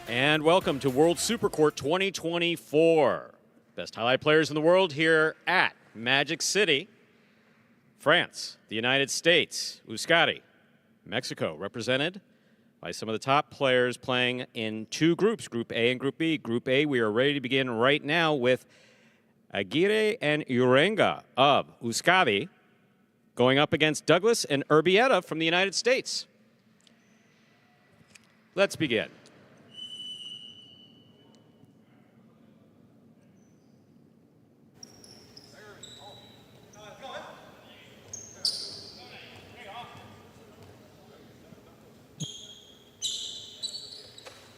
And welcome to World Supercourt 2024. Best highlight players in the world here at Magic City. France, the United States, USATi, Mexico, represented by some of the top players playing in two groups, Group A and Group B. Group A, we are ready to begin right now with Aguirre and Urenga of USATi going up against Douglas and Urbieta from the United States. Let's begin.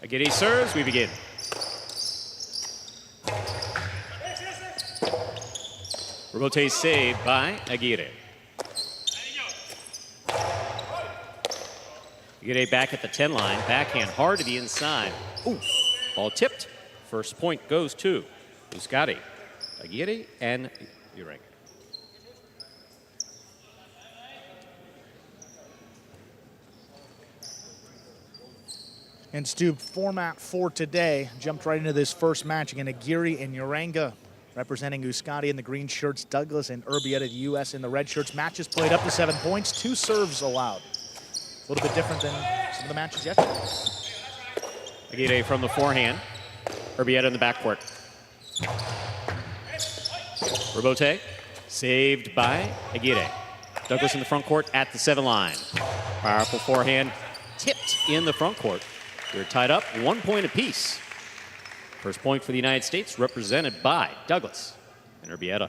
Aguirre serves, we begin. Rebote saved by Aguirre. Aguirre back at the 10 line, backhand hard to the inside. Ooh, ball tipped. First point goes to USATi, Aguirre, and Urenga. And Stu, format for today, jumped right into this first match. Again, Aguirre and Urenga representing USATi in the green shirts, Douglas and Urbieta, the U.S. in the red shirts. Matches played up to 7 points, 2 serves allowed. A little bit different than some of the matches yesterday. Aguirre from the forehand, Urbieta in the backcourt. Rebote saved by Aguirre. Douglas in the front court at the 7 line. Powerful forehand tipped in the front court. They're tied up 1 point apiece. First point for the United States represented by Douglas and Urbieta.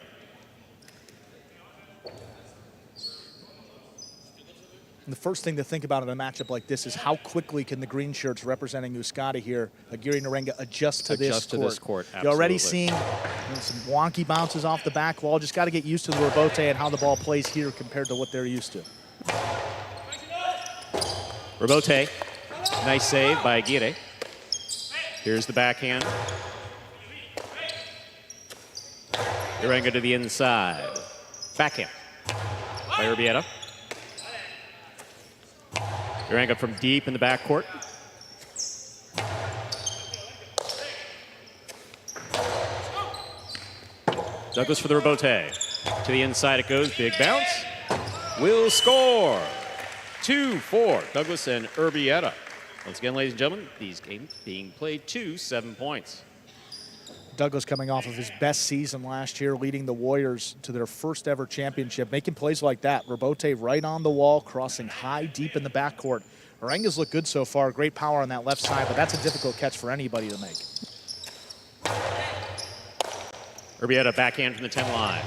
And the first thing to think about in a matchup like this is how quickly can the green shirts representing USATi here, Aguirre and Urenga, adjust to this court. You're already seeing some wonky bounces off the back wall. Just got to get used to the rebote and how the ball plays here compared to what they're used to. Rebote, nice save by Aguirre. Here's the backhand. Urenga to the inside. Backhand by Urbieta. Urenga from deep in the backcourt. Douglas for the rebote. To the inside it goes, big bounce. Will score. 2-4, Douglas and Urbieta. Once again, ladies and gentlemen, these games being played to 7 points. Douglas coming off of his best season last year, leading the Warriors to their first ever championship, making plays like that. Rebote right on the wall, crossing high, deep in the backcourt. Urenga's looked good so far, great power on that left side, but that's a difficult catch for anybody to make. Urbieta backhand from the 10 line.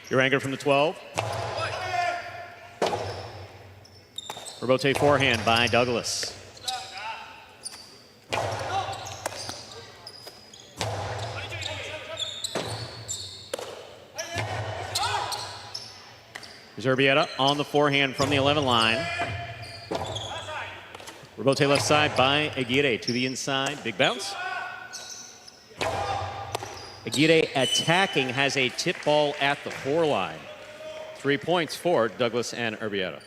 Urenga from the 12. Rebote forehand by Douglas. There's Urbieta on the forehand from the 11 line. Rebote left side by Aguirre to the inside. Big bounce. Aguirre attacking, has a tip ball at the 4 line. 3 points for Douglas and Urbieta.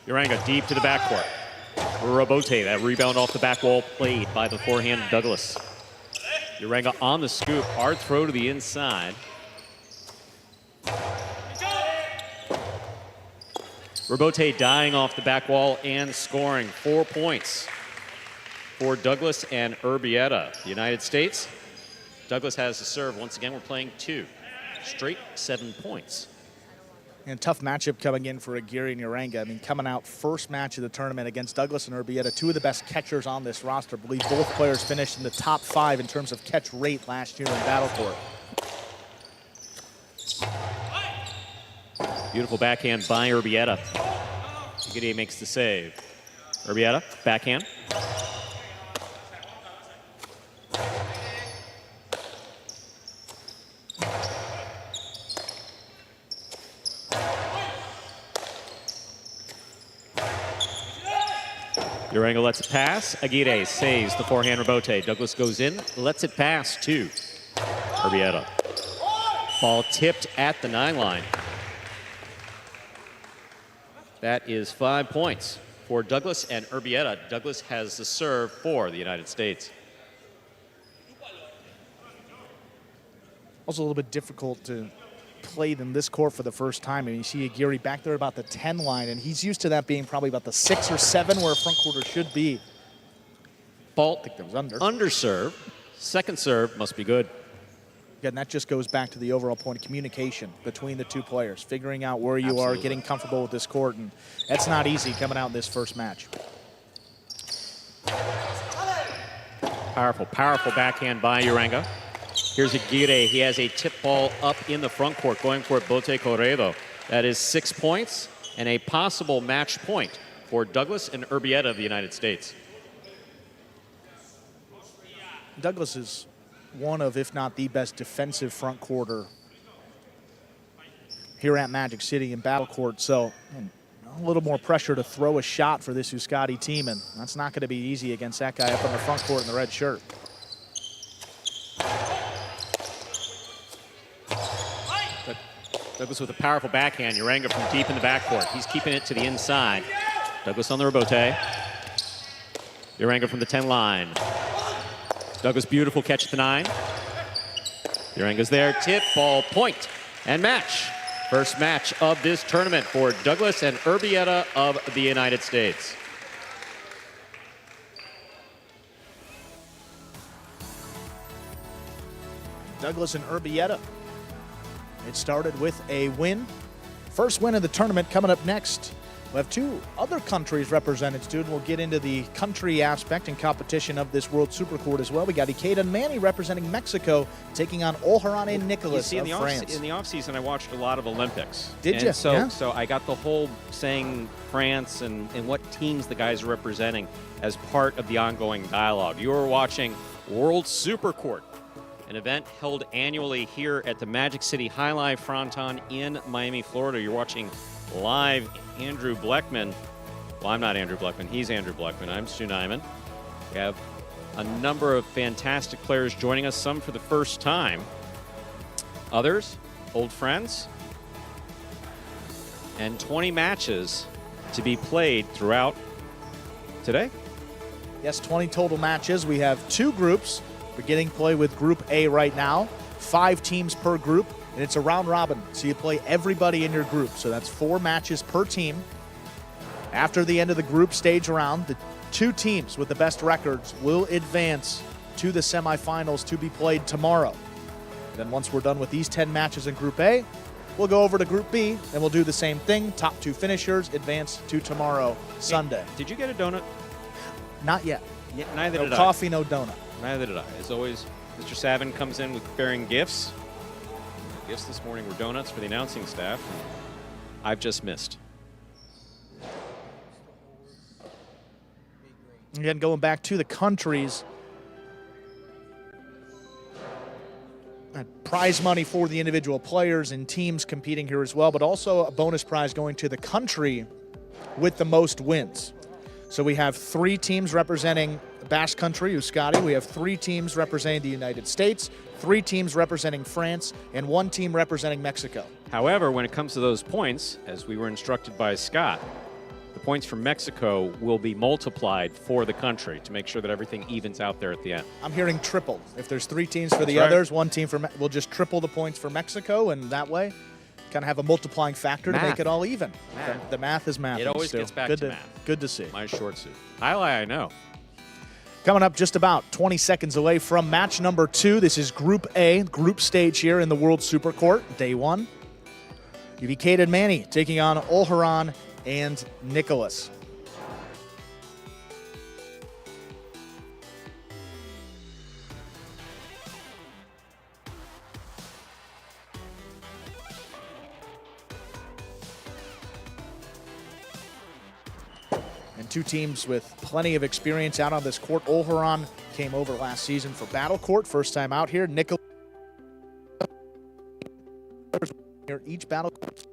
Urenga deep to the backcourt. Rebote, that rebound off the back wall played by the forehand Douglas. Urenga on the scoop, hard throw to the inside. Rebote dying off the back wall and scoring 4 points for Douglas and Urbieta. The United States, Douglas has to serve. Once again, we're playing 2 straight 7 points. And tough matchup coming in for Aguirre and Urenga. I mean, coming out first match of the tournament against Douglas and Urbieta, 2 of the best catchers on this roster. I believe both players finished in the top 5 in terms of catch rate last year in Battle Court. Beautiful backhand by Urbieta. Aguirre makes the save. Urbieta, backhand. Urango lets it pass. Aguirre saves the forehand rebote. Douglas goes in, lets it pass to Urbieta. Ball tipped at the 9 line. That is 5 points for Douglas and Urbieta. Douglas has the serve for the United States. Also a little bit difficult to play in this court for the first time. I mean, you see Aguirre back there about the 10 line, and he's used to that being probably about the 6 or 7 where a front quarter should be. Ball under serve. Second serve must be good. Again, that just goes back to the overall point of communication between the two players, figuring out where you are, getting comfortable with this court, and that's not easy coming out in this first match. Powerful, powerful backhand by Urango. Here's Aguirre. He has a tip ball up in the front court, going for it, Bote Corredo. That is 6 points and a possible match point for Douglas and Urbieta of the United States. Douglas is one of, if not the best defensive front quarter here at Magic City in battle court. So a little more pressure to throw a shot for this USATi team, and that's not going to be easy against that guy up in the front court in the red shirt. Douglas with a powerful backhand. Urango from deep in the backcourt. He's keeping it to the inside. Douglas on the rebote. Urango from the 10 line. Douglas, beautiful catch at the 9. Urango's there. Tip, ball, point, and match. First match of this tournament for Douglas and Urbieta of the United States. Douglas and Urbieta. It started with a win. First win of the tournament coming up next. We have 2 other countries represented, Stu. We'll get into the country aspect and competition of this World Supercourt as well. We got Jai-Alai and Manny representing Mexico, taking on Olharan and Nicholas of France. In the offseason, I watched a lot of Olympics. Did you? So I got the whole saying France and what teams the guys are representing as part of the ongoing dialogue. You are watching World Supercourt, an event held annually here at the Magic City Jai-Alai Fronton in Miami, Florida. You're watching live Andrew Bleckman. Well, I'm not Andrew Bleckman. He's Andrew Bleckman. I'm Stu Nyman. We have a number of fantastic players joining us, some for the first time. Others, old friends. And 20 matches to be played throughout today. Yes, 20 total matches. We have 2 groups. We're getting play with Group A right now. 5 teams per group, and it's a round robin. So you play everybody in your group. So that's 4 matches per team. After the end of the group stage round, the 2 teams with the best records will advance to the semifinals to be played tomorrow. Then once we're done with these 10 matches in Group A, we'll go over to Group B, and we'll do the same thing. Top 2 finishers advance to tomorrow, Sunday. Did you get a donut? Not yet. Yeah, neither did I. No coffee, no donut. Neither did I. As always, Mr. Savin comes in with bearing gifts. Gifts this morning were donuts for the announcing staff. I've just missed. Again, going back to the countries. Prize money for the individual players and teams competing here as well, but also a bonus prize going to the country with the most wins. So we have 3 teams representing Basque country, USATi. We have 3 teams representing the United States, 3 teams representing France, and 1 team representing Mexico. However, when it comes to those points, as we were instructed by Scott, the points from Mexico will be multiplied for the country to make sure that everything evens out there at the end. I'm hearing triple. If there's 3 teams for the others, 1 team for we'll just triple the points for Mexico, and that way kind of have a multiplying factor to make it all even. The math is math. It always gets back to math. Good to see. My short suit. Jai-Alai, I know. Coming up just about 20 seconds away from match number 2. This is Group A, group stage here in the World Supercourt, day 1. Jai-Alai and Manny taking on Olharan and Nicholas. And 2 teams with plenty of experience out on this court. Olharan came over last season for Battle Court, first time out here. Nicholas here each Battle Court.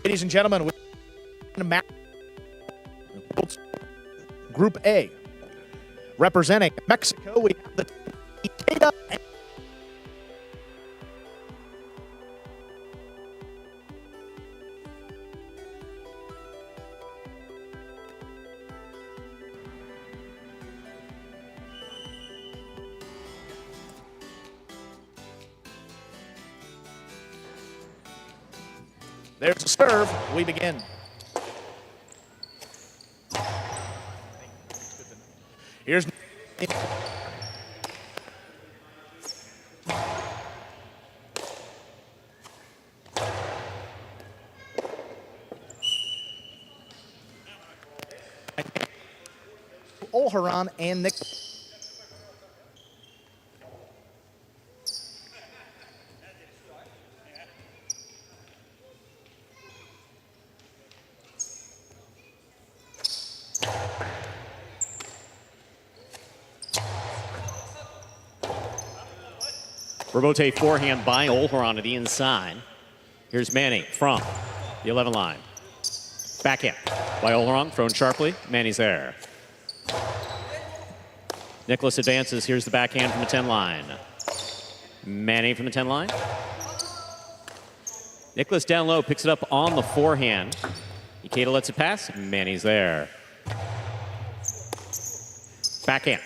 Ladies and gentlemen, Group A. Representing Mexico, we have the Ikeda and there's a serve. We begin. Here's Olharan and Nick. Rebote forehand by Olharan to the inside. Here's Manny from the 11 line. Backhand by Olharan, thrown sharply. Manny's there. Nicholas advances. Here's the backhand from the 10 line. Manny from the 10 line. Nicholas down low, picks it up on the forehand. Ikeda lets it pass. Manny's there. Backhand.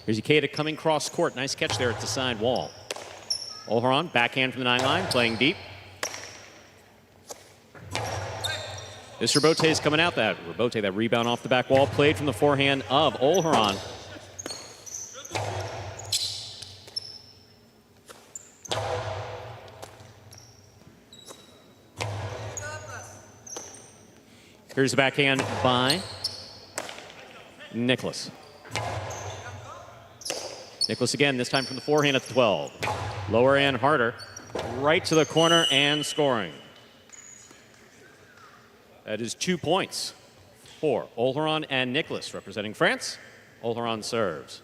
Here's Ikeda coming cross court. Nice catch there at the side wall. Olharan, backhand from the 9 line, playing deep. This Rebote is coming out. That rebound off the back wall, played from the forehand of Olharan. Here's the backhand by Nicholas. Nicholas again, this time from the forehand at the 12. Lower and harder, right to the corner and scoring. That is 2 points for Olharan and Nicholas, representing France. Olharan serves.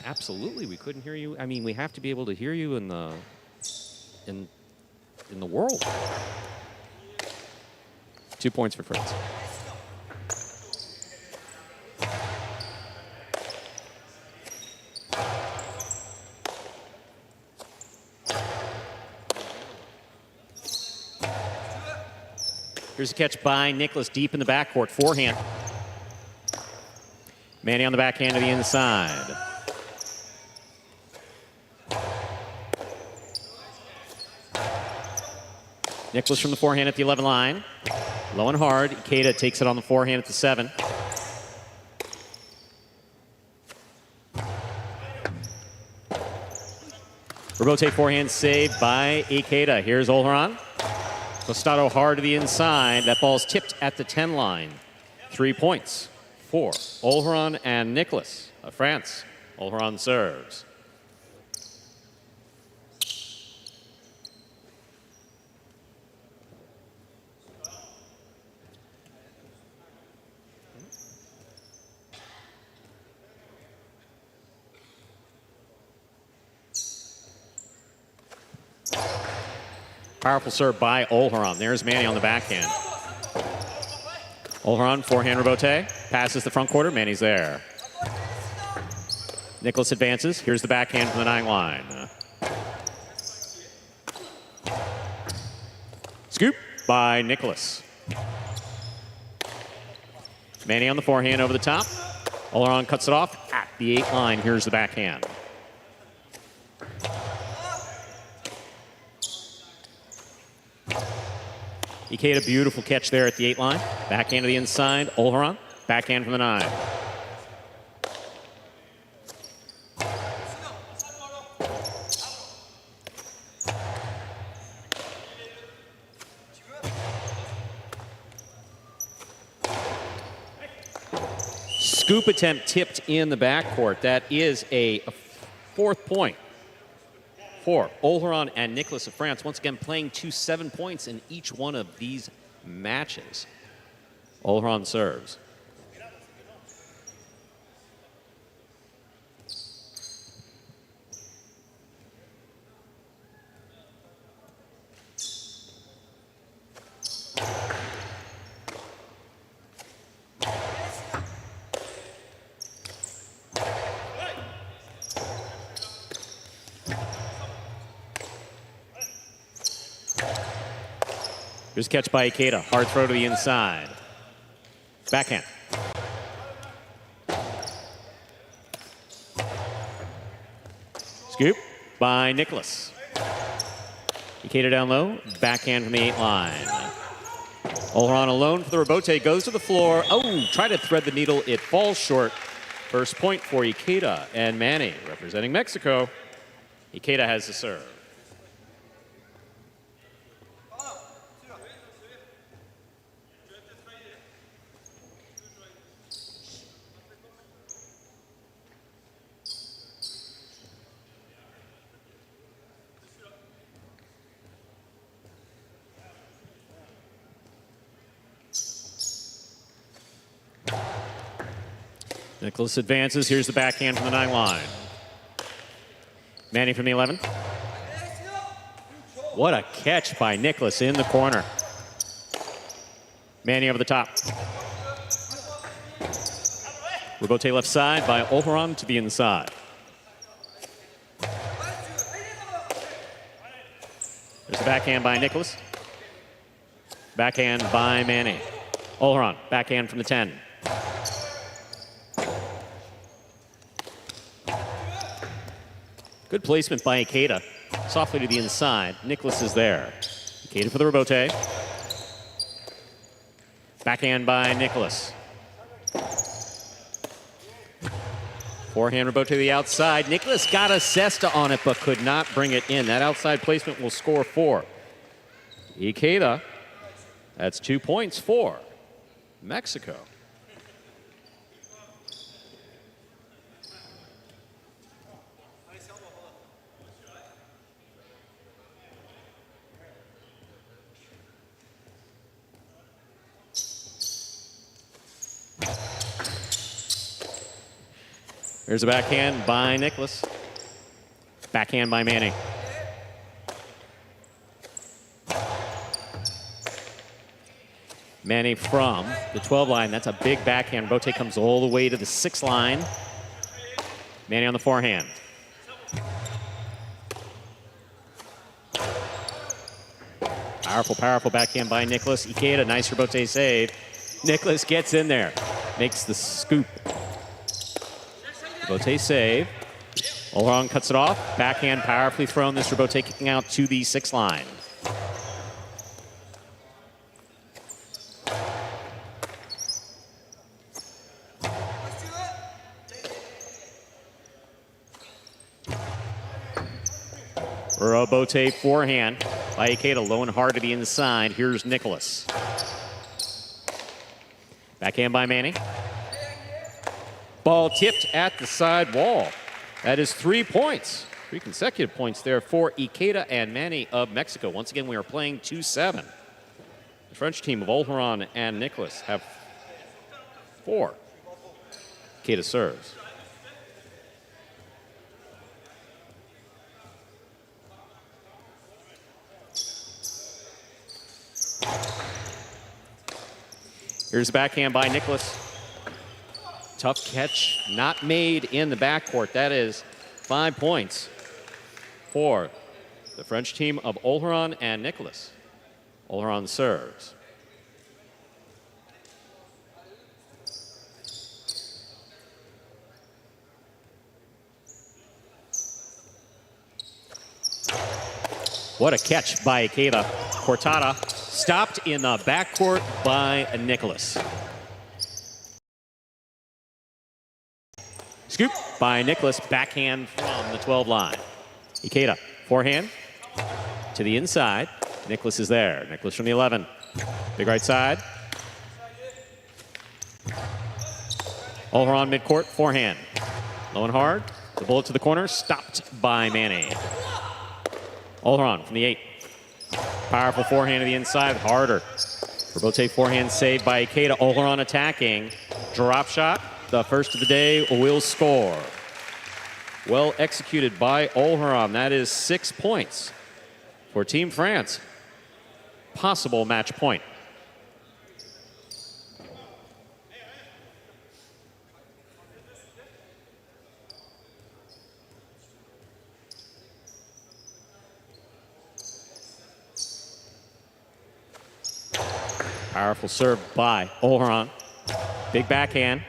Absolutely, we couldn't hear you. I mean, we have to be able to hear you in the world. 2 points for France. Here's a catch by Nicholas deep in the backcourt, forehand. Manny on the backhand to the inside. Nicholas from the forehand at the 11 line. Low and hard. Ikeda takes it on the forehand at the 7. Rebote forehand saved by Ikeda. Here's Olharan. Costado hard to the inside. That ball's tipped at the 10 line. 3 points for Olharan and Nicholas of France. Olharan serves. Powerful serve by Olharan. There's Manny on the backhand. Olharan, forehand Rebote. Passes the front quarter. Manny's there. Nicholas advances. Here's the backhand from the 9 line. Scoop by Nicholas. Manny on the forehand over the top. Olharan cuts it off at the 8 line. Here's the backhand. Ikeda, beautiful catch there at the 8 line. Backhand to the inside. Olharan, backhand from the 9. Scoop attempt tipped in the backcourt. That is a 4th point for Olharan and Nicholas of France. Once again, playing to 7 points in each one of these matches. Olharan serves. Here's a catch by Ikeda. Hard throw to the inside. Backhand. Scoop by Nicholas. Ikeda down low. Backhand from the 8 line. Olheron alone for the rebote. Goes to the floor. Oh, try to thread the needle. It falls short. First point for Ikeda and Manny, representing Mexico. Ikeda has the serve. Nicholas advances. Here's the backhand from the 9 line. Manny from the 11. What a catch by Nicholas in the corner. Manny over the top. Rebote left side by Olheron to the inside. There's a backhand by Nicholas. Backhand by Manny. Olheron, backhand from the 10. Good placement by Ikeda. Softly to the inside. Nicholas is there. Ikeda for the rebote. Backhand by Nicholas. Forehand rebote to the outside. Nicholas got a cesta on it, but could not bring it in. That outside placement will score 4. Ikeda, that's 2 points for Mexico. Here's a backhand by Nicholas. Backhand by Manny. Manny from the 12 line. That's a big backhand. Bote comes all the way to the 6 line. Manny on the forehand. Powerful, powerful backhand by Nicholas. Ikeda, nice rebote save. Nicholas gets in there. Makes the scoop. Rebote save. Olheron cuts it off. Backhand powerfully thrown. This rebote kicking out to the 6 line. Rebote forehand by Ikeda, low and hard to the inside. Here's Nicholas. Backhand by Manny. Ball tipped at the side wall. That is 3 points. 3 consecutive points there for Ikeda and Manny of Mexico. Once again, we are playing 2-7. The French team of Olheron and Nicholas have 4. Ikeda serves. Here's the backhand by Nicholas. Tough catch, not made in the backcourt. That is 5 points for the French team of Olheron and Nicholas. Olheron serves. What a catch by Ikeda. Cortada stopped in the backcourt by Nicholas. Scoop by Nicholas, backhand from the 12 line. Ikeda, forehand to the inside. Nicholas is there. Nicholas from the 11. Big right side. Olheron midcourt, forehand. Low and hard. The bullet to the corner, stopped by Manny. Olheron from the 8. Powerful forehand to the inside, harder. Rebote forehand saved by Ikeda. Olheron attacking. Drop shot. The first of the day will score. Well executed by Olheron. That is 6 points for Team France. Possible match point. Powerful serve by Olharan. Big backhand.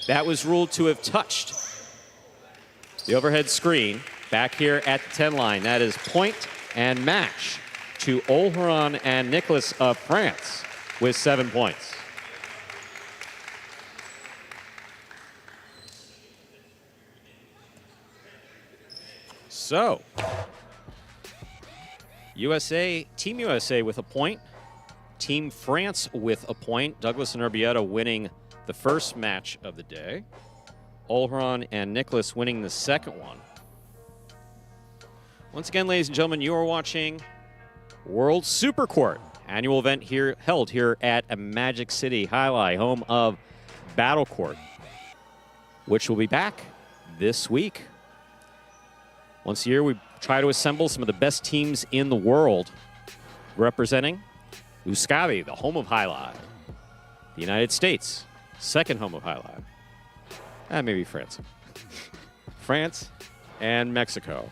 That was ruled to have touched the overhead screen back here at the 10 line. That is point and match to Olharan and Nicholas of France with 7 points. So, Team USA with a point. Team France with a point. Douglas and Urbieta winning the first match of the day. Olharan and Nicholas winning the second one. Once again, ladies and gentlemen, you are watching World Supercourt, annual event held here at Magic City Jai-Alai, home of Battle Court, which will be back this week. Once a year, we try to assemble some of the best teams in the world representing USATi, the home of Jai-Alai, the United States, second home of Jai-Alai, maybe France, France and Mexico.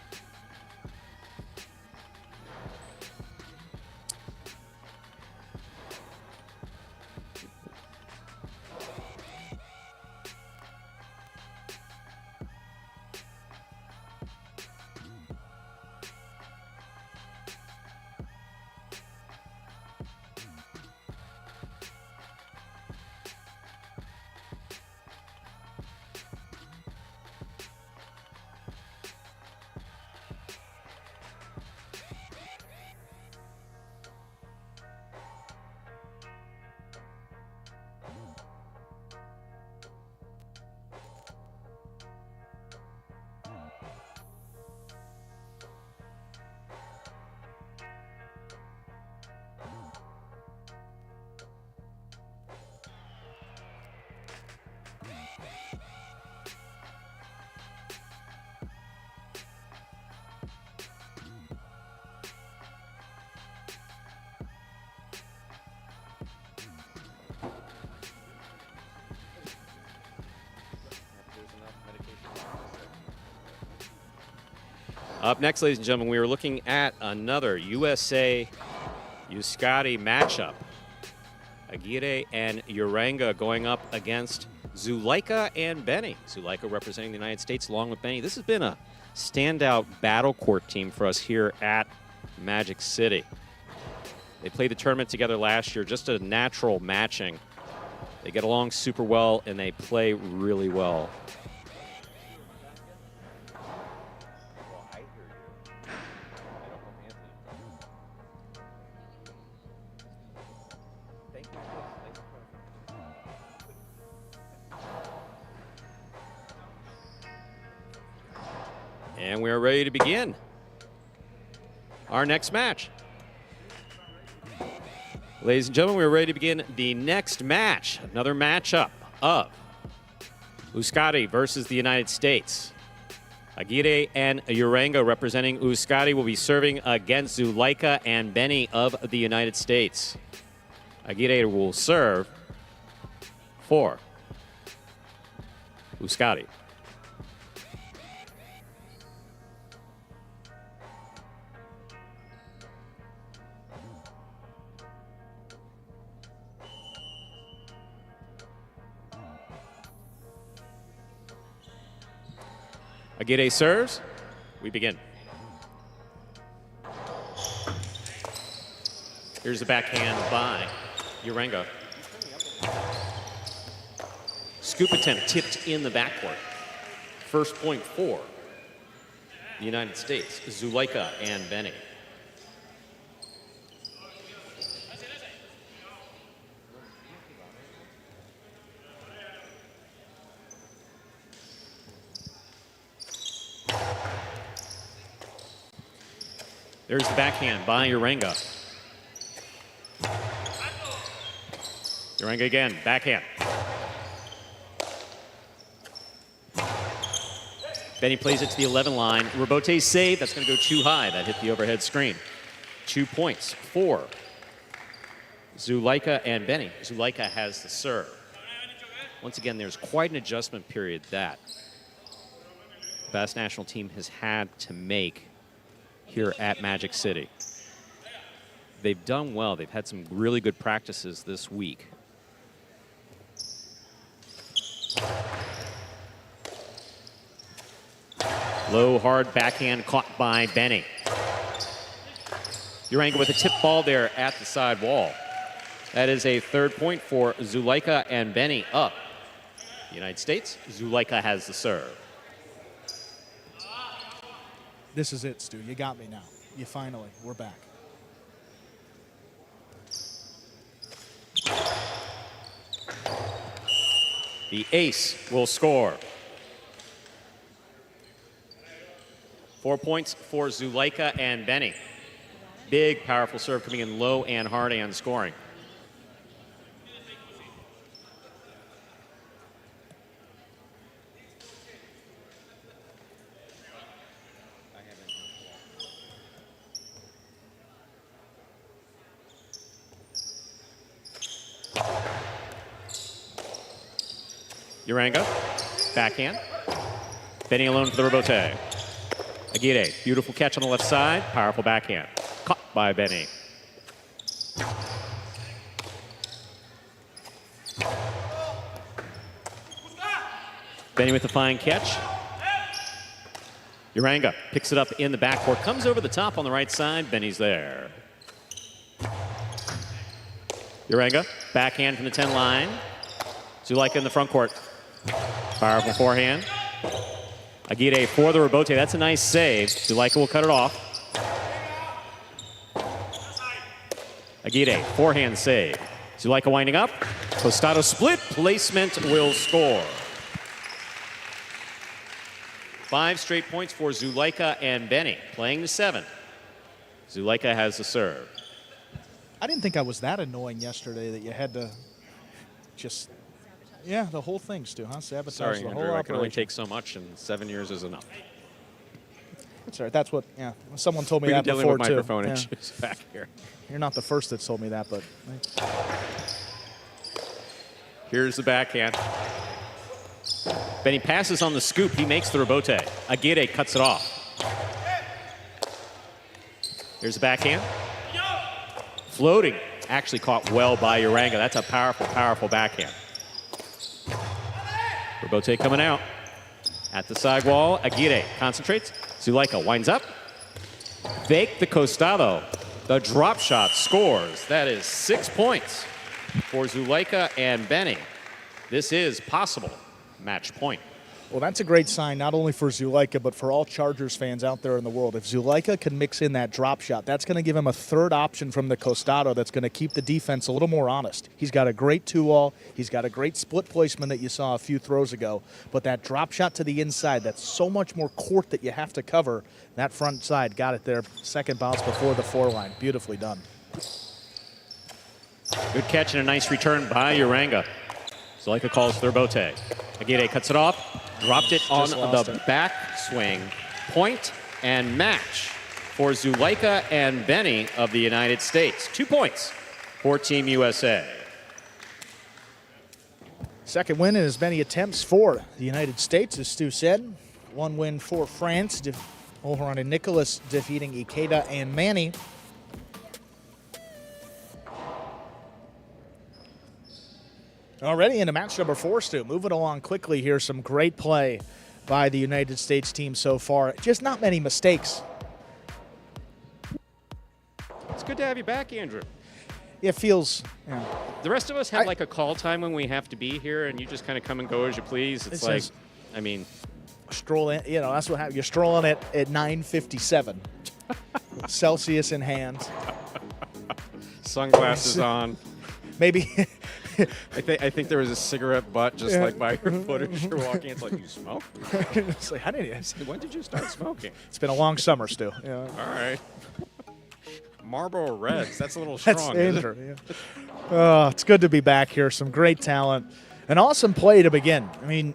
Up next, ladies and gentlemen, we are looking at another USA-USATi matchup. Aguirre and Uranga going up against Zulaika and Benny. Zulaika representing the United States along with Benny. This has been a standout battle court team for us here at Magic City. They played the tournament together last year, just a natural matching. They get along super well and they play really well. And we are ready to begin our next match. Ladies and gentlemen, we are ready to begin the next match. Another matchup of USATi versus the United States. Aguirre and Uranga representing USATi will be serving against Zulaika and Benny of the United States. Aguirre will serve for USATi. Aguirre serves. We begin. Here's the backhand by Uranga. Scoop attempt tipped in the backcourt. First point for the United States, Zulaika and Benny. There's the backhand by Uranga. Uranga again, backhand. Benny plays it to the 11 line. Rebote save, that's going to go too high. That hit the overhead screen. 2 points for Zulaika and Benny. Zulaika has the serve. Once again, there's quite an adjustment period that the Basque national team has had to make here at Magic City. they've done well. They've had some really good practices this week. Low, hard backhand caught by Benny. Uranga with a tip ball there at the side wall. That is a third point for Zuleika and Benny up. United States, Zuleika has the serve. This is it, Stu. You got me now. You finally, we're back. The ace will score. 4 points for Zuleika and Benny. Big, powerful serve coming in low and hard and scoring. Uranga, backhand. Benny alone for the rebote. Aguirre, beautiful catch on the left side. Powerful backhand. Caught by Benny. Benny with a fine catch. Uranga picks it up in the backcourt. Comes over the top on the right side. Benny's there. Uranga, backhand from the 10 line. Zuleika in the front court. Powerful forehand. Aguirre for the rebote. That's a nice save. Zuleika will cut it off. Aguirre, forehand save. Zuleika winding up. Costado split. Placement will score. 5 straight points for Zuleika and Benny. Playing the 7. Zuleika has the serve. I didn't think I was that annoying yesterday that you had to just... Yeah, the whole thing, Stu, huh? Sabotage Sorry, the Andrew, whole I can only operation. take so much, and 7 years is enough. That's all right. That's what, yeah. Someone told me We've that been dealing before, with too. microphone Yeah. issues back here. You're not the first that told me that, but... Here's the backhand. Benny passes on the scoop. He makes the rebote. Aguirre cuts it off. Here's the backhand. Floating. Actually caught well by Uranga. That's a powerful, powerful backhand. Rebote coming out. At the side wall, Aguirre concentrates. Zuleika winds up. Fake the costado. The drop shot scores. That is 6 points for Zuleika and Benny. This is possible. Match point. Well, that's a great sign, not only for Zuleika, but for all Chargers fans out there in the world. If Zuleika can mix in that drop shot, that's going to give him a third option from the costado that's going to keep the defense a little more honest. He's got a great two-all. He's got a great split placement that you saw a few throws ago. But that drop shot to the inside, that's so much more court that you have to cover. That front side got it there. Second bounce before the 4 line. Beautifully done. Good catch and a nice return by Uranga. Zuleika calls for the rebote. Aguirre cuts it off. Dropped it on the back swing. Point and match for Zuleika and Benny of the United States. 2 points for Team USA. Second win in as many attempts for the United States, as Stu said. 1 win for France. Ohoran and Nicholas defeating Ikeda and Manny. Already into match number 4, Stu. Moving along quickly here. Some great play by the United States team so far. Just not many mistakes. It's good to have you back, Andrew. It feels... The rest of us have like a call time when we have to be here, and you just kind of come and go as you please. It's like, I mean... Stroll in, you know, that's what happens. You're strolling at 9:57. Celsius in hand. Sunglasses on. Maybe... I think there was a cigarette butt just like by your foot as you're walking. It's like, you smoke? It's like, how did you? When did you start smoking? It's been a long summer, Stu. Yeah. All right. Marlboro Reds. That's a little strong. That's Andrew. Yeah. It's good to be back here. Some great talent. An awesome play to begin. I mean,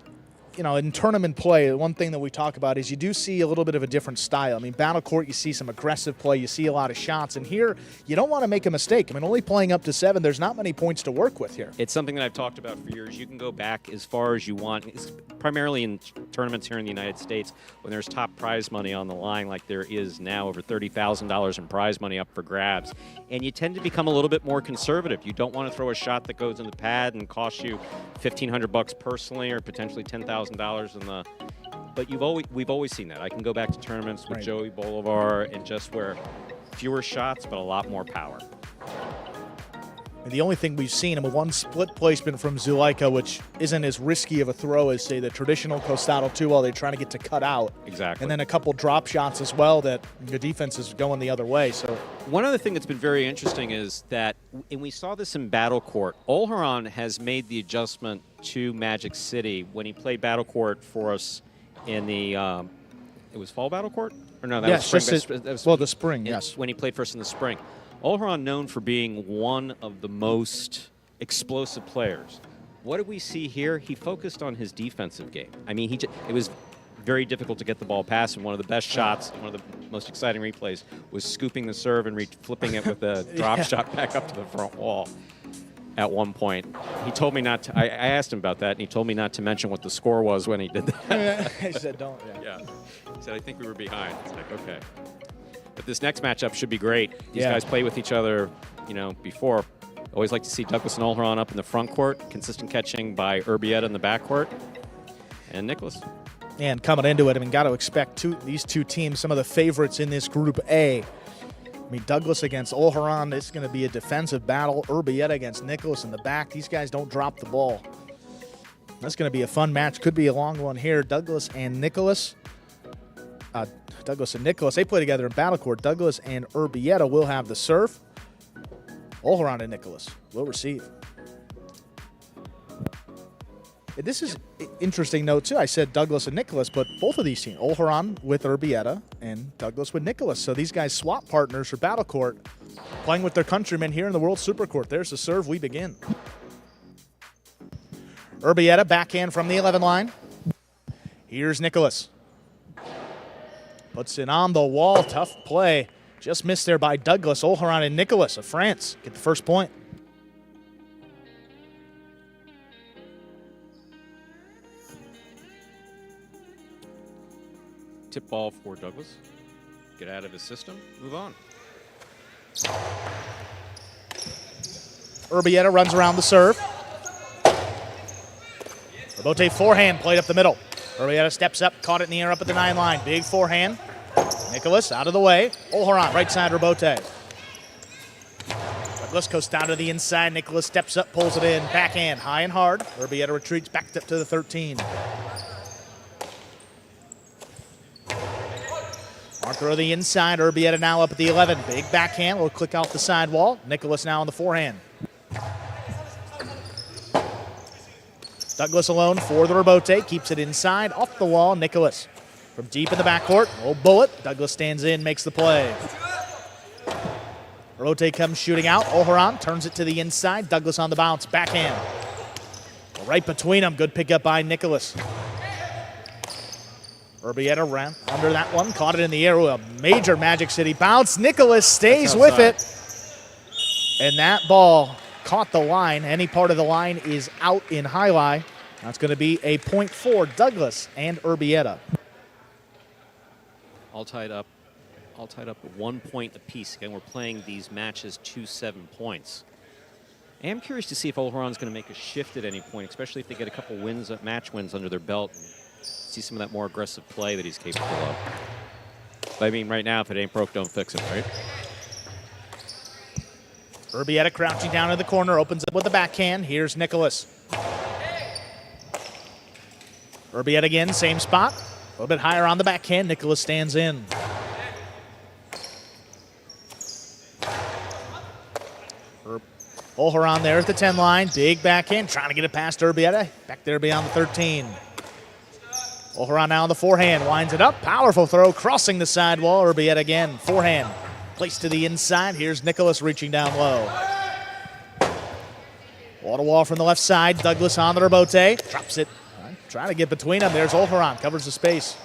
you know, in tournament play, one thing that we talk about is you do see a little bit of a different style. I mean, Battle Court, you see some aggressive play, you see a lot of shots, and here, you don't want to make a mistake. I mean, only playing up to 7, there's not many points to work with here. It's something that I've talked about for years. You can go back as far as you want. It's primarily in tournaments here in the United States when there's top prize money on the line, like there is now, over $30,000 in prize money up for grabs. And you tend to become a little bit more conservative. You don't want to throw a shot that goes in the pad and costs you $1,500 personally, or potentially $10,000 in the. But we've always seen that. I can go back to tournaments with Joey Bolivar and just where fewer shots but a lot more power. And the only thing we've seen, I mean, one split placement from Zuleika, which isn't as risky of a throw as, say, the traditional Costado 2 while they're trying to get to cut out. Exactly. And then a couple drop shots as well that the defense is going the other way. So one other thing that's been very interesting is that, and we saw this in Battle Court, Olharan has made the adjustment to Magic City when he played Battle Court for us in the, it was fall Battle Court? Or no, that was spring. The spring, yes. When he played for us in the spring. Olharan known for being one of the most explosive players. What did we see here? He focused on his defensive game. I mean, it was very difficult to get the ball past, and one of the best shots, one of the most exciting replays, was scooping the serve and flipping it with a drop shot back up to the front wall at one point. He told me not to, I asked him about that, and he told me not to mention what the score was when he did that. He said, don't. Yeah. He said, I think we were behind. It's like, okay. But this next matchup should be great. These guys play with each other, you know, before. Always like to see Douglas and Olharan up in the front court. Consistent catching by Urbieta in the back court. And Nicholas. And coming into it, I mean, got to expect these two teams, some of the favorites in this Group A. I mean, Douglas against Olharan, this is going to be a defensive battle. Urbieta against Nicholas in the back. These guys don't drop the ball. That's going to be a fun match. Could be a long one here. Douglas and Nicholas, they play together in Battle Court. Douglas and Urbieta will have the serve. Olharan and Nicholas will receive. This is an interesting note, too. I said Douglas and Nicholas, but both of these teams, Olharan with Urbieta and Douglas with Nicholas. So these guys swap partners for Battle Court, playing with their countrymen here in the World Supercourt. There's the serve. We begin. Urbieta backhand from the 11 line. Here's Nicholas. Puts it on the wall. Tough play. Just missed there by Douglas. Olharan and Nicholas of France get the first point. Tip ball for Douglas. Get out of his system. Move on. Urbieta runs around the serve. Robote forehand played up the middle. Urbieta steps up, caught it in the air up at the 9 line. Big forehand. Nicholas out of the way. Olharan, right side Robote. Douglas goes down to the inside. Nicholas steps up, pulls it in. Backhand, high and hard. Urbieta retreats back up to the 13. Arthur the inside. Urbieta now up at the 11. Big backhand. Will click out the sidewall. Nicholas now on the forehand. Douglas alone for the Robote. Keeps it inside. Off the wall. Nicholas from deep in the backcourt. Old bullet. Douglas stands in. Makes the play. Robote comes shooting out. Olharan turns it to the inside. Douglas on the bounce. Backhand. Right between them. Good pickup by Nicholas. Urbieta ran under that one. Caught it in the air with a major Magic City bounce. Nicholas stays with it. And that ball caught the line. Any part of the line is out in highlight. That's going to be a point for Douglas and Urbieta. All tied up at 1 point apiece. Again, we're playing these matches to 7 points. I am curious to see if Olharan's going to make a shift at any point, especially if they get a couple wins, match wins under their belt. See some of that more aggressive play that he's capable of. But I mean, right now, if it ain't broke, don't fix it, right? Urbieta crouching down in the corner, opens up with the backhand. Here's Nicholas. Urbieta again, same spot. A little bit higher on the backhand. Nicholas stands in. Olharan there at the 10 line. Big backhand, trying to get it past Urbieta. Back there beyond the 13. Olharan now on the forehand, winds it up. Powerful throw, crossing the sidewall. Urbieta again, forehand. Placed to the inside. Here's Nicholas reaching down low. Wall to wall from the left side. Douglas on the Robote. Drops it. trying to get between them. There's Olharan, covers the space.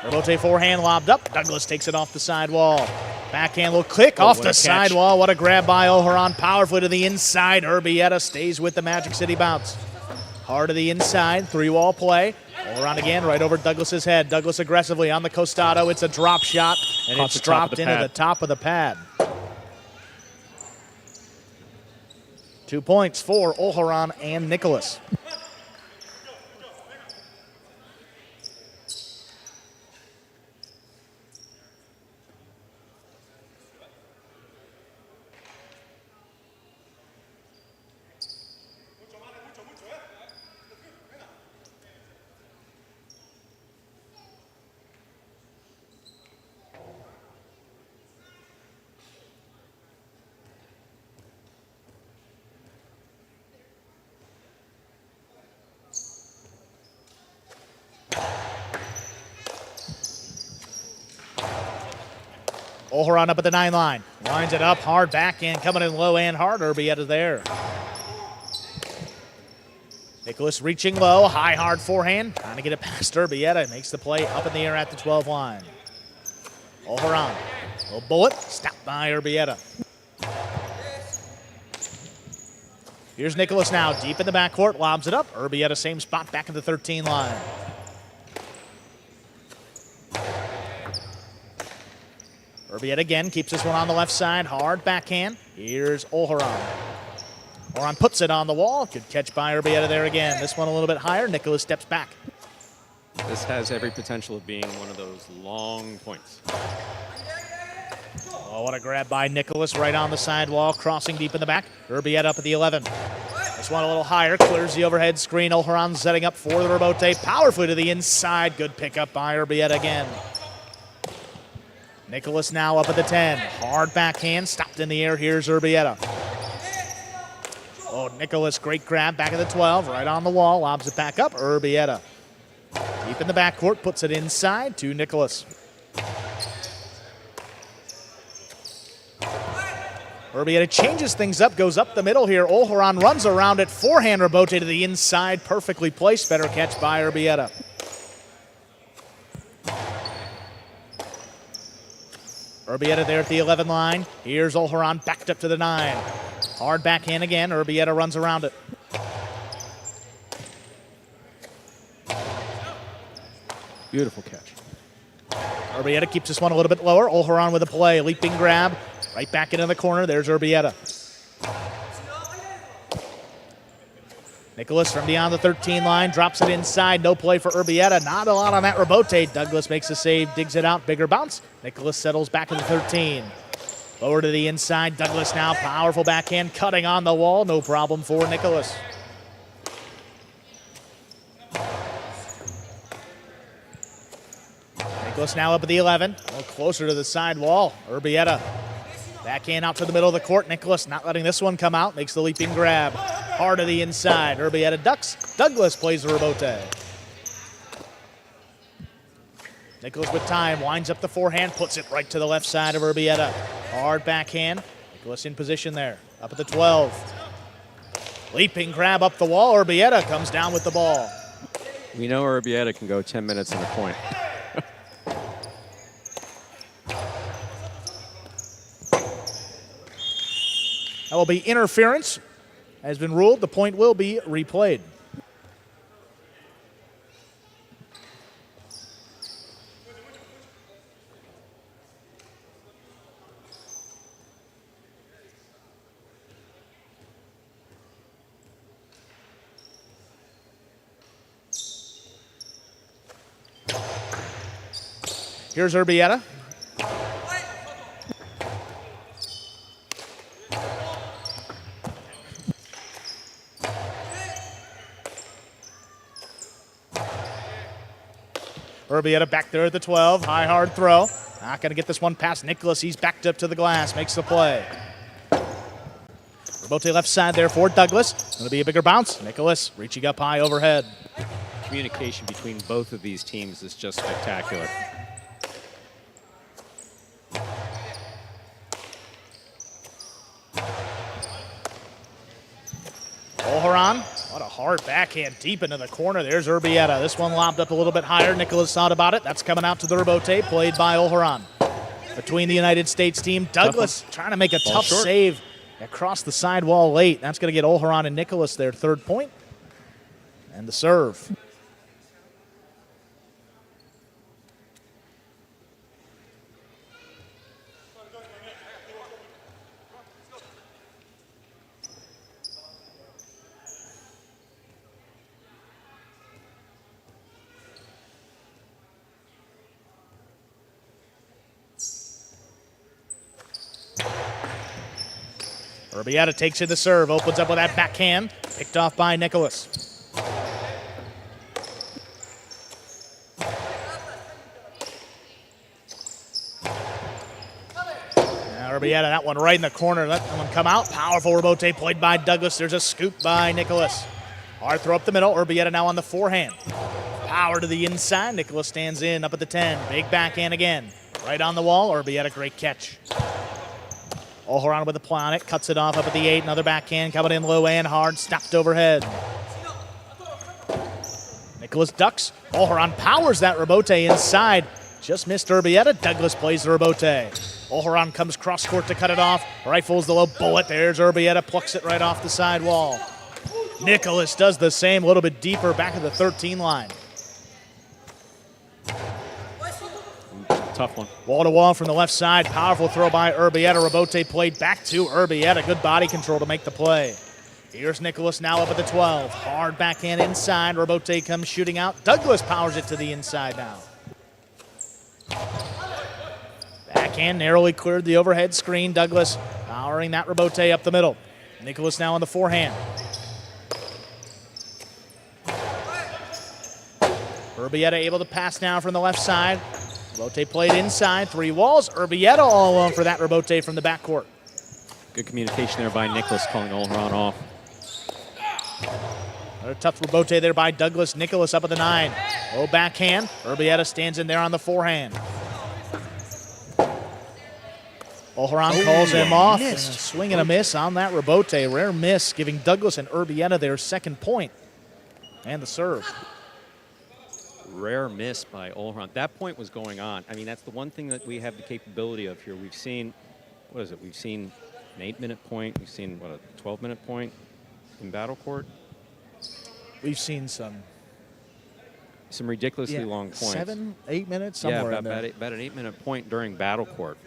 Rebote forehand lobbed up. Douglas takes it off the sidewall. Backhand little click off the sidewall. What a grab by Olharan. Powerfully to the inside. Urbieta stays with the Magic City bounce. Hard to the inside. Three-wall play. Olharan again right over Douglas's head. Douglas aggressively on the costado. It's a drop shot, and it's dropped into the top of the pad. 2 points for Olharan and Nicholas. Olharan up at the 9 line. Winds it up, hard backhand, coming in low and hard. Urbieta there. Nicholas reaching low, high, hard forehand. Trying to get it past Urbieta. Makes the play up in the air at the 12 line. Olharan, little bullet, stopped by Urbieta. Here's Nicholas now, deep in the backcourt, lobs it up. Urbieta, same spot, back in the 13 line. Urbieta again, keeps this one on the left side, hard backhand. Here's Olharan. Olharan puts it on the wall. Good catch by Urbieta there again. This one a little bit higher. Nicholas steps back. This has every potential of being one of those long points. Oh, what a grab by Nicholas right on the sidewall, crossing deep in the back. Urbieta up at the 11. This one a little higher, clears the overhead screen. Olharan setting up for the rebote. Powerfully to the inside. Good pickup by Urbieta again. Nicholas now up at the 10. Hard backhand, stopped in the air. Here's Urbieta. Oh, Nicholas, great grab back at the 12, right on the wall, lobs it back up. Urbieta. Deep in the backcourt, puts it inside to Nicholas. Urbieta changes things up, goes up the middle here. Olharan runs around it, forehand rebote to the inside, perfectly placed. Better catch by Urbieta. Urbieta there at the 11 line. Here's Olharan backed up to the 9. Hard backhand again. Urbieta runs around it. Beautiful catch. Urbieta keeps this one a little bit lower. Olharan with a play. Leaping grab. Right back into the corner. There's Urbieta. Nicholas from beyond the 13 line drops it inside. No play for Urbieta. Not a lot on that rebote. Douglas makes a save, digs it out. Bigger bounce. Nicholas settles back in the 13. Lower to the inside. Douglas now powerful backhand cutting on the wall. No problem for Nicholas. Nicholas now up at the 11. A little closer to the side wall. Urbieta. Backhand out to the middle of the court. Nicholas not letting this one come out. Makes the leaping grab. Hard to the inside. Urbieta ducks. Douglas plays the rebote. Nicholas with time. Winds up the forehand. Puts it right to the left side of Urbieta. Hard backhand. Nicholas in position there. Up at the 12. Leaping grab up the wall. Urbieta comes down with the ball. We know Urbieta can go 10 minutes in a point. That will be interference. Has been ruled. The point will be replayed. Here's Urbieta. Urbieta back there at the 12. High, hard throw. Not going to get this one past Nicholas. He's backed up to the glass. Makes the play. Rebote left side there for Douglas. Going to be a bigger bounce. Nicholas reaching up high overhead. Communication between both of these teams is just spectacular. Hard backhand deep into the corner. There's Urbieta. This one lobbed up a little bit higher. Nicholas thought about it. That's coming out to the rebote, played by Olharan. Between the United States team, Douglas trying to make a tough save across the sidewall late. That's going to get Olharan and Nicholas their third point. And the serve. Urbieta takes in the serve, opens up with that backhand, picked off by Nicholas. Urbieta, that one right in the corner, let that one come out. Powerful rebote played by Douglas. There's a scoop by Nicholas. Hard throw up the middle. Urbieta now on the forehand. Power to the inside. Nicholas stands in up at the 10. Big backhand again. Right on the wall. Urbieta, great catch. Olharan with the play on it, cuts it off up at the 8. Another backhand coming in low and hard, snapped overhead. Nicholas ducks. Olharan powers that rebote inside. Just missed Urbieta. Douglas plays the rebote. Olharan comes cross court to cut it off. Rifles the low bullet. There's Urbieta, plucks it right off the side wall. Nicholas does the same, a little bit deeper back at the 13 line. Tough one. Wall to wall from the left side. Powerful throw by Urbieta. Rebote played back to Urbieta. Good body control to make the play. Here's Nicholas now up at the 12. Hard backhand inside. Rebote comes shooting out. Douglas powers it to the inside now. Backhand narrowly cleared the overhead screen. Douglas powering that rebote up the middle. Nicholas now on the forehand. Urbieta able to pass now from the left side. Rebote played inside, 3 walls. Urbieta all alone for that rebote from the backcourt. Good communication there by Nicholas, calling Olharan off. Another tough rebote there by Douglas. Nicholas up at the 9. Low backhand. Urbieta stands in there on the forehand. Olharan calls him off. And a swing and a miss on that rebote. Rare miss, giving Douglas and Urbieta their second point. And the serve. Rare miss by Olharan. That point was going on. I mean, that's the one thing that we have the capability of here. We've seen, what is it? We've seen an 8-minute point. We've seen, what, a 12-minute point in battle court? We've seen some ridiculously long points. 7, 8 minutes, somewhere in there. About an 8-minute point during battle court.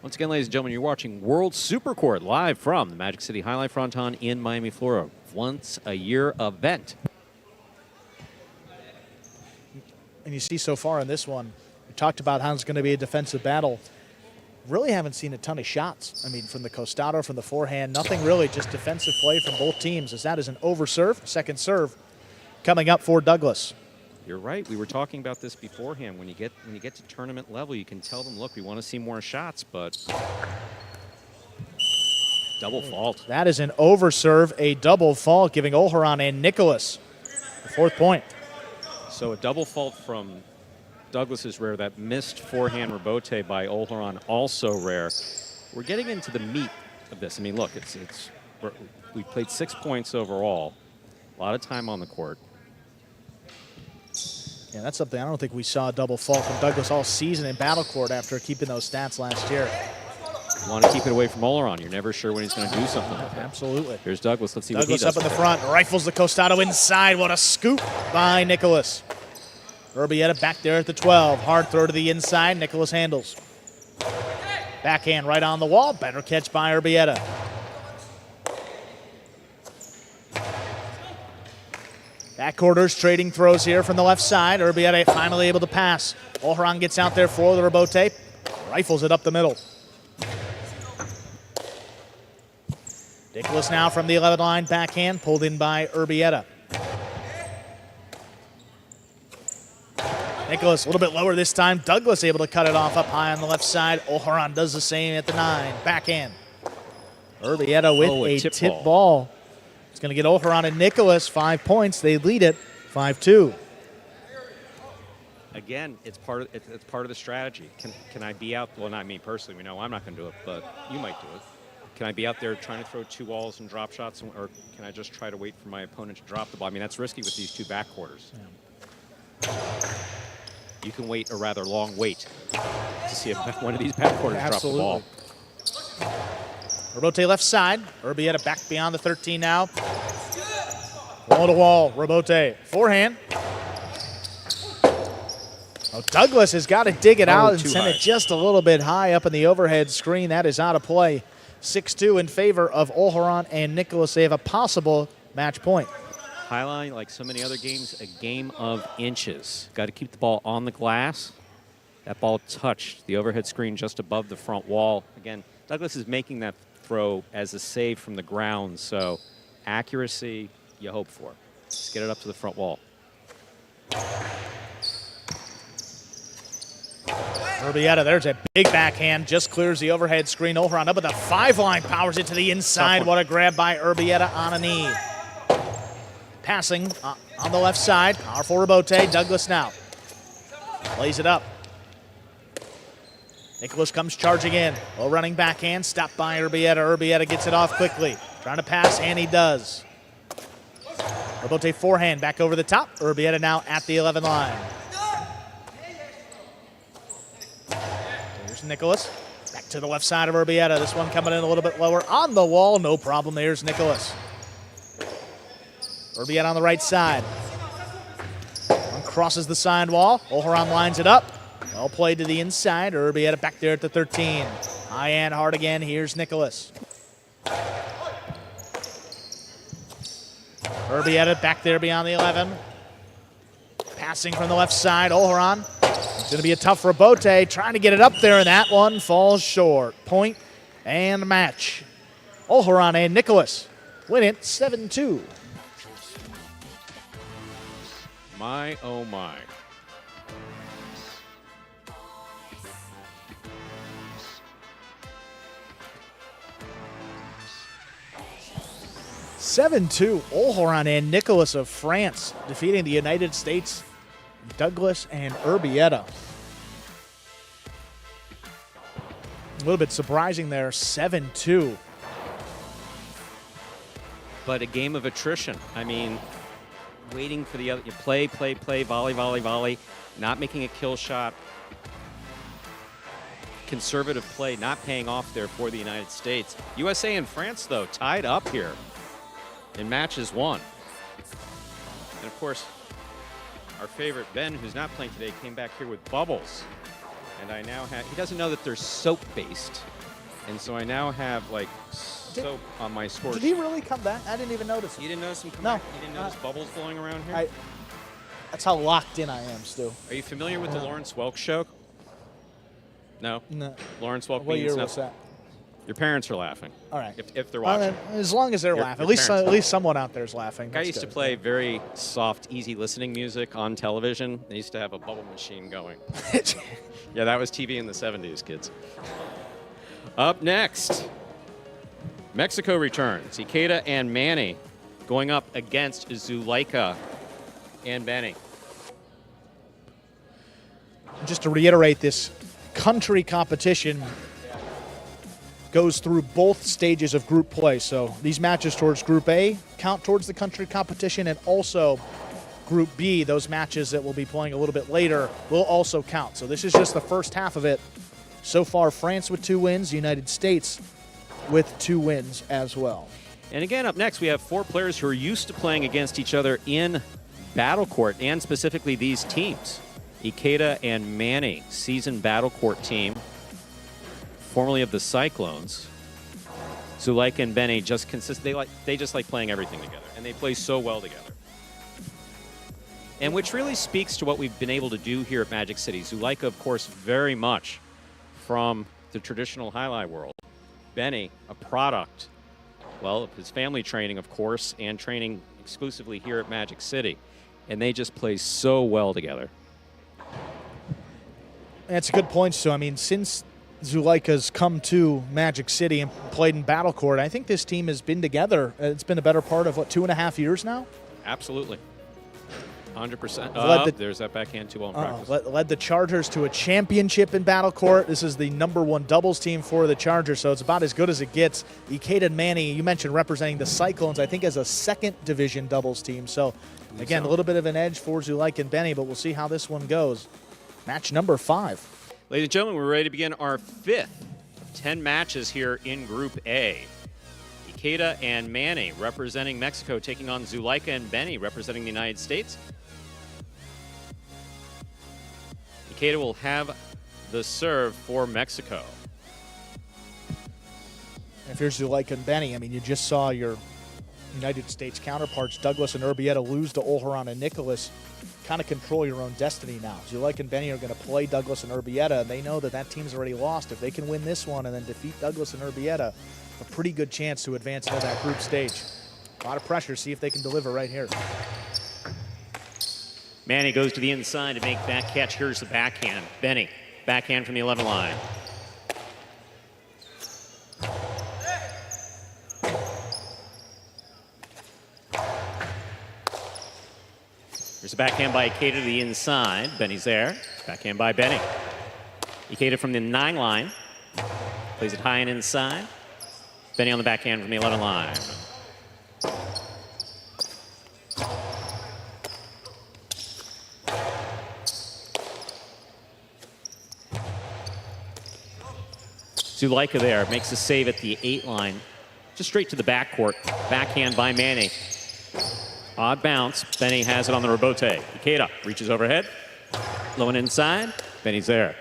Once again, ladies and gentlemen, you're watching World Supercourt live from the Magic City Jai-Alai Fronton in Miami, Florida. Once-a-year event. And you see so far in this one, we talked about how it's going to be a defensive battle. Really haven't seen a ton of shots. I mean, from the costado, from the forehand, nothing really, just defensive play from both teams, as that is an overserve, second serve coming up for Douglas. You're right. We were talking about this beforehand. When you get to tournament level, you can tell them, look, we want to see more shots, but double fault. That is an overserve, a double fault, giving Olharan and Nicholas the 4th point. So a double fault from Douglas is rare. That missed forehand rebote by Olharan also rare. We're getting into the meat of this. I mean, look, we played 6 points overall. A lot of time on the court. Yeah, that's something I don't think we saw a double fault from Douglas all season in battle court after keeping those stats last year. You want to keep it away from Olharan. You're never sure when he's going to do something with it. Absolutely. Here's Douglas. Let's see what he does. Douglas up in the front, rifles the costado inside. What a scoop by Nicholas. Urbieta back there at the 12. Hard throw to the inside. Nicholas handles. Backhand right on the wall. Better catch by Urbieta. Backcourters trading throws here from the left side. Urbieta finally able to pass. Olharan gets out there for the rebote. Rifles it up the middle. Nicholas now from the 11 line, backhand, pulled in by Urbieta. Nicholas a little bit lower this time. Douglas able to cut it off up high on the left side. Olharan does the same at the 9, backhand. Urbieta with a tip ball. It's going to get Olharan and Nicholas 5 points. They lead it 5-2. Again, it's part of the strategy. Can I be out? Well, not me personally. We know I'm not going to do it, but you might do it. Can I be out there trying to throw 2 walls and drop shots, or can I just try to wait for my opponent to drop the ball? I mean, that's risky with these 2 backcourters. Yeah. You can wait a rather long wait to see if one of these backcourters drop the ball. Robote left side. Urbieta back beyond the 13 now. Wall to wall. Robote forehand. Oh, Douglas has got to dig it out and send it just a little bit high up in the overhead screen. That is out of play. 6-2 in favor of Olharan and Nicholas. They have a possible match point. Jai-Alai, like so many other games, a game of inches. Got to keep the ball on the glass. That ball touched the overhead screen just above the front wall. Again, Douglas is making that throw as a save from the ground, so accuracy you hope for. Just get it up to the front wall. Urbieta, there's a big backhand, just clears the overhead screen. Olharan up with a 5-line, powers it to the inside. What a grab by Urbieta on a knee. Passing on the left side, powerful Robote. Douglas now lays it up. Nicholas comes charging in. Low running backhand, stopped by Urbieta. Urbieta gets it off quickly. Trying to pass, and he does. Robote forehand back over the top. Urbieta now at the 11 line. There's Nicholas. Back to the left side of Urbieta. This one coming in a little bit lower on the wall. No problem. There's Nicholas. Urbieta on the right side. One crosses the side wall. Olharan lines it up. Well played to the inside. Urbieta back there at the 13. High and hard again. Here's Nicholas. Urbieta back there beyond the 11. Passing from the left side. Olharan. It's going to be a tough Robote. Trying to get it up there, and that one falls short. Point and match. Olharan and Nicholas win it 7-2. My, oh my. Olharan and Nicholas of France defeating the United States, Douglas and Urbieta. A little bit surprising there, 7-2. But a game of attrition. I mean, waiting for the other, you play, volley, not making a kill shot. Conservative play, not paying off there for the United States. USA and France, though, tied up here in matches 1. And of course, our favorite Ben, who's not playing today, came back here with bubbles. And I now have, he doesn't know that they're soap-based. And so I now have, like, soap on my score. Did he really come back? I didn't even notice him. You didn't notice him come No. back? You didn't notice bubbles blowing around here? That's how locked in I am, Stu. Are you familiar with the Lawrence Welk show? No? No. Lawrence Welk What means year was nothing. that? Your parents are laughing. All right. If they're watching. As long as they're laughing. At least someone out there is laughing. I used to play very soft, easy listening music on television. They used to have a bubble machine going. Yeah, that was TV in the 70s, kids. Up next, Mexico returns. Ikeda and Manny going up against Zulaika and Benny. Just to reiterate, this country competition goes through both stages of group play. So these matches towards Group A count towards the country competition, and also Group B, those matches that we'll be playing a little bit later, will also count. So this is just the first half of it. So far, France with 2 wins, United States with 2 wins as well. And again, up next, we have 4 players who are used to playing against each other in Battle Court, and specifically these teams. Ikeda and Manny, seasoned Battle Court team, formerly of the Cyclones. Zulaika and Benny just they just like playing everything together, and they play so well together. And which really speaks to what we've been able to do here at Magic City. Zulaika, of course, very much from the traditional Jai-Alai world. Benny, a product, well, of his family training, of course, and training exclusively here at Magic City. And they just play so well together. That's a good point, Stu. I mean, since Zulaika's come to Magic City and played in Battle Court, I think this team has been together. It's been a better part of, 2.5 years now? Absolutely. 100%. There's that backhand 2-1 practice. Led the Chargers to a championship in Battle Court. This is the #1 doubles team for the Chargers, so it's about as good as it gets. Ikeda and Manny, you mentioned representing the Cyclones, I think as a second division doubles team. So again, a little bit of an edge for Zulaika and Benny, but we'll see how this one goes. Match number 5. Ladies and gentlemen, we're ready to begin our 5th of 10 matches here in Group A. Ikeda and Manny representing Mexico taking on Zulaika and Benny representing the United States. Ikeda will have the serve for Mexico. If you're Zulaika and Benny, I mean, you just saw your United States counterparts, Douglas and Urbieta, lose to Olharan and Nicholas. Kind of control your own destiny now. Zulaika and Benny are going to play Douglas and Urbieta, and they know that that team's already lost. If they can win this one and then defeat Douglas and Urbieta, a pretty good chance to advance into that group stage. A lot of pressure. See if they can deliver right here. Manny goes to the inside to make that catch. Here's the backhand. Benny, backhand from the 11 line. There's a backhand by Ikeda to the inside. Benny's there. Backhand by Benny. Ikeda from the 9 line. Plays it high and inside. Benny on the backhand from the 11 line. Zulaika there makes a save at the 8 line. Just straight to the backcourt. Backhand by Manny. Odd bounce. Benny has it on the rebote. Ikeda reaches overhead. Low and inside. Benny's there.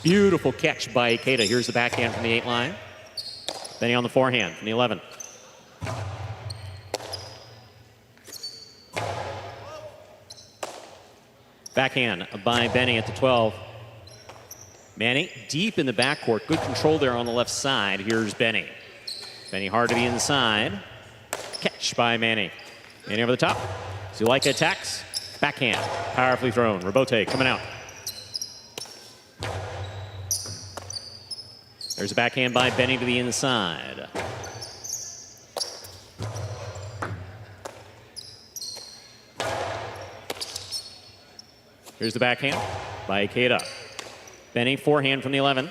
Beautiful catch by Ikeda. Here's the backhand from the 8 line. Benny on the forehand from the 11. Backhand by Benny at the 12. Manny deep in the backcourt. Good control there on the left side. Here's Benny. Benny hard to the inside. Catch by Manny. Manny over the top. Zulaika attacks. Backhand. Powerfully thrown. Rebote coming out. There's a backhand by Benny to the inside. Here's the backhand by Ikeda. Benny, forehand from the 11.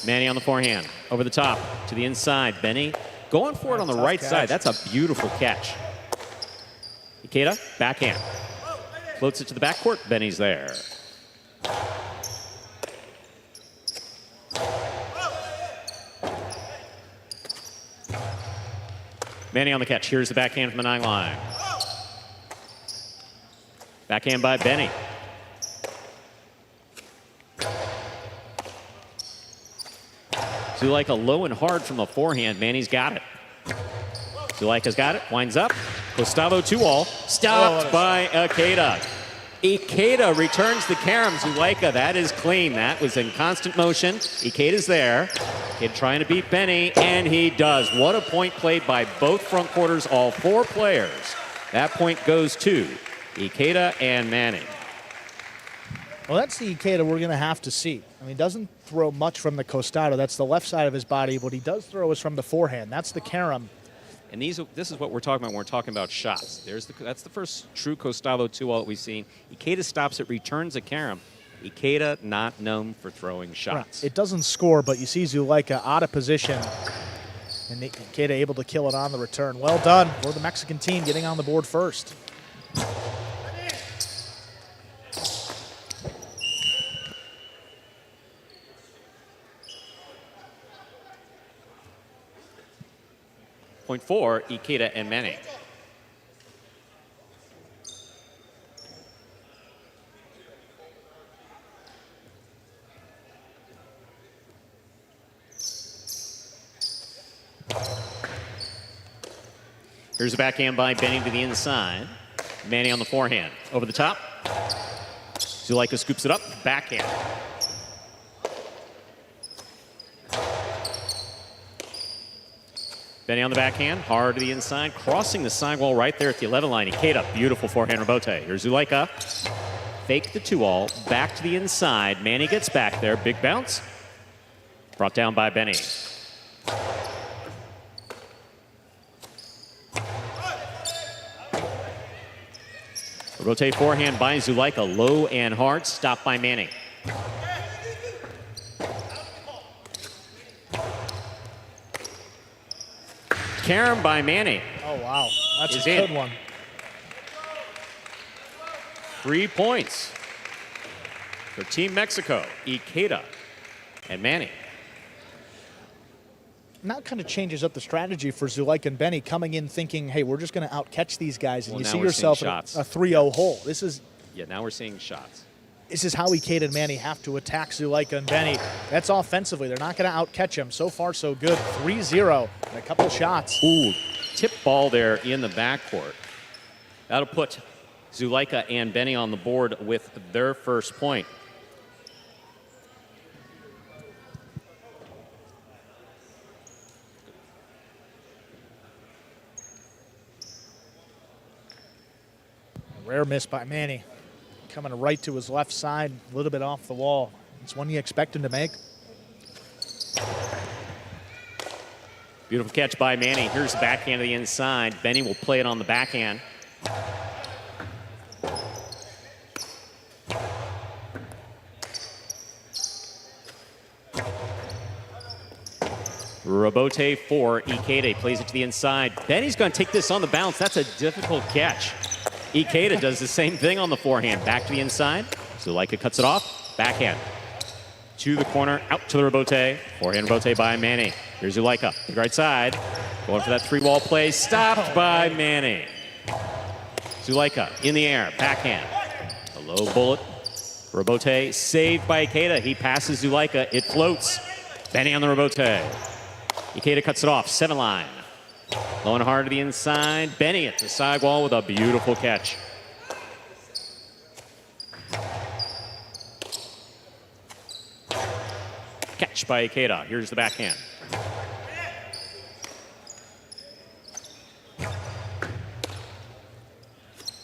Manny on the forehand. Over the top to the inside. Benny going for it on the right side. That's a beautiful catch. Ikeda, backhand. Floats it to the backcourt. Benny's there. Manny on the catch. Here's the backhand from the 9 line. Backhand by Benny. Zulaika low and hard from the forehand. Manny's got it. Zulaika's got it. Winds up. Gustavo 2-all. Stopped by Ikeda. Ikeda returns the carom. Zulaika, that is clean. That was in constant motion. Ikeda's there. Ikeda trying to beat Benny, and he does. What a point played by both front quarters, all 4 players. That point goes to Ikeda and Manny. Well, that's the Ikeda we're going to have to see. I mean, he doesn't throw much from the costado. That's the left side of his body. What he does throw is from the forehand. That's the carom. And this is what we're talking about when we're talking about shots. That's the first true costado 2-all that we've seen. Ikeda stops it, returns a carom. Ikeda not known for throwing shots. Right. It doesn't score, but you see Zulaika out of position. And Ikeda able to kill it on the return. Well done for the Mexican team getting on the board first. Point for Ikeda and Manny. Here's a backhand by Benny to the inside. Manny on the forehand. Over the top. Zulaika scoops it up. Backhand. Benny on the backhand, hard to the inside, crossing the sidewall right there at the 11 line. Ikeda, beautiful forehand rebote. Here's Zulaika. Fake the 2-all, back to the inside. Manny gets back there, big bounce. Brought down by Benny. Rotate forehand by Zulaika, low and hard, stopped by Manny. Carom by Manny. Oh, wow. That's Is a good in. one. 3 points for Team Mexico, Ikeda and Manny. Now it kind of changes up the strategy for Zulaika and Benny, coming in thinking, hey, we're just going to outcatch these guys, and Well, you now see we're yourself seeing in a shots. 3-0 hole. Yeah, now we're seeing shots. This is how Ikeda and Manny have to attack Zulaika and Benny. That's offensively. They're not going to outcatch him. So far, so good. 3-0 and a couple shots. Ooh, tip ball there in the backcourt. That'll put Zulaika and Benny on the board with their first point. Rare miss by Manny. Coming right to his left side, a little bit off the wall. It's one you expect him to make. Beautiful catch by Manny. Here's the backhand to the inside. Benny will play it on the backhand. Rebote for Ikeda, plays it to the inside. Benny's going to take this on the bounce. That's a difficult catch. Ikeda does the same thing on the forehand. Back to the inside. Zulaika cuts it off. Backhand. To the corner, out to the rebote. Forehand rebote by Manny. Here's Zulaika, the right side. Going for that three-wall play. Stopped by Manny. Zulaika in the air, backhand. A low bullet. Rebote saved by Ikeda. He passes Zulaika. It floats. Benny on the rebote. Ikeda cuts it off. 7 line. Low and hard to the inside. Benny at the sidewall with a beautiful catch. Catch by Ikeda. Here's the backhand.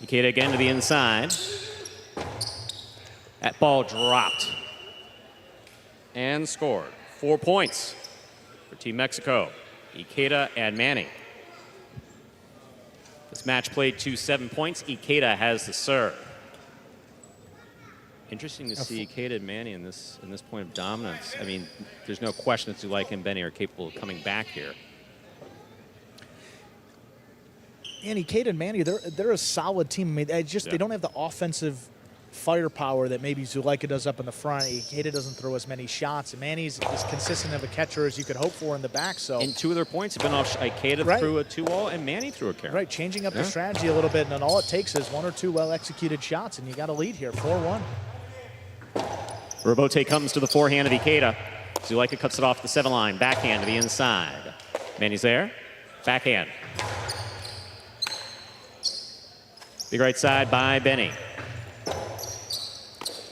Ikeda again to the inside. That ball dropped. And scored. 4 points for Team Mexico. Ikeda and Manny. This match played to 7 points. Ikeda has the serve. Interesting to see Ikeda and Manny in this point of dominance. I mean, there's no question that Zulaika and Benny are capable of coming back here. And Ikeda and Manny, they're a solid team. I mean, they don't have the offensive firepower that maybe Zulaika does up in the front. Ikeda doesn't throw as many shots. And Manny's as consistent of a catcher as you could hope for in the back. So, and 2 of their points have been off. Ikeda threw a 2-wall and Manny threw a carry. Right, changing up the strategy a little bit, and then all it takes is 1 or 2 well-executed shots, and you got a lead here, 4-1. Rebote comes to the forehand of Ikeda. Zulaika cuts it off the 7 line. Backhand to the inside. Manny's there. Backhand. Big right side by Benny.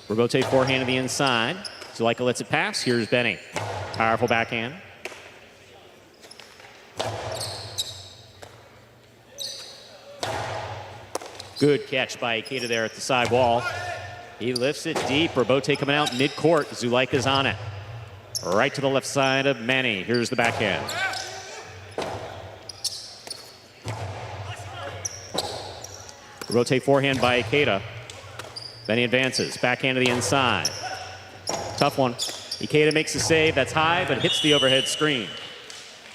Rebote forehand to the inside. Zulaika lets it pass. Here's Benny. Powerful backhand. Good catch by Ikeda there at the side wall. He lifts it deep. Rebote coming out mid-court. Zulaika's on it. Right to the left side of Manny. Here's the backhand. Rebote forehand by Ikeda. Benny advances. Backhand to the inside. Tough one. Ikeda makes the save. That's high, but hits the overhead screen.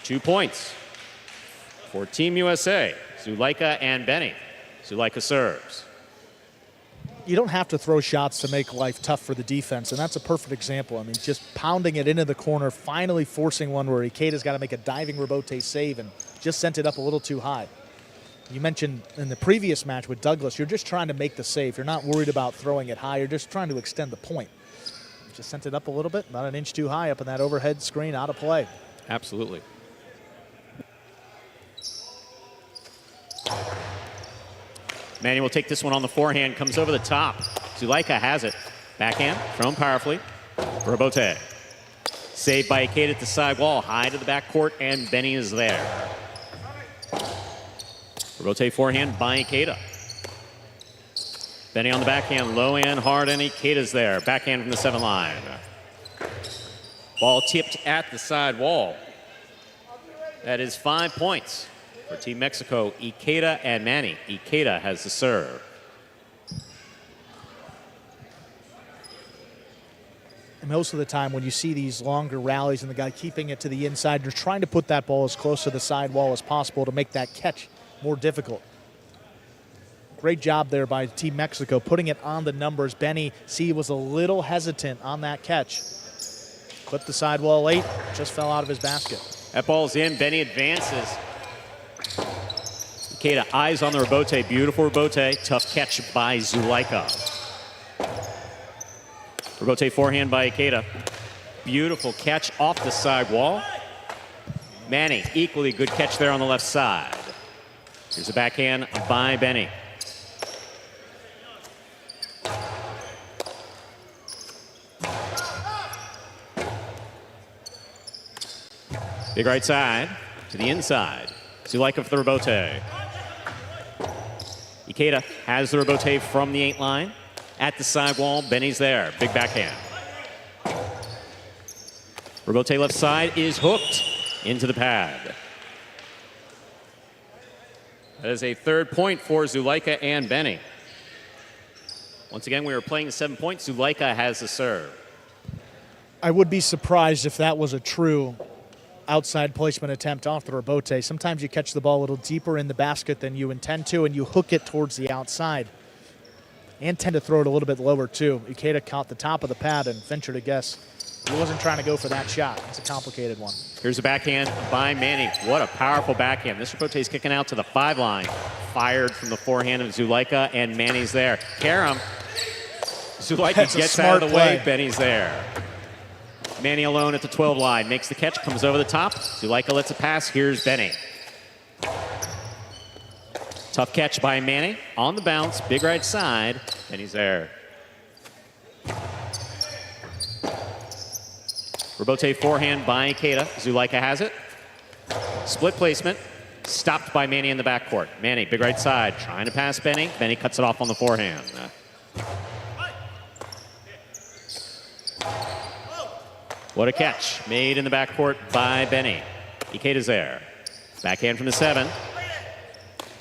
2 points for Team USA. Zulaika and Benny. Zulaika serves. You don't have to throw shots to make life tough for the defense, and that's a perfect example. I mean, just pounding it into the corner, finally forcing one where Ikeda's got to make a diving rebote save and just sent it up a little too high. You mentioned in the previous match with Douglas, you're just trying to make the save. You're not worried about throwing it high. You're just trying to extend the point. Just sent it up a little bit, not an inch too high up in that overhead screen, out of play. Absolutely. Manny will take this one on the forehand, comes over the top. Zulaika has it. Backhand, thrown powerfully. Rebote. Saved by Ikeda at the side wall, high to the backcourt, and Benny is there. Rebote forehand by Ikeda. Benny on the backhand, low and hard, and Ikeda's there. Backhand from the 7 line. Ball tipped at the side wall. That is 5 points for Team Mexico. Ikeda and Manny. Ikeda has the serve. most of the time when you see these longer rallies and the guy keeping it to the inside, you're trying to put that ball as close to the sidewall as possible to make that catch more difficult. Great job there by Team Mexico putting it on the numbers. Benny C was a little hesitant on that catch. Clipped the sidewall late, just fell out of his basket. That ball's in, Benny advances. Ikeda eyes on the rebote, beautiful rebote, tough catch by Zulaika. Rebote forehand by Ikeda. Beautiful catch off the sidewall. Manny, equally good catch there on the left side. Here's a backhand by Benny. Big right side to the inside. Zulaika for the rebote. Ikeda has the rebote from the 8 line. At the sidewall, Benny's there. Big backhand. Rebote left side is hooked into the pad. That is a third point for Zulaika and Benny. Once again, we are playing 7 points. Zulaika has the serve. I would be surprised if that was a true outside placement attempt off the rebote. Sometimes you catch the ball a little deeper in the basket than you intend to, and you hook it towards the outside. And tend to throw it a little bit lower, too. Ikeda caught the top of the pad and ventured a guess. He wasn't trying to go for that shot. It's a complicated one. Here's a backhand by Manny. What a powerful backhand. This rebote is kicking out to the 5 line. Fired from the forehand of Zulaika, and Manny's there. Karam. Zulaika gets out of the way. Benny's there. Manny alone at the 12 line. Makes the catch, comes over the top. Zulaika lets it pass. Here's Benny. Tough catch by Manny. On the bounce, big right side, and he's there. Rebote forehand by Ikeda. Zulaika has it. Split placement. Stopped by Manny in the backcourt. Manny, big right side, trying to pass Benny. Benny cuts it off on the forehand. What a catch. Made in the backcourt by Benny. Ikeda's there. Backhand from the 7.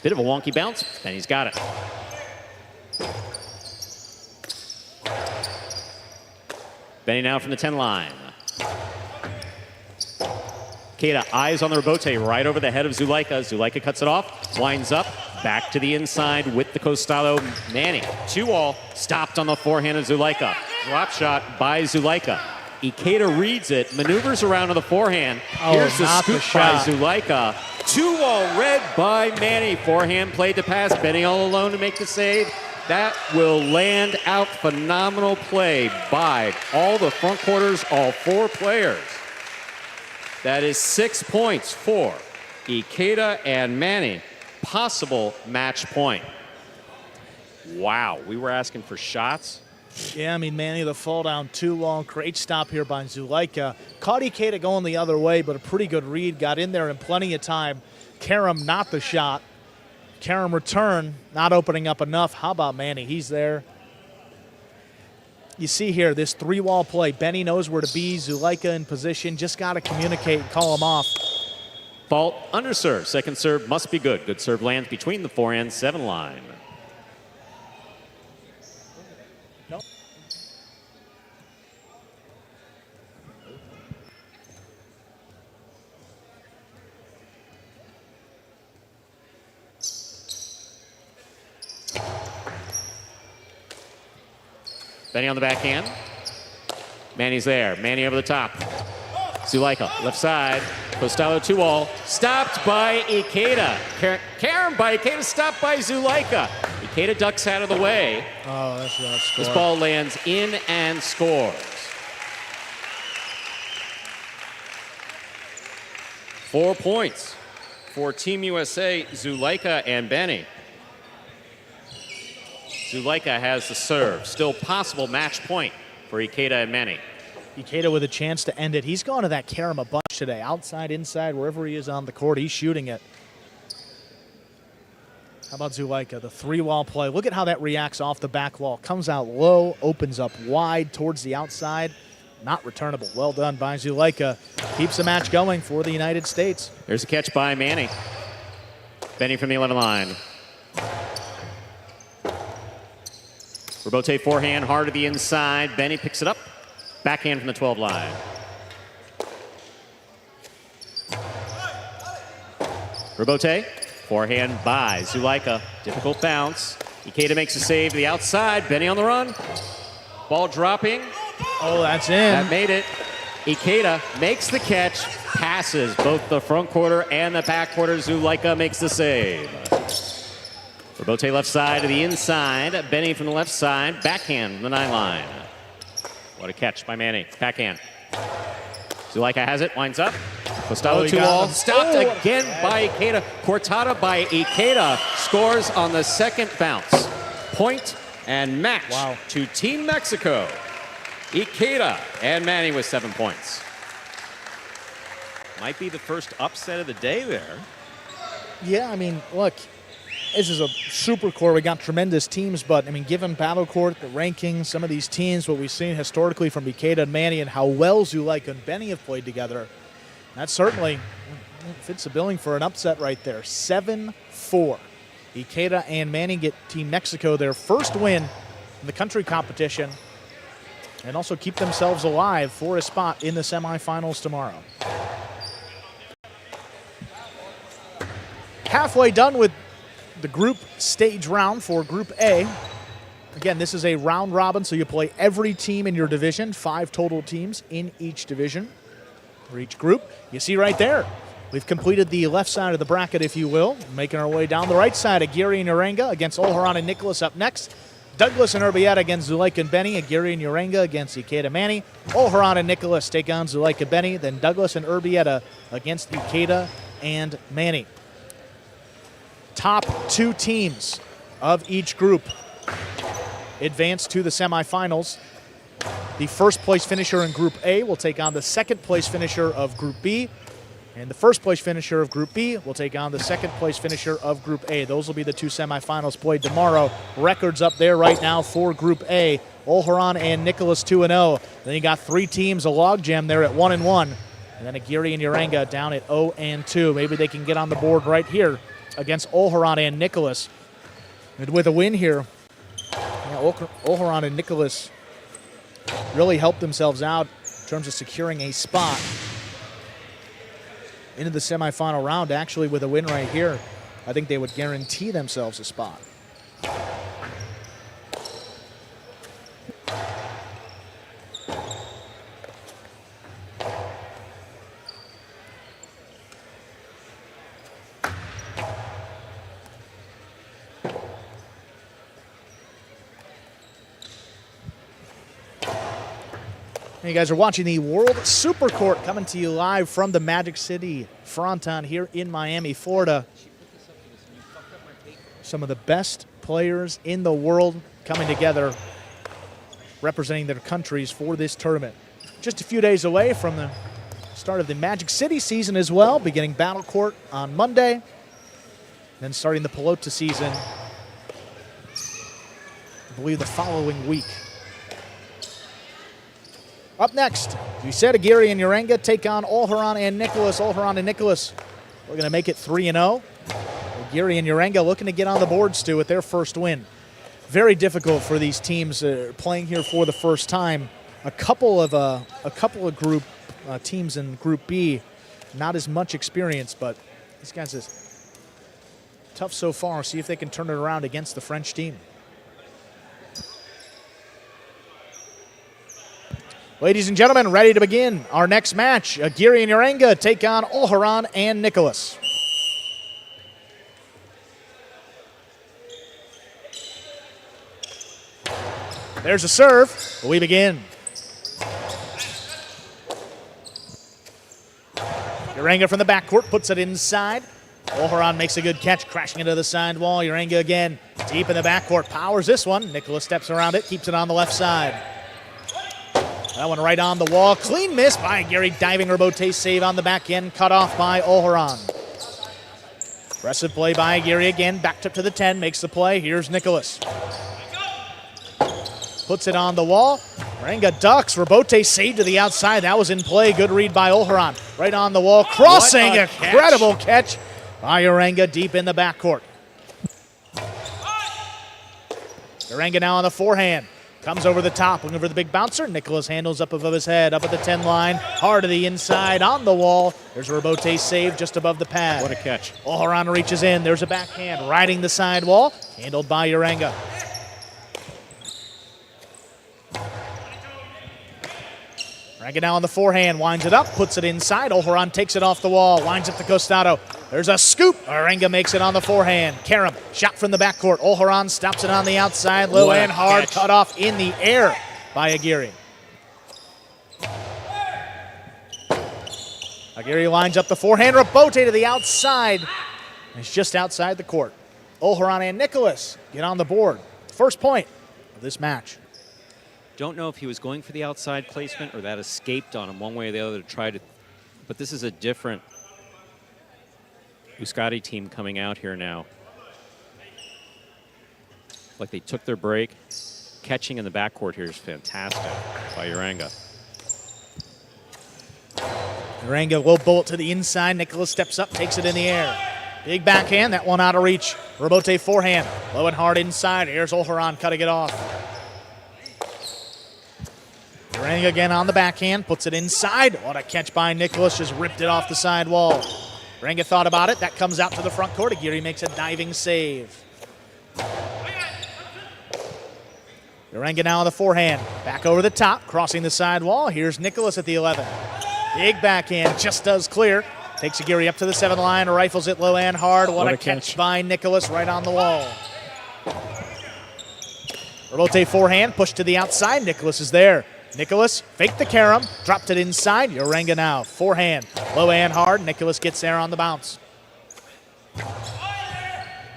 Bit of a wonky bounce, and he's got it. Benny now from the 10 line. Ikeda eyes on the rebote right over the head of Zulaika. Zulaika cuts it off, winds up, back to the inside with the Costado. Manny, 2-all, stopped on the forehand of Zulaika. Drop shot by Zulaika. Ikeda reads it, maneuvers around to the forehand. Here's the scoop by Zulaika. 2-all read by Manny. Forehand played to pass. Benny all alone to make the save. That will land out. Phenomenal play by all the front quarters, all 4 players. That is 6 points for Ikeda and Manny. Possible match point. Wow, we were asking for shots. Yeah, I mean, Manny, the fall down 2-all. Great stop here by Zulaika. Caught Ikeda going the other way, but a pretty good read. Got in there in plenty of time. Karam, not the shot. Karam return, not opening up enough. How about Manny? He's there. You see here, this 3-wall play. Benny knows where to be. Zulaika in position. Just got to communicate and call him off. Fault under serve. Second serve must be good. Good serve lands between the 4 and 7 line. Nope. Benny on the backhand. Manny's there. Manny over the top. Zulaika, left side. Costello 2-all. Stopped by Ikeda. Karam by Ikeda, stopped by Zulaika. Ikeda ducks out of the way. Oh, that's not score. This ball lands in and scores. 4 points for Team USA, Zulaika and Benny. Zulaika has the serve. Still possible match point for Ikeda and Manny. Ikeda with a chance to end it. He's gone to that Karam a bunch today. Outside, inside, wherever he is on the court, he's shooting it. How about Zulaika? The 3-wall play. Look at how that reacts off the back wall. Comes out low, opens up wide towards the outside. Not returnable. Well done by Zulaika. Keeps the match going for the United States. There's a catch by Manny. Benny from the 11 line. Rebote forehand, hard to the inside. Benny picks it up. Backhand from the 12 line. Robote, forehand by Zulaika. Difficult bounce. Ikeda makes a save to the outside. Benny on the run. Ball dropping. Oh, that's in. That made it. Ikeda makes the catch, passes both the front quarter and the back quarter. Zulaika makes the save. Robote left side to the inside. Benny from the left side. Backhand from the 9 line. What a catch by Manny. Backhand. Zulaika has it, winds up. Costello 2-all. Stopped again by Ikeda. Cortada by Ikeda. Scores on the second bounce. Point and match to Team Mexico. Ikeda and Manny with 7 points. Might be the first upset of the day there. Yeah, I mean, look, this is a super court. We got tremendous teams, but I mean, given battle court, the rankings, some of these teams, what we've seen historically from Ikeda and Manny, and how well Zulaika and Benny have played together, that certainly fits the billing for an upset right there. 7-4. Ikeda and Manny get Team Mexico their first win in the country competition, and also keep themselves alive for a spot in the semifinals tomorrow. Halfway done with the group stage round for Group A. Again, this is a round robin, so you play every team in your division, 5 total teams in each division for each group. You see right there, we've completed the left side of the bracket, if you will, making our way down the right side. Aguirre and Uranga against Olharan and Nicholas up next. Douglas and Urbieta against Zulaika and Benny. Aguirre and Uranga against Ikeda Manny. Olharan and Nicholas take on Zulaika Benny. Then Douglas and Urbieta against Ikeda and Manny. Top 2 teams of each group advance to the semifinals. The first place finisher in Group A will take on the second place finisher of Group B. And the first place finisher of Group B will take on the second place finisher of Group A. Those will be the 2 semifinals played tomorrow. Records up there right now for Group A. Olharan and Nicholas 2-0. Then you got 3 teams, a logjam there at 1-1. And then Aguirre and Uranga down at 0-2. Maybe they can get on the board right here against Olharan and Nicholas. And with a win here, Olharan and Nicholas really helped themselves out in terms of securing a spot into the semifinal round. Actually, with a win right here, I think they would guarantee themselves a spot. You guys are watching the World Super Court coming to you live from the Magic City Fronton here in Miami, Florida. Some of the best players in the world coming together, representing their countries for this tournament. Just a few days away from the start of the Magic City season as well, beginning Battle Court on Monday, then starting the Pelota season, I believe, the following week. Up next, we said Aguirre and Uranga take on Olharan and Nicholas. Olharan and Nicholas are going to make it 3-0. Aguirre and Uranga looking to get on the board, Stu, with their first win. Very difficult for these teams playing here for the first time. A couple of group teams in Group B, not as much experience, but these guys are tough so far. See if they can turn it around against the French team. Ladies and gentlemen, ready to begin our next match. Aguirre and Uranga take on Olharan and Nicholas. There's a serve. We begin. Uranga from the backcourt puts it inside. Olharan makes a good catch, crashing into the side wall. Uranga again, deep in the backcourt, powers this one. Nicholas steps around it, keeps it on the left side. That one right on the wall. Clean miss by Aguirre. Diving Robote save on the back end. Cut off by Olharan. Aggressive play by Aguirre again. Backed up to the 10. Makes the play. Here's Nicholas. Puts it on the wall. Uranga ducks. Robote save to the outside. That was in play. Good read by Olharan. Right on the wall. Crossing. Incredible catch by Uranga deep in the backcourt. Uranga now on the forehand. Comes over the top, looking for the big bouncer. Nicholas handles up above his head, up at the 10 line. Hard to the inside, on the wall. There's a Rabote save just above the pad. What a catch. Oharan reaches in. There's a backhand, riding the side wall. Handled by Uranga. Uranga now on the forehand, winds it up, puts it inside. Oharan takes it off the wall, winds up the costado. There's a scoop. Uranga makes it on the forehand. Karam, shot from the backcourt. Oharan stops it on the outside. Low and hard, cut off in the air by Aguirre. Aguirre lines up the forehand. Rabote to the outside. It's just outside the court. Oharan and Nicholas get on the board. First point of this match. Don't know if he was going for the outside placement or that escaped on him one way or the other to try to, but this is a different USATi team coming out here now. Like they took their break. Catching in the backcourt here is fantastic by Uranga. Uranga low bullet to the inside. Nicholas steps up, takes it in the air. Big backhand, that one out of reach. Rabote forehand, low and hard inside. Here's Oharan cutting it off. Uranga again on the backhand, puts it inside. What a catch by Nicholas, just ripped it off the side wall. Uranga thought about it, that comes out to the front court. Aguirre makes a diving save. Uranga now on the forehand, back over the top, crossing the side wall. Here's Nicholas at the 11. Big backhand, just does clear. Takes Aguirre up to the 7 line, rifles it low and hard. What a catch by Nicholas right on the wall. Rabote forehand, pushed to the outside. Nicholas is there. Nicholas faked the carom, dropped it inside. Uranga now, forehand, low and hard. Nicholas gets there on the bounce.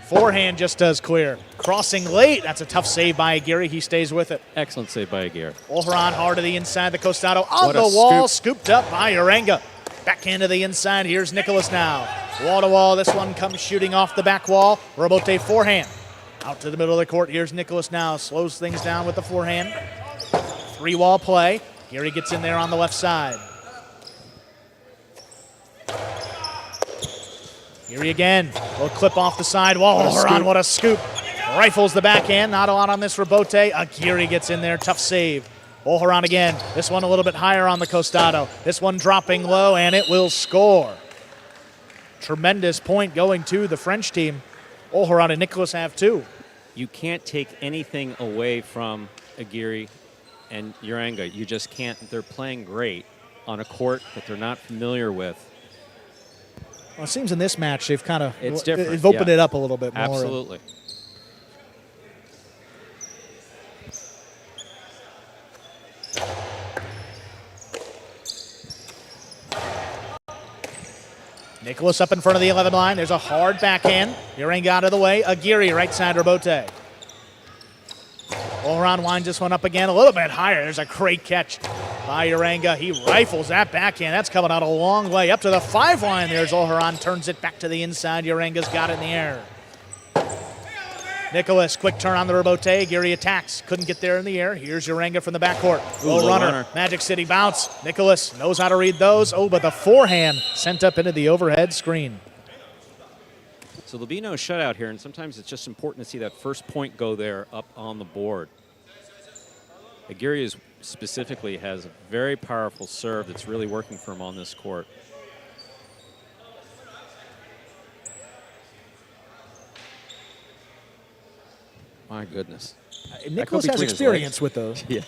Forehand just does clear. Crossing late, that's a tough save by Aguirre. He stays with it. Excellent save by Aguirre. Oharan hard to the inside, the costado on the wall, scooped up by Uranga. Backhand to the inside, here's Nicholas now. Wall to wall, this one comes shooting off the back wall. Rabote forehand. Out to the middle of the court, here's Nicholas now. Slows things down with the forehand. 3-wall play. Aguirre gets in there on the left side. Aguirre again. Little clip off the side wall. Oharan, what a scoop. Rifles the backhand. Not a lot on this Rabote. Aguirre gets in there. Tough save. Oharan again. This one a little bit higher on the costado. This one dropping low, and it will score. Tremendous point going to the French team. Oharan and Nicholas have 2. You can't take anything away from Aguirre and Uranga. You just can't. They're playing great on a court that they're not familiar with. Well, it seems in this match they've kind of they've opened it up a little bit more. Absolutely. Nicholas up in front of the 11 line. There's a hard backhand. Uranga out of the way. Aguirre right side Rabote. Oharan winds this one up again a little bit higher. There's a great catch by Uranga. He rifles that backhand. That's coming out a long way. Up to the 5 line. There's Oharan. Turns it back to the inside. Uranga's got it in the air. Nicholas, quick turn on the Rabote. Aguirre attacks. Couldn't get there in the air. Here's Uranga from the backcourt. Low runner. Magic City bounce. Nicholas knows how to read those. Oh, but the forehand sent up into the overhead screen. So there'll be no shutout here, and sometimes it's just important to see that first point go there up on the board. Aguirre specifically has a very powerful serve that's really working for him on this court. My goodness. Nicholas has experience with those. Yeah.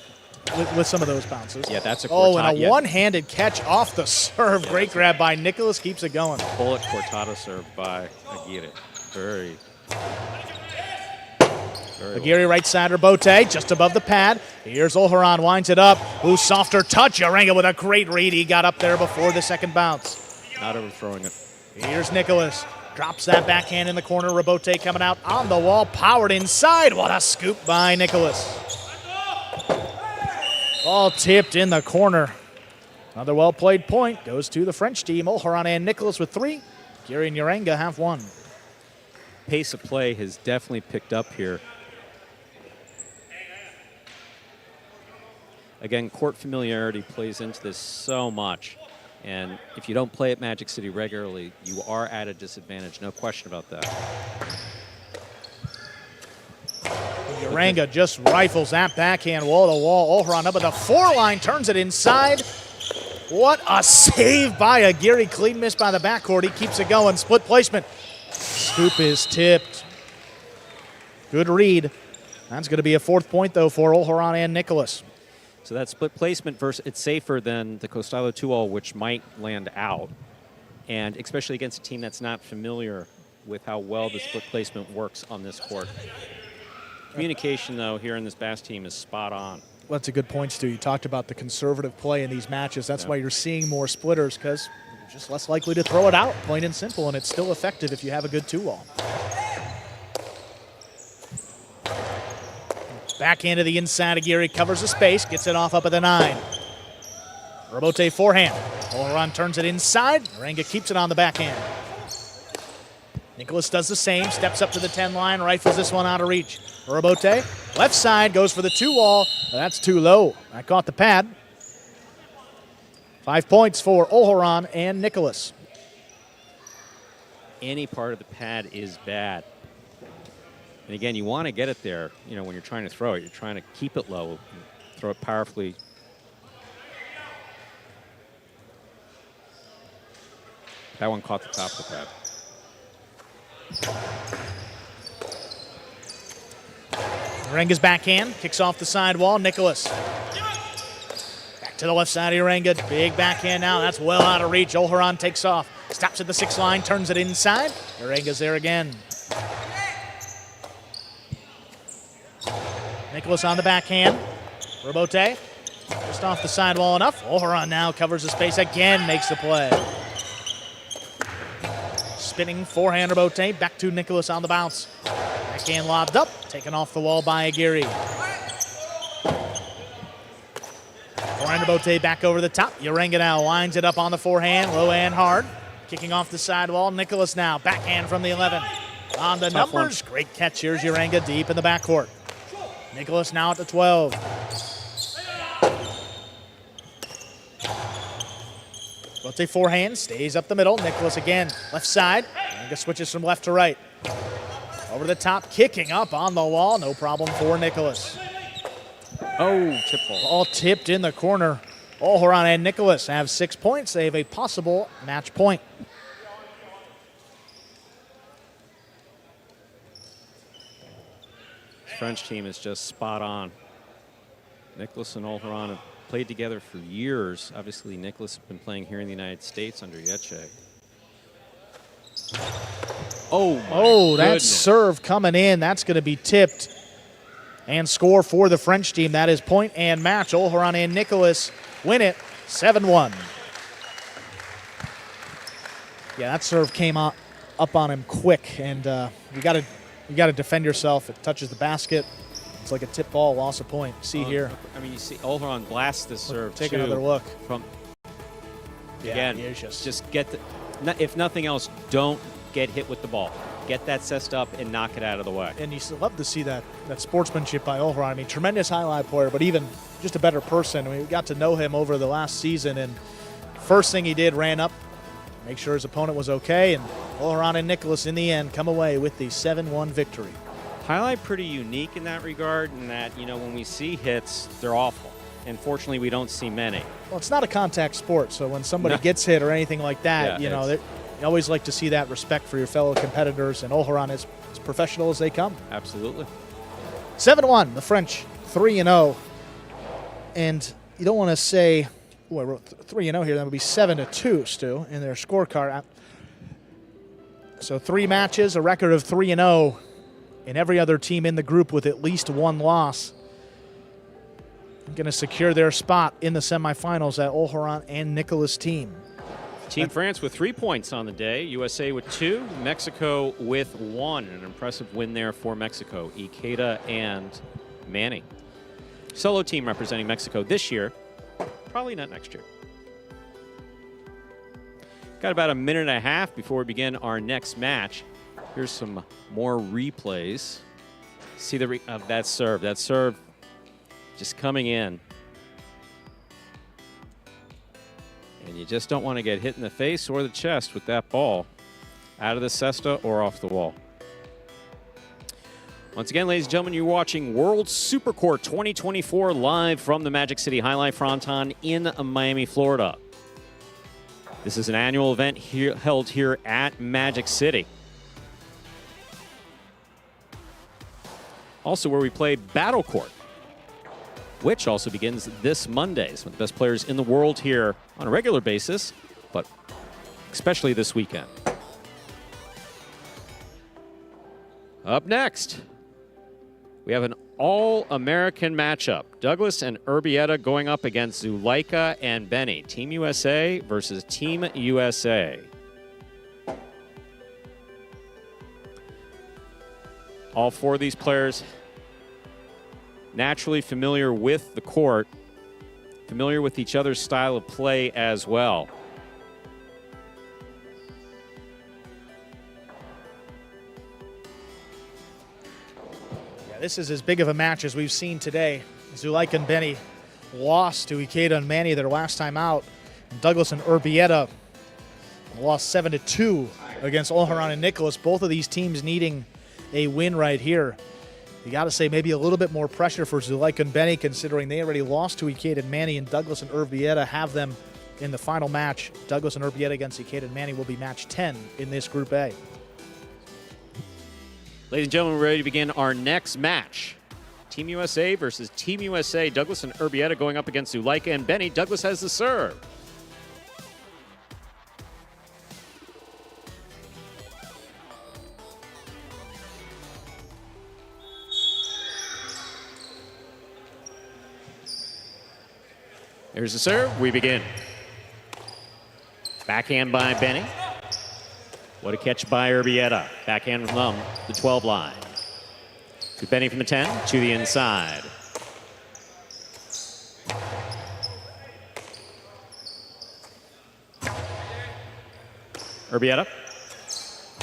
With some of those bounces. Yeah, that's a Cortado. Oh, and a one-handed catch off the serve. Great grab by Nicholas. Keeps it going. Bullet Cortado serve by Aguirre. Very Aguirre right side Rabote, just above the pad. Here's Oharan, winds it up. Ooh, softer touch. Uranga with a great read. He got up there before the second bounce. Not overthrowing it. Here's Nicholas. Drops that backhand in the corner. Rabote coming out on the wall. Powered inside. What a scoop by Nicholas. Ball tipped in the corner. Another well-played point goes to the French team. Oharan and Nicholas with 3. Aguirre and Uranga have 1. Pace of play has definitely picked up here. Again, court familiarity plays into this so much. And if you don't play at Magic City regularly, you are at a disadvantage. No question about that. Uranga just rifles that backhand wall to wall. Olharan up at the 4 line, turns it inside. What a save by Aguirre. Clean miss by the backcourt. He keeps it going. Split placement. Scoop is tipped. Good read. That's going to be a 4th point, though, for Olharan and Nicholas. So that split placement versus it's safer than the Costello 2-all, which might land out, and especially against a team that's not familiar with how well the split placement works on this court. Communication, though, here in this Basque team is spot on. Well, that's a good point, Stu. You talked about the conservative play in these matches. That's why you're seeing more splitters, because you're just less likely to throw it out, plain and simple, and it's still effective if you have a good 2-all. Backhand to the inside. Aguirre covers the space, gets it off up at the 9. Robote forehand. Olharan turns it inside. Uranga keeps it on the backhand. Nicholas does the same, steps up to the 10 line, rifles this one out of reach. Robote, left side, goes for the 2-wall. That's too low. That caught the pad. 5 points for Olharan and Nicholas. Any part of the pad is bad. And again, you want to get it there, you know, when you're trying to throw it. You're trying to keep it low, and throw it powerfully. That one caught the top of the pad. Uranga's backhand, kicks off the sidewall. Nicholas. Back to the left side of Uranga. Big backhand now. That's well out of reach. Olharan takes off. Stops at the 6 line, turns it inside. Uranga's there again. Nicholas on the backhand. Robote. Just off the sidewall enough. Olharan now covers the space again, makes the play. Spinning forehand Robote. Back to Nicholas on the bounce. Backhand lobbed up. Taken off the wall by Aguirre. Forehand Robote back over the top. Uranga now winds it up on the forehand. Low and hard. Kicking off the sidewall. Nicholas now. Backhand from the 11. On the Tough numbers. one. Great catch. Here's Uranga deep in the backcourt. Nicholas now at the 12. Robote forehand. Stays up the middle. Nicholas again. Left side. Uranga switches from left to right. Over the top, kicking up on the wall. No problem for Nicholas. Oh, tip ball. All tipped in the corner. Olharan and Nicholas have 6 points. They have a possible match point. This French team is just spot on. Nicholas and Olharan have played together for years. Obviously, Nicholas has been playing here in the United States under Jai-Alai. Oh, that goodness. serve coming in. That's going to be tipped. And score for the French team. That is point and match. Olharan and Nicholas win it 7-1. Yeah, that serve came up on him quick, and you got to defend yourself. It touches the basket. It's like a tip ball, loss of point. See here. I mean, you see Olharan blast this serve. Take too, another look. From Yeah, again, he is just get the. If nothing else, don't get hit with the ball. Get that cessed up and knock it out of the way. And you love to see that sportsmanship by Olharan. I mean, tremendous highlight player, but even just a better person. I mean, we got to know him over the last season, and first thing he did, ran up, make sure his opponent was okay, and Olharan and Nicholas in the end come away with the 7-1 victory. Highlight pretty unique in that regard, in that, you know, when we see hits, they're awful. And fortunately, we don't see many. Well, it's not a contact sport, so when somebody gets hit or anything like that, Yeah, you always like to see that respect for your fellow competitors, and Olharan is as professional as they come. Absolutely. 7-1, the French 3-0. And you don't want to say, I wrote 3-0 here, that would be 7-2, Stu, in their scorecard. So 3 matches, a record of 3-0, and every other team in the group with at least 1 loss going to secure their spot in the semifinals, that Olharan and Nicholas team. Team France with 3 points on the day, USA with 2, Mexico with 1. An impressive win there for Mexico, Ikeda and Manning. Solo team representing Mexico this year, probably not next year. Got about a minute and a half before we begin our next match. Here's some more replays. See that serve. That serve just coming in. And you just don't want to get hit in the face or the chest with that ball out of the cesta or off the wall. Once again, ladies and gentlemen, you're watching World Supercourt 2024 live from the Magic City Fronton in Miami, Florida. This is an annual event held here at Magic City. Also where we play Battle Court, which also begins this Monday. Some of the best players in the world here on a regular basis, but especially this weekend. Up next, we have an all-American matchup. Douglas and Urbieta going up against Zuleika and Benny. Team USA versus Team USA. All four of these players naturally familiar with the court, familiar with each other's style of play as well. This is as big of a match as we've seen today. Zuleika and Benny lost to Ikeda and Manny their last time out. And Douglas and Urbieta lost 7-2 against Olharan and Nicholas. Both of these teams needing a win right here. You got to say maybe a little bit more pressure for Zuleika and Benny, considering they already lost to Ikeda and Manny, and Douglas and Urbieta have them in the final match. Douglas and Urbieta against Ikeda and Manny will be match 10 in this Group A. Ladies and gentlemen, we're ready to begin our next match. Team USA versus Team USA. Douglas and Urbieta going up against Zuleika and Benny. Douglas has the serve. Here's the serve. We begin. Backhand by Benny. What a catch by Urbieta. Backhand from the 12 line. To Benny from the 10 to the inside. Urbieta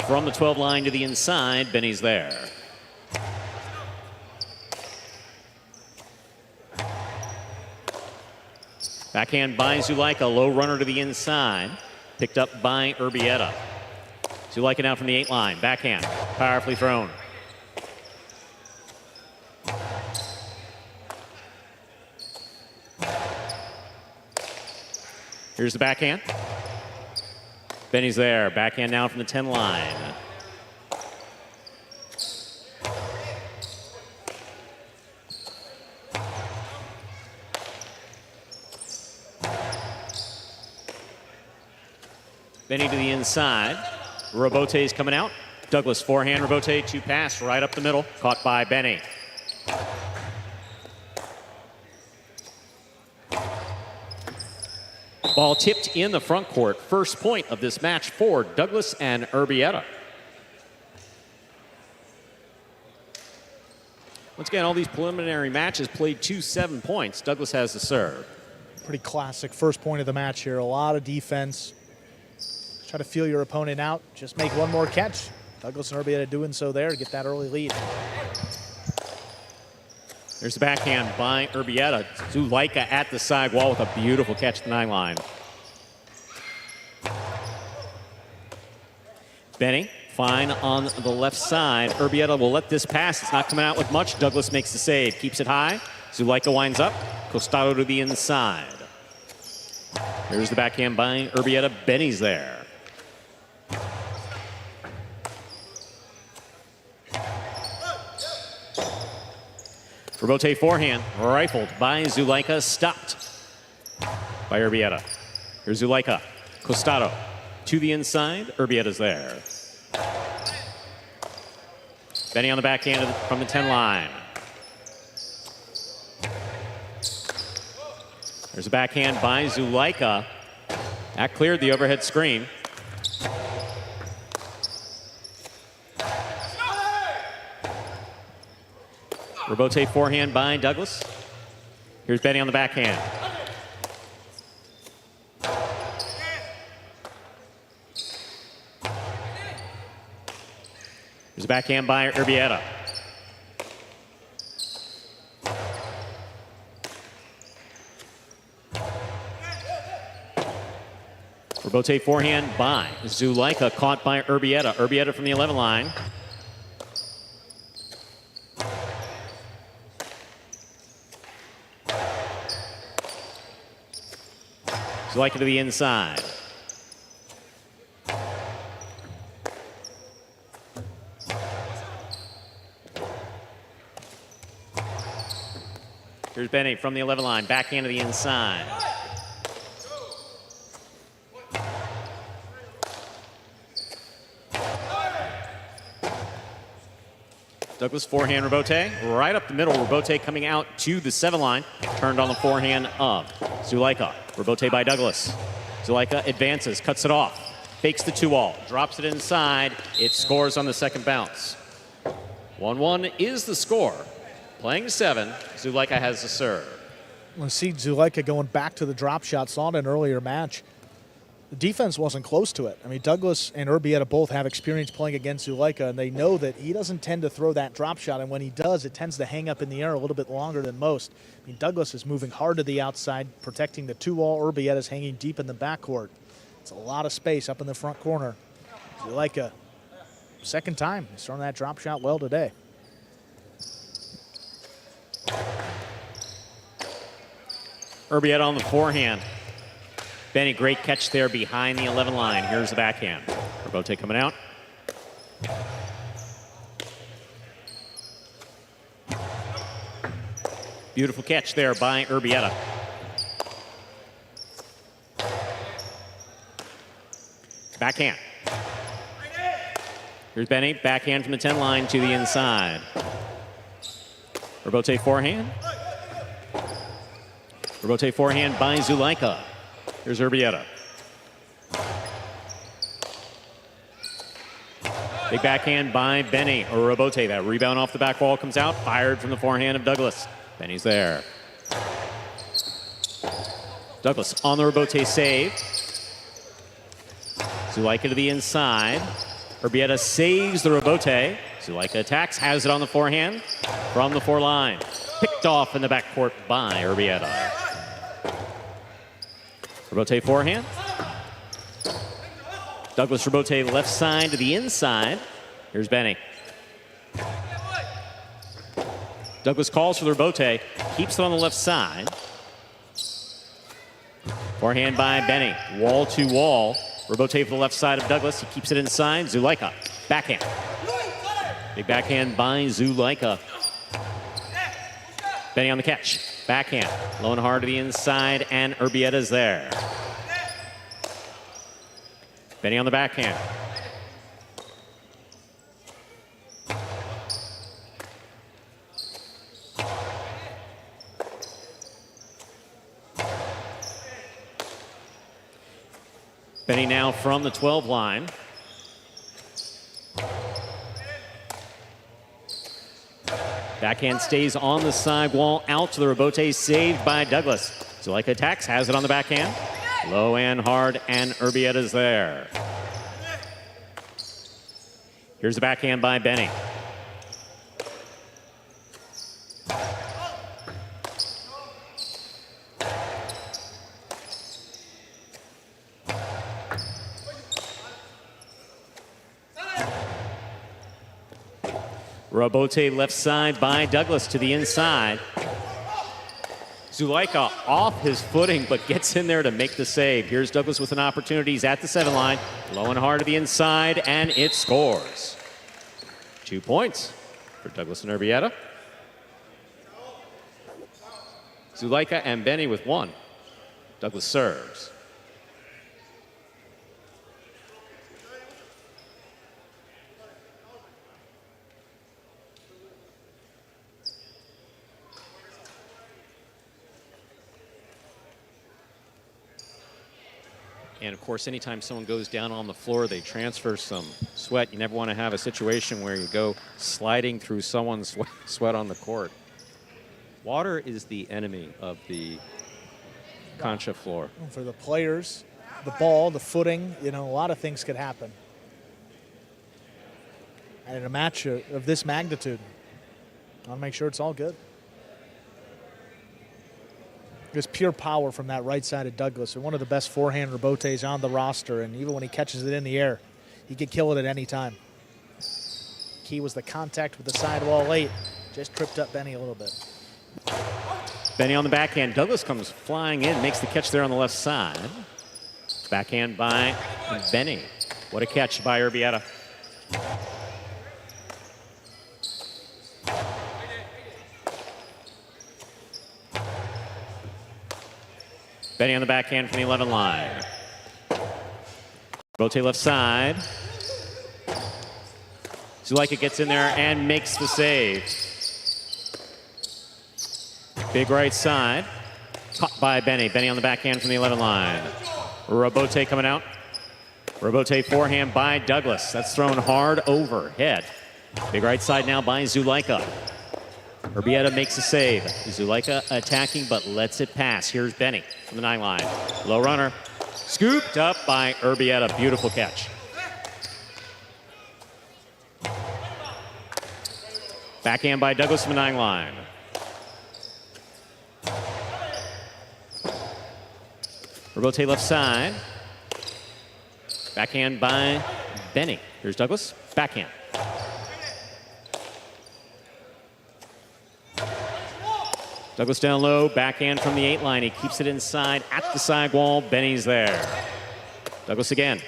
from the 12 line to the inside. Benny's there. Backhand by Zuleika. Low runner to the inside. Picked up by Urbieta. Zuleika now from the 8 line. Backhand. Powerfully thrown. Here's the backhand. Benny's there. Backhand now from the 10 line. Benny to the inside. Robote's coming out. Douglas forehand, Robote, 2 pass right up the middle. Caught by Benny. Ball tipped in the front court. First point of this match for Douglas and Urbieta. Once again, all these preliminary matches played 2-7 points. Douglas has the serve. Pretty classic first point of the match here. A lot of defense. Try to feel your opponent out. Just make one more catch. Douglas and Urbieta doing so there to get that early lead. There's the backhand by Urbieta. Zuleika at the side wall with a beautiful catch at the 9 line. Benny, fine on the left side. Urbieta will let this pass. It's not coming out with much. Douglas makes the save. Keeps it high. Zuleika winds up. Costado to the inside. There's the backhand by Urbieta. Benny's there. Robote forehand, rifled by Zuleika, stopped by Urbieta. Here's Zuleika, Costado to the inside, Urbieta's there. Benny on the backhand from the 10 line. There's a backhand by Zuleika. That cleared the overhead screen. Robote forehand by Douglas. Here's Benny on the backhand. There's a backhand by Urbieta. Robote forehand by Zuleika, caught by Urbieta. Urbieta from the 11 line. Zuleika to the inside. Here's Benny from the 11 line, backhand to the inside. Douglas forehand Robote, right up the middle. Robote coming out to the 7 line, turned on the forehand of Zuleika. Robote by Douglas. Zuleika advances, cuts it off, fakes the 2-all, drops it inside. It scores on the second bounce. 1-1 is the score. Playing to 7, Zuleika has the serve. Let's see Zuleika going back to the drop shot. Saw it in an earlier match. The defense wasn't close to it. I mean, Douglas and Urbieta both have experience playing against Zuleika, and they know that he doesn't tend to throw that drop shot, and when he does, it tends to hang up in the air a little bit longer than most. I mean, Douglas is moving hard to the outside, protecting the 2-all. Urbieta's hanging deep in the backcourt. It's a lot of space up in the front corner. Zuleika, second time, he's throwing that drop shot well today. Urbieta on the forehand. Benny, great catch there behind the 11 line. Here's the backhand. Robote coming out. Beautiful catch there by Urbieta. Backhand. Here's Benny, backhand from the 10 line to the inside. Robote forehand. Robote forehand by Zuleika. Here's Urbieta. Big backhand by Benny. Or Robote. That rebound off the back wall comes out. Fired from the forehand of Douglas. Benny's there. Douglas on the Robote save. Zuleika to the inside. Urbieta saves the Robote. Zuleika attacks, has it on the forehand from the 4 line. Picked off in the backcourt by Urbieta. Robote forehand. Douglas Robote left side to the inside. Here's Benny. Douglas calls for the Robote, keeps it on the left side. Forehand by Benny, wall to wall. Robote for the left side of Douglas, he keeps it inside. Zuleika, backhand. Big backhand by Zuleika. Benny on the catch, backhand, low and hard to the inside, and Urbieta's there. Benny on the backhand. Benny now from the 12 line. Backhand stays on the sidewall, out to the Robote, saved by Douglas. Zuleika attacks, has it on the backhand. Low and hard, and Urbieta's there. Here's the backhand by Benny. Robote left side by Douglas to the inside. Zuleika off his footing, but gets in there to make the save. Here's Douglas with an opportunity. He's at the 7 line. Low and hard to the inside, and it scores. 2 points for Douglas and Urbieta. Zuleika and Benny with 1. Douglas serves. And of course, anytime someone goes down on the floor, they transfer some sweat. You never want to have a situation where you go sliding through someone's sweat on the court. Water is the enemy of the concha floor. For the players, the ball, the footing, you know, a lot of things could happen. And in a match of this magnitude, I want to make sure it's all good. There's pure power from that right side of Douglas. And one of the best forehand Robotes on the roster. And even when he catches it in the air, he could kill it at any time. Key was the contact with the sidewall late. Just tripped up Benny a little bit. Benny on the backhand. Douglas comes flying in, makes the catch there on the left side. Backhand by Benny. What a catch by Urbieta. Benny on the backhand from the 11 line. Rotate left side. Zulaika gets in there and makes the save. Big right side. Caught by Benny. Benny on the backhand from the 11 line. Robote coming out. Robote forehand by Douglas. That's thrown hard overhead. Big right side now by Zulaika. Urbieta makes a save. Zulaika attacking but lets it pass. Here's Benny from the 9 line. Low runner. Scooped up by Urbieta. Beautiful catch. Backhand by Douglas from the 9 line. Robote left side. Backhand by Benny. Here's Douglas. Backhand. Douglas down low. Backhand from the 8 line. He keeps it inside at the sidewall. Benny's there. Douglas again.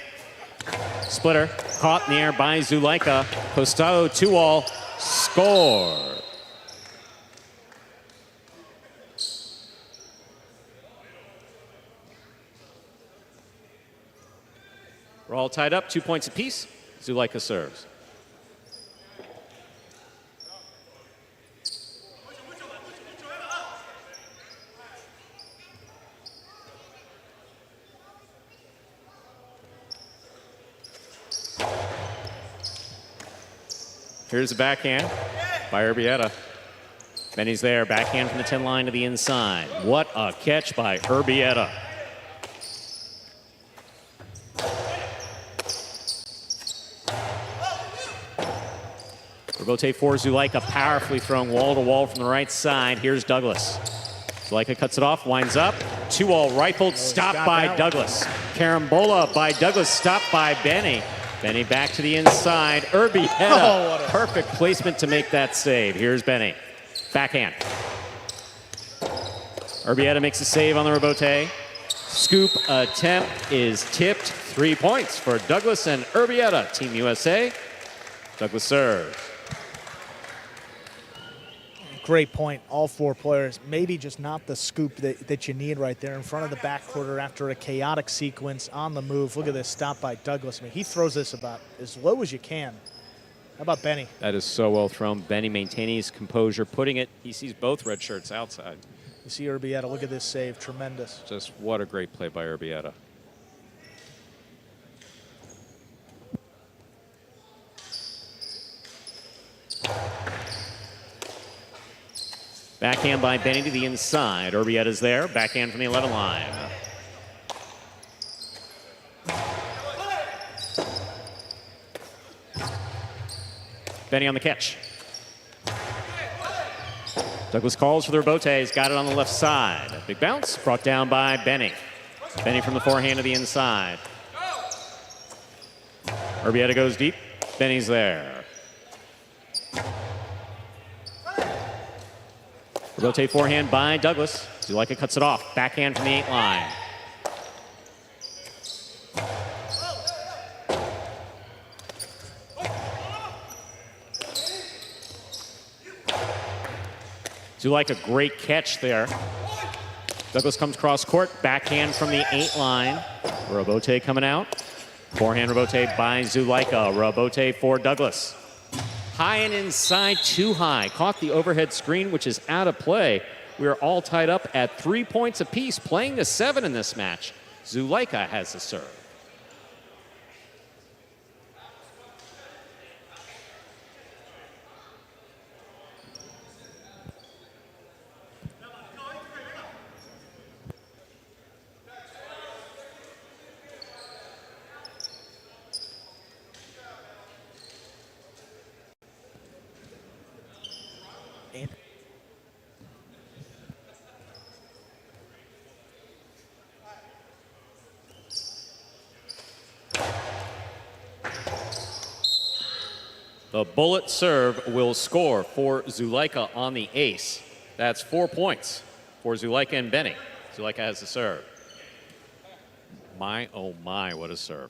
Splitter. Caught in the air by Zulaika. Costado 2-all. Score. We're all tied up, 2 points apiece. Zulaika serves. Here's the backhand by Urbieta. Benny's there, backhand from the 10 line to the inside. What a catch by Urbieta. Robote for Zulaika, powerfully thrown wall to wall from the right side. Here's Douglas. Zulaika cuts it off, winds up. 2-all rifled, stopped by Douglas. Carambola by Douglas, stopped by Benny. Benny back to the inside. Urbieta, perfect placement to make that save. Here's Benny. Backhand. Urbieta makes a save on the Robote. Scoop attempt is tipped. 3 points for Douglas and Urbieta. Team USA. Douglas serves. Great point, all 4 players. Maybe just not the scoop that you need right there in front of the back quarter after a chaotic sequence on the move. Look at this stop by Douglas. I mean, he throws this about as low as you can. How about Benny? That is so well thrown. Benny maintaining his composure, putting it, he sees both red shirts outside. You see Urbieta, look at this save, tremendous. Just what a great play by Urbieta. Backhand by Benny to the inside. Urbieta's there. Backhand from the 11 line. Benny on the catch. Douglas calls for the Robote. He's got it on the left side. Big bounce brought down by Benny. Benny from the forehand to the inside. Urbieta goes deep. Benny's there. Rotate forehand by Douglas. Zulaika cuts it off. Backhand from the 8 line. Zulaika, great catch there. Douglas comes cross court. Backhand from the 8 line. Robote coming out. Forehand Robote by Zulaika. Robote for Douglas. High and inside, too high. Caught the overhead screen, which is out of play. We are all tied up at 3 points apiece, playing to 7 in this match. Zulaika has the serve. The bullet serve will score for Zulaika on the ace. That's 4 points. for Zulaika and Benny. Zulaika has the serve. My, oh my, what a serve.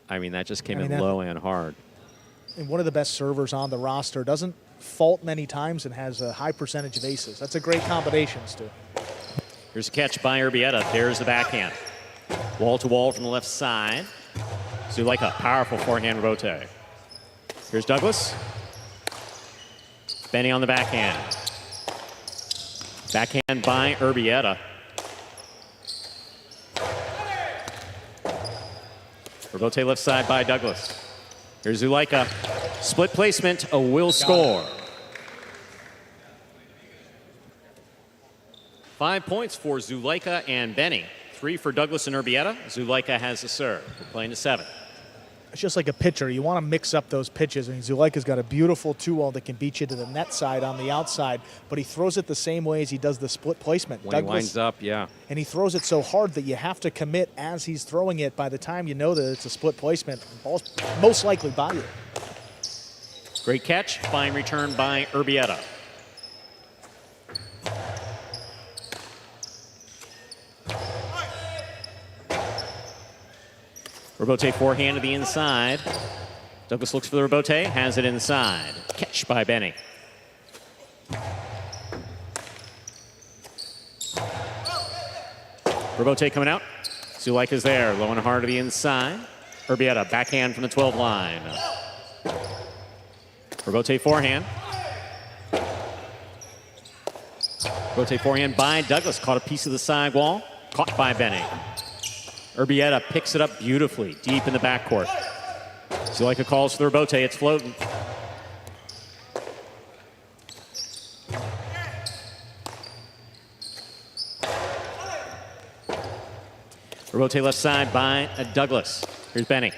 I mean, that just came in low and hard. And one of the best servers on the roster. Doesn't fault many times and has a high percentage of aces. That's a great combination, Stu. Here's a catch by Urbieta. There's the backhand. Wall to wall from the left side. Zulaika, powerful forehand rebote. Here's Douglas. Benny on the backhand. Backhand by Urbieta. Rebote left side by Douglas. Here's Zulaika. Split placement, a will score. 5 points for Zulaika and Benny. 3 for Douglas and Urbieta. Zulaika has the serve. We're playing to 7. It's just like a pitcher. You want to mix up those pitches. I mean, Zulaika's got a beautiful 2-wall that can beat you to the net side on the outside, but he throws it the same way as he does the split placement. When Douglas, he winds up, yeah. And he throws it so hard that you have to commit as he's throwing it. By the time you know that it's a split placement, the ball's most likely by you. Great catch. Fine return by Urbieta. Rebote forehand to the inside. Douglas looks for the rebote, has it inside. Catch by Benny. Rebote coming out. Zulaika's there, low and hard to the inside. Urbieta, backhand from the 12 line. Rebote forehand. Rebote forehand by Douglas. Caught a piece of the side wall. Caught by Benny. Urbieta picks it up beautifully, deep in the backcourt. Zulaika calls for the rebote, it's floating. Rebote left side by Douglas. Here's Benny.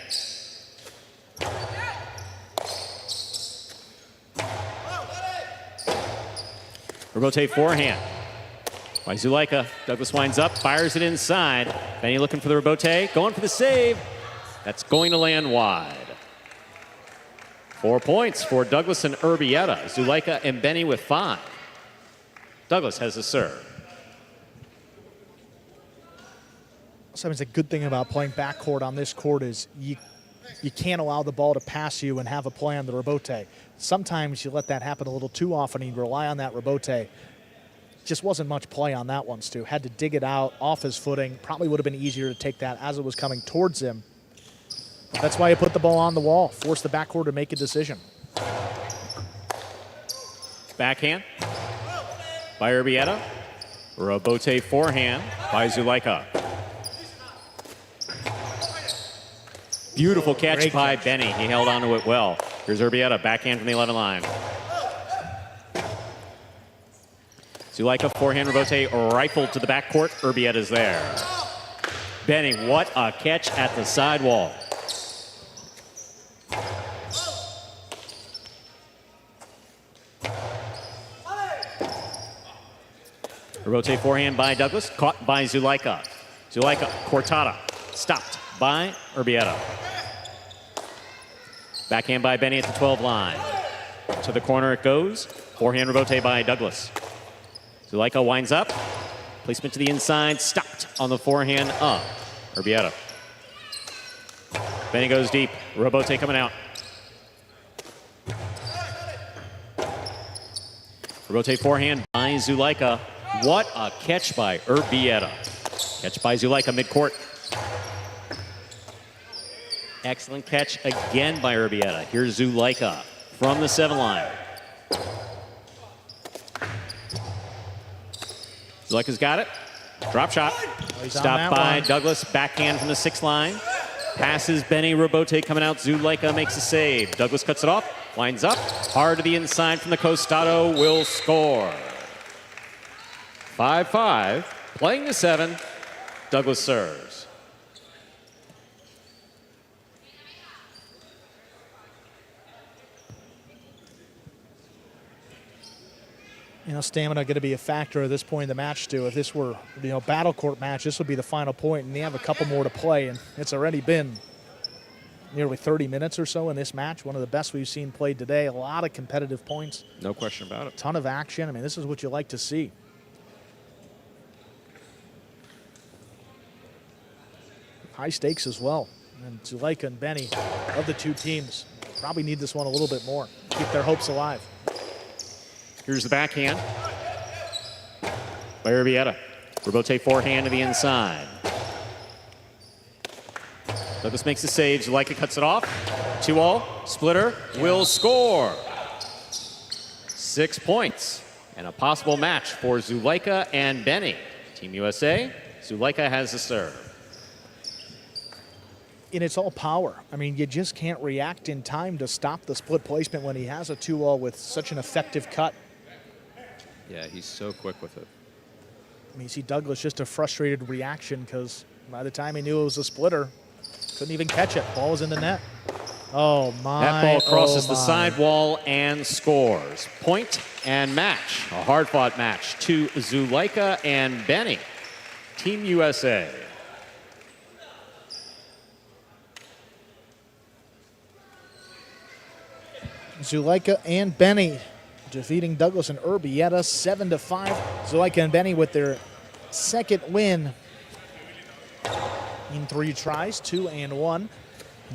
Rebote forehand by Zulaika. Douglas winds up, fires it inside. Benny looking for the rebote, going for the save. That's going to land wide. 4 points for Douglas and Urbieta. Zulaika and Benny with 5. Douglas has the serve. Sometimes a good thing about playing backcourt on this court is you can't allow the ball to pass you and have a play on the rebote. Sometimes you let that happen a little too often and you rely on that rebote. Just wasn't much play on that one, Stu. Had to dig it out off his footing. Probably would have been easier to take that as it was coming towards him. But that's why he put the ball on the wall. Forced the backcourt to make a decision. Backhand by Urbieta. Rebote forehand by Zulaika. Beautiful catch by Benny. He held on to it well. Here's Urbieta, backhand from the 11 line. Zulaika, forehand rebote, rifled to the backcourt. Urbieta's there. Benny, what a catch at the sidewall. Rebote forehand by Douglas, caught by Zulaika. Zulaika, Cortada, stopped by Urbieta. Backhand by Benny at the 12 line. To the corner it goes. Forehand rebote by Douglas. Zulaika winds up. Placement to the inside, stopped on the forehand up. Urbieta. Benny goes deep. Rebote coming out. Rebote forehand by Zulaika. What a catch by Urbieta. Catch by Zulaika midcourt. Excellent catch again by Urbieta. Here's Zulaika from the 7 line. Zulaika's got it. Drop shot. Stopped by Douglas. Backhand from the 6 line. Passes Benny. Rebote coming out. Zulaika makes a save. Douglas cuts it off. Winds up. Hard to the inside from the Costado. Will score. 5-5. Playing to 7. Douglas serves. You know, stamina going to be a factor at this point in the match, Stu. If this were, battle court match, this would be the final point, and they have a couple more to play, and it's already been nearly 30 minutes or so in this match. One of the best we've seen played today. A lot of competitive points. No question about it. Ton of action. I mean, this is what you like to see. high stakes as well. And Jai-Alai and Benny, of the two teams, probably need this one a little bit more. Keep their hopes alive. Here's the backhand by Urbieta. Rebote forehand to the inside. Douglas makes the save. Jai-Alai cuts it off. 2-all. Splitter will score. 6 points. And a possible match for Jai-Alai and Benny. Team USA, Jai-Alai has the serve. And it's all power. I mean, you just can't react in time to stop the split placement when he has a 2-all with such an effective cut. Yeah, he's so quick with it. I mean, you see Douglas, just a frustrated reaction because by the time he knew it was a splitter, couldn't even catch it. Ball was in the net. Oh, my. That ball crosses the sidewall and scores. Point and match. A hard-fought match to Jai-Alai and Benny. Team USA. Jai-Alai and Benny defeating Douglas and Urbieta 7-5. Jai-Alai and Benny with their second win in 3 tries, 2 and 1.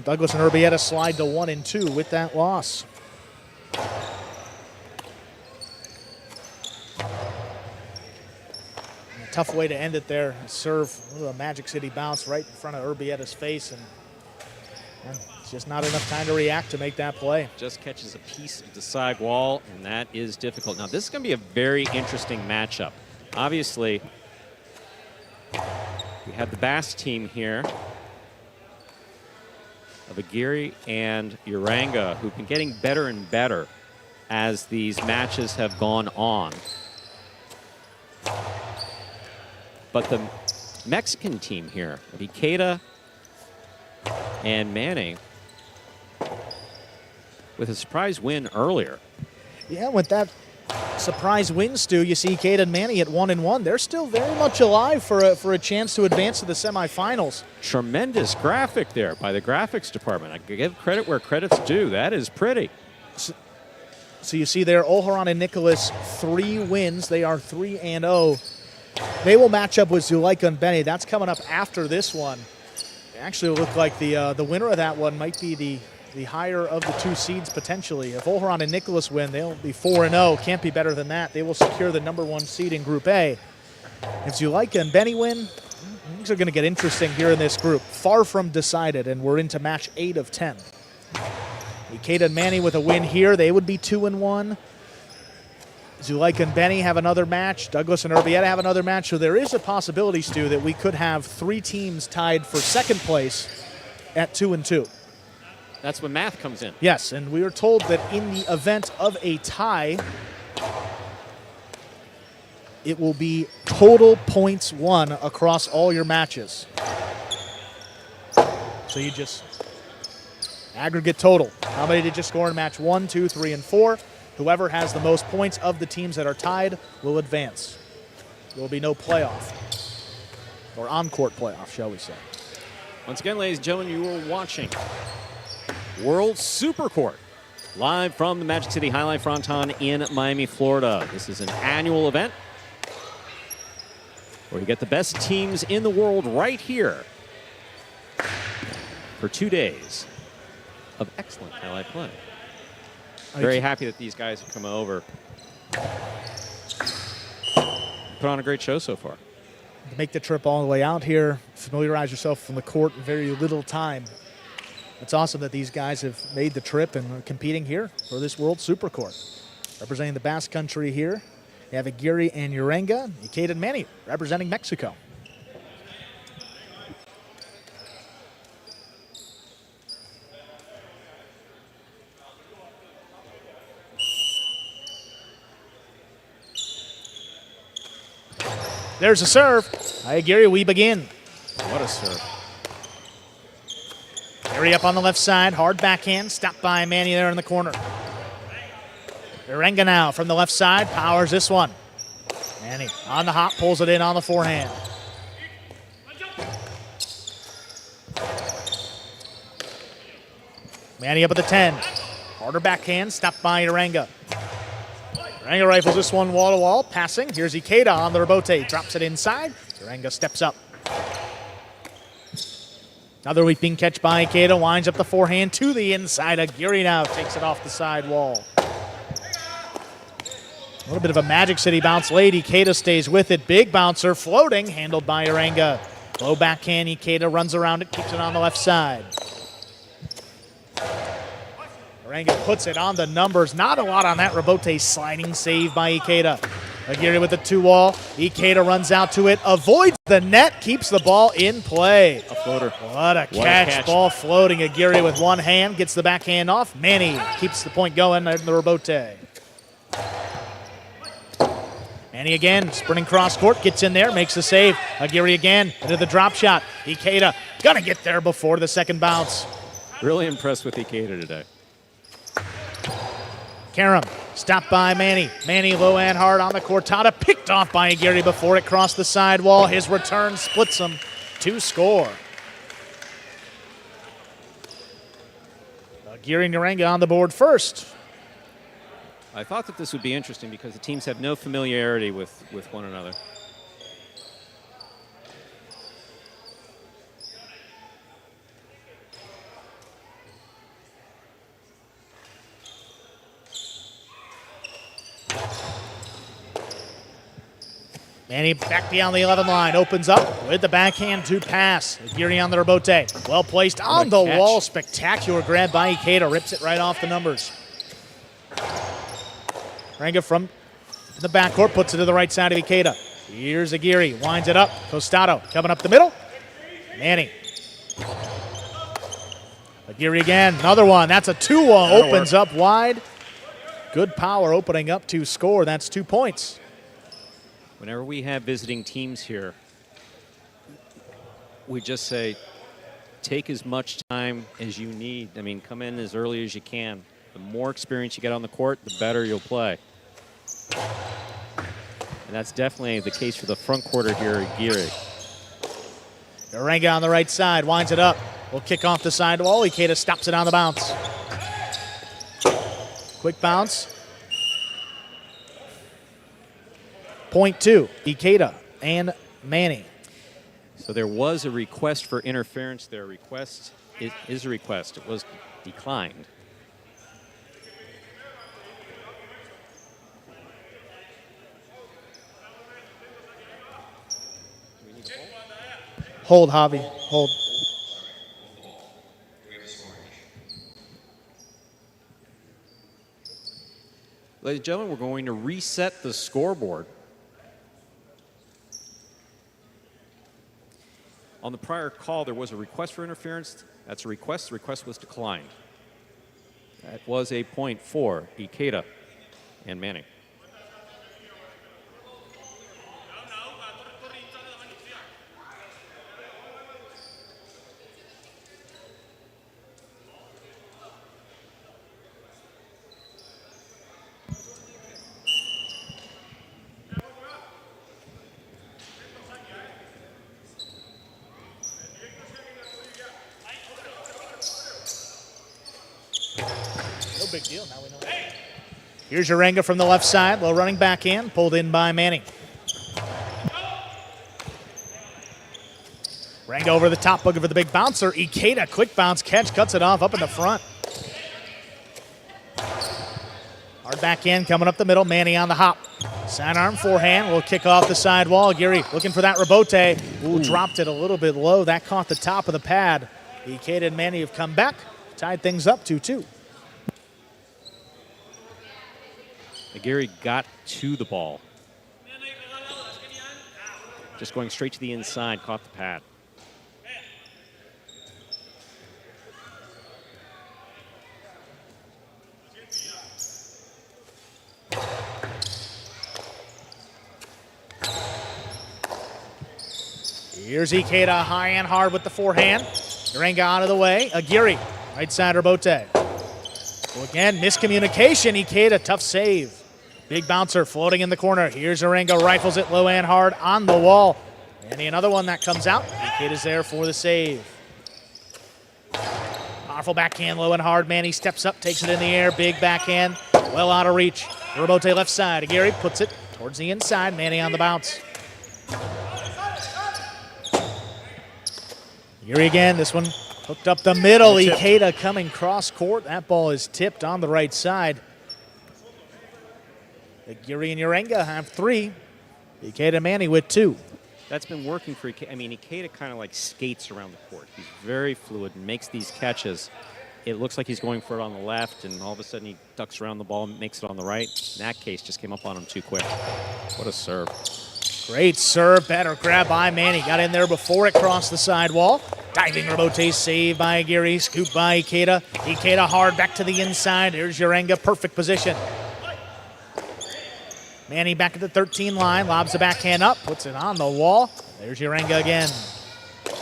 Douglas and Urbieta slide to 1 and 2 with that loss. A tough way to end it there. A serve, a Magic City bounce right in front of Urbieta's face, and it's just not enough time to react to make that play. Just catches a piece of the side wall, and that is difficult. Now, this is going to be a very interesting matchup. Obviously, we have the Basque team here of Aguirre and Uranga, who've been getting better and better as these matches have gone on. But the Mexican team here, of Ikeda and Manning, with a surprise win earlier. Yeah, with that surprise win, Stu, you see Ikeda and Manny at 1 and 1. They're still very much alive for a chance to advance to the semifinals. Tremendous graphic there by the graphics department. I give credit where credit's due. That is pretty. So you see there, Olharan and Nicholas, 3 wins. They are 3 and 0. They will match up with Jai-Alai and Benny. That's coming up after this one. It actually will look like the winner of that one might be the higher of the 2 seeds potentially. If Olharan and Nicholas win, they'll be 4 and 0. Can't be better than that. They will secure the #1 seed in Group A. If Jai-Alai and Benny win, things are going to get interesting here in this group. Far from decided, and we're into match 8 of 10. Ikeda and Manny with a win here, they would be 2 and 1. Jai-Alai and Benny have another match. Douglas and Urbieta have another match. So there is a possibility, Stu, that we could have 3 teams tied for second place at 2 and 2. That's when math comes in. Yes, and we are told that in the event of a tie, it will be total points won across all your matches. So you just aggregate total. How many did you score in match 1, 2, 3, and 4? Whoever has the most points of the teams that are tied will advance. There will be no playoff, or on-court playoff, shall we say. Once again, ladies and gentlemen, you are watching World Supercourt, live from the Magic City Fronton in Miami, Florida. This is an annual event where you get the best teams in the world right here for 2 days of excellent highlight play. Very happy that these guys have come over. Put on a great show so far. To make the trip all the way out here, familiarize yourself from the court in very little time. It's awesome that these guys have made the trip and are competing here for this World Supercourt. Representing the Basque country here, you have Aguirre and Uranga, Ikeda and Manny representing Mexico. There's a serve. Aguirre, we begin. What a serve. Aguirre up on the left side, hard backhand, stopped by Manny there in the corner. Uranga now from the left side, powers this one. Manny on the hop, pulls it in on the forehand. Manny up at the 10. Harder backhand, stopped by Uranga. Uranga rifles this one wall to wall, passing. Here's Ikeda on the rebote, drops it inside. Uranga steps up. Another leaping catch by Ikeda, winds up the forehand to the inside. Aguirre now takes it off the side wall. A little bit of a Magic City bounce late. Ikeda stays with it. Big bouncer floating, handled by Urenga. Low backhand, Ikeda runs around it, keeps it on the left side. Urenga puts it on the numbers. Not a lot on that rebote sliding save by Ikeda. Aguirre with the 2-wall. Ikeda runs out to it, avoids the net, keeps the ball in play. A floater. What a catch. Ball floating. Aguirre with one hand, gets the backhand off. Manny keeps the point going in the rebote. Manny again, sprinting cross court, gets in there, makes the save. Aguirre again into the drop shot. Ikeda gonna get there before the second bounce. Really impressed with Ikeda today. Karam stopped by Manny. Manny low and hard on the Cortada, picked off by Aguirre before it crossed the sidewall. His return splits them to score. Aguirre and Urenga on the board first. I thought that this would be interesting because the teams have no familiarity with one another. Manny back beyond the 11 line, opens up with the backhand to pass. Aguirre on the rebote, well placed on the wall. Spectacular grab by Ikeda, rips it right off the numbers. Urenga from the backcourt puts it to the right side of Ikeda. Here's Aguirre, winds it up. Costado coming up the middle. Manny. Aguirre again, another one. That's a 2-wall, opens up wide. Good power opening up to score. That's 2 points. Whenever we have visiting teams here, we just say, take as much time as you need. I mean, come in as early as you can. The more experience you get on the court, the better you'll play. And that's definitely the case for the front quarter here at Aguirre. Urenga on the right side, winds it up. Will kick off the sidewall. Ikeda stops it on the bounce. Quick bounce. Point 2, Ikeda and Manny. So there was a request for interference. Their request is a request. It was declined. Hold, Javi. Hold. Ladies and gentlemen, we're going to reset the scoreboard. On the prior call, there was a request for interference. That's a request. The request was declined. That was a point for Ikeda and Manny. Big deal. Now we know. Here's Urenga from the left side. Low running backhand. Pulled in by Manny. Urenga over the top, looking for the big bouncer. Ikeda, quick bounce catch, cuts it off up in the front. Hard backhand coming up the middle. Manny on the hop. Sidearm forehand will kick off the sidewall. Aguirre looking for that rebote. Ooh, dropped it a little bit low. That caught the top of the pad. Ikeda and Manny have come back. Tied things up 2-2. Aguirre got to the ball. Just going straight to the inside, caught the pad. Here's Ikeda high and hard with the forehand. Urenga out of the way. Aguirre, right side rebote. Well, again, miscommunication. Ikeda, tough save. Big bouncer floating in the corner. Here's Urenga, rifles it low and hard on the wall. And another one that comes out. Ikeda's there for the save. Powerful backhand, low and hard. Manny steps up, takes it in the air. Big backhand, well out of reach. Rebote left side. Aguirre puts it towards the inside. Manny on the bounce. Aguirre again, this one hooked up the middle. Tip. Ikeda coming cross court. That ball is tipped on the right side. Aguirre and Urenga have 3. Ikeda and Manny with 2. That's been working for Ikeda. I mean, Ikeda kind of like skates around the court. He's very fluid and makes these catches. It looks like he's going for it on the left, and all of a sudden he ducks around the ball and makes it on the right. In that case, just came up on him too quick. What a serve. Great serve, better grab by Manny. Got in there before it crossed the sidewall. Diving rebote save by Aguirre, scoop by Ikeda. Ikeda hard back to the inside. There's Urenga, perfect position. Manny back at the 13 line, lobs the backhand up, puts it on the wall. There's Urenga again.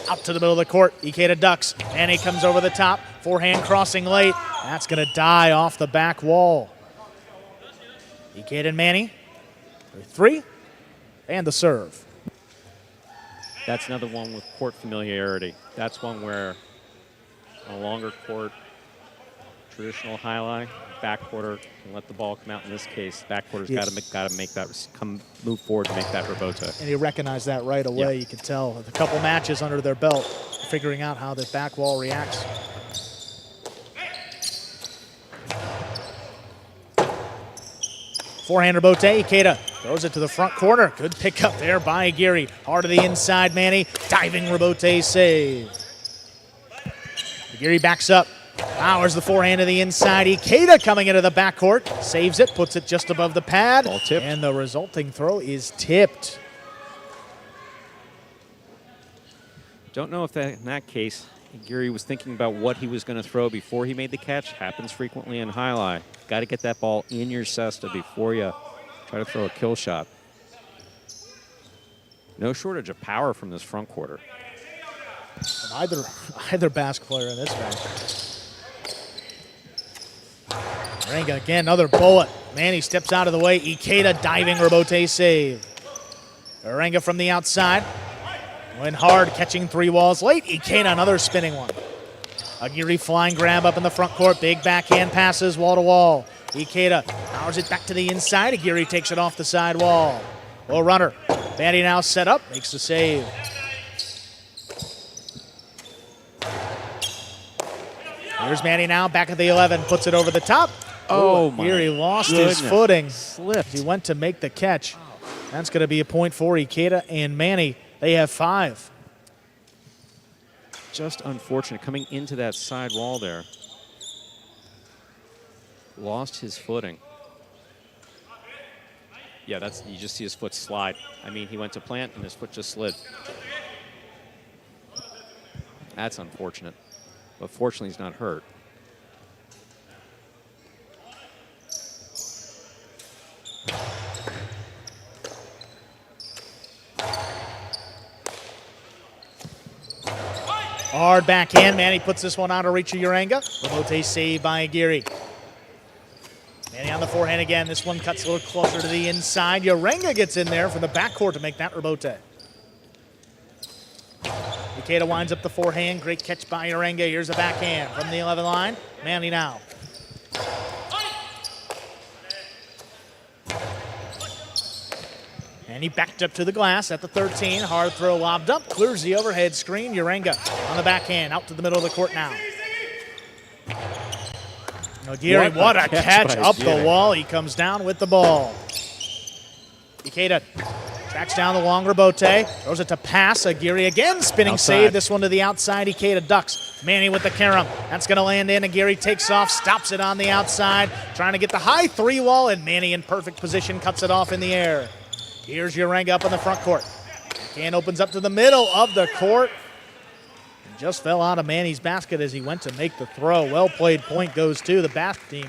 Out to the middle of the court, Ikeda ducks. Manny comes over the top, forehand crossing late. That's gonna die off the back wall. Ikeda and Manny, 3, and the serve. That's another one with court familiarity. That's one where on a longer court, traditional highlight, backquarter can let the ball come out. In this case, backquarter's got to make that move forward to make that rebote. And he recognized that right away. You could tell with a couple matches under their belt, figuring out how the back wall reacts. Forehand rebote, Ikeda throws it to the front corner. Good pickup there by Aguirre. Hard to the inside, Manny. Diving rebote save. Aguirre backs up. Powers the forehand to the inside. Ikeda coming into the backcourt. Saves it, puts it just above the pad. Ball tipped. And the resulting throw is tipped. Don't know if in that case, Aguirre was thinking about what he was going to throw before he made the catch. Happens frequently in highlight. Got to get that ball in your cesta before you try to throw a kill shot. No shortage of power from this front quarter. And either Basque player in this match. Urenga again, another bullet. Manny steps out of the way. Ikeda diving rebote save. Urenga from the outside. Went hard, catching 3 walls late. Ikeda, another spinning one. Aguirre flying grab up in the front court. Big backhand passes wall to wall. Ikeda powers it back to the inside. Aguirre takes it off the side wall. Low runner. Manny now set up, makes the save. Here's Manny now, back at the 11, puts it over the top. Oh, Aguirre lost his footing. Slipped. He went to make the catch. That's going to be a point for Ikeda and Manny. They have 5. Just unfortunate coming into that side wall there. Lost his footing. Yeah, you just see his foot slide. I mean, he went to plant and his foot just slid. That's unfortunate. But fortunately, he's not hurt. Hard backhand. Manny puts this one out of reach of Urenga. Remote save by Aguirre. Manny on the forehand again. This one cuts a little closer to the inside. Urenga gets in there from the backcourt to make that rebote. Ikeda winds up the forehand. Great catch by Urenga. Here's a backhand from the 11 line. Manny now. And he backed up to the glass at the 13. Hard throw lobbed up. Clears the overhead screen. Urenga on the backhand. Out to the middle of the court now. Aguirre, what a catch up the wall. He comes down with the ball. Ikeda tracks down the long rebote. Throws it to pass. Aguirre again spinning save. This one to the outside. Ikeda ducks. Manny with the carom. That's going to land in. Aguirre takes off. Stops it on the outside. Trying to get the high 3 wall. And Manny in perfect position. Cuts it off in the air. Here's Urenga up in the front court. Can opens up to the middle of the court. And just fell out of Manny's basket as he went to make the throw. Well played. Point goes to the Basque team.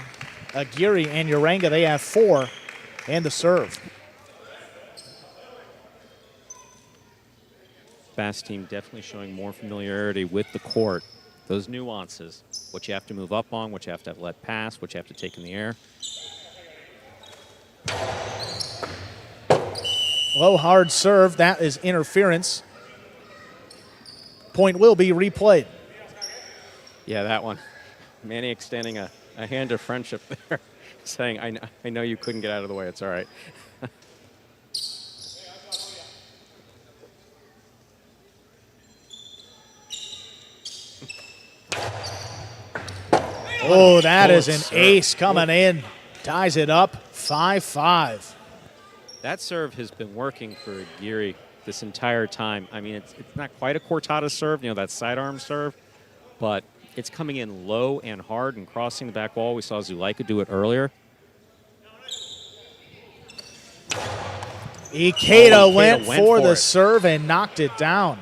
Aguirre and Urenga, they have 4. And the serve. Basque team definitely showing more familiarity with the court. Those nuances. What you have to move up on, what you have to let pass, what you have to take in the air. Low hard serve, that is interference. Point will be replayed. Yeah, that one. Manny extending a hand of friendship there, saying, I know you couldn't get out of the way, it's all right. Oh, that is an ace coming in. Ties it up 5-5. That serve has been working for Aguirre this entire time. I mean, it's not quite a cortada serve, that sidearm serve, but it's coming in low and hard and crossing the back wall. We saw Zulaika do it earlier. Ikeda went for the serve and knocked it down.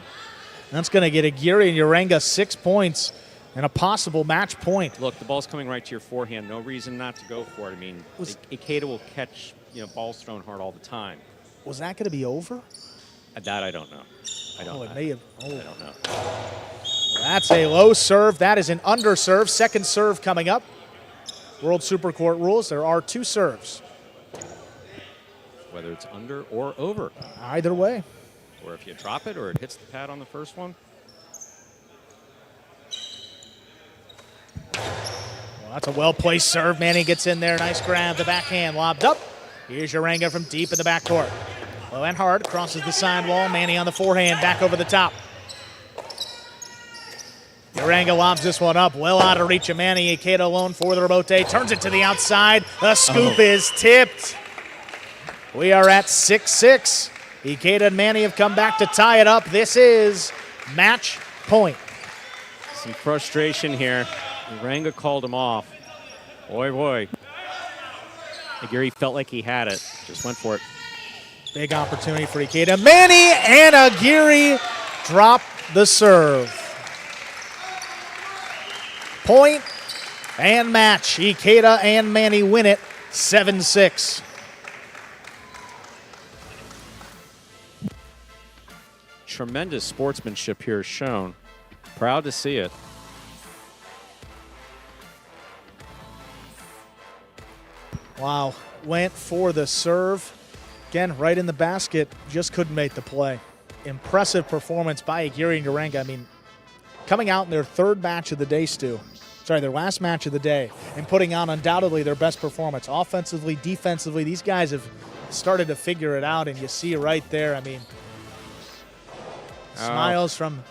That's going to get Aguirre and Urenga 6 points and a possible match point. Look, the ball's coming right to your forehand. No reason not to go for it. I mean, Ikeda will catch balls thrown hard all the time. Was that going to be over? That I don't know. I don't know. It may have. I don't know. That's a low serve. That is an under serve. Second serve coming up. World Supercourt rules. There are 2 serves. Whether it's under or over. Either way. Or if you drop it or it hits the pad on the first one. Well, that's a well-placed serve. Manny gets in there. Nice grab. The backhand lobbed up. Here's Urenga from deep in the backcourt. Low and hard. Crosses the sidewall. Manny on the forehand. Back over the top. Urenga lobs this one up. Well out of reach of Manny. Ikeda alone for the rebote. Turns it to the outside. The scoop is tipped. We are at 6-6. Ikeda and Manny have come back to tie it up. This is match point. Some frustration here. Urenga called him off. Boy. Aguirre felt like he had it. Just went for it. Big opportunity for Ikeda. Manny and Aguirre drop the serve. Point and match. Ikeda and Manny win it 7-6. Tremendous sportsmanship here shown. Proud to see it. Wow, went for the serve. Again, right in the basket, just couldn't make the play. Impressive performance by Aguirre and Urenga. I mean, coming out in their third match of the day, their last match of the day, and putting on undoubtedly their best performance. Offensively, defensively, these guys have started to figure it out, and you see right there, I mean, smiles from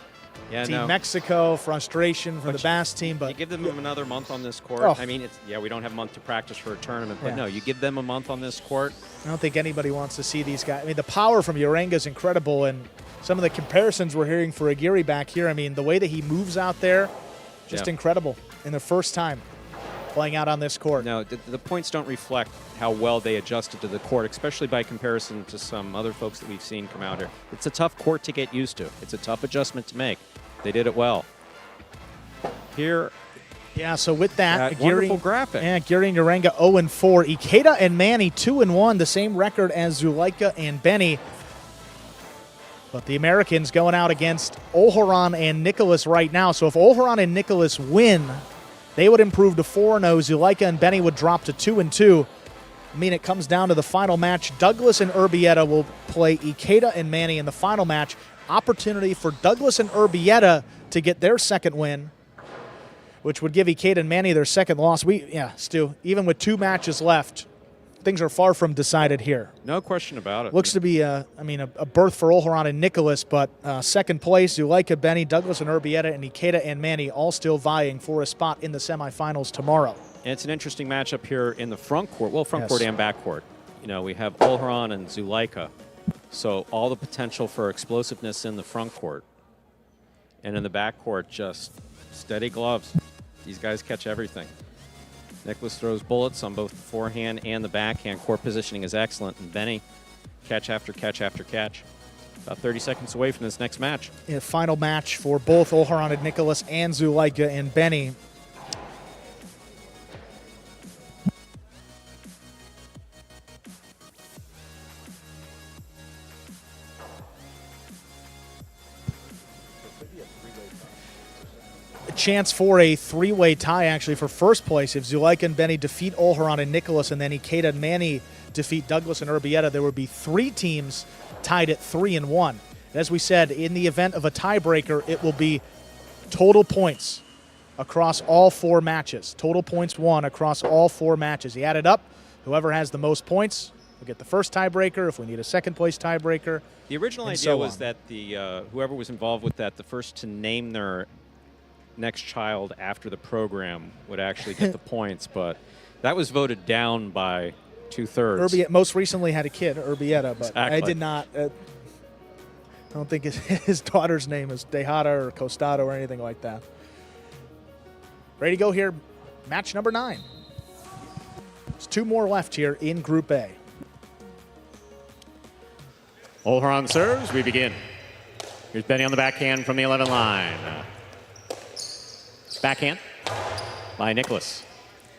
Team Mexico, frustration from the Basque team. But you give them another month on this court. I mean, we don't have a month to practice for a tournament, but no, you give them a month on this court. I don't think anybody wants to see these guys. I mean, the power from Urenga is incredible, and some of the comparisons we're hearing for Aguirre back here, I mean, the way that he moves out there, just incredible in the first time playing out on this court. No, the points don't reflect how well they adjusted to the court, especially by comparison to some other folks that we've seen come out here. It's a tough court to get used to. It's a tough adjustment to make. They did it well. Here. Yeah, so with that, wonderful graphic. Yeah, Aguirre and Urenga 0-4. Ikeda and Manny 2-1, the same record as Zulaika and Benny. But the Americans going out against Olharan and Nicholas right now. So if Olharan and Nicholas win, they would improve to 4-0. Zulaika and Benny would drop to 2-2. I mean, it comes down to the final match. Douglas and Urbieta will play Ikeda and Manny in the final match. Opportunity for Douglas and Urbieta to get their second win, which would give Ikeda and Manny their second loss. Stu, even with 2 matches left, things are far from decided here. No question about it. Looks to be, a berth for Olharan and Nicholas, but second place, Zulaika, Benny, Douglas and Urbieta, and Ikeda and Manny all still vying for a spot in the semifinals tomorrow. And it's an interesting matchup here in the front court. Well, front court and back court. We have Olharan and Zulaika. So all the potential for explosiveness in the front court. And in the back court, just steady gloves. These guys catch everything. Nicholas throws bullets on both the forehand and the backhand. Court positioning is excellent. And Benny, catch after catch after catch. About 30 seconds away from this next match. Yeah, final match for both Olharan and Nicholas and Zulaika and Benny. Chance for a 3-way tie, actually, for first place. If Zulaika and Benny defeat Olharan and Nicholas, and then Ikeda and Manny defeat Douglas and Urbieta, there would be 3 teams tied at 3-1. As we said, in the event of a tiebreaker, it will be total points across all 4 matches. Total points won across all 4 matches. You add it up, whoever has the most points will get the first tiebreaker. If we need a second place tiebreaker, the original idea was that the whoever was involved with that, the first to name their next child after the program would actually get the points, but that was voted down by 2/3. Most recently had a kid, Urbieta, but Exactly. I did not. I don't think his daughter's name is Tejada or Costado or anything like that. Ready to go here, match number 9. There's 2 more left here in Group A. Olharan serves, we begin. Here's Benny on the backhand from the 11 line. Backhand by Nicholas.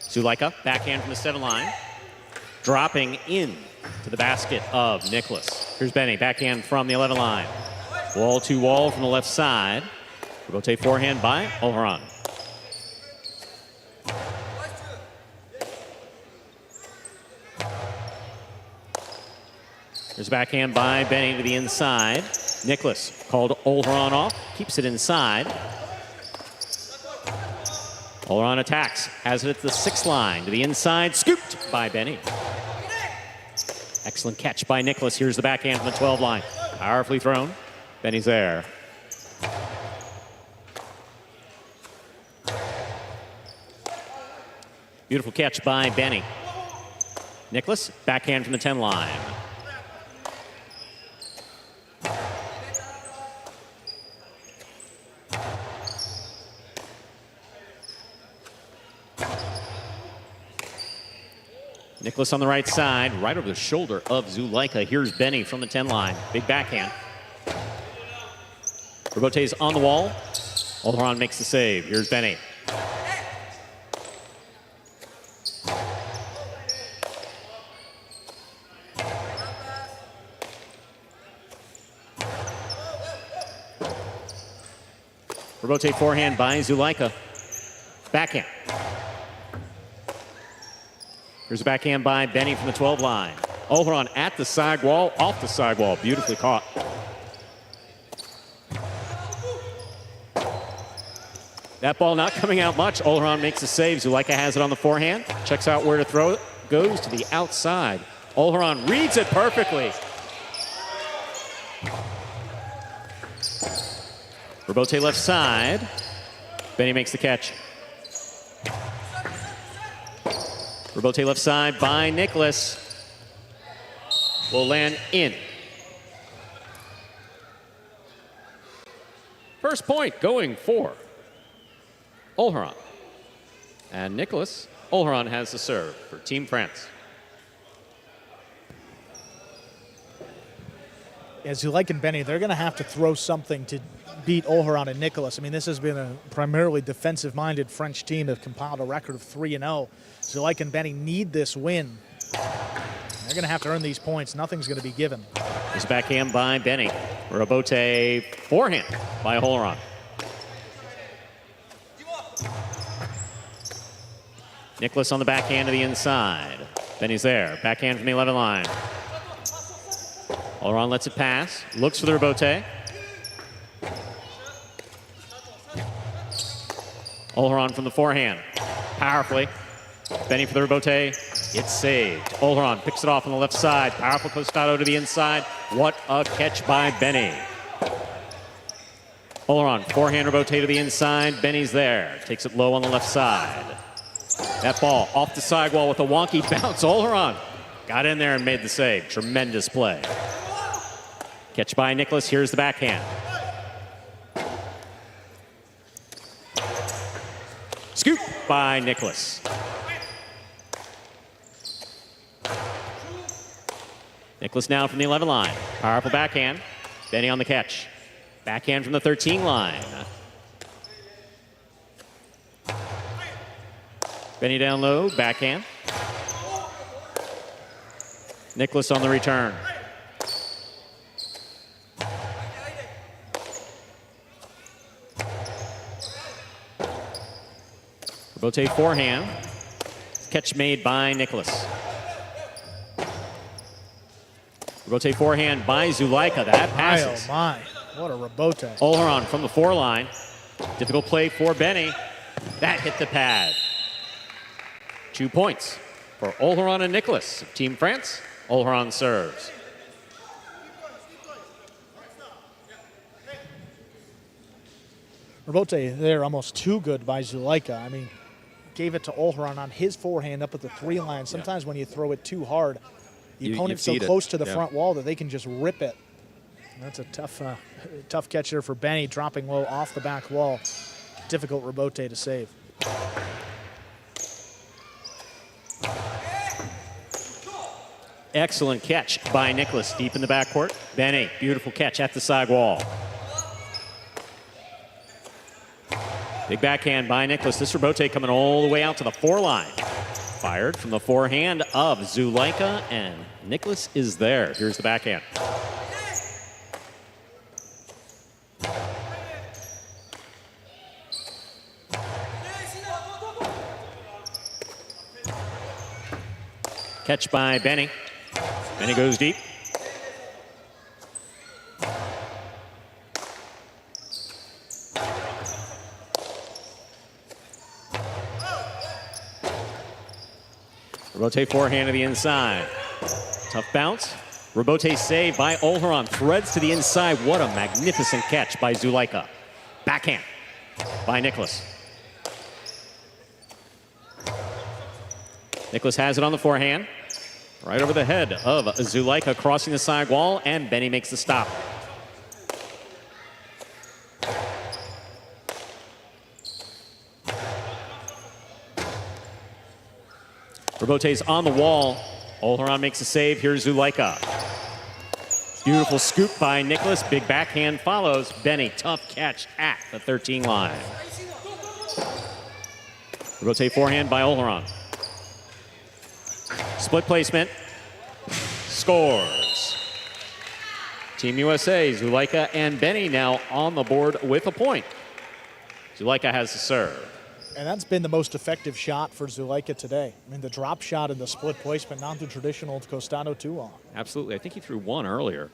Zulaika, backhand from the 7 line. Dropping in to the basket of Nicholas. Here's Benny, backhand from the 11 line. Wall to wall from the left side. Rebote forehand by Olharan. There's a backhand by Benny to the inside. Nicholas called Olharan off, keeps it inside. Olharan attacks, has it at the 6th line to the inside, scooped by Benny. Excellent catch by Nicholas. Here's the backhand from the 12 line. Powerfully thrown. Benny's there. Beautiful catch by Benny. Nicholas, backhand from the 10 line. Nicholas on the right side, right over the shoulder of Zulaika. Here's Benny from the 10 line. Big backhand. Rebote's on the wall. Olharan makes the save. Here's Benny. Rebote forehand by Zulaika. Backhand. Here's a backhand by Benny from the 12 line. Olharan at the side wall, off the side wall. Beautifully caught. That ball not coming out much. Olharan makes the save. Zulaika has it on the forehand. Checks out where to throw it. Goes to the outside. Olharan reads it perfectly. Rebote left side. Benny makes the catch. Rebote left side by Nicholas. Will land in. First point going for Olharan. And Nicholas, Olharan has the serve for Team France. As you like in Benny, they're going to have to throw something to beat Olharan and Nicholas. I mean, this has been a primarily defensive-minded French team that have compiled a record of 3-0. Zulaika and Benny need this win. They're going to have to earn these points. Nothing's going to be given. This backhand by Benny. Rebote forehand by Olharan. Nicholas on the backhand to the inside. Benny's there. Backhand from the 11 line. Olharan lets it pass. Looks for the rebote. Olharan from the forehand. Powerfully. Benny for the rebote. It's saved. Olharan picks it off on the left side. Powerful Costado to the inside. What a catch by Benny. Olharan, forehand rebote to the inside. Benny's there. Takes it low on the left side. That ball off the sidewall with a wonky bounce. Olharan got in there and made the save. Tremendous play. Catch by Nicholas. Here's the backhand. Scoop by Nicholas. Nicholas now from the 11 line. Powerful backhand. Benny on the catch. Backhand from the 13 line. Benny down low, backhand. Nicholas on the return. Rebote forehand. Catch made by Nicholas. Rebote forehand by Zulaika. That passes. Oh my, what a rebote. Olharan from the 4 line. Difficult play for Benny. That hit the pad. 2 points for Olharan and Nicholas. Team France, Olharan serves. Rebote there almost too good by Zulaika. I mean, gave it to Olharan on his forehand up at the 3 line. Sometimes when you throw it too hard, the opponent's so close to the front wall that they can just rip it. And that's a tough catch there for Benny, dropping low off the back wall. Difficult Rebote to save. Excellent catch by Nicholas deep in the backcourt. Benny, beautiful catch at the side wall. Big backhand by Nicholas. This Rebote coming all the way out to the 4 line. Fired from the forehand of Zulaika, and Nicholas is there. Here's the backhand. Catch by Benny. Benny goes deep. Rebote forehand to the inside. Tough bounce. Rebote save by Olharan. Threads to the inside. What a magnificent catch by Zulaika. Backhand by Nicholas. Nicholas has it on the forehand. Right over the head of Zulaika, crossing the side wall, and Benny makes the stop. Rebote's on the wall. Olharan makes a save. Here's Zulaika. Beautiful scoop by Nicholas. Big backhand follows. Benny, tough catch at the 13 line. Rebote forehand by Olharan. Split placement. Scores. Team USA, Zulaika and Benny now on the board with a point. Zulaika has the serve. And that's been the most effective shot for Zulaika today. I mean, the drop shot and the split placement, not the traditional Costado 2-on. Absolutely. I think he threw one earlier.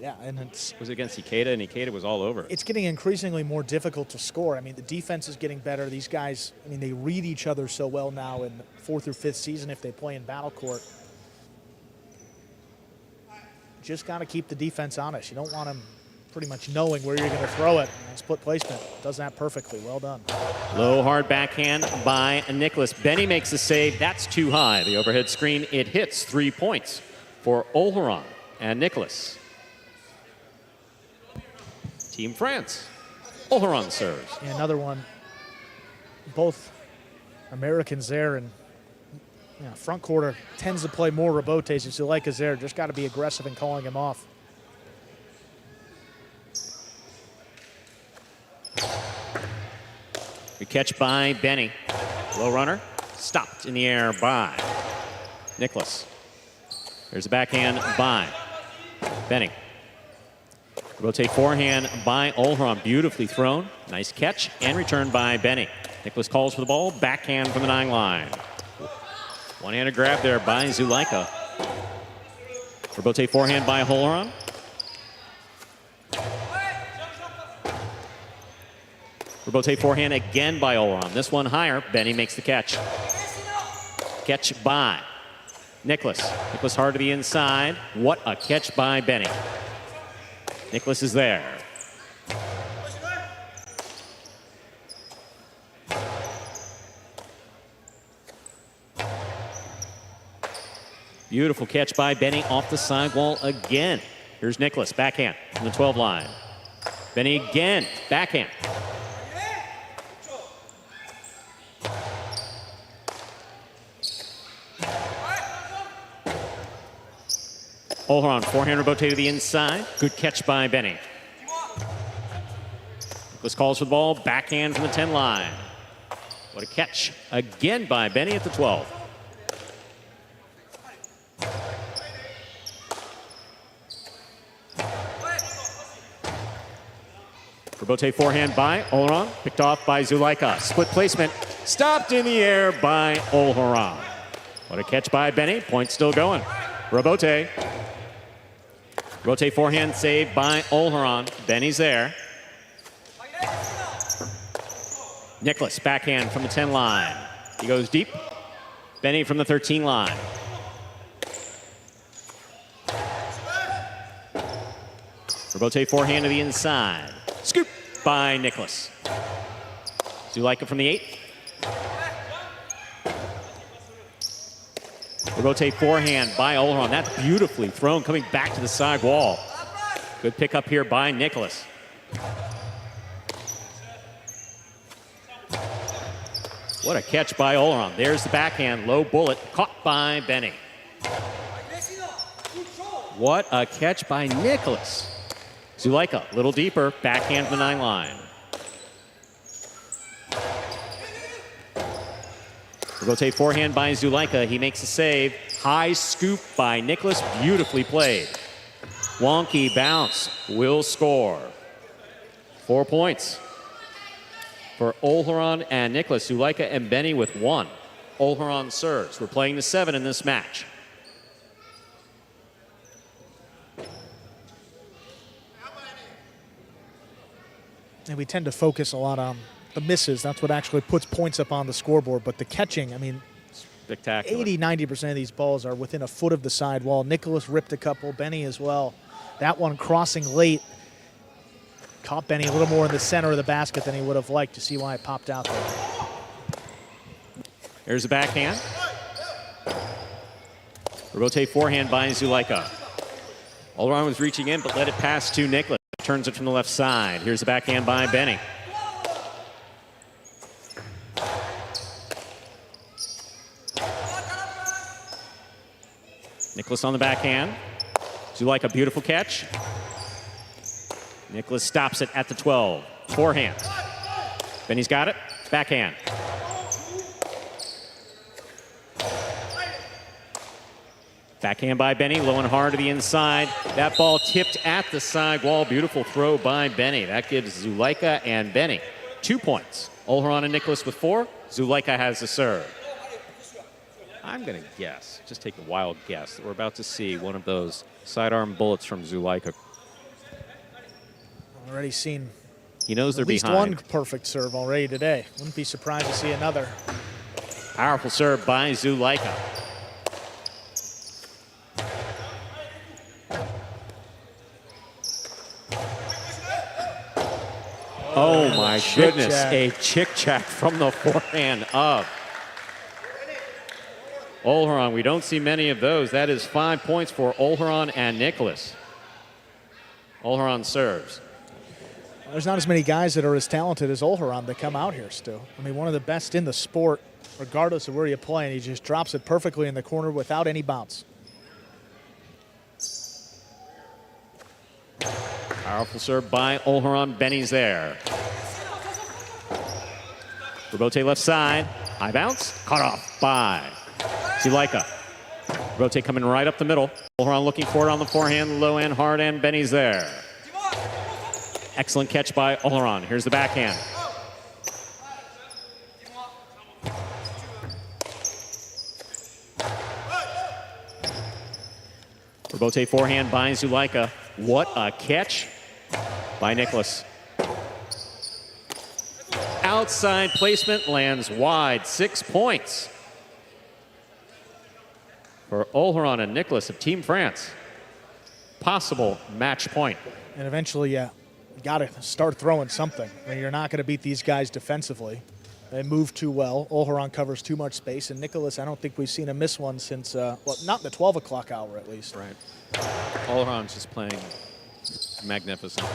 Yeah, and it was against Ikeda, and Ikeda was all over. It's getting increasingly more difficult to score. I mean, the defense is getting better. These guys, I mean, they read each other so well now in 4th or 5th season if they play in battle court. Just got to keep the defense honest. You don't want them pretty much knowing where you're going to throw it. And split placement does that perfectly. Well done. Low hard backhand by Nicholas. Benny makes the save. That's too high. The overhead screen, it hits. 3 points for Olharan and Nicholas. Team France. Olharan serves. Yeah, another one. Both Americans there, and front quarter tends to play more Rebotes. If Zulaika's there, just got to be aggressive in calling him off. Good catch by Benny. Low runner. Stopped in the air by Nicholas. There's a backhand by Benny. Rotate forehand by Olharan. Beautifully thrown. Nice catch and return by Benny. Nicholas calls for the ball. Backhand from the 9 line. One-handed grab there by Zulaika. Rotate forehand by Olharan. Rebote forehand again by Olharan. This one higher. Benny makes the catch. Catch by Nicholas. Nicholas hard to the inside. What a catch by Benny. Nicholas is there. Beautiful catch by Benny off the sidewall again. Here's Nicholas, backhand from the 12 line. Benny again, backhand. Olharan, forehand Rebote to the inside. Good catch by Benny. Nicholas calls for the ball, backhand from the 10 line. What a catch again by Benny at the 12. Rebote forehand by Olharan, picked off by Zulaika. Split placement, stopped in the air by Olharan. What a catch by Benny, point still going. Rebote. Rebote forehand saved by Olharan. Benny's there. Nicholas, backhand from the 10 line. He goes deep. Benny from the 13 line. Rebote forehand to the inside. Scoop by Nicholas. Zulaika from the 8. The rotate forehand by Olharon. That's beautifully thrown, coming back to the side wall. Good pickup here by Nicholas. What a catch by Olharon. There's the backhand, low bullet, caught by Benny. What a catch by Nicholas. Zulaika, a little deeper, backhand from the 9 line. Rotate forehand by Zulaika. He makes a save. High scoop by Nicholas. Beautifully played. Wonky bounce. Will score. 4 points for Olharon and Nicholas. Zulaika and Benny with 1. Olharon serves. We're playing to 7 in this match. And we tend to focus a lot on the misses. That's what actually puts points up on the scoreboard. But the catching, I mean, spectacular. 80-90% of these balls are within a foot of the side wall. Nicholas ripped a couple, Benny as well. That one crossing late caught Benny a little more in the center of the basket than he would have liked, to see why it popped out there. There's the backhand. Rotate forehand by Zulaika. Olharon was reaching in, but let it pass to Nicholas. Turns it from the left side. Here's the backhand by Benny. Nicholas on the backhand. Zulaika, beautiful catch. Nicholas stops it at the 12. Forehand. Benny's got it. Backhand. Backhand by Benny, low and hard to the inside. That ball tipped at the side wall. Beautiful throw by Benny. That gives Zulaika and Benny 2 points. Olharon and Nicholas with 4. Zulaika has the serve. I'm going to guess, just take a wild guess, that we're about to see one of those sidearm bullets from Zulaika. Already seen he knows they're at least behind. one perfect serve already today. Wouldn't be surprised to see another. Powerful serve by Zulaika. Oh my goodness, a chick-chack from the forehand of Olharon. We don't see many of those. That is 5 points for Olharon and Nicholas. Olharon serves. There's not as many guys that are as talented as Olharon that come out here still. I mean, one of the best in the sport, regardless of where you play, and he just drops it perfectly in the corner without any bounce. Powerful serve by Olharon. Benny's there. Rotate left side. High bounce. Caught off by Zulaika. Rotate coming right up the middle. Olharon looking for it on the forehand. Low and hard, and Benny's there. Excellent catch by Olharon. Here's the backhand. Rotate forehand by Zulaika. What a catch by Nicholas. Outside placement, lands wide. 6 points for Olharon and Nicholas of Team France. Possible match point. And eventually, you got to start throwing something. I mean, you're not going to beat these guys defensively. They move too well. Olharon covers too much space. And Nicholas, I don't think we've seen him miss one since, well, not in the 12 o'clock hour at least. Right. Olharon's just playing magnificent.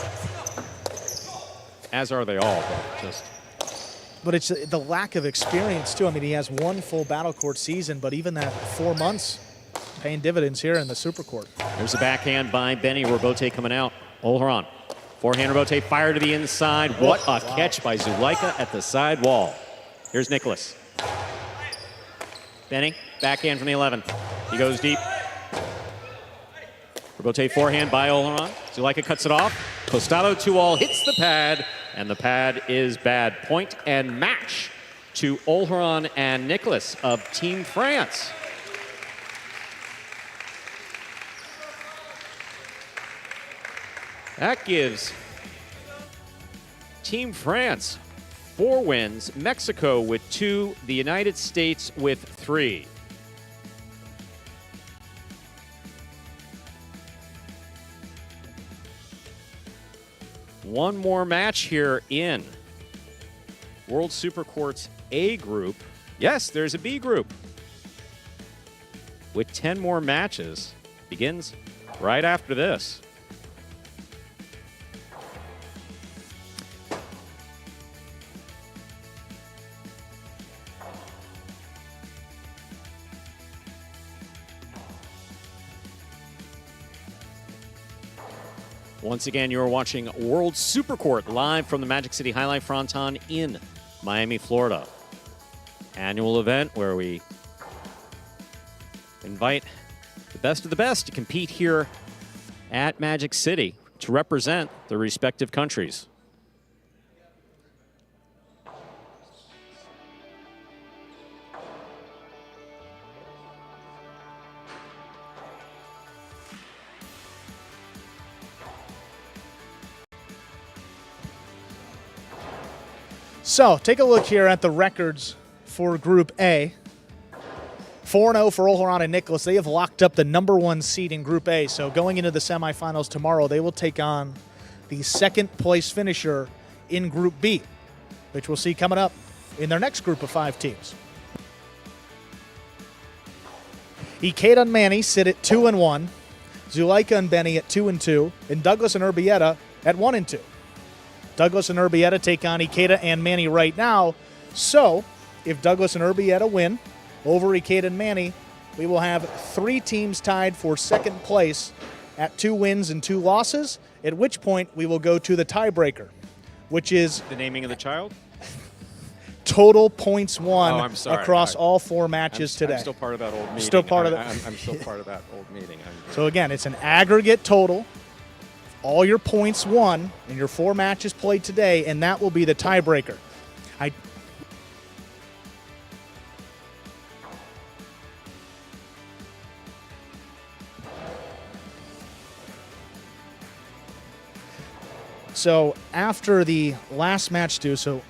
As are they all, but just. But it's the lack of experience, too. I mean, he has one full battle court season, but even that 4 months paying dividends here in the super court. There's a backhand by Benny. Robote coming out. Olharon. Forehand rotate, fire to the inside. What a catch by Zulaika at the side wall. Here's Nicholas. Benny, backhand from the 11. He goes deep. Rotate forehand by Olharon. Zulaika cuts it off. Costado 2-all hits the pad, and the pad is bad. Point and match to Olharon and Nicholas of Team France. That gives Team France 4 wins, Mexico with 2, the United States with 3. One more match here in World Supercourt's A group. Yes, there's a B group with 10 more matches. Begins right after this. Once again, you're watching World Supercourt live from the Magic City Fronton in Miami, Florida. Annual event where we invite the best of the best to compete here at Magic City to represent their respective countries. So, take a look here at the records for Group A. 4-0 for Olharan and Nicholas. They have locked up the #1 seed in Group A. So, going into the semifinals tomorrow, they will take on the second-place finisher in Group B, which we'll see coming up in their next group of 5 teams. Ikeda and Manny sit at 2-1, Zuleika and Benny at 2-2, and Douglas and Urbieta at 1-2. Douglas and Urbieta take on Ikeda and Manny right now. So, if Douglas and Urbieta win over Ikeda and Manny, we will have 3 teams tied for second place at 2 wins and 2 losses, at which point we will go to the tiebreaker, which is the naming of the child? Total points won across all 4 matches today. I'm still part of that old meeting. Still part of that. I'm still part of that old meeting. So again, it's an aggregate total. All your points won in your 4 matches played today, and that will be the tiebreaker. So after the last match, Stu, so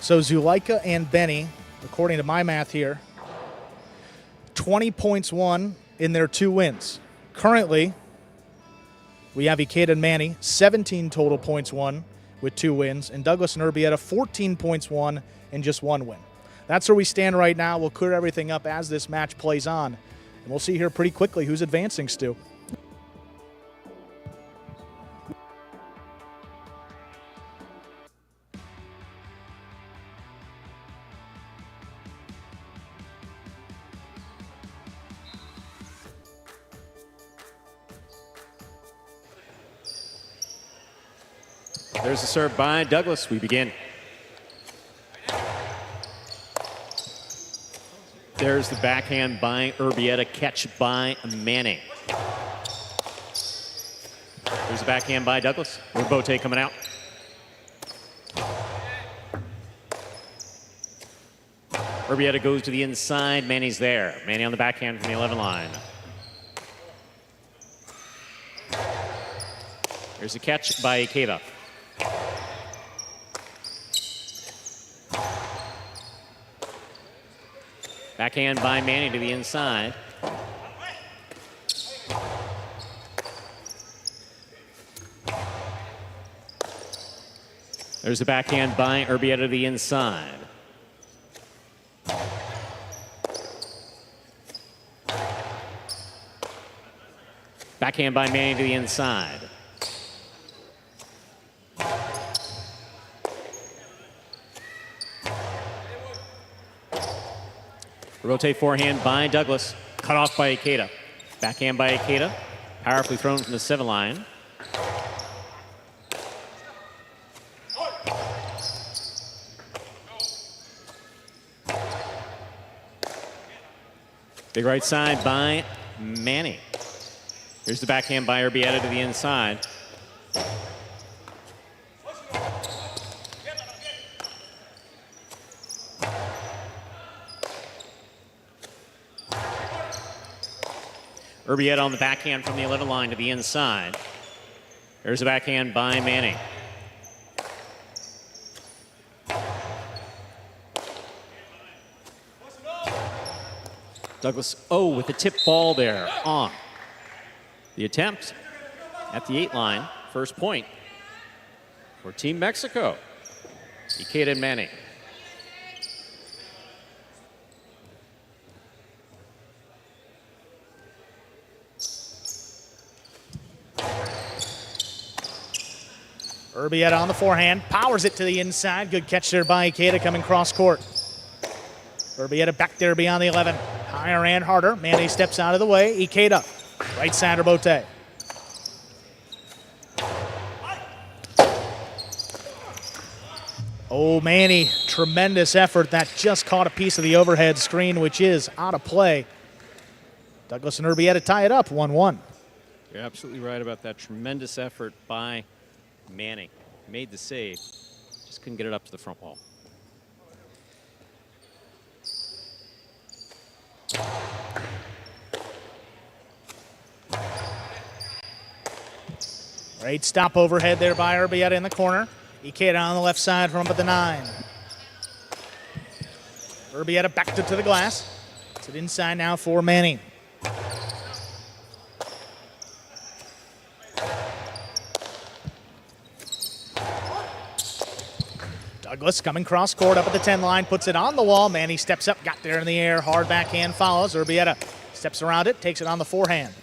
Zuleika and Benny, according to my math here, 20 points won in their 2 wins. Currently, we have Ikeda and Manny, 17 total points won with 2 wins, and Douglas and Urbieta, 14 points won and just 1 win. That's where we stand right now. We'll clear everything up as this match plays on, and we'll see here pretty quickly who's advancing, Stu. There's the serve by Douglas. We begin. There's the backhand by Urbieta, catch by Manning. There's the backhand by Douglas. Urbote coming out. Urbieta goes to the inside. Manny's there. Manny on the backhand from the 11 line. There's a catch by Ikeda. Backhand by Manny to the inside. There's the backhand by Urbieta to the inside. Backhand by Manny to the inside. Rotate forehand by Douglas. Cut off by Ikeda. Backhand by Ikeda. Powerfully thrown from the 7 line. Big right side by Manny. Here's the backhand by Urbieta to the inside. Urbieta on the backhand from the 11 line to the inside. There's a backhand by Manning. Douglas with a tip ball there on the attempt at the 8 line. First point for Team Mexico. Ikeda and Manny. Urbieta on the forehand, powers it to the inside. Good catch there by Ikeda coming cross court. Urbieta back there beyond the 11. Higher and harder. Manny steps out of the way. Ikeda, right side rebote. Oh, Manny, tremendous effort. That just caught a piece of the overhead screen, which is out of play. Douglas and Urbieta tie it up 1-1. You're absolutely right about that. Tremendous effort by Manny. Made the save, just couldn't get it up to the front wall. Great stop overhead there by Urbieta in the corner. Ikeda on the left side from up at the 9. Urbieta backed it to the glass. It's it inside now for Manny. Douglas coming cross court up at the 10 line, puts it on the wall. Manny steps up, got there in the air, hard backhand follows. Urbieta steps around it, takes it on the forehand.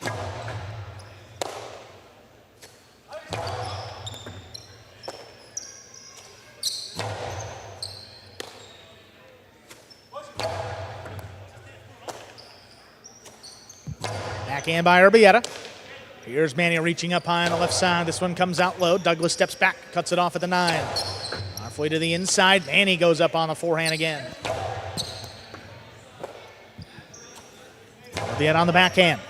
Backhand by Urbieta. Here's Manny reaching up high on the left side. This one comes out low. Douglas steps back, cuts it off at the 9. Halfway to the inside, Manny goes up on the forehand again. Urbieta on the backhand.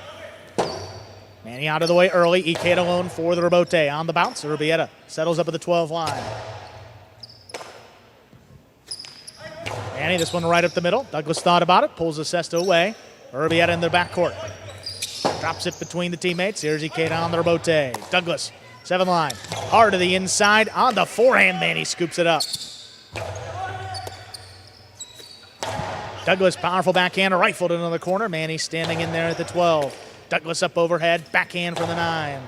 Manny out of the way early. Ikeda alone for the rebote. On the bounce, Urbieta settles up at the 12 line. Manny, this one right up the middle. Douglas thought about it, pulls the cesta away. Urbieta in the backcourt. Drops it between the teammates. Here's Ikeda on the rebote. Douglas, 7 line. Hard to the inside. On the forehand, Manny scoops it up. Douglas, powerful backhand, rifled into the corner. Manny standing in there at the 12. Douglas up overhead, backhand from the 9.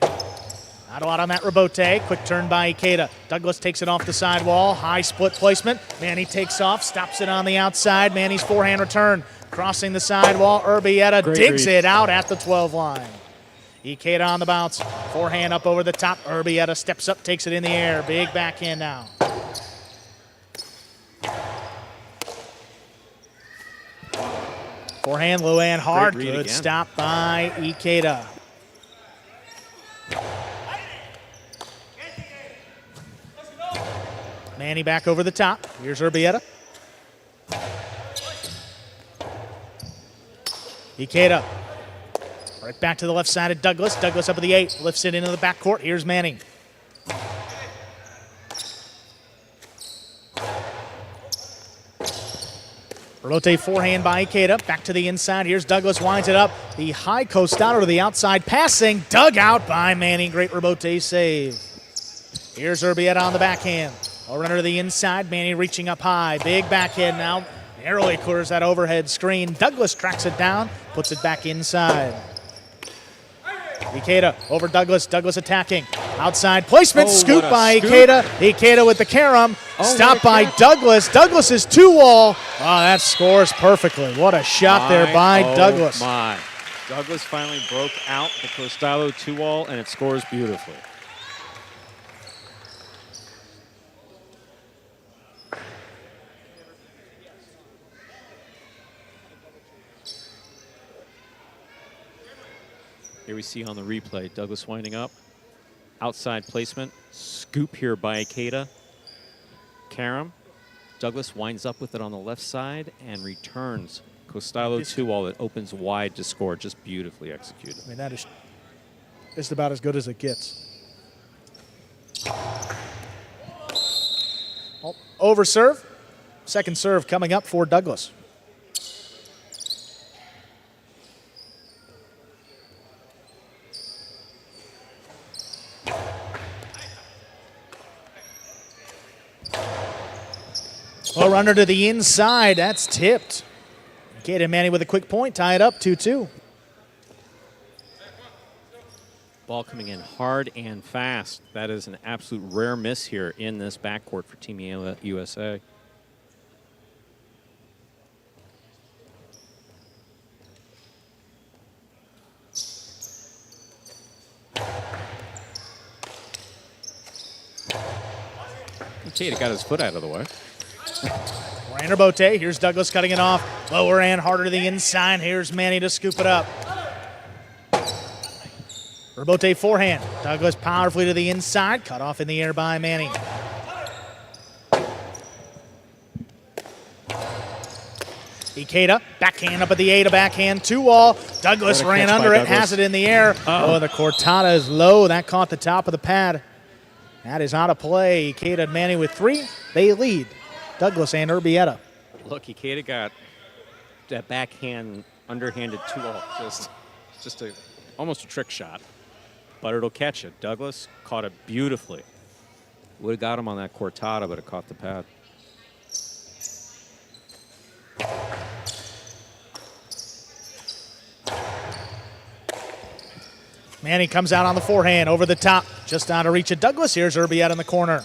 Not a lot on that rebote. Quick turn by Ikeda. Douglas takes it off the sidewall. High split placement. Manny takes off, stops it on the outside. Manny's forehand return. Crossing the sidewall. Urbieta digs it out at the 12 line. Ikeda on the bounce. Forehand up over the top. Urbieta steps up, takes it in the air. Big backhand now. Forehand, low and hard. Good again. Stop by Ikeda. Manny back over the top. Here's Urbieta. Ikeda. Right back to the left side of Douglas. Douglas up at the 8. Lifts it into the backcourt. Here's Manny. Rebote forehand by Ikeda. Back to the inside. Here's Douglas. Winds it up. The high costado to the outside. Passing. Dug out by Manny. Great rebote save. Here's Urbieta on the backhand. Runner to the inside. Manny reaching up high. Big backhand now. Narrowly clears that overhead screen. Douglas tracks it down. Puts it back inside. Ikeda over Douglas. Douglas attacking. Outside placement. Scoop by Ikeda. Ikeda with the carom. Stopped by Douglas. Douglas's 2-wall. Oh, that scores perfectly. What a shot there by Douglas. My. Douglas finally broke out the Costalo 2-wall, and it scores beautifully. Here we see on the replay, Douglas winding up. Outside placement. Scoop here by Ikeda. Karam. Douglas winds up with it on the left side and returns. Costalo 2-wall that opens wide to score. Just beautifully executed. I mean, that is just about as good as it gets. Well, over serve. Second serve coming up for Douglas. Well, runner to the inside. That's tipped. Ikeda and Manny with a quick point, tie it up 2-2. Ball coming in hard and fast. That is an absolute rare miss here in this backcourt for Team USA. Ikeda got his foot out of the way. Rainer Bote, here's Douglas cutting it off. Lower and harder to the inside. Here's Manny to scoop it up. Rabote forehand. Douglas powerfully to the inside. Cut off in the air by Manny. Ikeda, backhand up at the 8, a backhand 2-wall. Douglas ran under it, has it in the air. Oh, the cortada is low. That caught the top of the pad. That is out of play. Ikeda and Manny with 3. They lead. Douglas and Urbieta. Look, Ikeda got that backhand, underhanded 2-all. Just almost a trick shot, but it'll catch it. Douglas caught it beautifully. Would have got him on that cortada, but it caught the pad. Manny comes out on the forehand, over the top, just out of reach of Douglas. Here's Urbieta in the corner.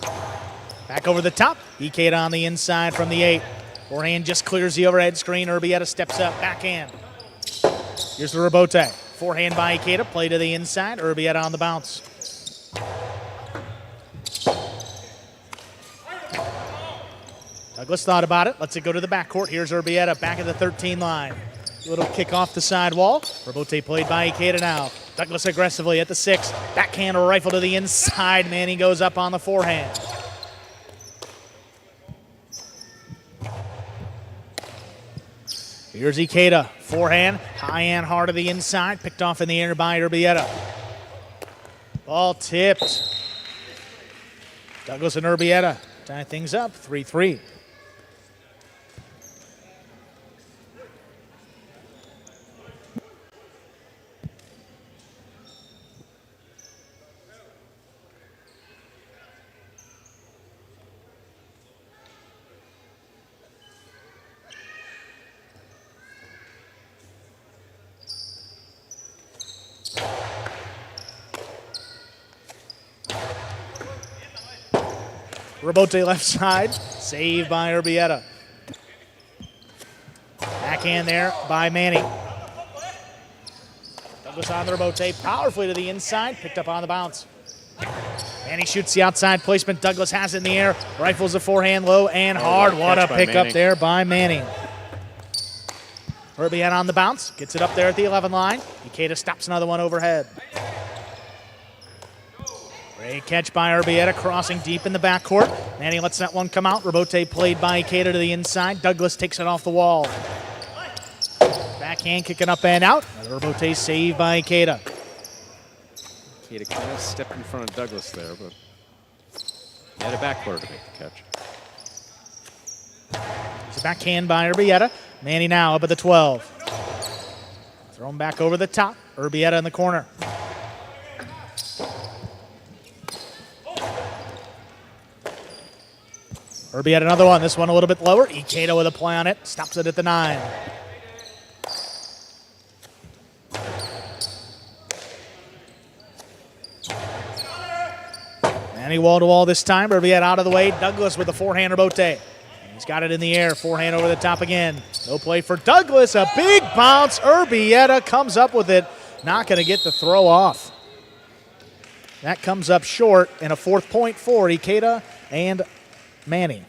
Back over the top, Ikeda on the inside from the 8. Forehand just clears the overhead screen. Urbieta steps up, backhand. Here's the Rabote. Forehand by Ikeda, play to the inside. Urbieta on the bounce. Douglas thought about it, lets it go to the backcourt. Here's Urbieta back at the 13 line. Little kick off the sidewall. Rabote played by Ikeda now. Douglas aggressively at the 6. Backhand rifle to the inside. Manny goes up on the forehand. Here's Ikeda. Forehand, high and hard to the inside. Picked off in the air by Urbieta. Ball tipped. Douglas and Urbieta tie things up 3-3. Rabote left side, saved by Urbieta. Backhand there by Manny. Douglas on the Rabote, powerfully to the inside, picked up on the bounce. Manny shoots the outside placement. Douglas has it in the air, rifles the forehand low and hard. What a pickup there by Manny. Urbieta on the bounce, gets it up there at the 11 line. Ikeda stops another one overhead. Great catch by Urbieta, crossing deep in the backcourt. Manny lets that one come out. Rabote played by Ikeda to the inside. Douglas takes it off the wall. Backhand kicking up and out. Rabote saved by Ikeda. Ikeda kind of stepped in front of Douglas there, but he had a backcourt to make the catch. It's a backhand by Urbieta. Manny now up at the 12. Thrown back over the top. Urbieta in the corner. Urbieta another one. This one a little bit lower. Ikeda with a play on it. Stops it at the 9. Manny wall-to-wall this time. Urbieta out of the way. Douglas with the forehand Rabote. He's got it in the air. Forehand over the top again. No play for Douglas. A big bounce. Urbieta comes up with it. Not going to get the throw off. That comes up short, and a 4th point for Ikeda and Manny.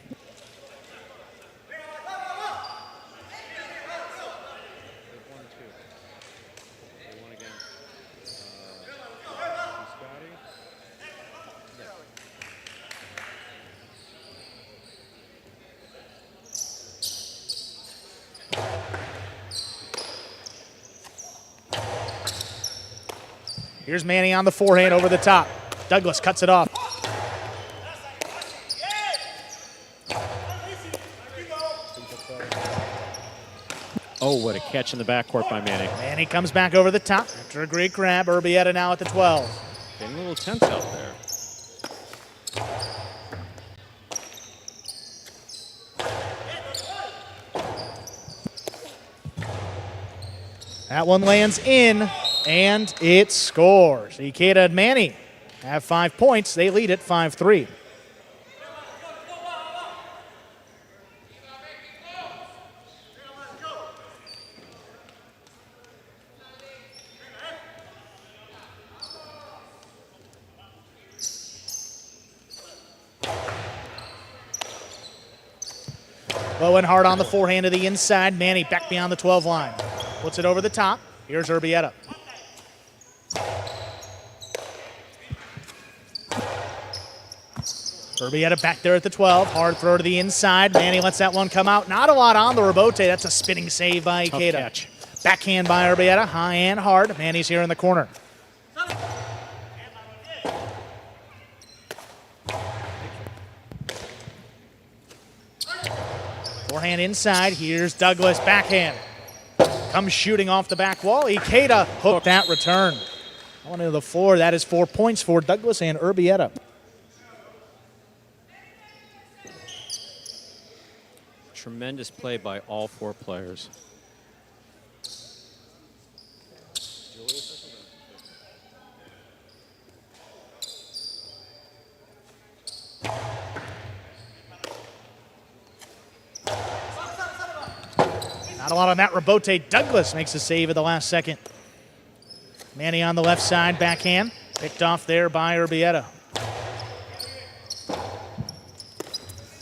Here's Manny on the forehand over the top. Douglas cuts it off. Oh, what a catch in the backcourt by Manny. Manny comes back over the top after a great grab. Urbieta now at the 12. Getting a little tense out there. That one lands in, and it scores. Ikeda and Manny have 5 points. They lead at 5-3. Low and hard on the forehand to the inside. Manny back beyond the 12 line. Puts it over the top. Here's Urbieta. Urbieta back there at the 12. Hard throw to the inside. Manny lets that one come out. Not a lot on the rebote. That's a spinning save by Ikeda. Catch. Backhand by Urbieta. High and hard. Manny's here in the corner. Forehand inside. Here's Douglas. Backhand. Comes shooting off the back wall. Ikeda hooked that return. One to the floor. That is 4 points for Douglas and Urbieta. Tremendous play by all 4 players. Not a lot on that rebote. Douglas makes a save at the last second. Manny on the left side, backhand. Picked off there by Urbieta.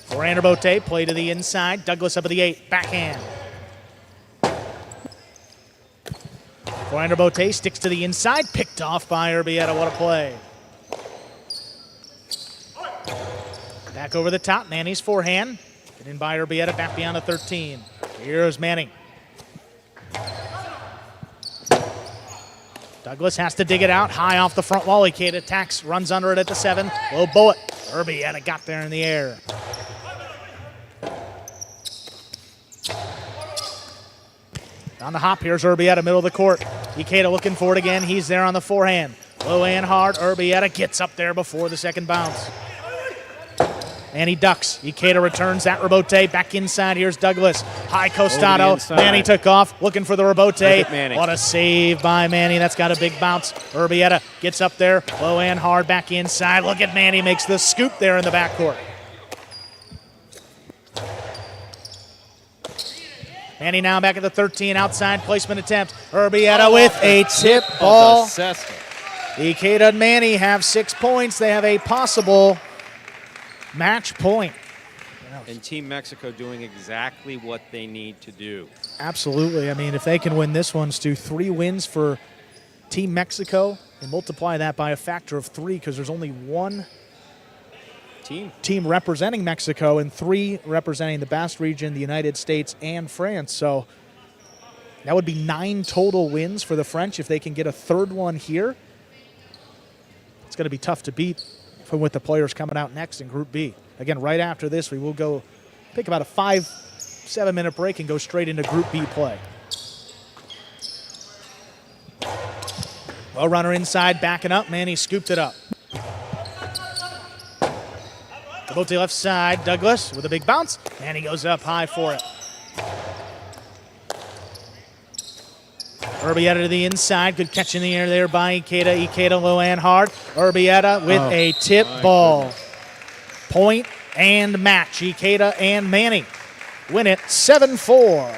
Forehand rebote, play to the inside. Douglas up at the 8, backhand. Forehand rebote, sticks to the inside. Picked off by Urbieta. What a play. Back over the top, Manny's forehand. Hit in by Urbieta, back beyond the 13. Here's Manny. Douglas has to dig it out. High off the front wall. Ikeda attacks, runs under it at the 7. Low bullet. Urbieta got there in the air. On the hop, here's Urbieta, middle of the court. Ikeda looking for it again. He's there on the forehand. Low and hard. Urbieta gets up there before the second bounce. And he ducks. Ikeda returns that rebote back inside. Here's Douglas. High costado. Manny took off, looking for the rebote. What a save by Manny. That's got a big bounce. Urbieta gets up there. Low and hard back inside. Look at Manny, makes the scoop there in the backcourt. Manny now back at the 13, outside placement attempt. Urbieta with a tip ball. Ikeda and Manny have 6 points. They have a possible match point. And Team Mexico doing exactly what they need to do. Absolutely. I mean, if they can win this one, Stu, 3 wins for Team Mexico, and multiply that by a factor of 3 because there's only 1 team representing Mexico and 3 representing the Basque region, the United States, and France. So that would be 9 total wins for the French if they can get a 3rd one here. It's going to be tough to beat with the players coming out next in Group B. Again, right after this, we will go take about a 5-7 minute break and go straight into Group B play. Well, runner inside, backing up. Manny scooped it up. Bote left side, Douglas with a big bounce, and he goes up high for it. Urbieta to the inside, good catch in the air there by Ikeda. Ikeda low and hard. Urbieta with a tip ball. Point and match. Ikeda and Manny win it 7-4.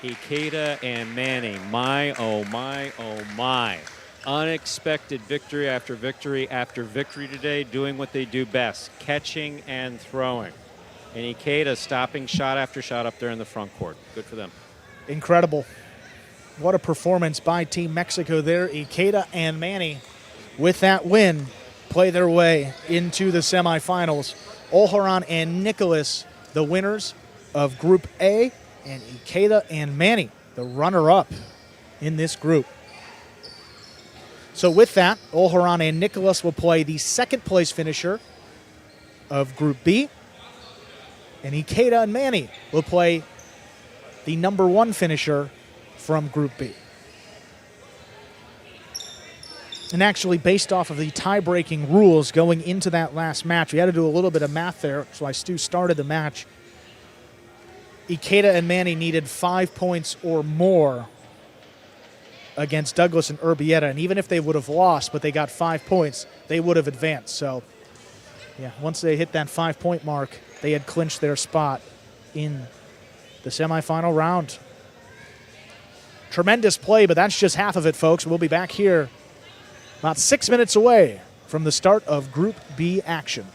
Ikeda and Manny, my, oh my, oh my. Unexpected victory after victory after victory today, doing what they do best, catching and throwing. And Ikeda stopping shot after shot up there in the front court. Good for them. Incredible. What a performance by Team Mexico there. Ikeda and Manny, with that win, play their way into the semifinals. Olharan and Nicholas, the winners of Group A, and Ikeda and Manny, the runner-up in this group. So with that, Olharan and Nicholas will play the 2nd place finisher of Group B, and Ikeda and Manny will play the number 1 finisher from Group B. And actually, based off of the tie-breaking rules going into that last match, we had to do a little bit of math there, so Stu started the match. Ikeda and Manny needed 5 points or more against Douglas and Urbieta, and even if they would have lost, but they got 5 points, they would have advanced. So, yeah, once they hit that 5-point mark, they had clinched their spot in the semifinal round. Tremendous play, but that's just half of it, folks. We'll be back here about 6 minutes away from the start of Group B action.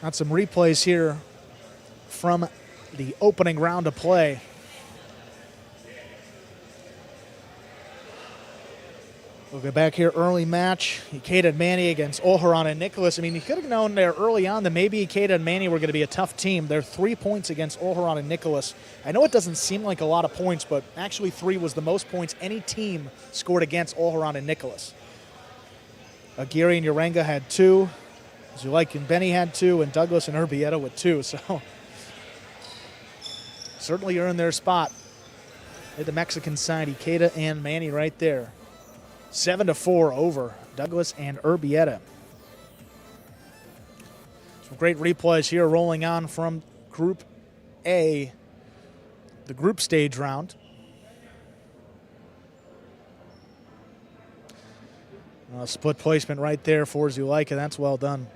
Got some replays here from the opening round of play. We'll get back here, early match. Ikeda and Manny against Oharon and Nicholas. I mean, you could have known there early on that maybe Ikeda and Manny were going to be a tough team. They're 3 points against Oharon and Nicholas. I know it doesn't seem like a lot of points, but actually 3 was the most points any team scored against Oharon and Nicholas. Aguirre and Uranga had 2. Zulaika and Benny had 2, and Douglas and Urbieta with 2. So certainly earned their spot at the Mexican side. Ikeda and Manny right there. 7-4 over Douglas and Urbieta. Some great replays here rolling on from Group A, the group stage round. Split placement right there for Zulaika. That's well done.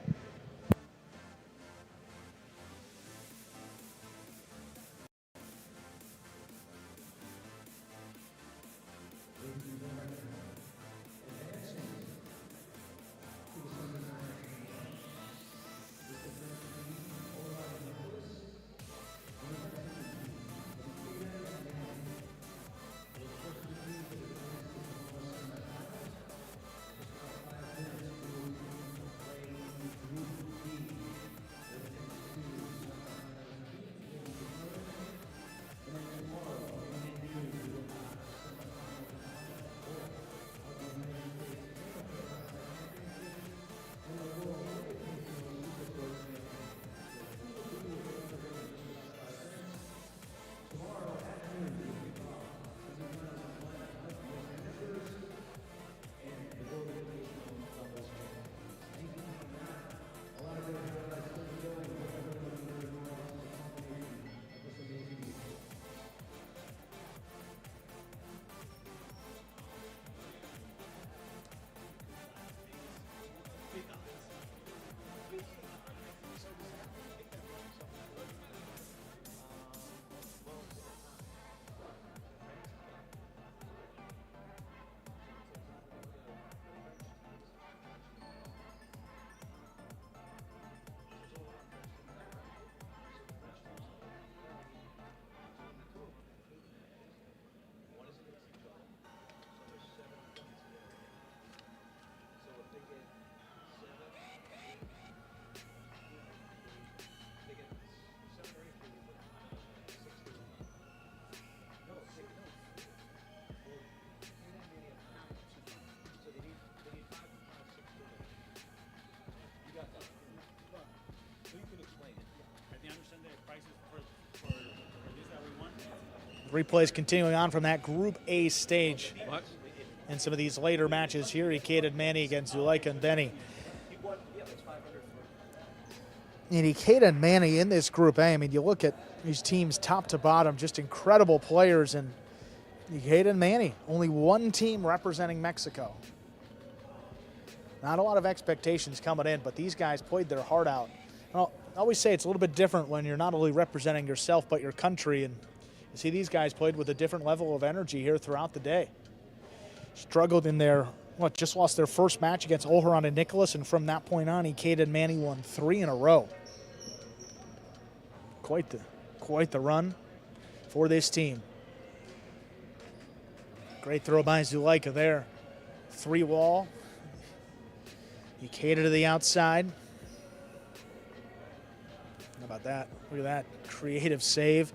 Replays continuing on from that Group A stage. And some of these later matches here, Ikeda and Manny against Zulaika and Benny. And Ikeda and Manny in this Group A, I mean, you look at these teams top to bottom, just incredible players. And Ikeda and Manny, only one team representing Mexico. Not a lot of expectations coming in, but these guys played their heart out. Well, I always say it's a little bit different when you're not only representing yourself, but your country. And you see these guys played with a different level of energy here throughout the day. Struggled in their, just lost their first match against Oharon and Nicholas, and from that point on, Ikeda and Manny won 3 in a row. Quite the run for this team. Great throw by Zulaika there. 3-wall. Ikeda to the outside. How about that? Look at that creative save.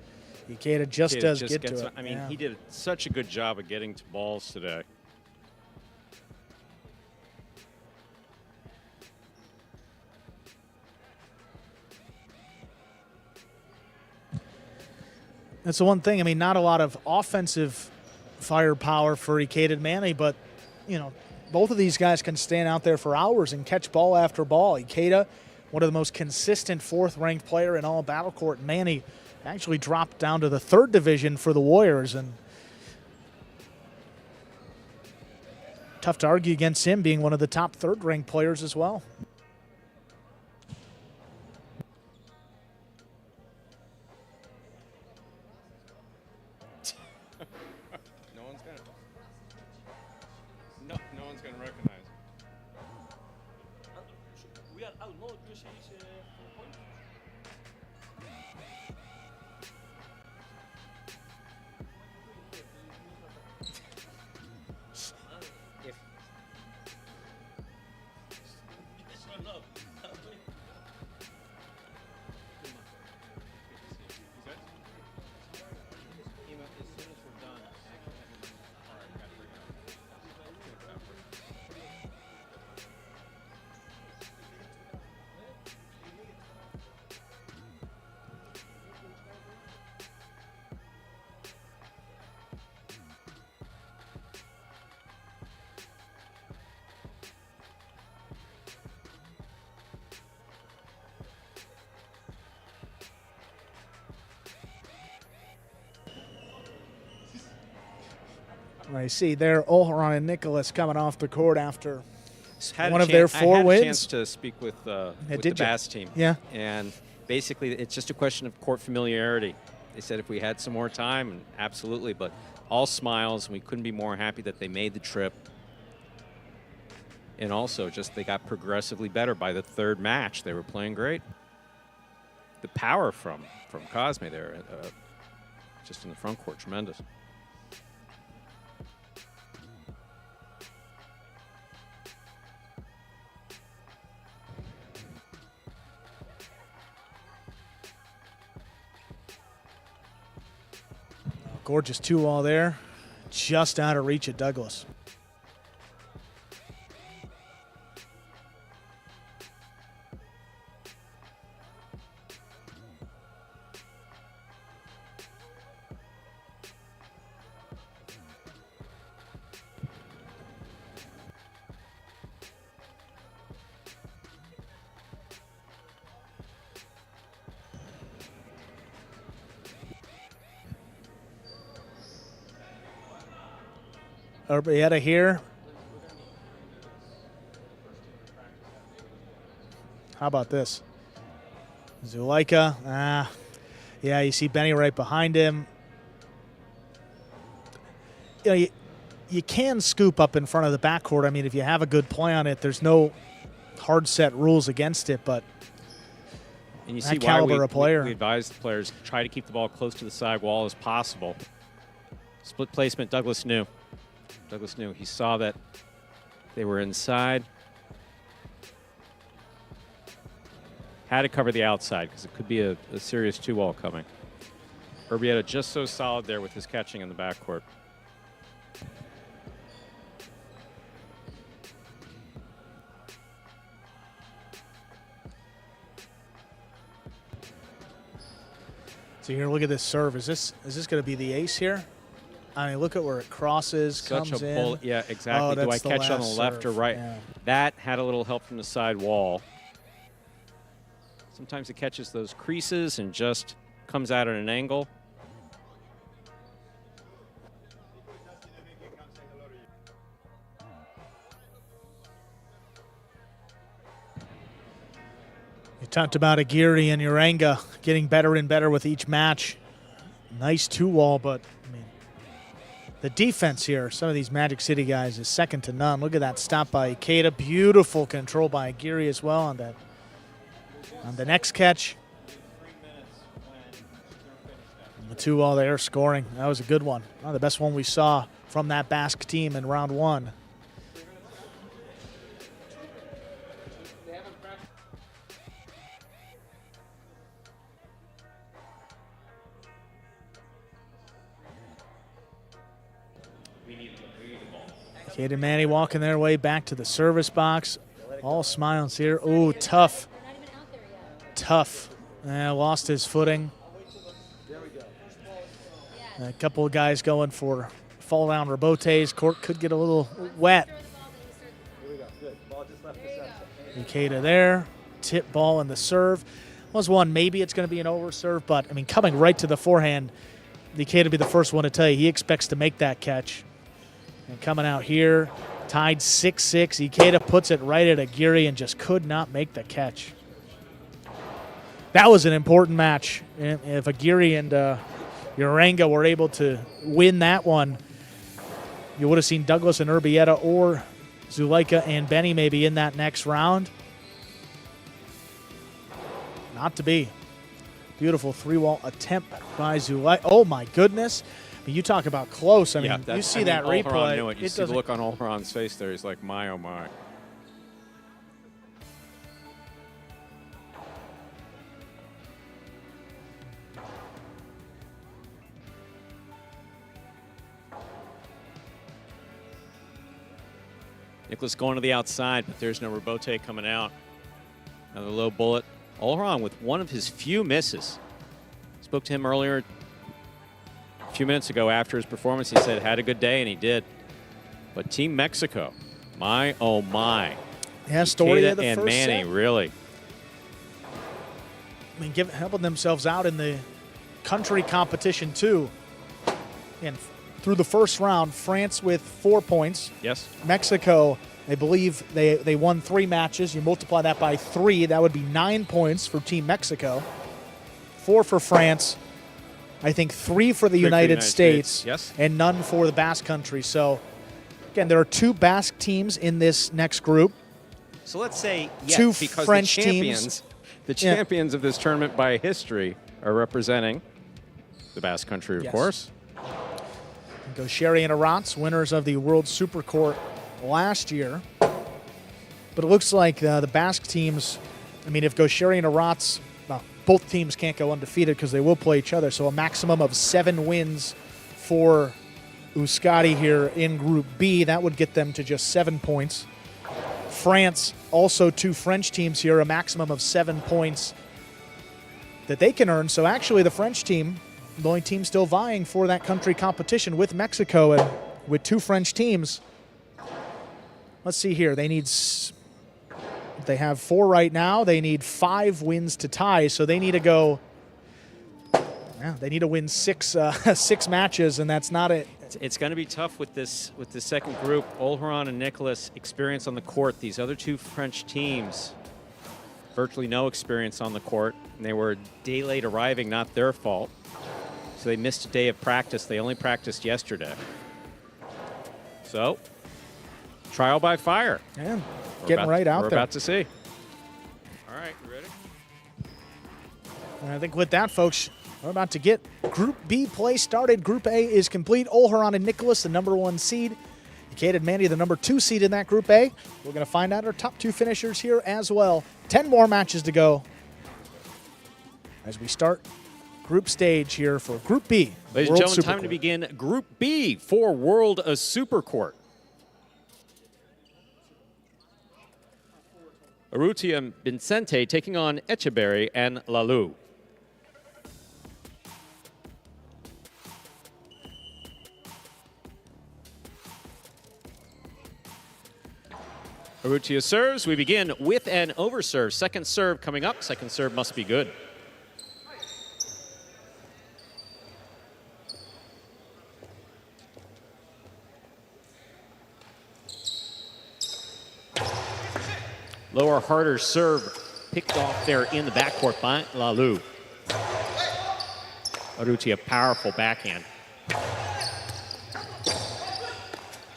Ikeda just does get to it. I mean, he did such a good job of getting to balls today. That's the one thing. I mean, not a lot of offensive firepower for Ikeda and Manny, but, you know, both of these guys can stand out there for hours and catch ball after ball. Ikeda, one of the most consistent fourth-ranked player in all Battle Court. Manny actually dropped down to the 3rd division for the Warriors, and tough to argue against him being one of the top 3rd-ranked players as well. No one's gonna recognize. We are out. No, USA is 4 points. I see there Olharon and Nicholas coming off the court after Had one a of their chan- 4 I had wins. a chance to speak with the did you? Basque team. Yeah. And basically, it's just a question of court familiarity. They said if we had some more time, absolutely, but all smiles, and we couldn't be more happy that they made the trip. And also, just they got progressively better by the 3rd match. They were playing great. The power from Cosme there, just in the front court, tremendous. Gorgeous 2-all there, just out of reach of Douglas. Urbieta here. How about this? Zuleika. Yeah, you see Benny right behind him. You know, you can scoop up in front of the backcourt. I mean, if you have a good play on it, there's no hard set rules against it, but and you that see why caliber of player. we advise the players try to keep the ball close to the side wall as possible. Split placement, Douglas knew. He saw that they were inside. Had to cover the outside because it could be a serious 2-all coming. Urbieta just so solid there with his catching in the backcourt. So here, look at this serve. Is this going to be the ace here? I mean, look at where it crosses, comes in. Bullet. Yeah, exactly. Do I catch on the left or right? Yeah. That had a little help from the side wall. Sometimes it catches those creases and just comes out at an angle. You talked about Aguirre and Uranga getting better and better with each match. Nice 2-wall, but I mean, the defense here, some of these Magic City guys, is second to none. Look at that stop by Ikeda. Beautiful control by Aguirre as well on that. On the next catch. And the 2-wall there scoring. That was a good one. One of the best one we saw from that Basque team in round 1. Kate and Manny walking their way back to the service box. All smiles here. Ooh, tough. Tough. Lost his footing. A couple of guys going for fall down rebotes. Court could get a little wet. Ikeda there. Tip ball and the serve. Was one, maybe it's going to be an over serve, but I mean, coming right to the forehand, Ikeda will be the first one to tell you he expects to make that catch. And coming out here, tied 6-6. Ikeda puts it right at Aguirre and just could not make the catch. That was an important match. If Aguirre and Uranga were able to win that one, you would have seen Douglas and Urbieta or Zuleika and Benny maybe in that next round. Not to be. Beautiful three-wall attempt by Zuleika. Oh, my goodness. I mean, you talk about close. I mean, you see that replay. Knew it. You see the look on Olheron's face there. He's like, my, oh, my. Nicholas going to the outside, but there's no rebote coming out. Another low bullet. Olheron with one of his few misses. Spoke to him earlier, a few minutes ago after his performance. He said, had a good day, and he did. But Team Mexico, my, oh, my. Yeah, story of the and first Manny, set. really. I mean, helping themselves out in the country competition, too. And through the first round, France with 4 points. Yes. Mexico, I believe they won 3 matches. You multiply that by 3, that would be 9 points for Team Mexico. 4 for France. I think 3 for the United States. Yes. And none for the Basque country. So, again, there are 2 Basque teams in this next group. So let's say, yes, 2 because French the champions, teams. the champions of this tournament by history are representing the Basque country, of course. Gaucheri and Arantz, winners of the World Supercourt last year. But it looks like the Basque teams, I mean, if Gaucheri and Arantz, well, both teams can't go undefeated because they will play each other, so a maximum of 7 wins for USATi here in Group B. That would get them to just 7 points. France, also 2 French teams here, a maximum of 7 points that they can earn. So actually the French team, the only team still vying for that country competition with Mexico, and with 2 French teams. Let's see here. They have 4 right now. They need 5 wins to tie, so they need to go. Yeah, they need to win 6 matches, and that's not it. It's going to be tough with this second group. Olheron and Nicholas, experience on the court. These other 2 French teams, virtually no experience on the court, and they were a day late arriving, not their fault. So they missed a day of practice. They only practiced yesterday. So, trial by fire. Yeah, getting right out there. We're about to see. All right, you ready? And I think with that, folks, we're about to get Group B play started. Group A is complete. Olheron and Nicholas, the number 1 seed. Ikeda and Manny, the number 2 seed in that Group A. We're going to find out our top 2 finishers here as well. 10 more matches to go as we start group stage here for Group B. Ladies and gentlemen, time to begin Group B for World Supercourt. Urrutia and Vicente taking on Echeberry and Lalou. Urrutia serves. We begin with an overserve. Second serve coming up. Second serve must be good. Lower, harder serve picked off there in the backcourt by Lalou. Urrutia, powerful backhand.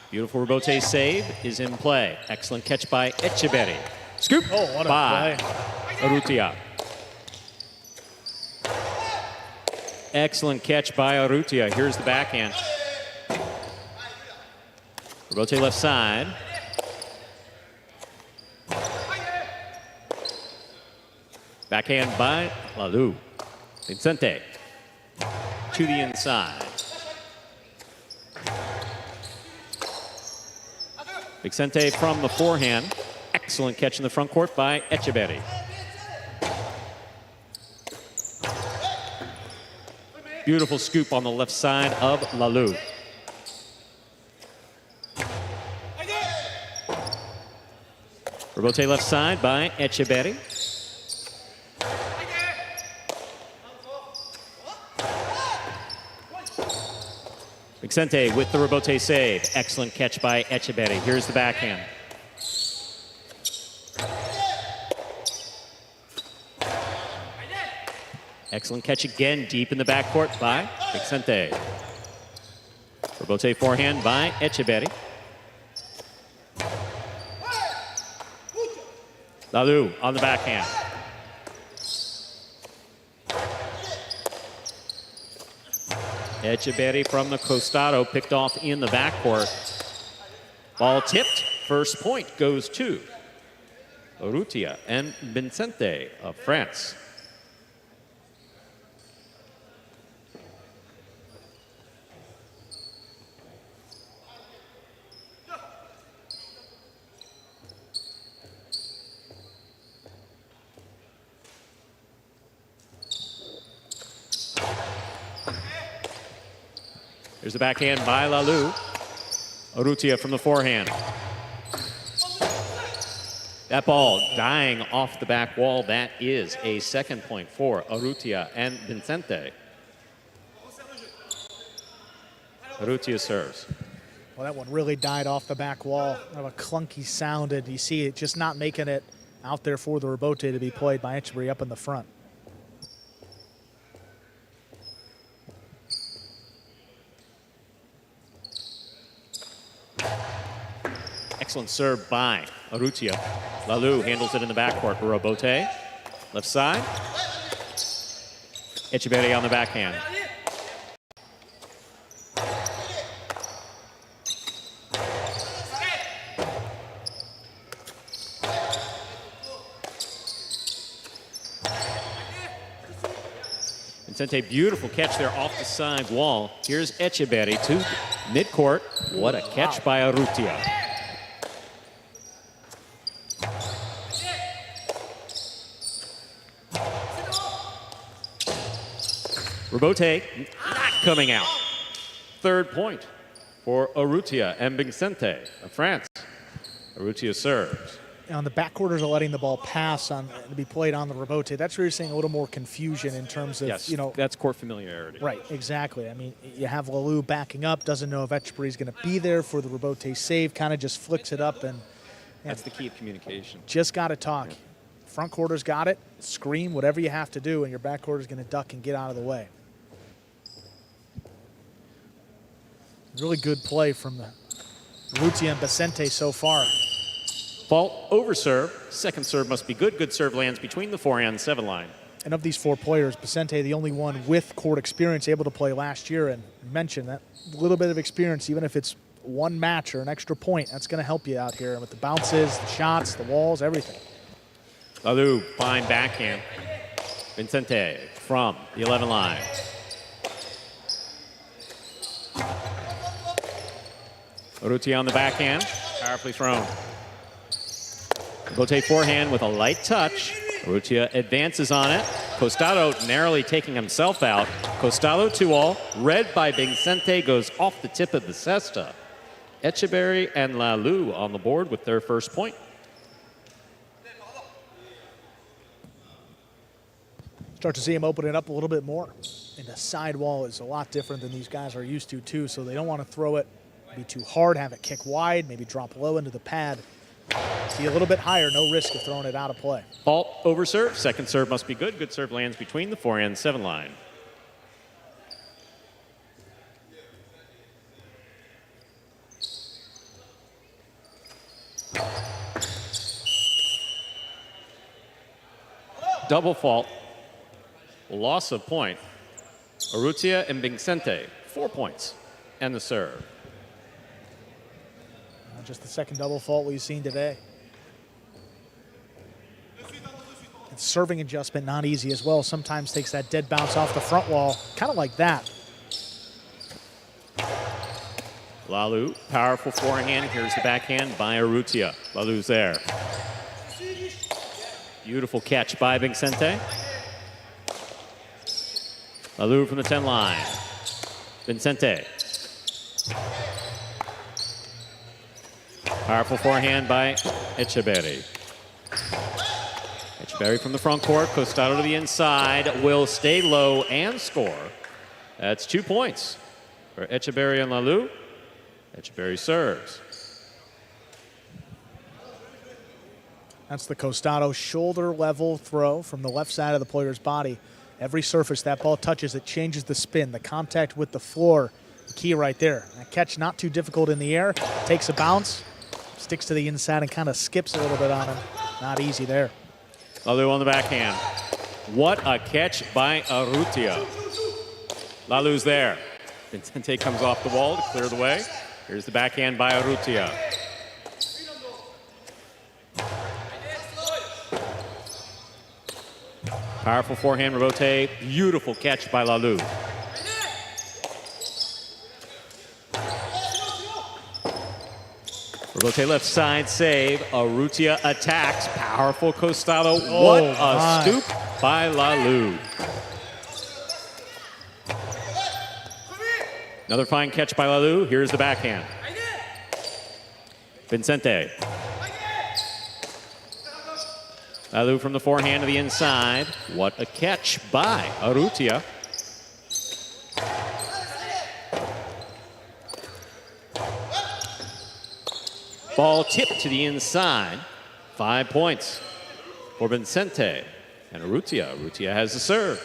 Beautiful rebote save is in play. Excellent catch by Echeberry. Scoop by Urrutia. Excellent catch by Urrutia. Here's the backhand. Rebote left side. Backhand by Lalou. Vicente to the inside. Vicente from the forehand. Excellent catch in the front court by Echeberry. Beautiful scoop on the left side of Lalou. Rebote left side by Echeberry. Vicente with the rebote save. Excellent catch by Echeberry. Here's the backhand. Excellent catch again, deep in the backcourt by Vicente. Rebote forehand by Echeberry. Lalou on the backhand. Echeberry from the costado, picked off in the backcourt. Ball tipped. First point goes to Urrutia and Vicente of France. Here's the backhand by Lalou. Urrutia from the forehand. That ball dying off the back wall. That is a second point for Urrutia and Vicente. Urrutia serves. Well, that one really died off the back wall. Kind of a clunky sound, and you see it just not making it out there for the rebote to be played by Echeberry up in the front. Excellent serve by Urrutia. Lalou handles it in the backcourt. Rebote, left side. Echeberry on the backhand. Vicente, beautiful catch there off the side wall. Here's Echeberry to midcourt. What a catch by Urrutia. Rebote not coming out. Third point for Urrutia and Vicente of France. Urrutia serves. On the backcourters are letting the ball pass on to be played on the rebote. That's where you're seeing a little more confusion in terms of, Yes, you know. that's court familiarity. Right, exactly. I mean, you have Lalou backing up, doesn't know if Echeberry's going to be there for the rebote save, kind of just flicks it up, and That's the key of communication. just got to talk. Yeah. Front quarter's got it, scream, whatever you have to do, and your back quarter's going to duck and get out of the way. Really good play from the Urrutia and Vicente so far. Fault over serve. Second serve must be good. Good serve lands between the forehand and 7 line. And of these 4 players, Vicente, the only one with court experience, able to play last year, and mention that little bit of experience, even if it's one match or an extra point, that's going to help you out here with the bounces, the shots, the walls, everything. Lalou, fine backhand. Vicente from the 11 line. Urrutia on the backhand, powerfully thrown. Rebote forehand with a light touch. Urrutia advances on it. Costado narrowly taking himself out. Costado 2-all, read by Vicente, goes off the tip of the cesta. Echeberry and Lalou on the board with their first point. Start to see him open it up a little bit more. And the side wall is a lot different than these guys are used to, too, so they don't want to throw it, be too hard, have it kick wide, maybe drop low into the pad. Be a little bit higher, no risk of throwing it out of play. Fault over serve. Second serve must be good. Good serve lands between the forehand and 7 line. Double fault. Loss of point. Urrutia and Vicente, 4 points. And the serve. Just the second double fault we've seen today. And serving adjustment not easy as well. Sometimes takes that dead bounce off the front wall, kind of like that. Lalou, powerful forehand. Here's the backhand by Urrutia. Lalou's there. Beautiful catch by Vicente. Lalu from the 10 line. Vincente. Powerful forehand by Echeverri. Echeverri from the front court. Costado to the inside. Will stay low and score. That's 2 points for Echeverri and Lalu. Echeverri serves. That's the Costado shoulder level throw from the left side of the player's body. Every surface that ball touches, it changes the spin, the contact with the floor. The key right there. That catch not too difficult in the air. Takes a bounce, sticks to the inside and kind of skips a little bit on him. Not easy there. Lalu on the backhand. What a catch by Arrutia. Lalu's there. Vincente comes off the wall to clear the way. Here's the backhand by Arrutia. Powerful forehand rebote. Beautiful catch by Lalu. Rebote left side save. Arrutia attacks. Powerful Costado. What a scoop by Lalu. Another fine catch by Lalu. Here's the backhand. Vincente. Lalu from the forehand to the inside. What a catch by Arrutia. Ball tipped to the inside. 5 points for Vincente and Arrutia. Arrutia has the serve.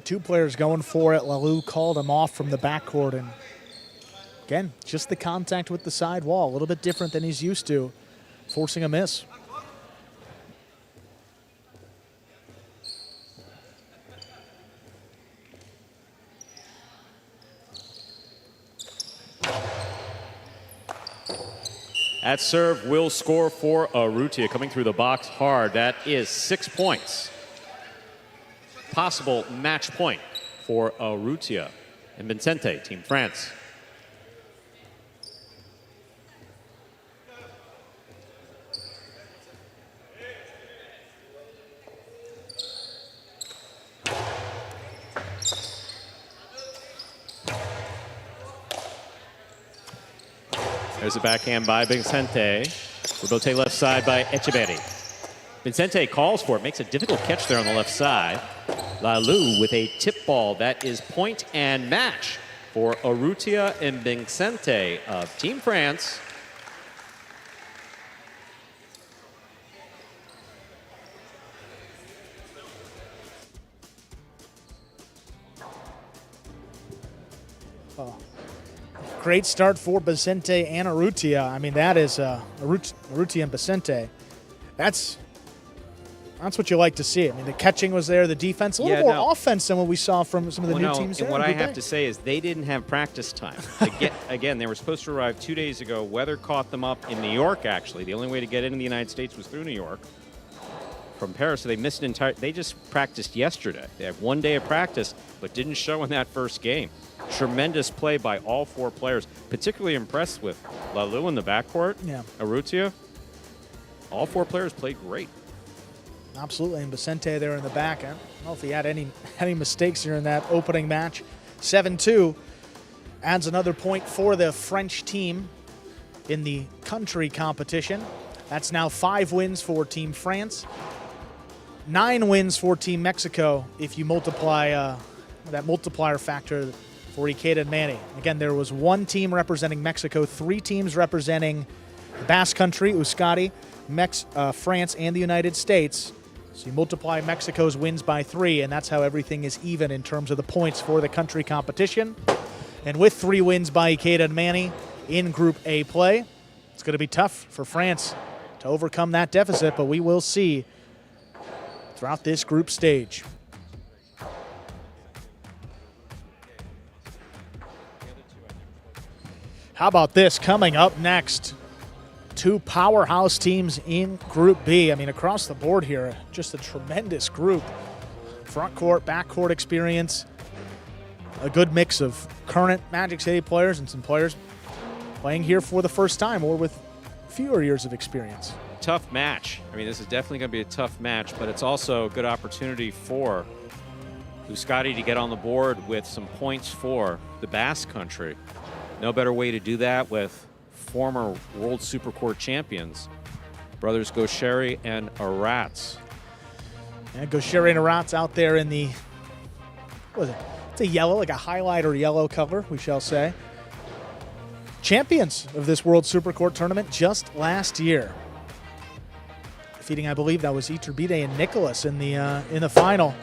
Two players going for it. Lalu called him off from the backcourt. And again, just the contact with the side wall. A little bit different than he's used to, forcing a miss. That serve will score for Arrutia, coming through the box hard. That is 6 points. Possible match point for Arrutia and Vincente, Team France. There's a backhand by Vincente. Rebote left side by Echeverri. Vincente calls for it, makes a difficult catch there on the left side. Lalu with a tip ball. That is point and match for Arrutia and Vincente of Team France. Great start for Vicente and Arrutia. I mean, that is Arrutia and Vicente. That's what you like to see. I mean, the catching was there, the defense, a little more offense than what we saw from some of the new teams. And what I have to say is they didn't have practice time. Again, they were supposed to arrive 2 days ago. Weather caught them up in New York, actually. The only way to get into the United States was through New York from Paris, so they missed an entire. They just practiced yesterday. They had 1 day of practice, but didn't show in that first game. Tremendous play by all four players. Particularly impressed with Lalu in the backcourt. Yeah. Arrutia. All four players played great. Absolutely, and Vicente there in the back. I don't know if he had any mistakes here in that opening match. 7-2 adds another point for the French team in the country competition. That's now 5 wins for Team France, 9 wins for Team Mexico if you multiply that multiplier factor for Ikeda and Manny. Again, there was 1 team representing Mexico, 3 teams representing the Basque Country, USATi, France, and the United States. So you multiply Mexico's wins by 3, and that's how everything is even in terms of the points for the country competition. And with 3 wins by Ikeda and Manny in Group A play, it's going to be tough for France to overcome that deficit, but we will see throughout this group stage. How about this coming up next? 2 powerhouse teams in Group B. I mean, across the board here, just a tremendous group. Front court, back court experience. A good mix of current Magic City players and some players playing here for the first time or with fewer years of experience. Tough match. I mean, this is definitely going to be a tough match, but it's also a good opportunity for Euskadi to get on the board with some points for the Basque country. No better way to do that with former World Supercourt champions, brothers Gaucheri and Arats. And Gaucheri and Arats out there in the, what is it? It's a yellow, like a highlighter yellow color, we shall say. Champions of this World Supercourt tournament just last year. Defeating, I believe that was Iturbide and Nicholas in the final.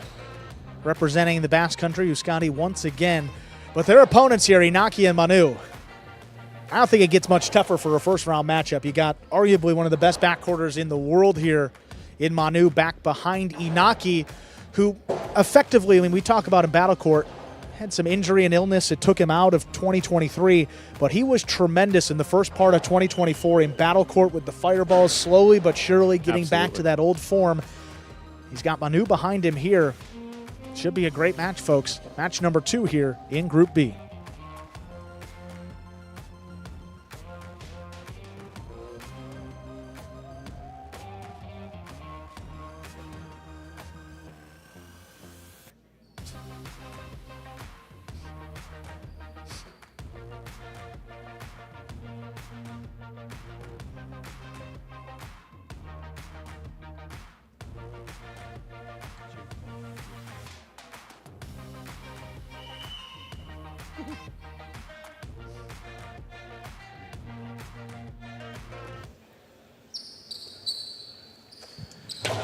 Representing the Basque country, Euskadi once again. But their opponents here, Inaki and Manu. I don't think it gets much tougher for a first-round matchup. You got arguably one of the best backcourters in the world here in Manu, back behind Inaki, who effectively, I mean, we talk about in battle court, had some injury and illness. It took him out of 2023, but he was tremendous in the first part of 2024 in battle court with the fireballs, slowly but surely getting back to that old form. He's got Manu behind him here. Should be a great match, folks. Match number 2 here in Group B.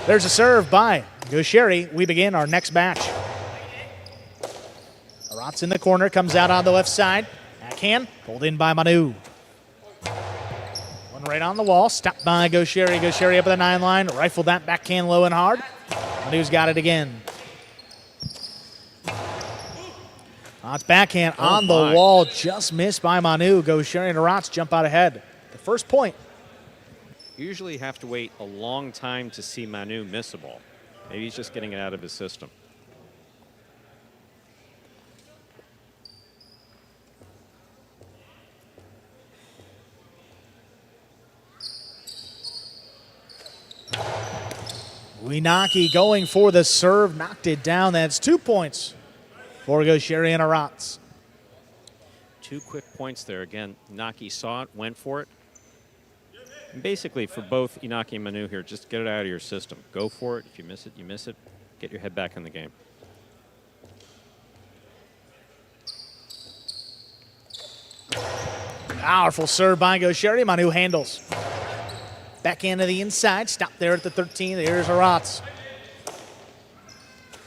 There's a serve by Gaucheri. We begin our next match. Arats in the corner, comes out on the left side. Backhand, pulled in by Manu. One right on the wall, stopped by Gaucheri. Gaucheri up at the 9 line, rifled that backhand low and hard. Manu's got it again. Arats backhand on the wall, just missed by Manu. Gaucheri and Arats jump out ahead. The first point. Usually have to wait a long time to see Manu miss a ball. Maybe he's just getting it out of his system. Inaki going for the serve, knocked it down. That's 2 points for Gaucheri and Arats. 2 quick points there. Again, Inaki saw it, went for it. And basically, for both Inaki and Manu here, just get it out of your system. Go for it. If you miss it, you miss it. Get your head back in the game. Powerful serve by Gaucheri. Manu handles. Backhand to the inside. Stop there at the 13. There's Arats.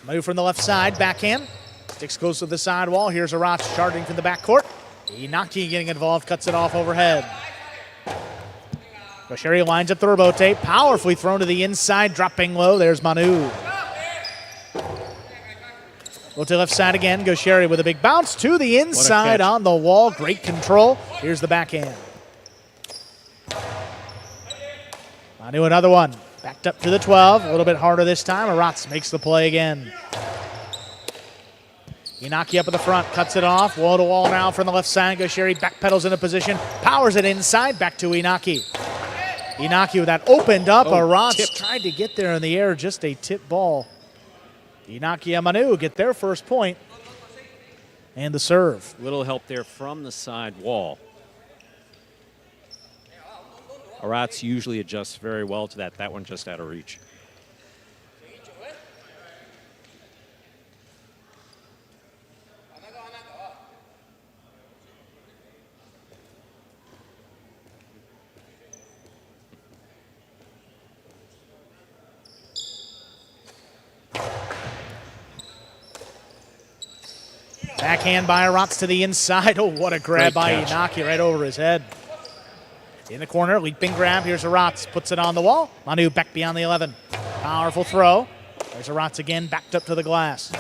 Manu from the left side. Backhand. Sticks close to the side wall. Here's Arats charging from the backcourt. Inaki getting involved. Cuts it off overhead. Gaucheri lines up the rotate. Powerfully thrown to the inside. Dropping low. There's Manu. Go to left side again. Gaucheri with a big bounce to the inside on the wall. Great control. Here's the backhand. Manu another one. Backed up to the 12. A little bit harder this time. Arats makes the play again. Inaki up at the front. Cuts it off. Wall to wall now from the left side. Gaucheri backpedals into position. Powers it inside. Back to Inaki. Inaki with that opened up. Arats tried to get there in the air. Just a tip ball. Inaki and Manu get their first point. And the serve. Little help there from the side wall. Arats usually adjusts very well to that. That one just out of reach. Backhand by Arats to the inside. Oh, what a grab by Inaki right over his head. In the corner, leaping grab. Here's Arats. Puts it on the wall. Manu back beyond the 11. Powerful throw. There's Arats again, backed up to the glass.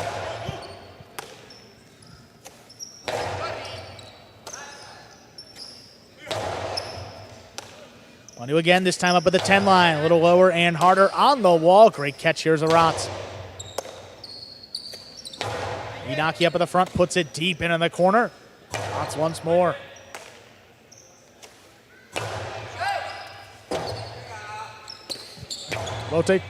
Manu again, this time up at the 10 line. A little lower and harder on the wall. Great catch. Here's Arats. Inaki up at the front, puts it deep in the corner. Arats once more. Rotate.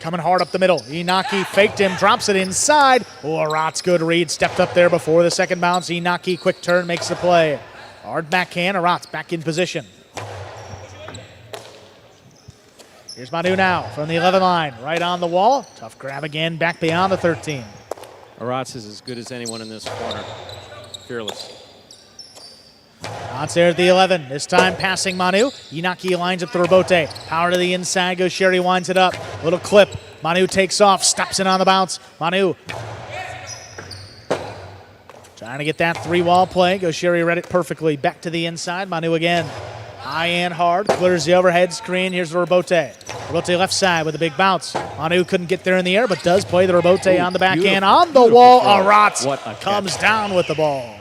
Coming hard up the middle. Inaki faked him, drops it inside. Oh, Arat's good read. Stepped up there before the second bounce. Inaki, quick turn, makes the play. Hard backhand. Arat's back in position. Here's Manu now from the 11 line. Right on the wall. Tough grab again, back beyond the 13. Aratz is as good as anyone in this corner. Fearless. Aratz there at the 11. This time passing Manu. Inaki lines up the rebote. Power to the inside. Goes Sherry, winds it up. Little clip. Manu takes off. Stops it on the bounce. Manu trying to get that three-wall play. Goes Sherry, read it perfectly. Back to the inside. Manu again. High and hard. Clears the overhead screen. Here's the rebote. Rebote left side with a big bounce. Manu couldn't get there in the air, but does play the rebote on the backhand. On the wall, Aratz comes down with the ball.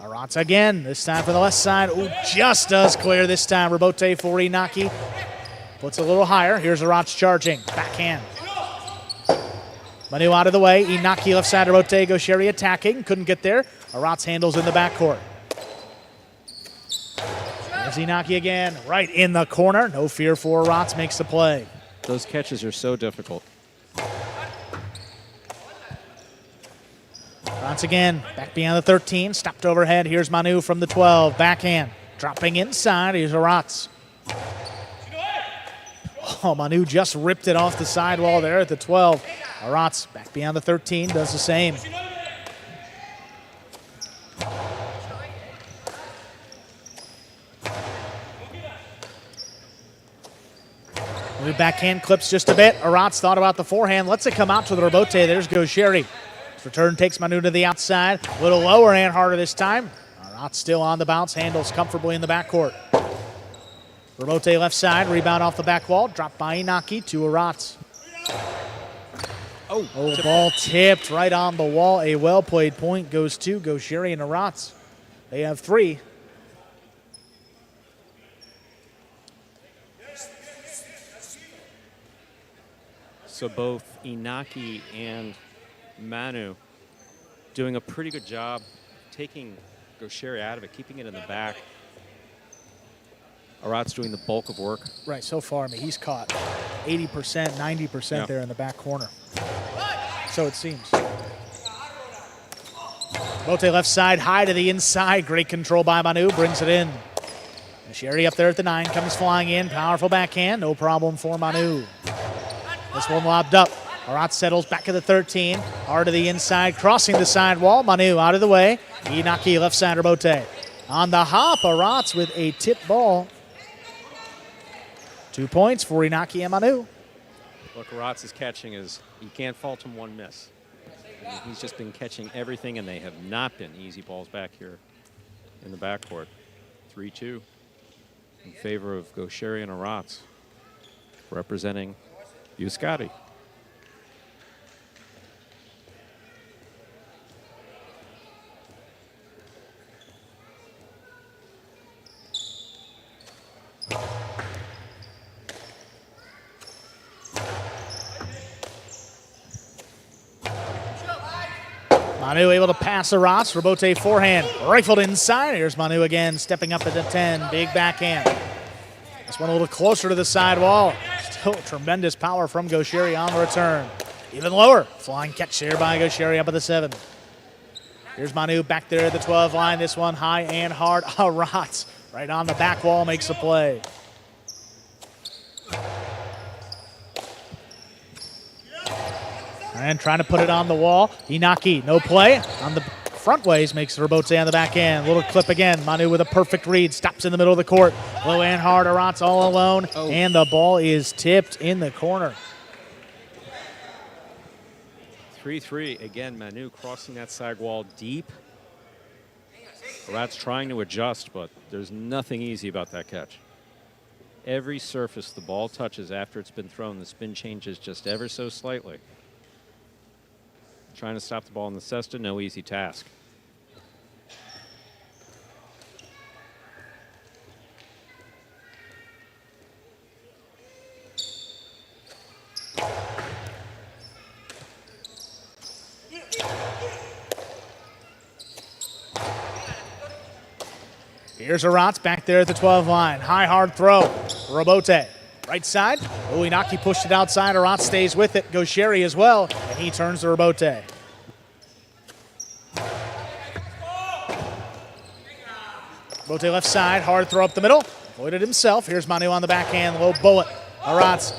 Aratz again, this time for the left side. Ooh, just does clear this time. Rebote for Inaki. Puts a little higher. Here's Aratz charging. Backhand. Manu out of the way. Inaki left side. Rebote. Gaucheri attacking. Couldn't get there. Aratz handles in the backcourt. There's Inaki again. Right in the corner. No fear for Aratz. Makes the play. Those catches are so difficult. Aratz again. Back beyond the 13. Stopped overhead. Here's Manu from the 12. Backhand. Dropping inside. Here's Aratz. Oh, Manu just ripped it off the sidewall there at the 12. Aratz back beyond the 13. Does the same. Move backhand clips just a bit. Aratz thought about the forehand. Lets it come out to the rebote. There's Gaucheri. Return takes Manu to the outside. A little lower and harder this time. Aratz still on the bounce. Handles comfortably in the backcourt. Rebote left side. Rebound off the back wall. Dropped by Inaki to Aratz. Oh, ball tipped right on the wall. A well-played point goes to Gaucheri and Aratz. They have 3. So both Inaki and Manu doing a pretty good job taking Gaucheri out of it, keeping it in the back. Aratz doing the bulk of work. Right, so far, I mean, he's caught 80%, 90% there in the back corner. So it seems. Bote left side, high to the inside. Great control by Manu, brings it in. Gaucheri up there at the 9, comes flying in. Powerful backhand, no problem for Manu. This one lobbed up. Aratz settles back at the 13. Hard to the inside, crossing the sidewall. Manu out of the way. Inaki left side, Rebote. On the hop, Aratz with a tip ball. 2 points for Inaki and Manu. What Aratz is catching is, you can't fault him one miss. I mean, he's just been catching everything, and they have not been easy balls back here in the backcourt. 3-2 in favor of Gaucheri and Aratz, representing USATi. Manu able to pass Aratz. Rebote forehand. Rifled inside. Here's Manu again, stepping up at the 10. Big backhand. This one a little closer to the sidewall. Still tremendous power from Gaucheri on the return. Even lower. Flying catch there by Gaucheri up at the 7. Here's Manu back there at the 12 line. This one high and hard. Aratz right on the back wall makes the play. And trying to put it on the wall. Inaki, no play. On the front ways, makes the rebote on the back end. Little clip again. Manu with a perfect read. Stops in the middle of the court. Low and hard. Aratz all alone. Oh. And the ball is tipped in the corner. 3-3. Again, Manu crossing that side wall deep. Aratz trying to adjust, but there's nothing easy about that catch. Every surface the ball touches after it's been thrown, the spin changes just ever so slightly. Trying to stop the ball in the cesta, no easy task. Here's Aratz back there at the 12 line. High, hard throw. Robote, right side. Oh, Inaki pushed it outside. Arat stays with it. Goes Sherry as well, and he turns to Robote. Robote left side, hard throw up the middle. Avoided himself. Here's Manu on the backhand, low bullet. Arat,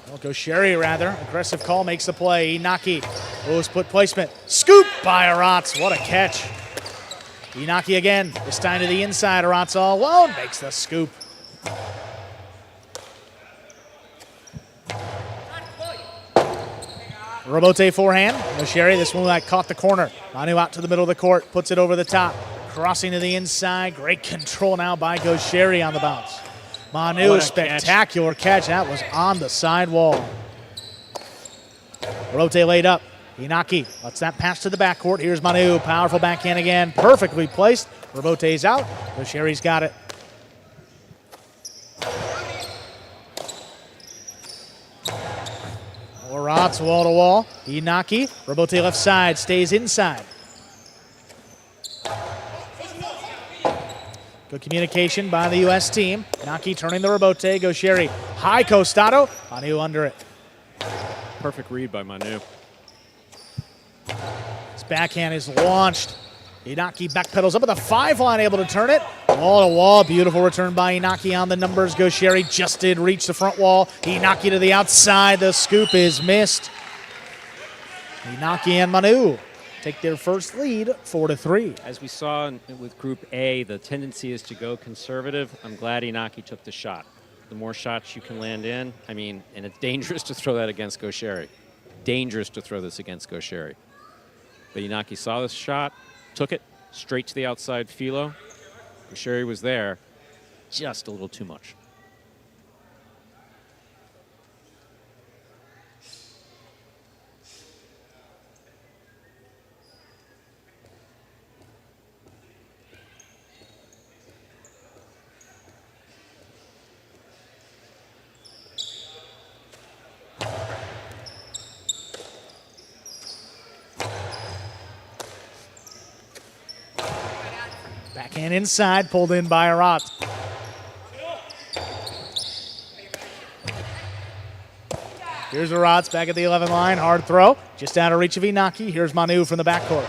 well, goes Sherry rather. Aggressive call makes the play. Inaki, oh, split placement. Scoop by Arat. What a catch. Inaki again, this time to the inside. Arat's all alone, makes the scoop. Robote forehand. Sherry, this one that caught the corner. Manu out to the middle of the court, puts it over the top. Crossing to the inside. Great control now by Sherry on the bounce. Manu, spectacular catch. That was on the sidewall. Robote laid up. Inaki lets that pass to the backcourt. Here's Manu. Powerful backhand again. Perfectly placed. Robote's out. Sherry's got it. Arat's wall to wall. Inaki. Robote left side. Stays inside. Good communication by the U.S. team. Inaki turning the Robote. Sherry. High costado. Manu under it. Perfect read by Manu. His backhand is launched. Inaki backpedals up at the 5 line, able to turn it. Wall to wall. Beautiful return by Inaki on the numbers. Sherry just did reach the front wall. Inaki to the outside. The scoop is missed. Inaki and Manu take their first lead, 4-3. As we saw with Group A, the tendency is to go conservative. I'm glad Inaki took the shot. The more shots you can land in, I mean, and it's dangerous to throw that against Sherry. Dangerous to throw this against Sherry. But Inaki saw this shot, took it straight to the outside philo. Sherry was there, just a little too much. Backhand inside, pulled in by Arat. Here's Arat's back at the 11 line, hard throw. Just out of reach of Inaki. Here's Manu from the backcourt.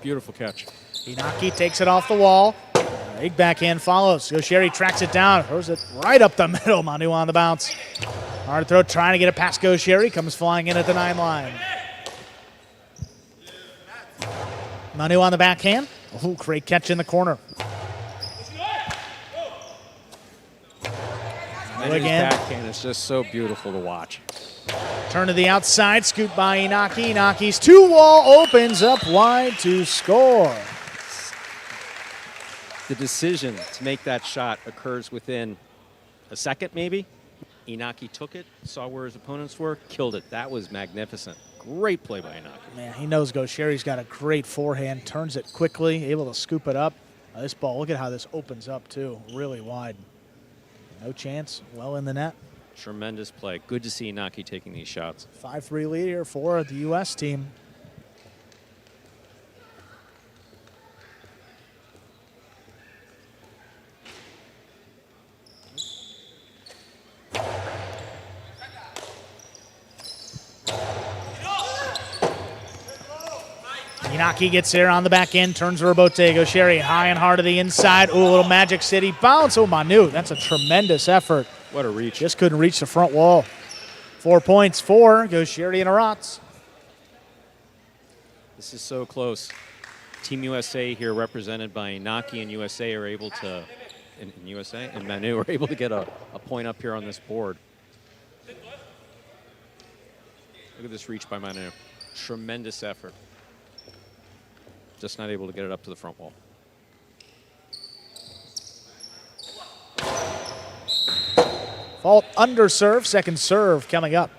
Beautiful catch. Inaki takes it off the wall. Big backhand follows. Sherry tracks it down, throws it right up the middle. Manu on the bounce. Hard throw, trying to get it past Sherry. Comes flying in at the 9 line. Manu on the backhand. Oh, great catch in the corner. Manu's backhand is just so beautiful to watch. Turn to the outside, scoop by Inaki. Inaki's 2-wall opens up wide to score. The decision to make that shot occurs within a second, maybe. Inaki took it, saw where his opponents were, killed it. That was magnificent. Great play by Inaki. Man, he knows Sherry's got a great forehand, turns it quickly, able to scoop it up. This ball, look at how this opens up, too, really wide. No chance, well in the net. Tremendous play. Good to see Inaki taking these shots. 5-3 lead here for the U.S. team. Inaki gets there on the back end, turns to Robote. Sherry high and hard to the inside. Ooh, a little Magic City bounce. Oh, Manu, that's a tremendous effort. What a reach. Just couldn't reach the front wall. 4 points for Sherry and Arat. This is so close. Team USA here, represented by Inaki and USA, are able to, and Manu are able to get a point up here on this board. Look at this reach by Manu. Tremendous effort. Just not able to get it up to the front wall. Fault under serve, second serve coming up.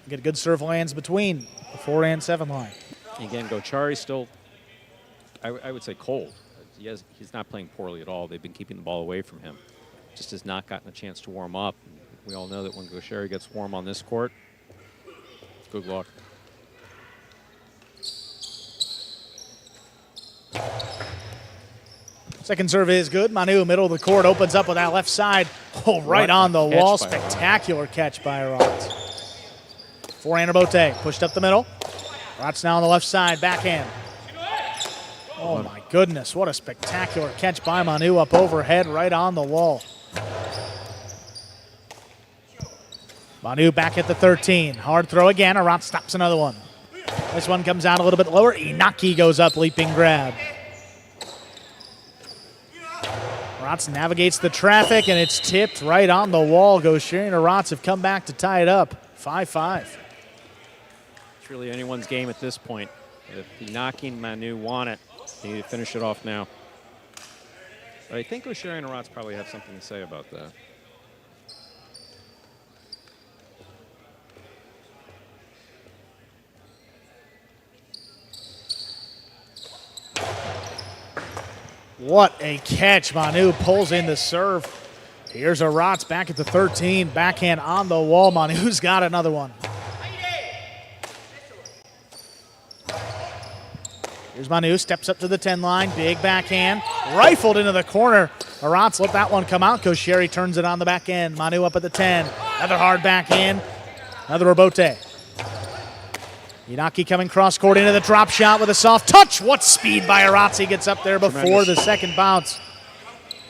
Get a good serve lands between the 4 and 7 line. Again, Gochari's still, I would say, cold. He's not playing poorly at all. They've been keeping the ball away from him. Just has not gotten a chance to warm up. We all know that when Gochari gets warm on this court, good luck. Second serve is good. Manu, middle of the court, opens up with that left side. Oh, right on the wall. Spectacular catch by Aratz. Forehand Bote pushed up the middle. Aratz now on the left side, backhand. Oh my goodness, what a spectacular catch by Manu up overhead, right on the wall. Manu back at the 13. Hard throw again. Aratz stops another one. This one comes out a little bit lower. Inaki goes up, leaping grab. Aratz navigates the traffic, and it's tipped right on the wall. Gaucher and Aratz have come back to tie it up. 5-5. It's really anyone's game at this point. If Inaki and Manu want it, they need to finish it off now. But I think Gaucher and Aratz probably have something to say about that. What a catch. Manu pulls in the serve. Here's Aratz back at the 13. Backhand on the wall. Manu's got another one. Here's Manu, steps up to the 10 line. Big backhand. Rifled into the corner. Aratz let that one come out. Gaucher turns it on the back end. Manu up at the 10. Another hard backhand. Another rebote. Inaki coming cross court into the drop shot with a soft touch. What speed by Aratz. He gets up there before the second bounce.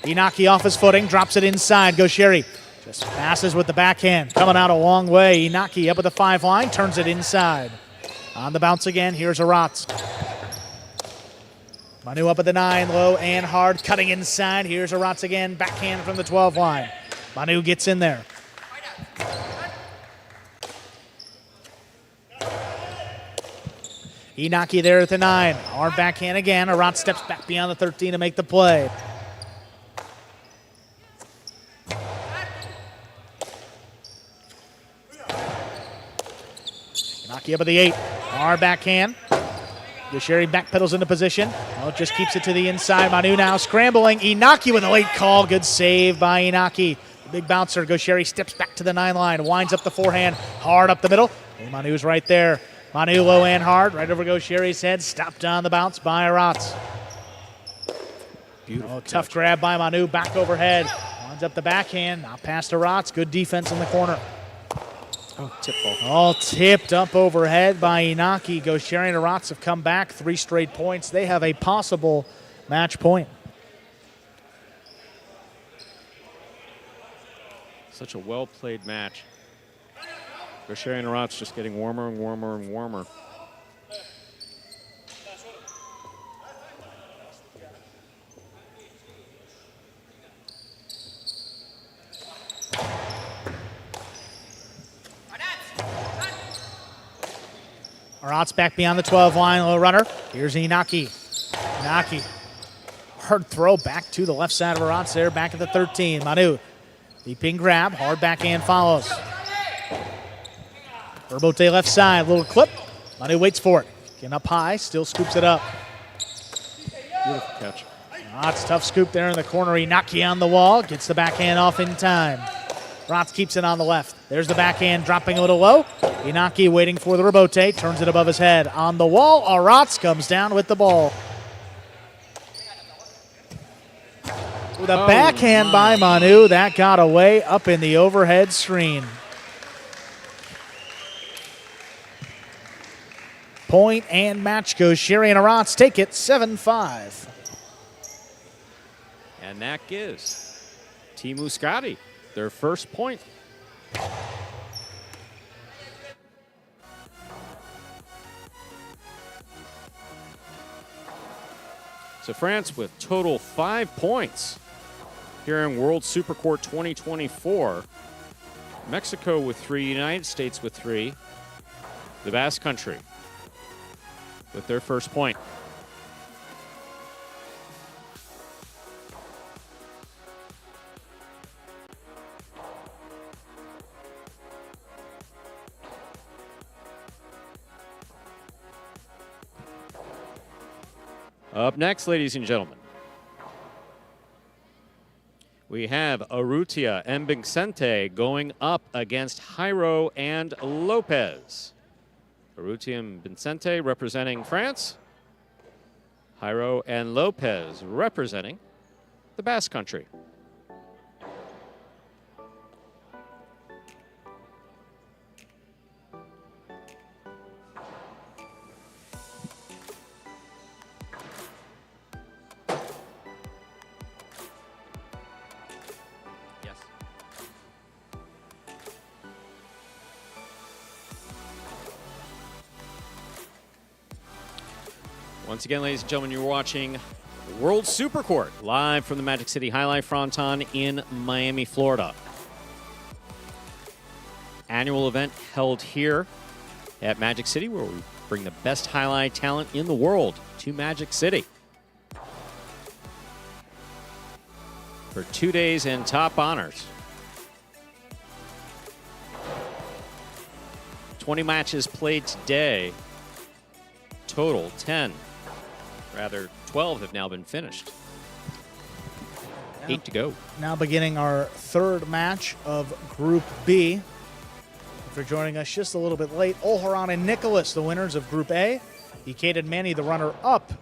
Inaki off his footing, drops it inside. Gaucher just passes with the backhand. Coming out a long way. Inaki up at the 5 line, turns it inside. On the bounce again, here's Aratz. Manu up at the 9, low and hard, cutting inside. Here's Aratz again, backhand from the 12 line. Manu gets in there. Inaki there at the 9. Hard backhand again. Aratz steps back beyond the 13 to make the play. Inaki up at the 8. Hard backhand. Gaucher backpedals into position. Oh, just keeps it to the inside. Manu now scrambling. Inaki with a late call. Good save by Inaki. The big bouncer. Gaucher steps back to the 9 line. Winds up the forehand. Hard up the middle. Oh, Manu's right there. Manu low and hard, right over Gaucher's head, stopped on the bounce by Aratz. Beautiful tough grab by Manu, back overhead. Winds up the backhand, now past Aratz, good defense in the corner. Oh, tip ball. All tipped up overhead by Inaki. Gaucher and Aratz have come back, 3 straight points. They have a possible match point. Such a well-played match. Gaucher and Aratz just getting warmer and warmer and warmer. Aratz back beyond the 12 line, low runner. Here's Inaki. Inaki, hard throw back to the left side of Aratz there, back at the 13. Manu, leaping grab, hard backhand follows. Rebote left side, little clip. Manu waits for it. Getting up high, still scoops it up. Beautiful catch. Aratz tough scoop there in the corner. Inaki on the wall, gets the backhand off in time. Aratz keeps it on the left. There's the backhand dropping a little low. Inaki waiting for the rebote, turns it above his head. On the wall, Aratz comes down with the ball. With a backhand by Manu, that got away up in the overhead screen. Point and match goes. Sherry and Aratz take it 7-5. And that gives Team USATi their first point. So France with total 5 points here in World Supercourt 2024. Mexico with 3, United States with 3, the Basque country with their first point. Up next, ladies and gentlemen, we have Urrutia and Vicente going up against Jairo and Lopez. Urrutia and Vicente representing France. Jairo and Lopez representing the Basque Country. Yes. Once again, ladies and gentlemen, you're watching World Supercourt live from the Magic City Jai-Alai Fronton in Miami, Florida. Annual event held here at Magic City where we bring the best Jai-Alai talent in the world to Magic City for 2 days and top honors. 20 matches played today, total 10. Rather, 12 have now been finished. 8 to go. Now beginning our third match of Group B. If you're joining us just a little bit late, Olharan and Nicholas, the winners of Group A. USATi and Manny, the runner-up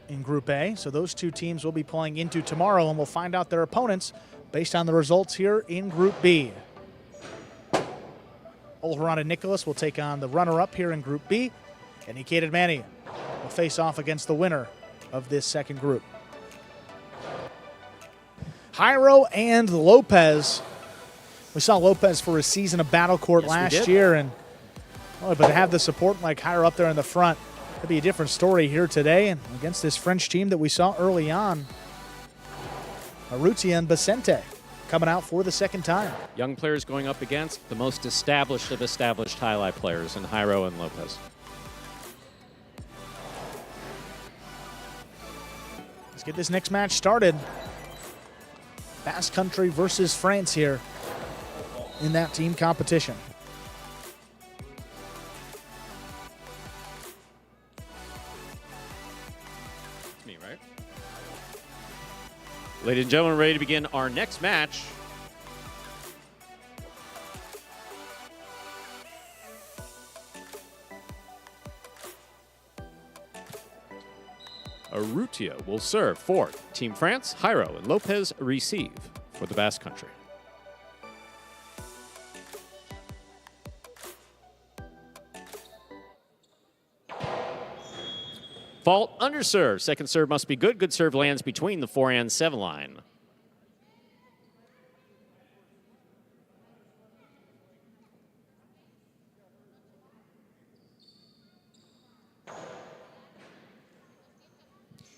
in Group A. So those two teams will be playing into tomorrow, and we'll find out their opponents based on the results here in Group B. Olharan and Nicholas will take on the runner-up here in Group B, and USATi and Manny will face off against the winner of this second group. Jairo and Lopez. We saw Lopez for a season of Battle Court last year, and but to have the support like Jairo up there in the front, it'd be a different story here today. And against this French team that we saw early on, Arrutia and Vicente coming out for the second time. Young players going up against the most established of established Jai-Alai players in Jairo and Lopez. Let's get this next match started. Basque Country versus France here in that team competition. It's me, right? Ladies and gentlemen, ready to begin our next match. Arrutia will serve for Team France. Jairo and Lopez receive for the Basque Country. Fault underserve. Second serve must be good. Good serve lands between the 4 and 7 line.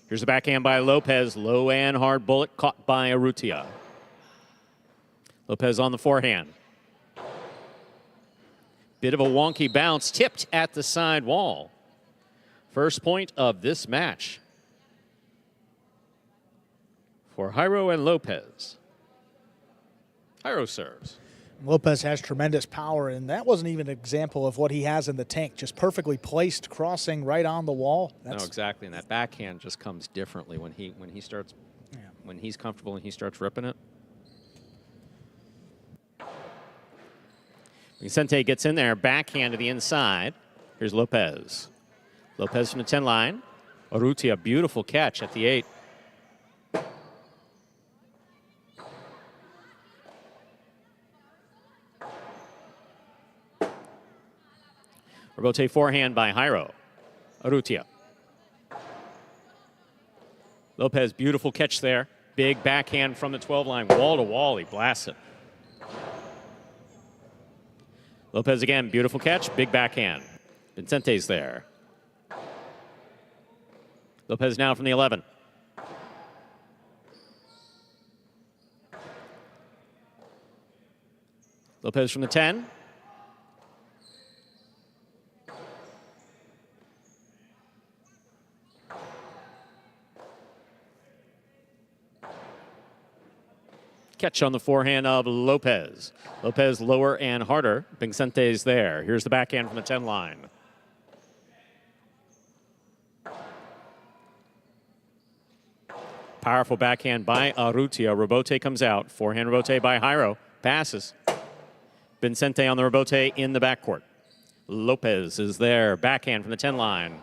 Here's the backhand by Lopez. Low and hard bullet caught by Arrutia. Lopez on the forehand. Bit of a wonky bounce, tipped at the side wall. First point of this match for Jairo and Lopez. Jairo serves. Lopez has tremendous power, and that wasn't even an example of what he has in the tank. Just perfectly placed, crossing right on the wall. No, exactly. And that backhand just comes differently when he starts, when he's comfortable and he starts ripping it. Vicente gets in there, backhand to the inside. Here's Lopez. Lopez from the 10 line. Arrutia, beautiful catch at the 8. Rebote forehand by Jairo. Arrutia. Lopez, beautiful catch there. Big backhand from the 12 line. Wall to wall, he blasts it. Lopez again, beautiful catch, big backhand. Vincente's there. Lopez now from the 11. Lopez from the 10. Catch on the forehand of Lopez. Lopez lower and harder. Vincente's there. Here's the backhand from the 10 line. Powerful backhand by Arrutia. Rebote comes out. Forehand rebote by Jairo. Passes. Vicente on the rebote in the backcourt. Lopez is there. Backhand from the 10 line.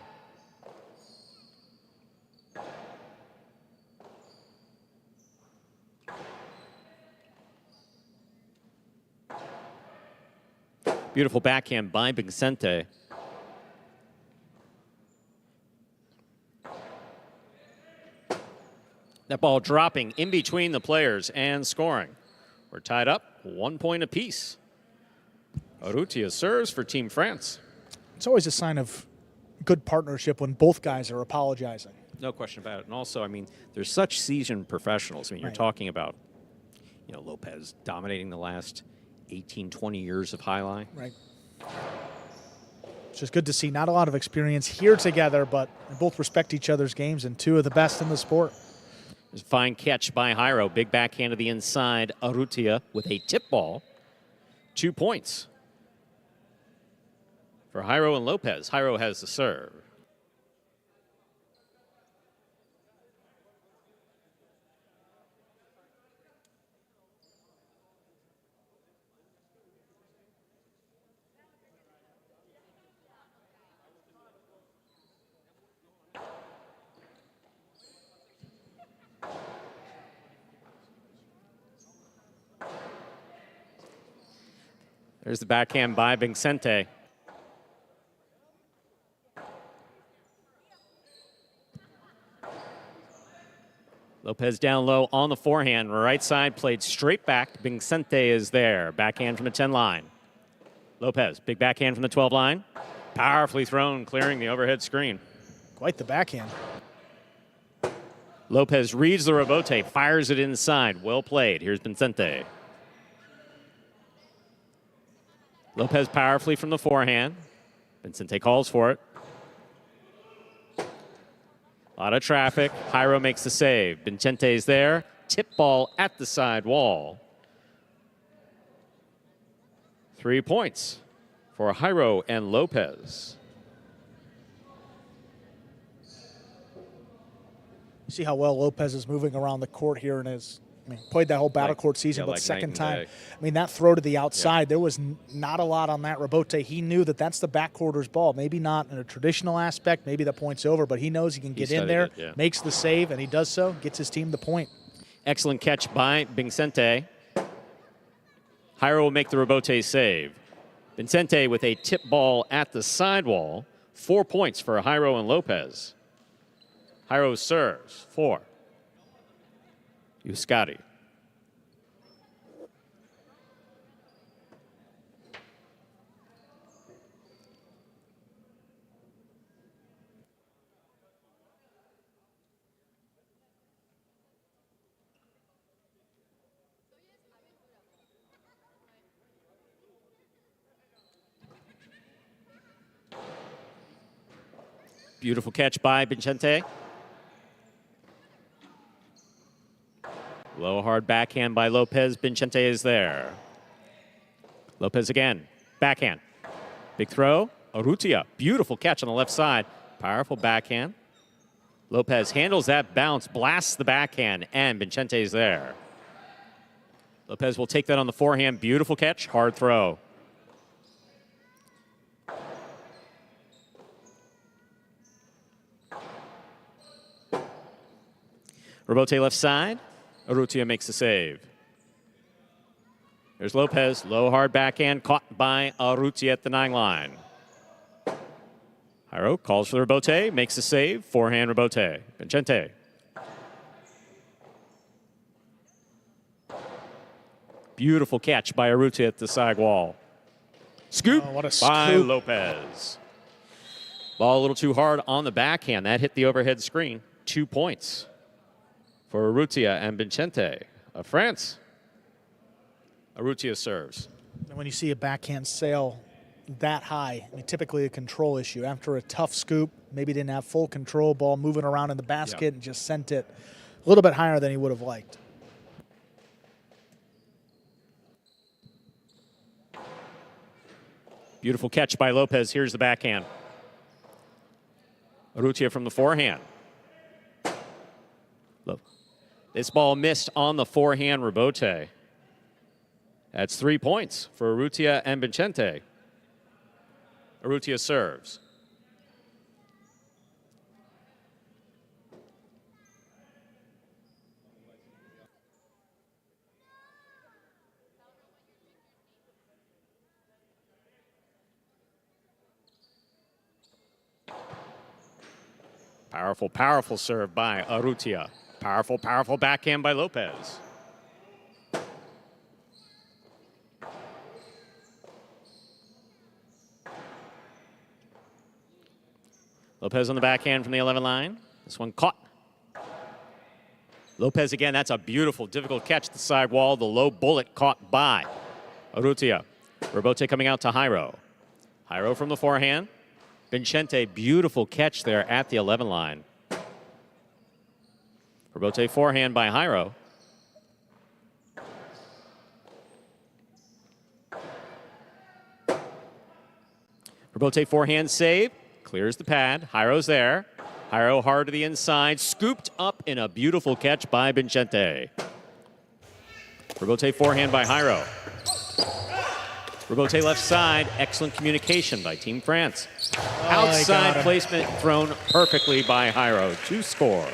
Beautiful backhand by Vicente. That ball dropping in between the players and scoring. We're tied up 1 point apiece. Urrutia serves for Team France. It's always a sign of good partnership when both guys are apologizing. No question about it. And also, I mean, there's such seasoned professionals. I mean, you're talking about, you know, Lopez dominating the last 18, 20 years of highlight. Right. It's just good to see not a lot of experience here together, but they both respect each other's games and two of the best in the sport. There's a fine catch by Jairo. Big backhand to the inside. Urrutia with a tip ball. 2 points for Jairo and Lopez. Jairo has the serve. There's the backhand by Vicente. Lopez down low on the forehand. Right side played straight back. Vicente is there. Backhand from the 10 line. Lopez, big backhand from the 12 line. Powerfully thrown, clearing the overhead screen. Quite the backhand. Lopez reads the rebote, fires it inside. Well played. Here's Vicente. Lopez powerfully from the forehand. Vicente calls for it. A lot of traffic. Jairo makes the save. Vincente's there. Tip ball at the side wall. 3 points for Jairo and Lopez. See how well Lopez is moving around the court here in his, I mean, played that whole battle court season, but like second time. day. I mean, that throw to the outside, there was not a lot on that rebote. He knew that that's the backcourter's ball. Maybe not in a traditional aspect, maybe the point's over, but he knows he can get in there, makes the save, and he does so, gets his team the point. Excellent catch by Vicente. Jairo will make the rebote save. Vicente with a tip ball at the sidewall. 4 points for Jairo and Lopez. Jairo serves for USATi. Beautiful catch by Vicente. Low hard backhand by Lopez. Vicente is there. Lopez again. Backhand. Big throw. Urrutia. Beautiful catch on the left side. Powerful backhand. Lopez handles that bounce, blasts the backhand, and Vicente is there. Lopez will take that on the forehand. Beautiful catch. Hard throw. Rebote left side. Urrutia makes the save. There's Lopez. Low hard backhand caught by Urrutia at the 9 line. Jairo calls for the rebote, makes the save. Forehand rebote. Vicente. Beautiful catch by Urrutia at the side wall. Scoop what a by scoop. Lopez. Ball a little too hard on the backhand. That hit the overhead screen. 2 points for Urrutia and Vicente of France. Urrutia serves. And when you see a backhand sail that high, I mean, typically a control issue. After a tough scoop, maybe didn't have full control, ball moving around in the basket and just sent it a little bit higher than he would have liked. Beautiful catch by Lopez. Here's the backhand. Urrutia from the forehand. Look. This ball missed on the forehand rebote. That's 3 points for Urrutia and Vicente. Urrutia serves. Powerful, powerful serve by Urrutia. Powerful, powerful backhand by Lopez. Lopez on the backhand from the 11 line. This one caught. Lopez again, that's a beautiful, difficult catch at the side wall. The low bullet caught by Urrutia. Rebote coming out to Jairo. Jairo from the forehand. Vincente, beautiful catch there at the 11 line. Rebote forehand by Jairo. Rebote forehand save. Clears the pad. Jairo's there. Jairo hard to the inside. Scooped up in a beautiful catch by Vincente. Rebote forehand by Jairo. Rebote left side. Excellent communication by Team France. Outside placement thrown perfectly by Jairo to score.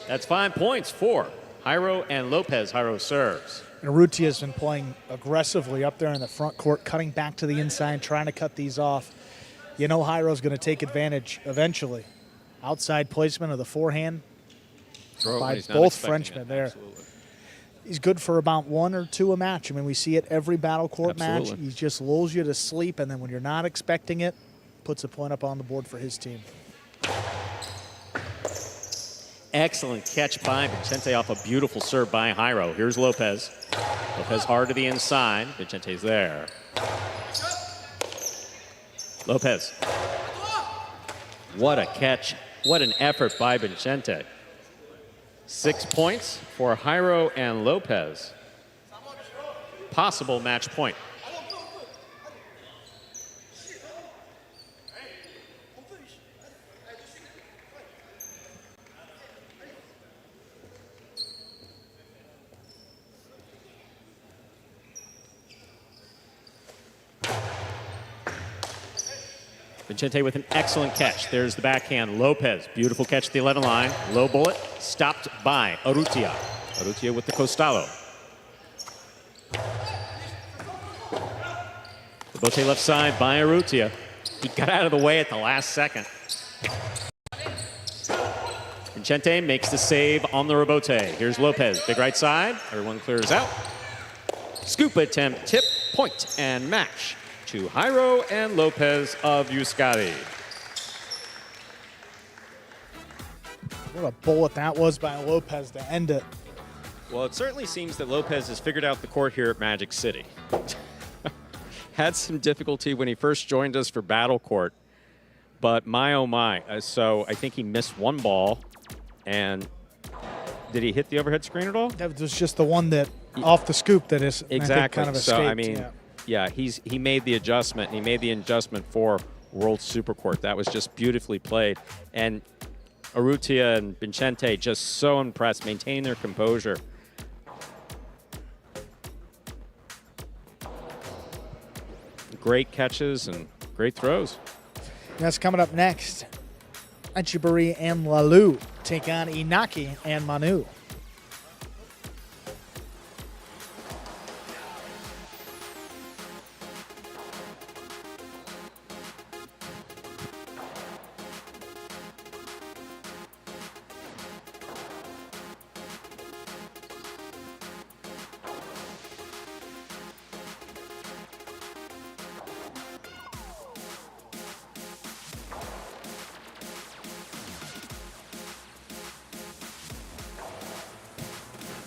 That's 5 points for Jairo and Lopez. Jairo serves. And Urrutia has been playing aggressively up there in the front court, cutting back to the inside, trying to cut these off. You know Jairo's going to take advantage eventually. Outside placement of the forehand by both Frenchmen there. Absolutely. He's good for about 1 or 2 a match. I mean, we see it every battle court match. Absolutely. He just lulls you to sleep, and then when you're not expecting it, puts a point up on the board for his team. Excellent catch by Vincente off a beautiful serve by Jairo. Here's Lopez. Lopez hard to the inside. Vincente's there. Lopez. What a catch. What an effort by Vincente. 6 points for Jairo and Lopez. Possible match point. Vincente with an excellent catch. There's the backhand. Lopez, beautiful catch at the 11 line. Low bullet, stopped by Urrutia. Urrutia with the costado. Rebote left side by Urrutia. He got out of the way at the last second. Vincente makes the save on the rebote. Here's Lopez, big right side. Everyone clears out. Scoop attempt, tip, point, and match to Jairo and Lopez of USATi. What a bullet that was by Lopez to end it. Well, it certainly seems that Lopez has figured out the court here at Magic City. Had some difficulty when he first joined us for Battle Court, but my oh my. So I think he missed one ball, and did he hit the overhead screen at all? That was just the one that off the scoop that is Exactly. kind of escaped. So I mean, yeah, he made the adjustment, and he made the adjustment for World Supercourt. That was just beautifully played. And Urrutia and Vincente just so impressed, maintaining their composure. Great catches and great throws. That's coming up next. Echeverry and Lalou take on Inaki and Manu.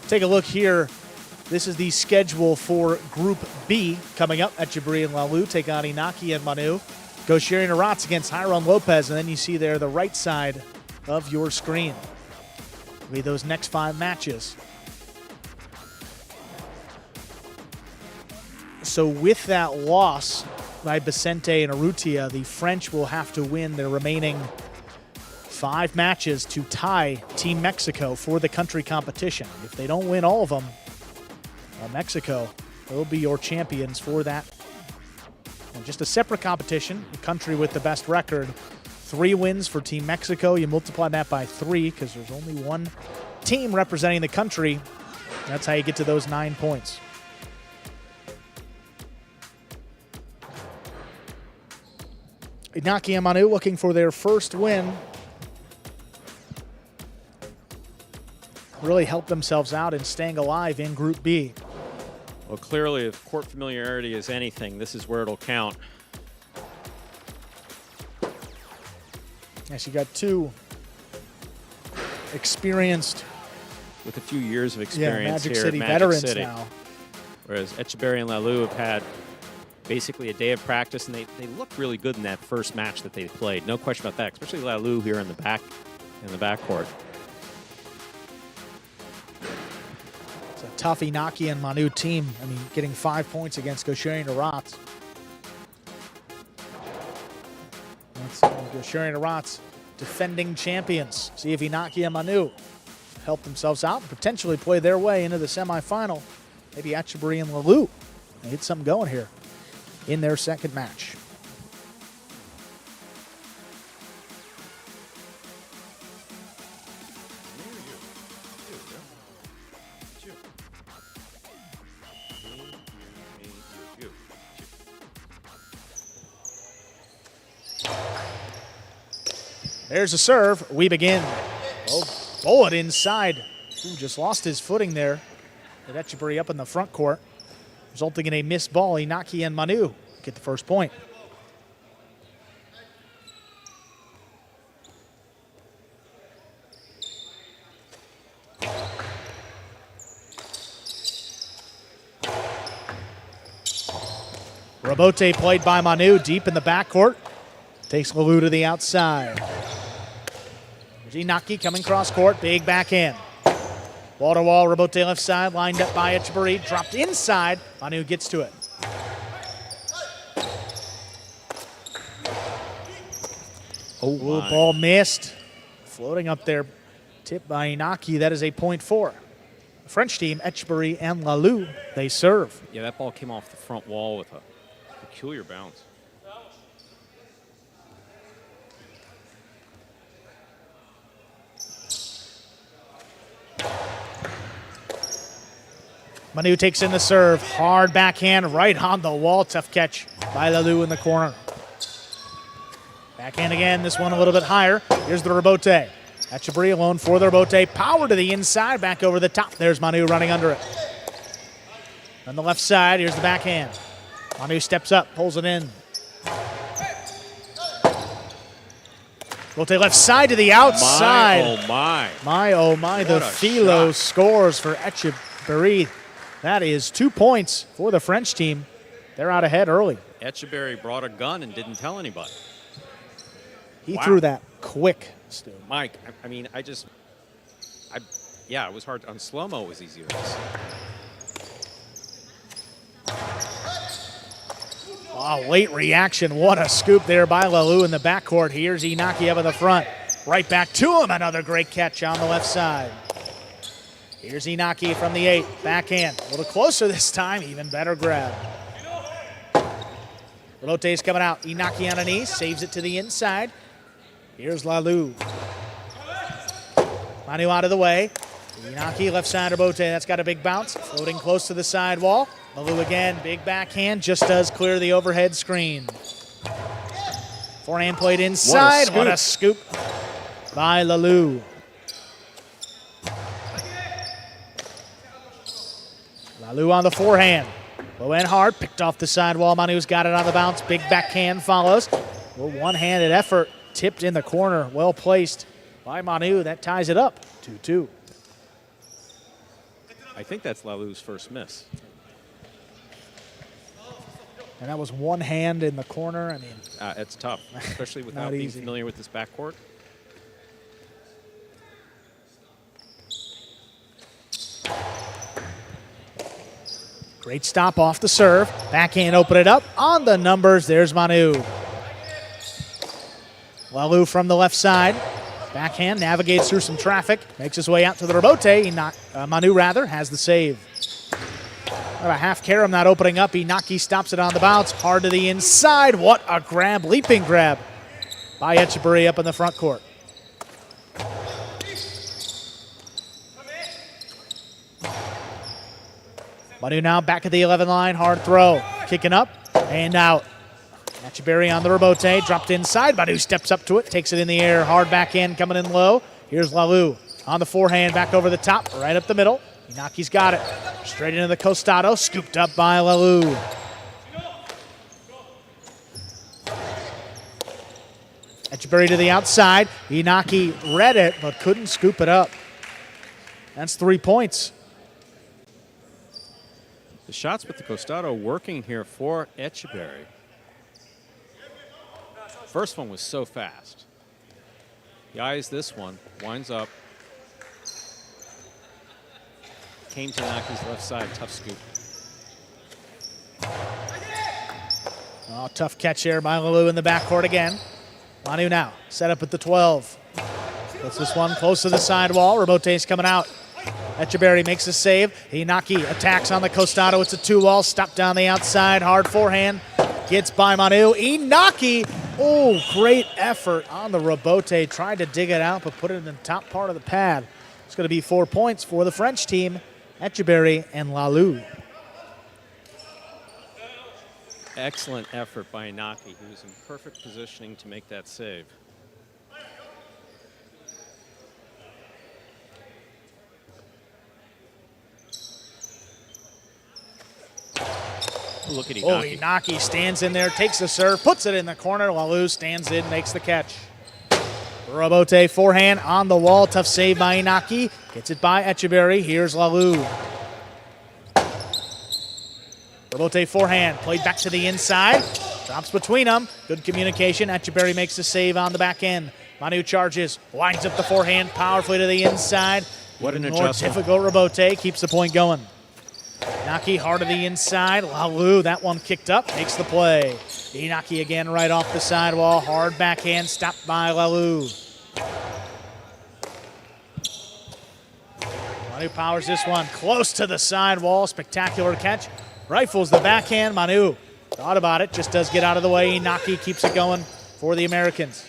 Take a look here. This is the schedule for Group B coming up. Echeverry and Lalou take on Inaki and Manu. Gaucheri and Arats against Jairo and Lopez, and then you see there the right side of your screen. Will be those next 5 matches. So with that loss by Vicente and Urrutia, the French will have to win their remaining 5 matches to tie Team Mexico for the country competition. If they don't win all of them, Mexico will be your champions for that. And just a separate competition, the country with the best record. 3 wins for Team Mexico. You multiply that by 3 because there's only 1 team representing the country. That's how you get to those 9 points. Inaki and Manu looking for their first win. Really helped themselves out in staying alive in Group B. Well, clearly, if court familiarity is anything, this is where it'll count. Yes, you got two experienced, With a few years of experience Magic here City at Magic veterans City. now. Whereas Echeverry and Lalou have had basically a day of practice, and they looked really good in that first match that they played. No question about that, especially Lalou here in the backcourt. It's a tough Inaki and Manu team. I mean, getting 5 points against Gaucherian and Rats. Gaucherian and Rats, defending champions. See if Inaki and Manu help themselves out and potentially play their way into the semifinal. Maybe Echeverry and Lalou they get something going here in their second match. There's a serve. We begin. Oh, bullet inside. Ooh, just lost his footing there. With Echeverry up in the front court, resulting in a missed ball. Inaki and Manu get the first point. Rabote played by Manu deep in the backcourt. Takes Lalou to the outside. There's Inaki coming cross court, big backhand. Wall to wall, Rabote left side, lined up by Echeverry, dropped inside. Manu gets to it. Oh, Ball missed. Floating up there, tipped by Inaki. That is a point for the French team, Echeverry and Lalou. They serve. Yeah, that ball came off the front wall with a peculiar bounce. Manu takes in the serve. Hard backhand right on the wall. Tough catch by Lalou in the corner. Backhand again. This one a little bit higher. Here's the Rabote. Echeverry alone for the Rabote. Power to the inside. Back over the top. There's Manu running under it. On the left side, here's the backhand. Manu steps up, pulls it in. Rabote left side to the outside. My, oh my. The Philo scores for Echeverry. That is 2 points for the French team. They're out ahead early. Echeverry brought a gun and didn't tell anybody. He threw that quick, Stu. Mike, I mean, yeah, it was hard. On slow-mo, it was easier to see. Oh, late reaction. What a scoop there by Lalou in the backcourt. Here's Inaki up in the front. Right back to him. Another great catch on the left side. Here's Inaki from the 8. Backhand. A little closer this time. Even better grab. Rabote's coming out. Inaki on a knee. Saves it to the inside. Here's Lalou. Manu out of the way. Inaki left side Rabote. That's got a big bounce. Floating close to the side wall. Lalou again. Big backhand. Just does clear the overhead screen. Forehand played inside. What a scoop by Lalou. Lalou on the forehand. Low and hard, picked off the sidewall. Manu's got it on the bounce. Big backhand follows. A one-handed effort, tipped in the corner. Well placed by Manu. That ties it up, 2-2. I think that's Lalou's first miss. And that was one hand in the corner. I mean, it's tough, especially without being familiar with this backcourt. Great stop off the serve. Backhand, open it up. On the numbers, there's Manu. Lalou from the left side. Backhand, navigates through some traffic. Makes his way out to the Rabote. Manu has the save. About a half carom not opening up. Inaki stops it on the bounce. Hard to the inside. What a grab, leaping grab by Echeverry up in the front court. Manu now back at the 11 line. Hard throw. Kicking up and out. Echeverry on the rebote, dropped inside. Manu steps up to it, takes it in the air, hard backhand coming in low. Here's Lalou on the forehand, back over the top, right up the middle. Inaki's got it. Straight into the costado, scooped up by Lalou. Echeverry to the outside. Inaki read it, but couldn't scoop it up. That's 3 points. The shots with the costado working here for Echeverry. First one was so fast. He eyes this one, winds up. Came to Inaki's left side, tough scoop. Oh, tough catch here by Lalou in the backcourt again. Manu now, set up at the 12. Puts this one close to the sidewall. Rebote's coming out. Echeverry makes a save. Inaki attacks on the costado. It's a 2-wall. Stop down the outside. Hard forehand. Gets by Manu. Inaki. Oh, great effort on the rebote. Tried to dig it out, but put it in the top part of the pad. It's going to be 4 points for the French team, Echeverry and Lalou. Excellent effort by Inaki. He was in perfect positioning to make that save. Look at Inaki. Oh, Inaki stands in there, takes the serve, puts it in the corner. Lalou stands in, makes the catch. Rebote forehand on the wall. Tough save by Inaki. Gets it by Echeverry. Here's Lalou. Rebote forehand, played back to the inside. Drops between them. Good communication. Echeverry makes the save on the back end. Manu charges, winds up the forehand powerfully to the inside. What an More adjustment. difficult rebote, keeps the point going. Inaki hard to the inside. Lalou, that one kicked up, makes the play. Inaki again right off the sidewall. Hard backhand, stopped by Lalou. Manu powers this one close to the sidewall. Spectacular catch. Rifles the backhand. Manu thought about it, just does get out of the way. Inaki keeps it going for the Americans.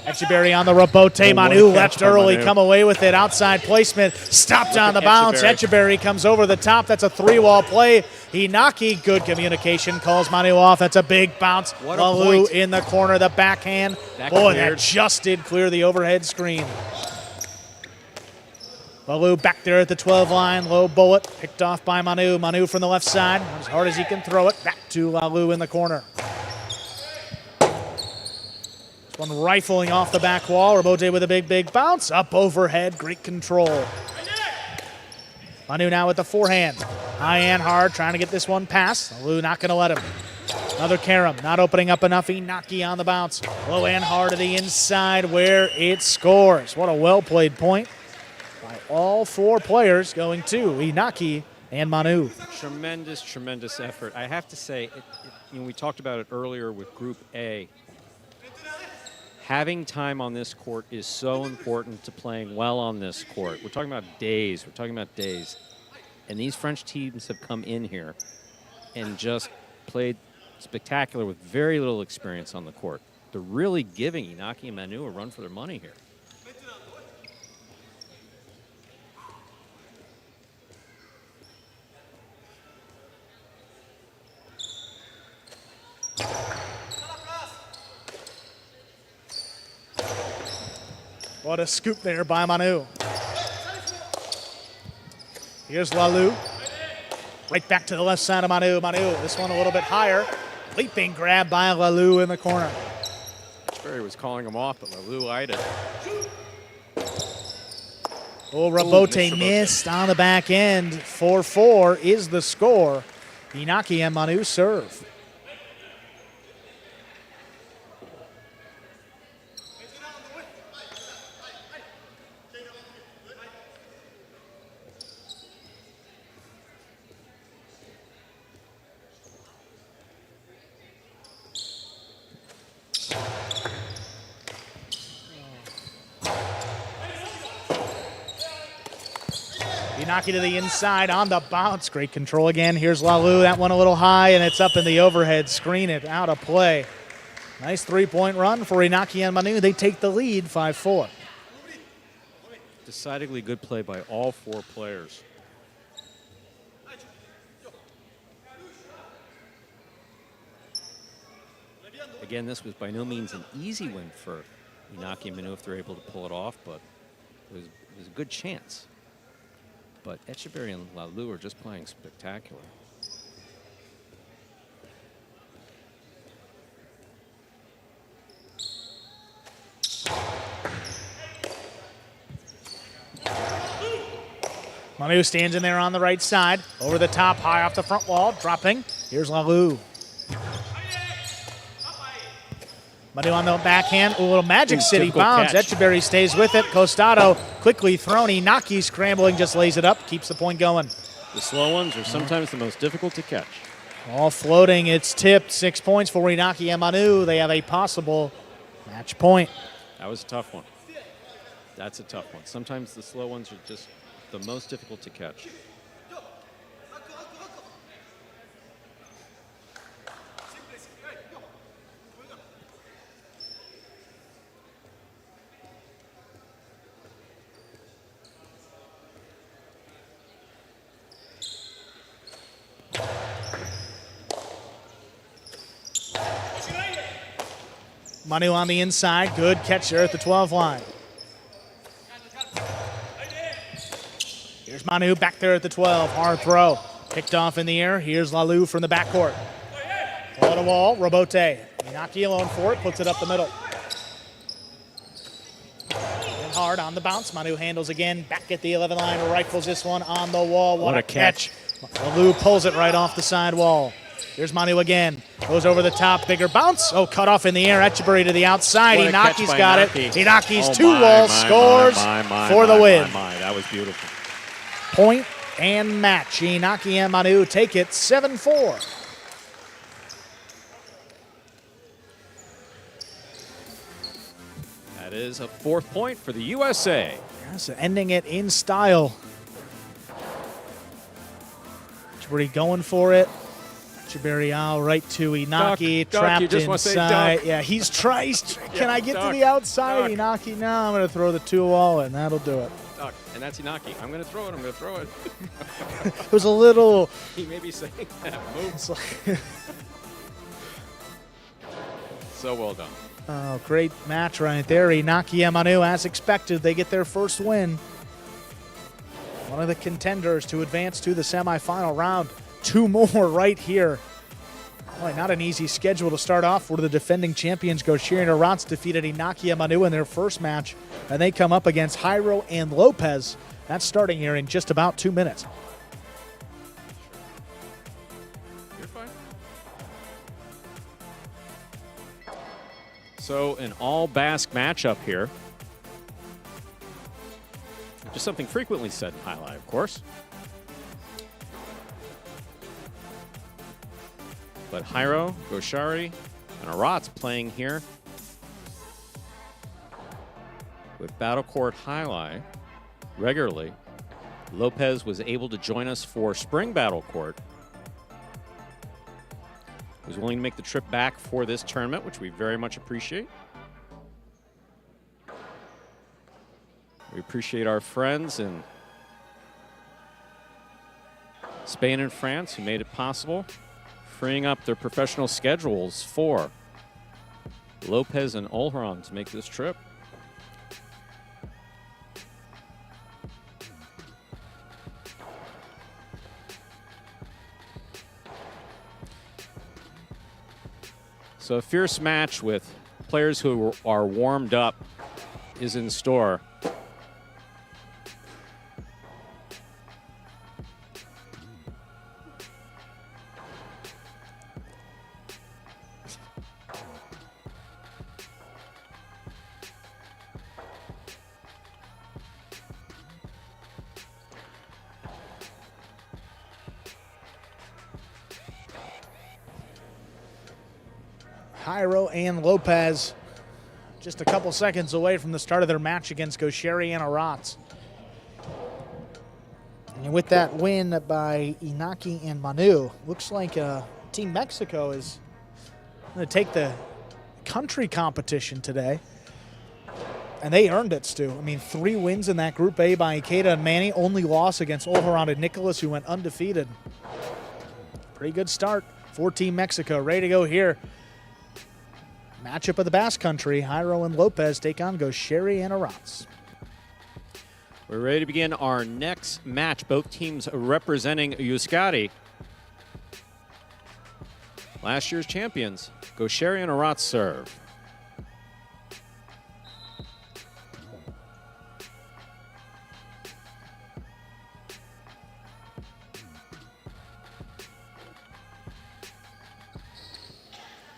Echeverry on the rebote. Manu left early, Manu. come away with it. Outside placement, stopped on the bounce. Echeverry comes over the top. That's a 3-wall play. Inaki, good communication, calls Manu off. That's a big bounce. What a Lalou point. in the corner, the backhand. That Boy, cleared. that just did clear the overhead screen. Lalou back there at the 12 line. Low bullet picked off by Manu. Manu from the left side, as hard as he can throw it. Back to Lalou in the corner. One rifling off the back wall. Rebote with a big bounce. Up overhead. Great control. Manu now with the forehand. High and hard. Trying to get this one past. Lalou not going to let him. Another Karam. Not opening up enough. Inaki on the bounce. Low and hard to the inside where it scores. What a well-played point by all 4 players going to Inaki and Manu. Tremendous effort. I have to say, we talked about it earlier with Group A. Having time on this court is so important to playing well on this court. We're talking about days. And these French teams have come in here and just played spectacular with very little experience on the court. They're really giving Inaki and Manu a run for their money here. What a scoop there by Manu. Here's Lalou. Right back to the left side of Manu. Manu, this one a little bit higher. Leaping grab by Lalou in the corner. Echeverry was calling him off, but Lalou eyed it. Oh, Rebote missed on the back end. 4-4 is the score. Inaki and Manu serve. Inaki to the inside on the bounce. Great control again. Here's Lalou. That one a little high, and it's up in the overhead. Screen it out of play. Nice 3-point run for Inaki and Manu. They take the lead 5-4. Decidedly good play by all 4 players. Again, this was by no means an easy win for Inaki and Manu if they're able to pull it off, but it was a good chance. But Echeverry and Lalu are just playing spectacular. Manu stands in there on the right side. Over the top, high off the front wall, dropping. Here's Lalu. Manu on the backhand. A little Magic City bounce. Echeverry stays with it. Costado quickly thrown. Inaki scrambling, just lays it up, keeps the point going. The slow ones are sometimes the most difficult to catch. All floating. It's tipped. 6 points for Inaki and Manu. They have a possible match point. That was a tough one. That's a tough one. Sometimes the slow ones are just the most difficult to catch. Manu on the inside. Good catch there at the 12 line. Here's Manu back there at the 12. Hard throw. Picked off in the air. Here's Lalu from the backcourt. Ball to wall. Robote. Inaki alone for it. Puts it up the middle. And hard on the bounce. Manu handles again. Back at the 11 line. Rifles this one on the wall. What a catch. Lalu pulls it right off the side wall. Here's Manu again. Goes over the top. Bigger bounce. Oh, cut off in the air. Echeverry to the outside. Inaki's got it. Inaki's two-wall scores for the win. That was beautiful. Point and match. Inaki and Manu take it 7-4. That is a 4th point for the USA. Yes, ending it in style. Echeverry going for it. Echeverry out right to Inaki, trapped inside. Yeah, he's triced. Can I get to the outside? Inaki, no, I'm going to throw the 2-wall, and that'll do it. And that's Inaki. I'm going to throw it. I'm going to throw it. It was a little. He may be saying that. Move. So well done. Oh, great match right there. Inaki and Manu, as expected, they get their first win. One of the contenders to advance to the semifinal round. 2 more right here. Boy, not an easy schedule to start off for the defending champions. Gaucheri and Arats defeated Inaki and Manu in their first match, and they come up against Jairo and Lopez. That's starting here in just about 2 minutes. You're fine. So an all Basque matchup here. Just something frequently said in Jai-Alai, of course. But Jairo, Gaucheri, and Arats playing here with Battle Court Jai-Alai regularly. Lopez was able to join us for Spring Battle Court. He was willing to make the trip back for this tournament, which we very much appreciate. We appreciate our friends in Spain and France who made it possible, freeing up their professional schedules for Lopez and Olheron to make this trip. So a fierce match with players who are warmed up is in store. Jairo and Lopez just a couple seconds away from the start of their match against Gaucheri and Arats. And with that win by Inaki and Manu, looks like Team Mexico is going to take the country competition today. And they earned it, Stu. I mean, 3 wins in that Group A by Ikeda and Manny. Only loss against Olheron and Nicholas, who went undefeated. Pretty good start for Team Mexico. Ready to go here Matchup of the Basque Country, Jairo and Lopez take on Gaucheri and Arats. We're ready to begin our next match. Both teams representing USATi. Last year's champions, Gaucheri and Arats serve.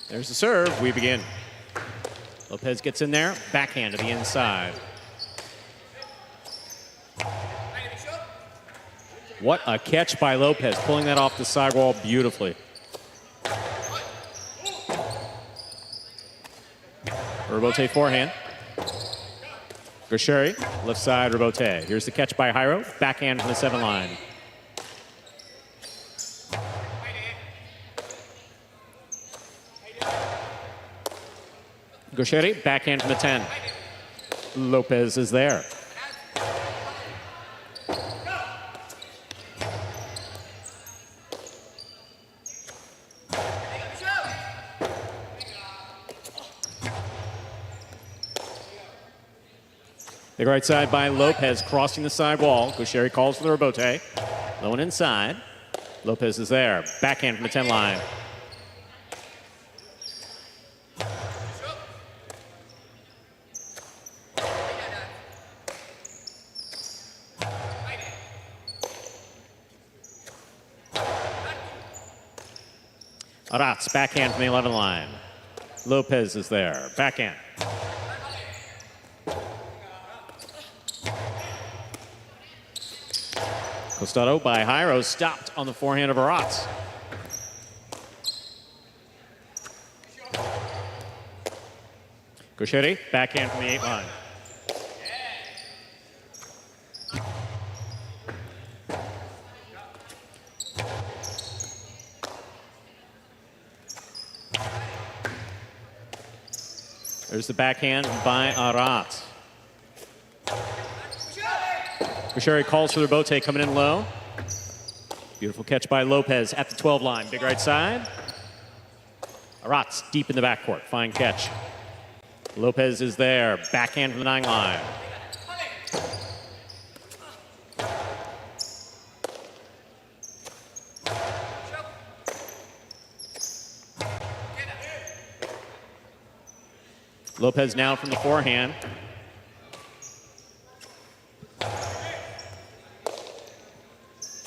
There's the serve. We begin. Lopez gets in there. Backhand to the inside. What a catch by Lopez, pulling that off the sidewall beautifully. Rebote forehand. Gaucheri, left side, Rebote. Here's the catch by Jairo. Backhand from the 7 line. Gaucheri, backhand from the 10. Lopez is there. The right side by Lopez, crossing the side wall. Gaucheri calls for the Rebote. Low and inside. Lopez is there. Backhand from the 10 line. Arats, backhand from the 11 line. Lopez is there. Backhand. Costado by Jairo, stopped on the forehand of Arats. Gaucheri, backhand from the 8 line. There's the backhand by Arats. Gaucheri calls for the Rebote, coming in low. Beautiful catch by Lopez at the 12 line. Big right side. Arats deep in the backcourt. Fine catch. Lopez is there. Backhand from the 9 line. Lopez now from the forehand.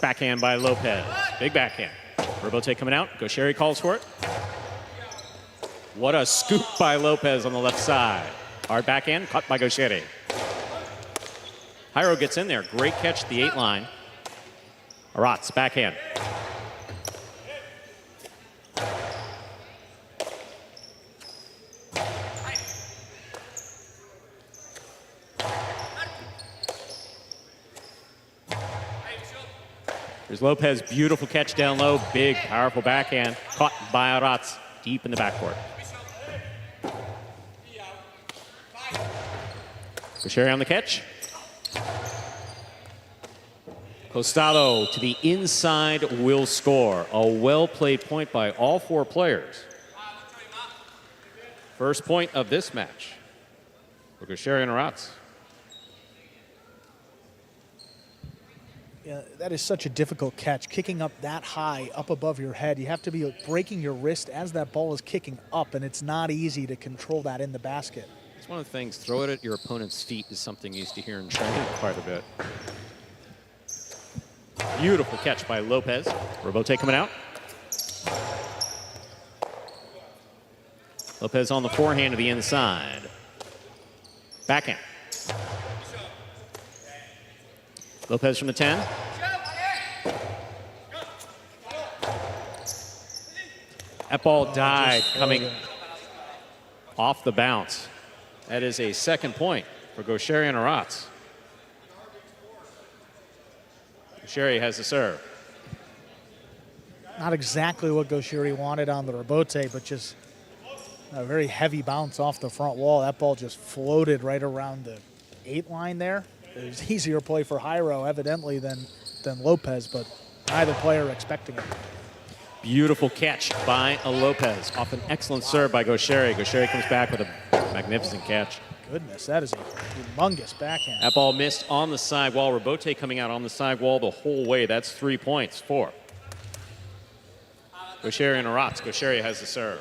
Backhand by Lopez. Big backhand. Rebote coming out. Gaucheri calls for it. What a scoop by Lopez on the left side. Hard backhand, caught by Gaucheri. Jairo gets in there. Great catch at the 8 line. Arats, backhand. There's Lopez, beautiful catch down low, big, powerful backhand, caught by Arats, deep in the backcourt. Gaucheri on the catch. Costado to the inside will score. A well-played point by all 4 players. First point of this match for Gaucheri and Arats. Yeah, that is such a difficult catch. Kicking up that high, up above your head, you have to be breaking your wrist as that ball is kicking up, and it's not easy to control that in the basket. It's one of the things, throw it at your opponent's feet is something you used to hear in training quite a bit. Beautiful catch by Lopez. Rebote coming out. Lopez on the forehand to the inside. Backhand. Lopez from the 10. That ball died coming off the bounce. That is a second point for Gaucheri and Arats. Gaucheri has the serve. Not exactly what Gaucheri wanted on the Rebote, but just a very heavy bounce off the front wall. That ball just floated right around the 8 line there. It was easier play for Jairo, evidently, than Lopez, but neither player expecting it. Beautiful catch by Lopez. Off an excellent serve by Gaucheri. Gaucheri comes back with a magnificent catch. Goodness, that is a humongous backhand. That ball missed on the side wall. Robote coming out on the side wall the whole way. That's 3 points for Gaucheri and Arats. Gaucheri has the serve.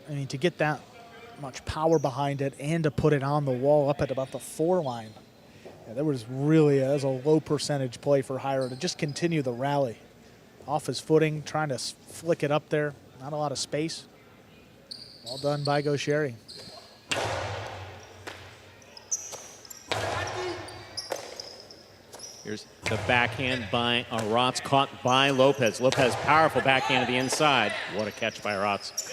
I mean, to get that much power behind it and to put it on the wall up at about the 4 line. Yeah, that was really that was a low percentage play for Jairo to just continue the rally. Off his footing, trying to flick it up there. Not a lot of space. All done by Gaucheri. Here's the backhand by Arats, caught by Lopez. Lopez, powerful backhand to the inside. What a catch by Arats.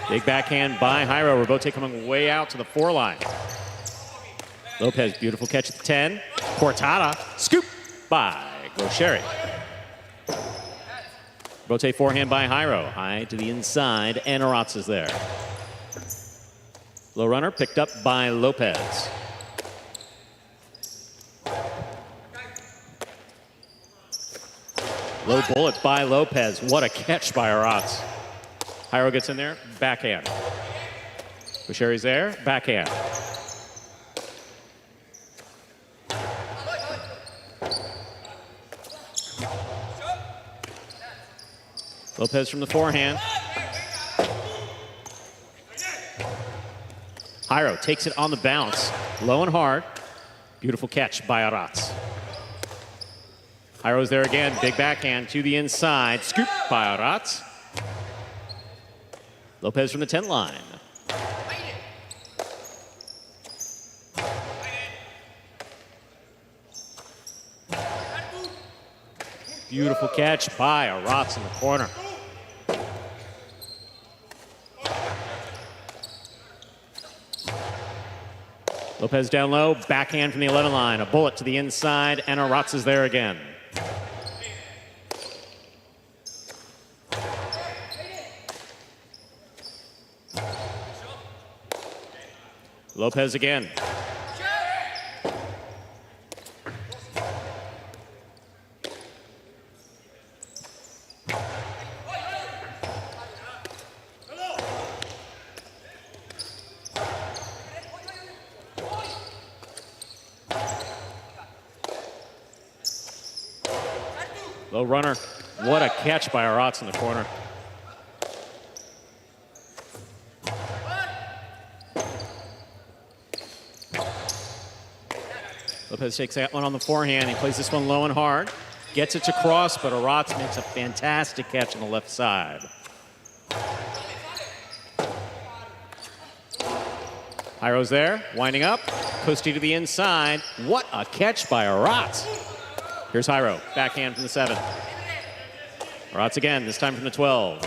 Big backhand by Jairo. Robote coming way out to the 4 line. Lopez, beautiful catch at the 10. Cortada, scoop by Gaucheri. Robote forehand by Jairo. High to the inside, and Arats is there. Low runner picked up by Lopez. Low bullet by Lopez. What a catch by Arats. Jairo gets in there, backhand. Gaucheri's there, backhand. Lopez from the forehand. Jairo takes it on the bounce, low and hard. Beautiful catch by Arats. Jairo's there again, big backhand to the inside, scoop by Arats. Lopez from the 10 line. Beautiful catch by Arats in the corner. Lopez down low, backhand from the 11 line. A bullet to the inside, and Arats is there again. Lopez again. Low runner. What a catch by Arats in the corner. Lopez takes that one on the forehand. He plays this one low and hard. Gets it to cross, but Arats makes a fantastic catch on the left side. Jairo's there, winding up. Costi to the inside. What a catch by Arats. Here's Jairo, backhand from the 7. Arats again, this time from the 12.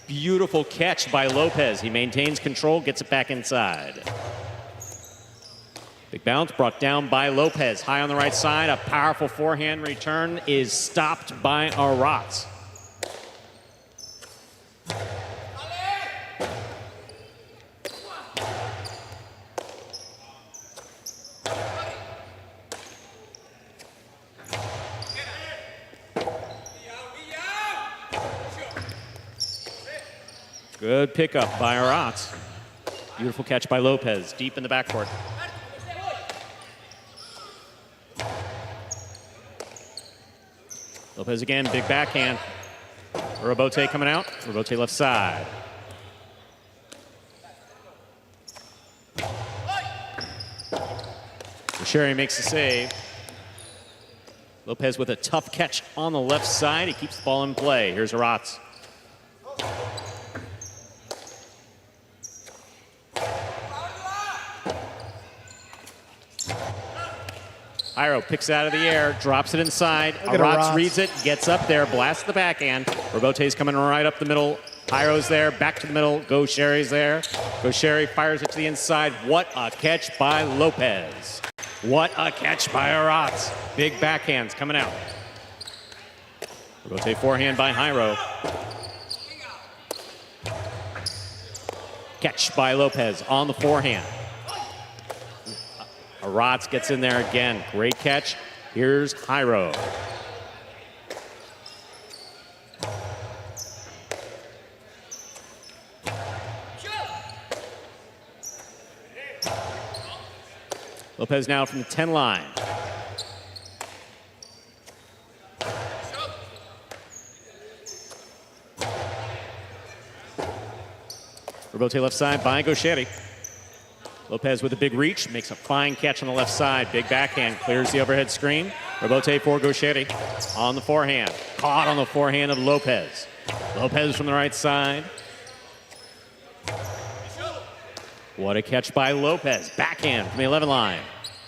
Beautiful catch by Lopez. He maintains control, gets it back inside. Big bounce brought down by Lopez. High on the right side, a powerful forehand return is stopped by Arats. Good pickup by Arats. Beautiful catch by Lopez, deep in the backcourt. Lopez again, big backhand. Robote coming out. Robote left side. Gaucheri makes the save. Lopez with a tough catch on the left side. He keeps the ball in play. Here's Arats. Jairo picks it out of the air, drops it inside. Arats reads it, gets up there, blasts the backhand. Robote's coming right up the middle. Jairo's there, back to the middle. Gaucheri's there. Gaucheri fires it to the inside. What a catch by Lopez. What a catch by Arats. Big backhands coming out. Robote forehand by Jairo. Catch by Lopez on the forehand. Aratz gets in there again. Great catch. Here's Jairo. Lopez now from the 10 line. Rebote left side by Gaucheri. Lopez with a big reach, makes a fine catch on the left side. Big backhand, clears the overhead screen. Rebote for Gaucheri on the forehand. Caught on the forehand of Lopez. Lopez from the right side. What a catch by Lopez. Backhand from the 11 line.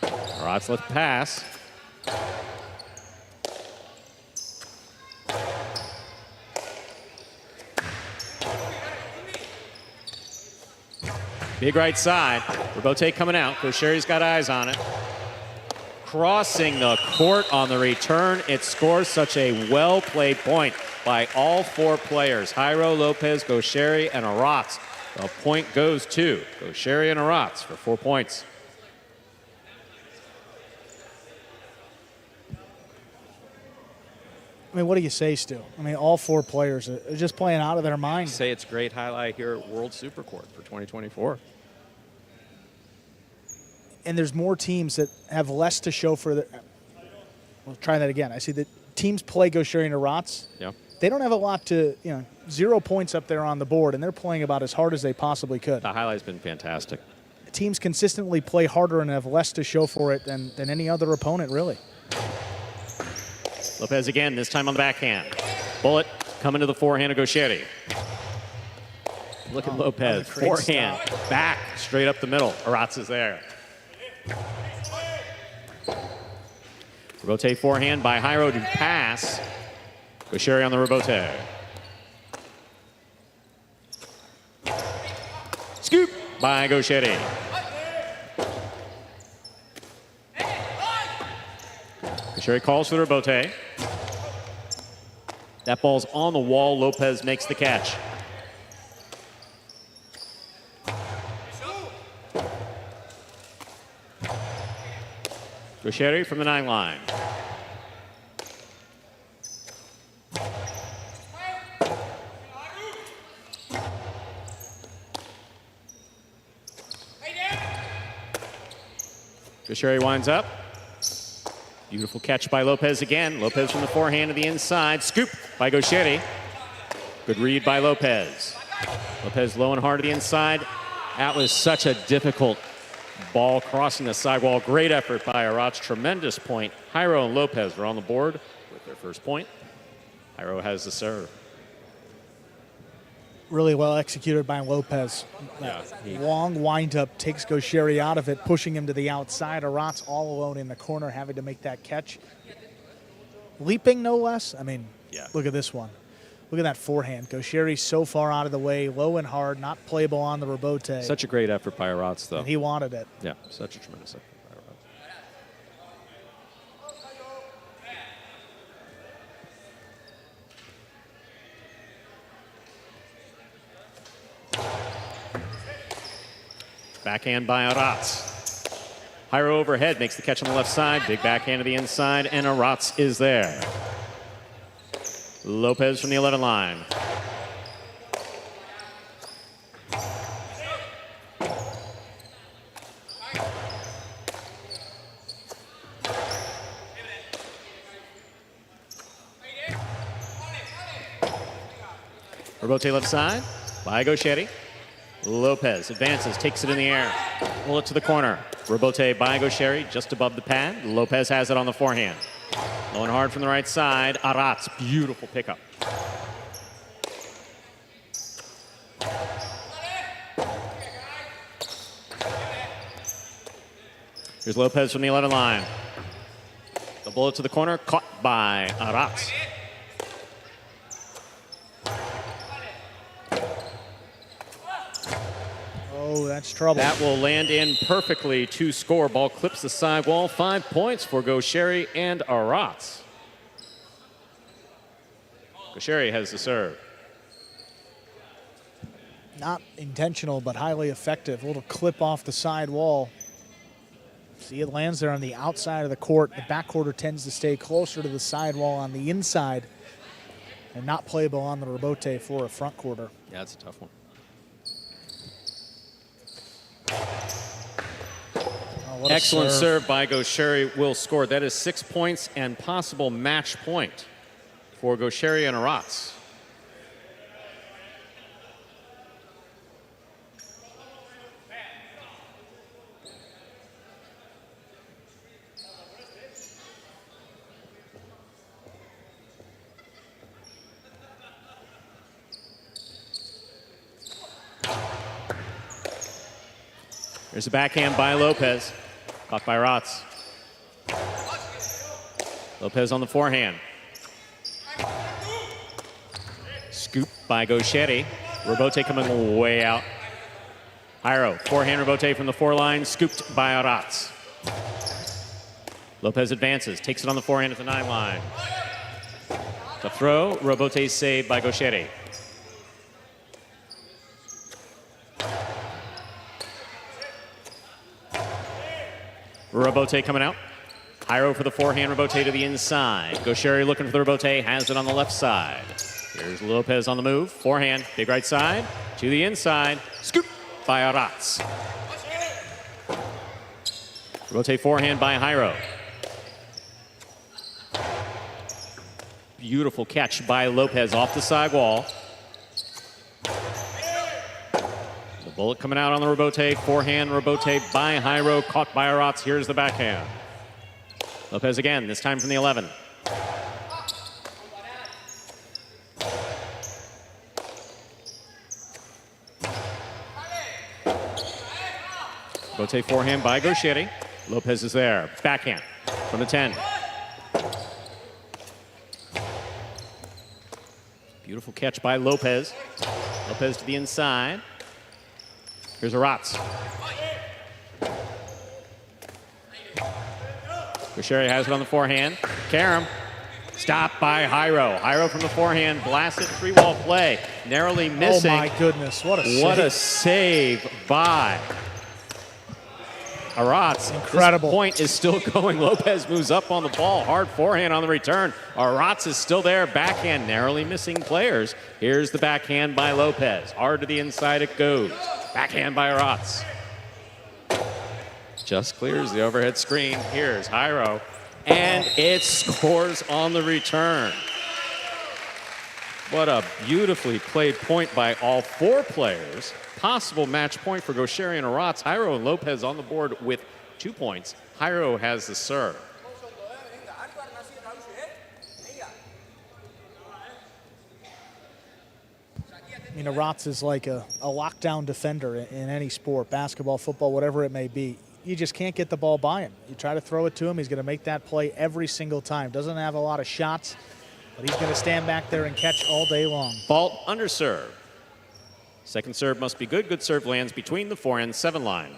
Aratz left pass. Big right side. Rebote coming out. Gaucheri's got eyes on it. Crossing the court on the return. It scores such a well-played point by all four players. Jairo, Lopez, Gaucheri, and Aratz. The point goes to Gaucheri and Aratz for 4 points. I mean, what do you say, Stu? I mean, all four players are just playing out of their mind. Say it's a great highlight here at World Supercourt for 2024. And there's more teams that have less to show for the. We'll try that again. I see that teams play Gaucheri and Aratz. Yeah. They don't have a lot to, 0 points up there on the board, and they're playing about as hard as they possibly could. The highlight's been fantastic. Teams consistently play harder and have less to show for it than any other opponent, really. Lopez again, this time on the backhand. Bullet coming to the forehand of Gaucheri. Look at Lopez, forehand, back, straight up the middle. Aratz is there. Rebote forehand by Jairo to pass. Gaucheri on the rebote. Scoop by Gaucheri. Gaucheri calls for the rebote. That ball's on the wall. Lopez makes the catch. Gaucheri from the 9 line. Gaucheri winds up. Beautiful catch by Lopez again. Lopez from the forehand to the inside. Scoop by Gaucheri. Good read by Lopez. Lopez low and hard to the inside. That was such a difficult ball crossing the sidewall. Great effort by Aratz. Tremendous point. Jairo and Lopez are on the board with their first point. Jairo has the serve. Really well executed by Lopez. Yeah, Long windup takes Gaucheri out of it, pushing him to the outside. Aratz all alone in the corner, having to make that catch. Leaping, no less. I mean, yeah. Look at this one. Look at that forehand. Gaucheri so far out of the way, low and hard, not playable on the rebote. Such a great effort by Aratz, though. And he wanted it. Yeah, such a tremendous effort by Aratz. Backhand by Aratz. Jairo overhead makes the catch on the left side. Big backhand to the inside, and Aratz is there. Lopez from the 11 line. Rebote left side by Gaucheri. Lopez advances, takes it in the air. Pull it to the corner. Rebote by Gaucheri just above the pad. Lopez has it on the forehand. Low and hard from the right side. Aratz, beautiful pickup. Here's Lopez from the 11 line. The bullet to the corner, caught by Aratz. Oh, that's trouble. That will land in perfectly to score. Ball clips the sidewall. 5 points for Gaucheri and Aratz. Gaucheri has the serve. Not intentional, but highly effective. A little clip off the side wall. See, it lands there on the outside of the court. The back quarter tends to stay closer to the sidewall on the inside and not playable on the rebote for a front quarter. Yeah, that's a tough one. Oh, excellent serve by Gaucheri will score. That is 6 points and possible match point for Gaucheri and Aratz. There's a backhand by Lopez. Caught by Aratz. Lopez on the forehand. Scoop by Gaucheri. Rebote coming way out. Jairo, forehand rebote from the foreline, scooped by Aratz. Lopez advances, takes it on the forehand at the 9 line. The throw, rebote saved by Gaucheri. Rebote coming out. Jairo for the forehand rebote to the inside. Gaucheri looking for the rebote, has it on the left side. Here's Lopez on the move. Forehand, big right side, to the inside. Scoop by Aratz. Rebote forehand by Jairo. Beautiful catch by Lopez off the side wall. Bullet coming out on the rebote. Forehand rebote by Jairo, caught by Aratz. Here's the backhand. Lopez again, this time from the 11. Rebote forehand by Gaucheri. Lopez is there. Backhand from the 10. Beautiful catch by Lopez. Lopez to the inside. Here's Aratz. Gaucheri has it on the forehand. Karam. Stopped by Jairo. Jairo from the forehand. Blasted 3-wall play. Narrowly missing. Oh my goodness, what a save. What a save by Aratz. Incredible. This point is still going. Lopez moves up on the ball. Hard forehand on the return. Aratz is still there. Backhand narrowly missing players. Here's the backhand by Lopez. Hard to the inside it goes. Backhand by Aratz. Just clears the overhead screen. Here's Jairo. And it scores on the return. What a beautifully played point by all 4 players. Possible match point for Gaucheri and Aratz. Jairo and Lopez on the board with 2 points. Jairo has the serve. I mean, Aratz is like a lockdown defender in any sport, basketball, football, whatever it may be. You just can't get the ball by him. You try to throw it to him, he's going to make that play every single time. Doesn't have a lot of shots, but he's going to stand back there and catch all day long. Fault under serve. Second serve must be good. Good serve lands between the 4 and 7 line.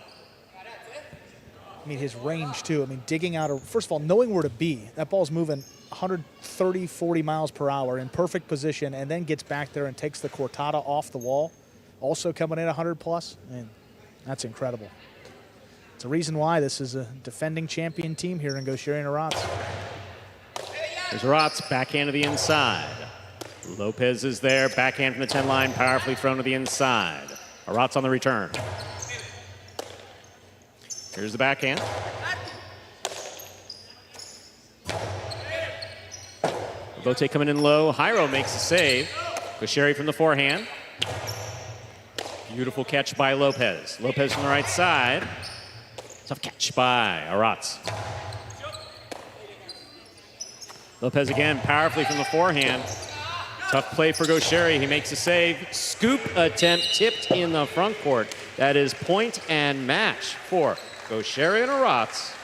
I mean, his range, too. I mean, digging out, first of all, knowing where to be. That ball's moving 130, 40 miles per hour in perfect position and then gets back there and takes the cortada off the wall. Also coming in 100 plus. I mean, that's incredible. It's a reason why this is a defending champion team here in Gaucheri and Aratz. There's Aratz, backhand to the inside. Lopez is there, backhand from the 10 line, powerfully thrown to the inside. Aratz on the return. Here's the backhand. Rebote coming in low. Jairo makes a save. Gaucheri from the forehand. Beautiful catch by Lopez. Lopez from the right side. Tough catch by Aratz. Lopez again, powerfully from the forehand. Tough play for Gaucheri. He makes a save. Scoop attempt tipped in the front court. That is point and match for Gaucheri and Aratz,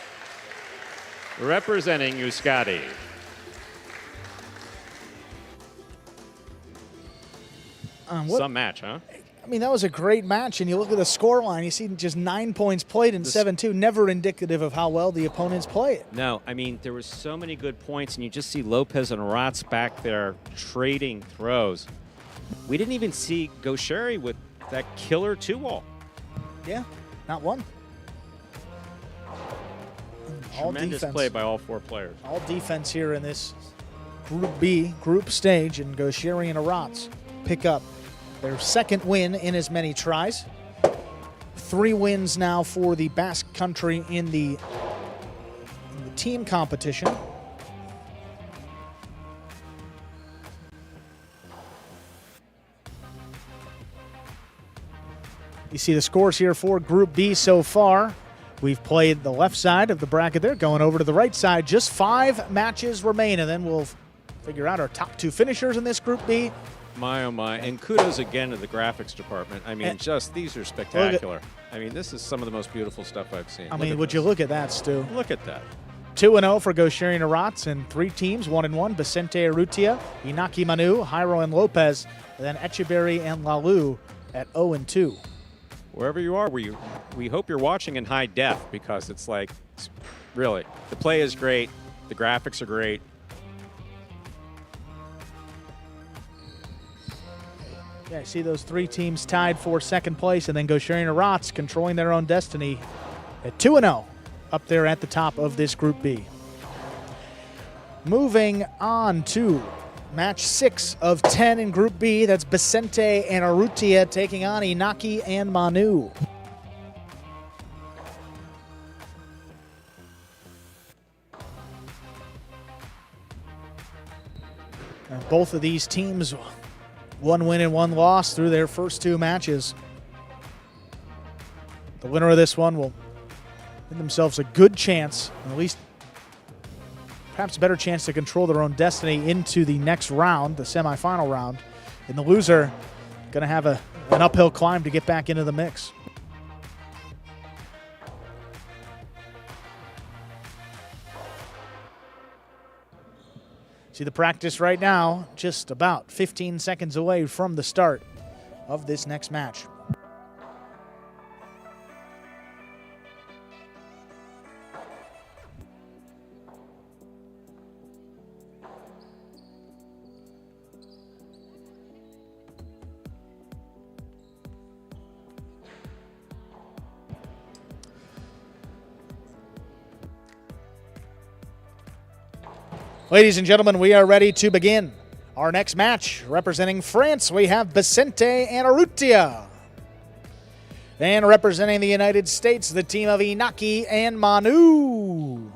representing USATi. Some match, huh? I mean, that was a great match, and you look at the score line, you see just 9 points played in 7-2, never indicative of how well the opponents play it. No, I mean, there were so many good points, and you just see Lopez and Aratz back there trading throws. We didn't even see Gaucheri with that killer 2-wall. Yeah, not one. Tremendous play by all 4 players. All defense here in this Group B, group stage, and Gaucheri and Arats pick up their 2nd win in as many tries. 3 wins now for the Basque country in the team competition. You see the scores here for Group B so far. We've played the left side of the bracket there, going over to the right side. Just 5 matches remain, and then we'll figure out our top 2 finishers in this Group B. My, oh my. And kudos again to the graphics department. I mean, these are spectacular. I mean, this is some of the most beautiful stuff I've seen. I mean, would you look at that, Stu? Look at that. 2-0 for Gaucheri and Arats, and 3 teams, 1-1. Vicente Urrutia, Inaki Manu, Jairo and Lopez, and then Echeverry and Lalu at 0-2. Wherever you are, we hope you're watching in high def, because it's like, really, the play is great, the graphics are great. Yeah, I see those 3 teams tied for 2nd place, and then Gaucheri and Arats controlling their own destiny at 2-0 up there at the top of this Group B. Moving on to match 6 of 10 in Group B. That's Vicente and Urrutia taking on Inaki and Manu. And both of these teams, 1 win and 1 loss through their first 2 matches. The winner of this one will give themselves a good chance, at least perhaps a better chance to control their own destiny into the next round, the semifinal round. And the loser going to have an uphill climb to get back into the mix. See the practice right now, just about 15 seconds away from the start of this next match. Ladies and gentlemen, we are ready to begin our next match. Representing France, we have Vicente and Urrutia. And representing the United States, the team of Inaki and Manu.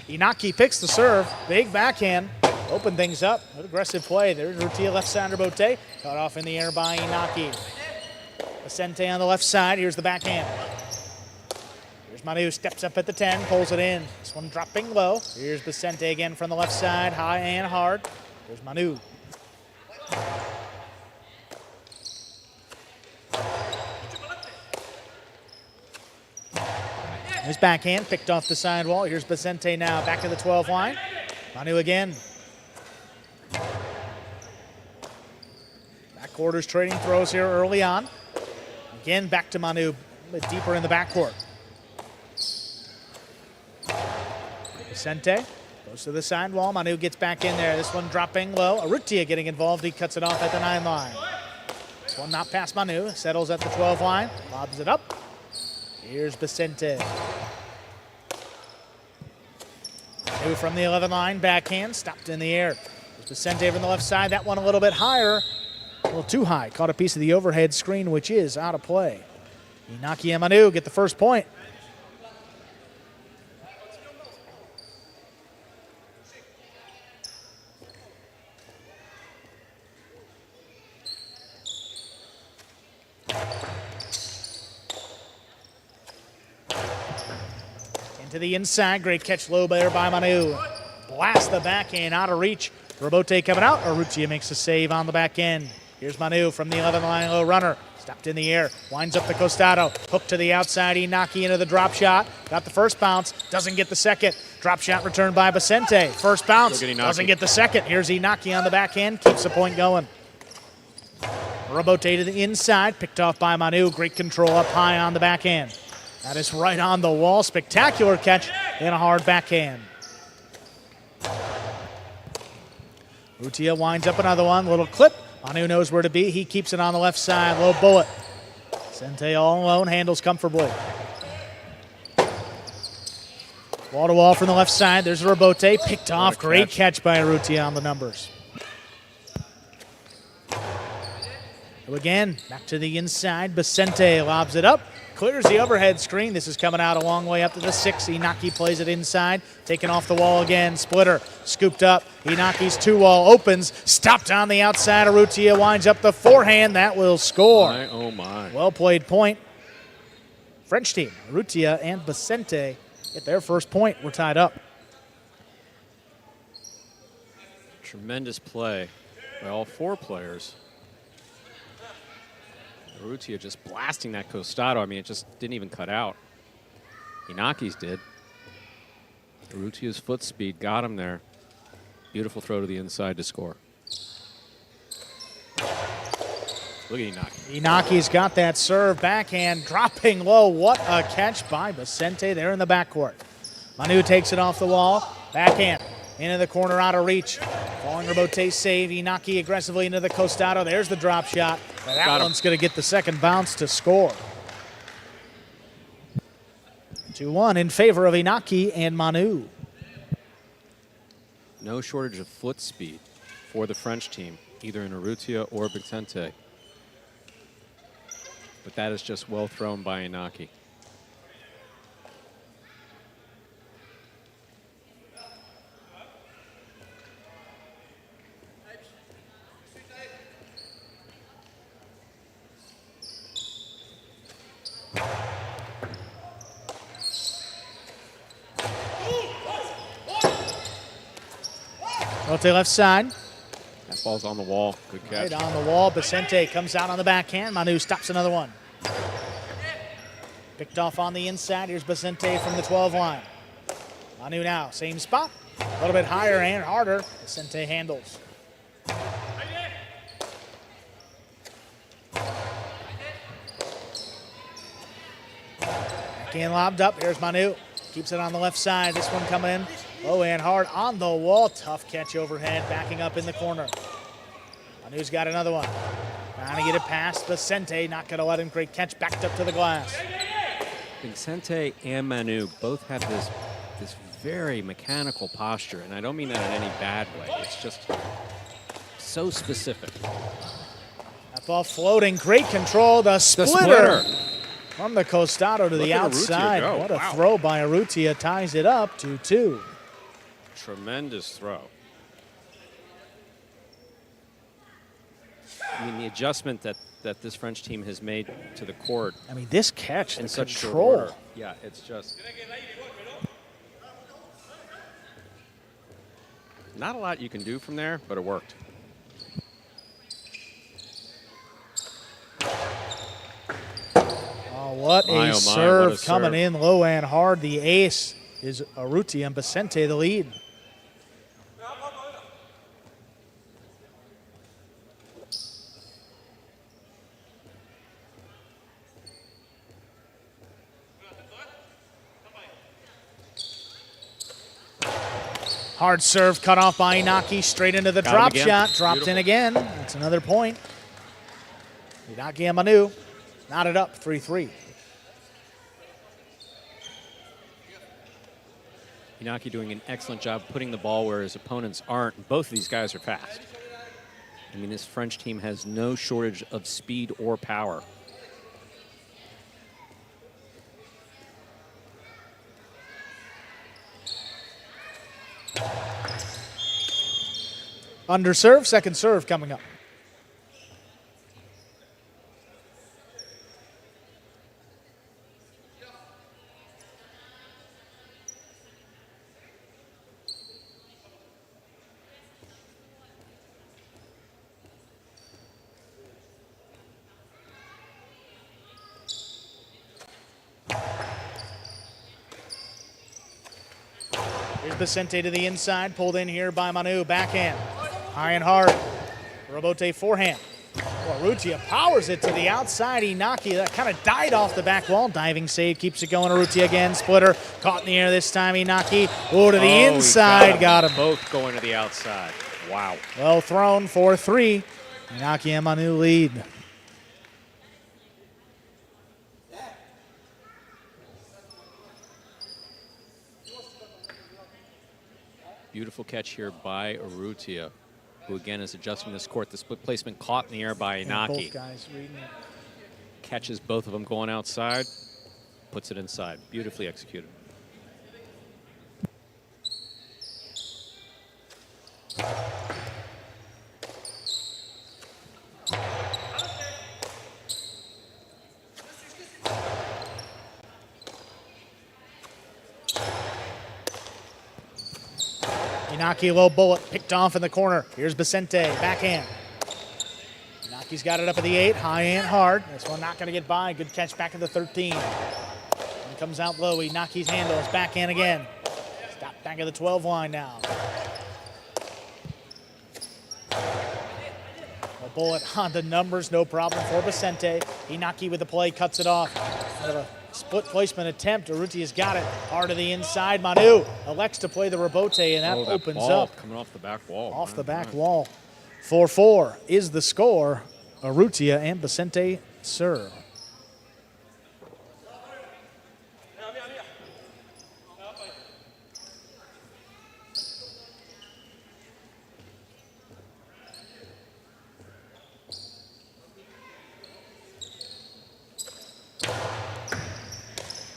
Inaki picks the serve, big backhand, open things up, good aggressive play. There's Urrutia left side under Bote, caught off in the air by Inaki. Vicente on the left side, here's the backhand. Here's Manu, steps up at the 10, pulls it in. This one dropping low. Here's Vicente again from the left side, high and hard. Here's Manu. His backhand picked off the sidewall. Here's Vicente now back to the 12 line. Manu again. Backcourters trading throws here early on. Again back to Manu, a bit deeper in the backcourt. Vicente goes to the sidewall. Manu gets back in there. This one dropping low. Urrutia getting involved. He cuts it off at the 9 line. This one not past Manu. Settles at the 12 line. Lobs it up. Here's Vicente. Manu from the 11 line, backhand, stopped in the air. There's Vicente from the left side, that one a little bit higher. A little too high, caught a piece of the overhead screen, which is out of play. Inaki and Manu get the first point. To the inside, great catch low there by Manu. Blast the backhand out of reach. Robote coming out. Urrutia makes a save on the back end. Here's Manu from the 11 line, low runner. Stopped in the air, winds up the costado. Hook to the outside, Inaki into the drop shot. Got the first bounce, doesn't get the second. Drop shot returned by Vicente. First bounce, doesn't get the second. Here's Inaki on the backhand, keeps the point going. Robote to the inside, picked off by Manu. Great control up high on the backhand. That is right on the wall. Spectacular catch and a hard backhand. Rutia winds up another one. Little clip. Manu knows where to be. He keeps it on the left side. Low bullet. Sente all alone. Handles comfortably. Wall to wall from the left side. There's Robote. Picked off. Great catch by Rutia on the numbers. So again, back to the inside. Basente lobs it up. Clears the overhead screen. This is coming out a long way up to the 6. Inaki plays it inside. Taken off the wall again. Splitter. Scooped up. Inaki's 2-wall opens. Stopped on the outside. Rutia winds up the forehand. That will score. My, oh my. Well played point. French team, Rutia and Basente, get their first point. We're tied up. Tremendous play by all 4 players. Rutia just blasting that Costado. I mean, it just didn't even cut out. Inaki's did. Rutia's foot speed got him there. Beautiful throw to the inside to score. Look at Inaki. Inaki's got that serve. Backhand dropping low. What a catch by Basente there in the backcourt. Manu takes it off the wall. Backhand into the corner, out of reach. Falling Robote save. Inaki aggressively into the Costado. There's the drop shot. That one's going to get the second bounce to score. 2-1 in favor of Inaki and Manu. No shortage of foot speed for the French team, either in Rutia or Basente. But that is just well thrown by Inaki. Rote left side. That ball's on the wall. Good catch. Right on the wall. Basente comes out on the backhand. Manu stops another one. Picked off on the inside. Here's Basente from the 12 line. Manu now, same spot. A little bit higher and harder. Basente handles. Backhand lobbed up. Here's Manu. Keeps it on the left side. This one coming in low and hard on the wall. Tough catch overhead. Backing up in the corner. Manu's got another one. Trying to get it past Basente. Not going to let him. Great catch. Backed up to the glass. Basente and Manu both have this very mechanical posture, and I don't mean that in any bad way. It's just so specific. That ball floating. Great control. The splitter. From the Costado to the outside. What a throw by Rutia. Ties it up 2-2. Tremendous throw. I mean, the adjustment that this French team has made to the court. I mean, this catch, in the such control. short order. Yeah, it's just not a lot you can do from there, but it worked. Oh, what a serve coming in low and hard. The ace is Rutia and Basente the lead. Hard serve cut off by Inaki, straight into the drop shot. Dropped in again. That's another point. Inaki and Manu knotted up 3-3. Inaki doing an excellent job putting the ball where his opponents aren't. Both of these guys are fast. I mean, this French team has no shortage of speed or power. Under serve, second serve coming up. Here's Basente to the inside, pulled in here by Manu. Backhand, high and hard. Robote forehand. Urrutia powers it to the outside. Inaki, that kind of died off the back wall. Diving save, keeps it going. Urrutia again, splitter. Caught in the air this time, Inaki. Oh, to the inside, got him. Both going to the outside. Wow. Well thrown, 4-3. Inaki and Manu lead. Beautiful catch here by Urrutia, who again is adjusting this court. The split placement caught in the air by Inaki. Both guys reading it. Catches both of them going outside, puts it inside. Beautifully executed. Inaki, low bullet, picked off in the corner. Here's Vicente, backhand. Inaki's got it up at the 8, high and hard. This one not going to get by. Good catch back at the 13. And comes out low. Inaki's handles, backhand again. Stop back at the 12 line now. A bullet on the numbers, no problem for Vicente. Inaki with the play, cuts it off. Split placement attempt. Urrutia's got it. Hard to the inside. Manu elects to play the rebote, and that opens up. Coming off the back wall. Off the back wall. 4-4 is the score. Urrutia and Vicente serve.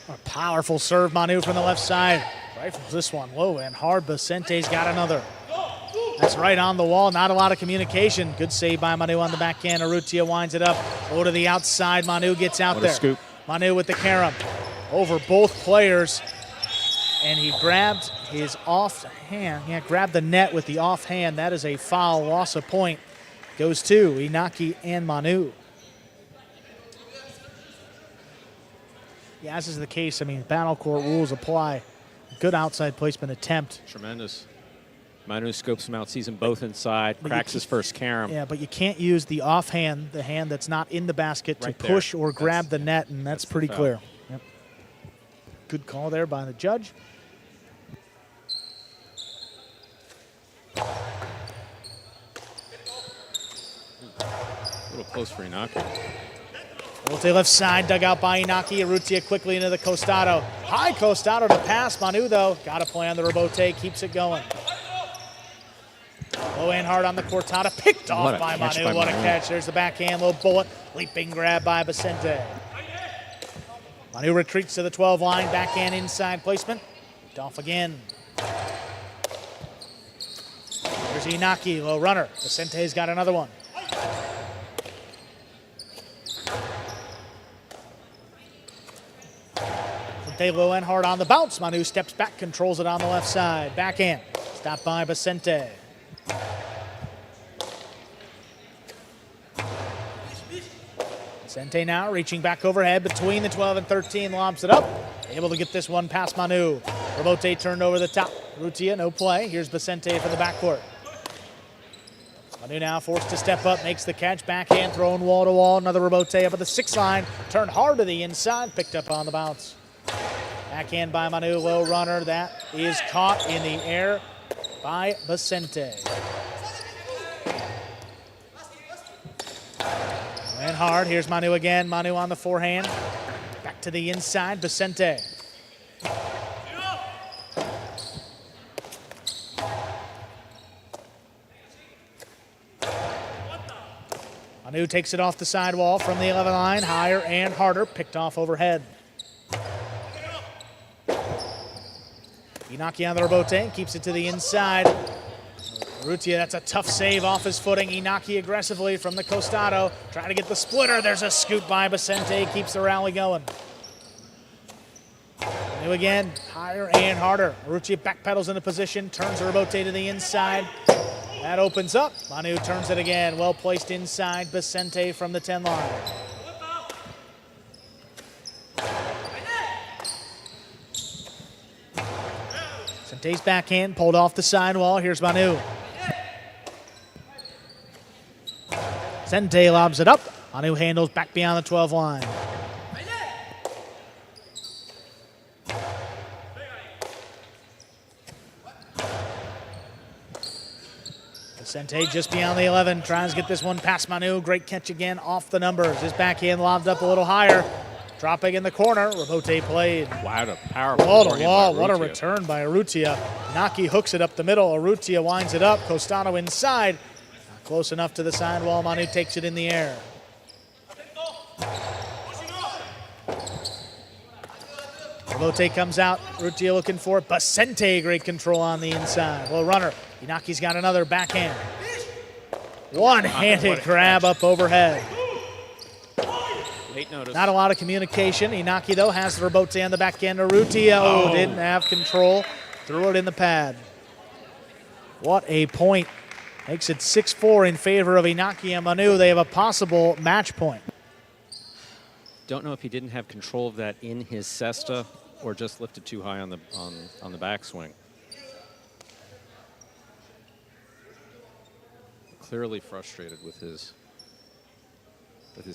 A powerful serve, Manu from the left side. Rifles this one low and hard. Vicente's got another. That's right on the wall. Not a lot of communication. Good save by Manu on the backhand. Urrutia winds it up. Go to the outside. Manu gets out there. Scoop. Manu with the carom. Over both players. And he grabbed his offhand. Yeah, grabbed the net with the offhand. That is a foul. Loss of point. Goes to Inaki and Manu. Yeah, as is the case, I mean, battle court rules apply. Good outside placement attempt. Tremendous. Manu scopes him out, sees them both inside, cracks his first carom. Yeah, but you can't use the offhand, the hand that's not in the basket, right to push there. or grab the net, and that's pretty clear. Yep. Good call there by the judge. A little close for Inaki. Volte left side, dug out by Inaki. Urrutia quickly into the Costado. High Costado to pass. Manu, though, got to play on the rebote, keeps it going. Low and hard on the Cortada, picked off by Manu. What a catch. There's the backhand, low bullet, leaping grab by Vicente. Manu retreats to the 12 line, backhand inside placement. Picked off again. There's Inaki, low runner. Vicente's got another one. Vicente low and hard on the bounce. Manu steps back, controls it on the left side. Backhand, stopped by Vicente. Vicente now reaching back overhead between the 12 and 13, lobs it up. Able to get this one past Manu. Rebote turned over the top. Urrutia, no play. Here's Vicente for the backcourt. Manu now forced to step up, makes the catch. Backhand, throwing wall to wall. Another rebote up at the 6 line. Turned hard to the inside, picked up on the bounce. Backhand by Manu, low runner. That is caught in the air by Vicente. And hard, here's Manu again. Manu on the forehand. Back to the inside, Vicente. Manu takes it off the sidewall from the 11 line. Higher and harder, picked off overhead. Inaki on the rebote, keeps it to the inside. Urrutia, that's a tough save off his footing. Inaki aggressively from the Costado. Trying to get the splitter. There's a scoop by Vicente. Keeps the rally going. Manu again, higher and harder. Urrutia backpedals into position. Turns the rebote to the inside. That opens up. Manu turns it again. Well placed inside. Vicente from the 10 line. Vicente's backhand pulled off the sidewall. Here's Manu. Basente lobs it up. Manu handles back beyond the 12 line. Basente just beyond the 11, tries to get this one past Manu. Great catch again off the numbers. His backhand lobbed up a little higher. Dropping in the corner, Rabote played. Wow, what a powerful Wall to forehand wall, by what a Urrutia. return by Urrutia. Naki hooks it up the middle, Urrutia winds it up, Costano inside. Not close enough to the sidewall, Manu takes it in the air. Rabote comes out, Urrutia looking for it. Basente, great control on the inside. Low runner, Inaki's got another backhand. One-handed grab up overhead. Late notice. Not a lot of communication. Inaki, though, has the Rabote on the backhand. Urrutia didn't have control. Threw it in the pad. What a point. Makes it 6-4 in favor of Inaki and Manu. They have a possible match point. Don't know if he didn't have control of that in his cesta or just lifted too high on the backswing. Clearly frustrated with his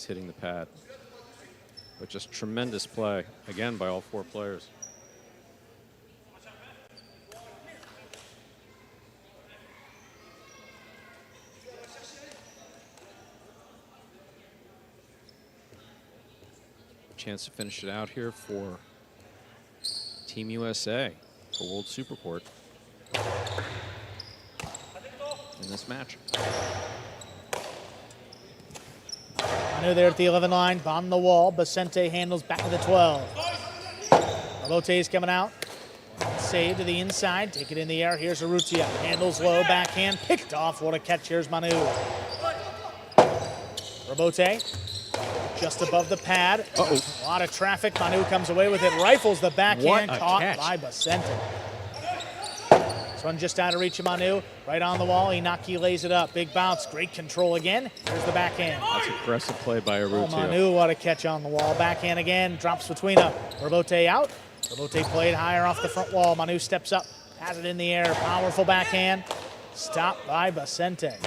hitting the pad. But just tremendous play, again, by all four players. Chance to finish it out here for Team USA for World Supercourt in this match. Manu there at the 11 line, on the wall. Basente handles back to the 12. Rabote is coming out. Save to the inside, take it in the air. Here's Urrutia, handles low, backhand, picked off. What a catch, here's Manu. Rabote, just above the pad. A lot of traffic, Manu comes away with it, rifles the backhand, caught by Basente. This one just out of reach of Manu, right on the wall. Inaki lays it up, big bounce, great control again. Here's the backhand. That's aggressive play by Urrutia. Manu, what a catch on the wall. Backhand again, drops between them. Rabote out. Rabote played higher off the front wall. Manu steps up, has it in the air. Powerful backhand. Stopped by Basente.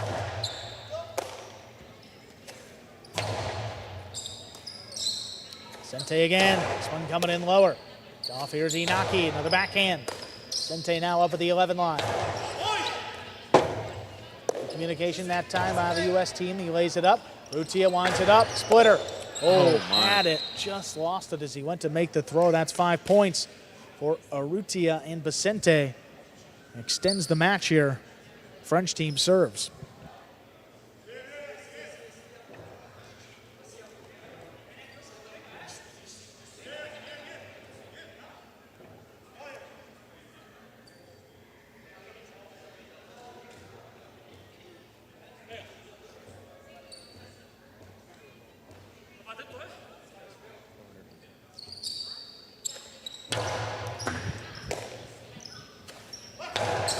Basente again. This one coming in lower. Off here's Inaki. Another backhand. Basente now up at the 11 line. Communication that time by the U.S. team. He lays it up. Urrutia winds it up. Splitter. Had it. Just lost it as he went to make the throw. That's 5 points for Urrutia, and Basente extends the match here. French team serves.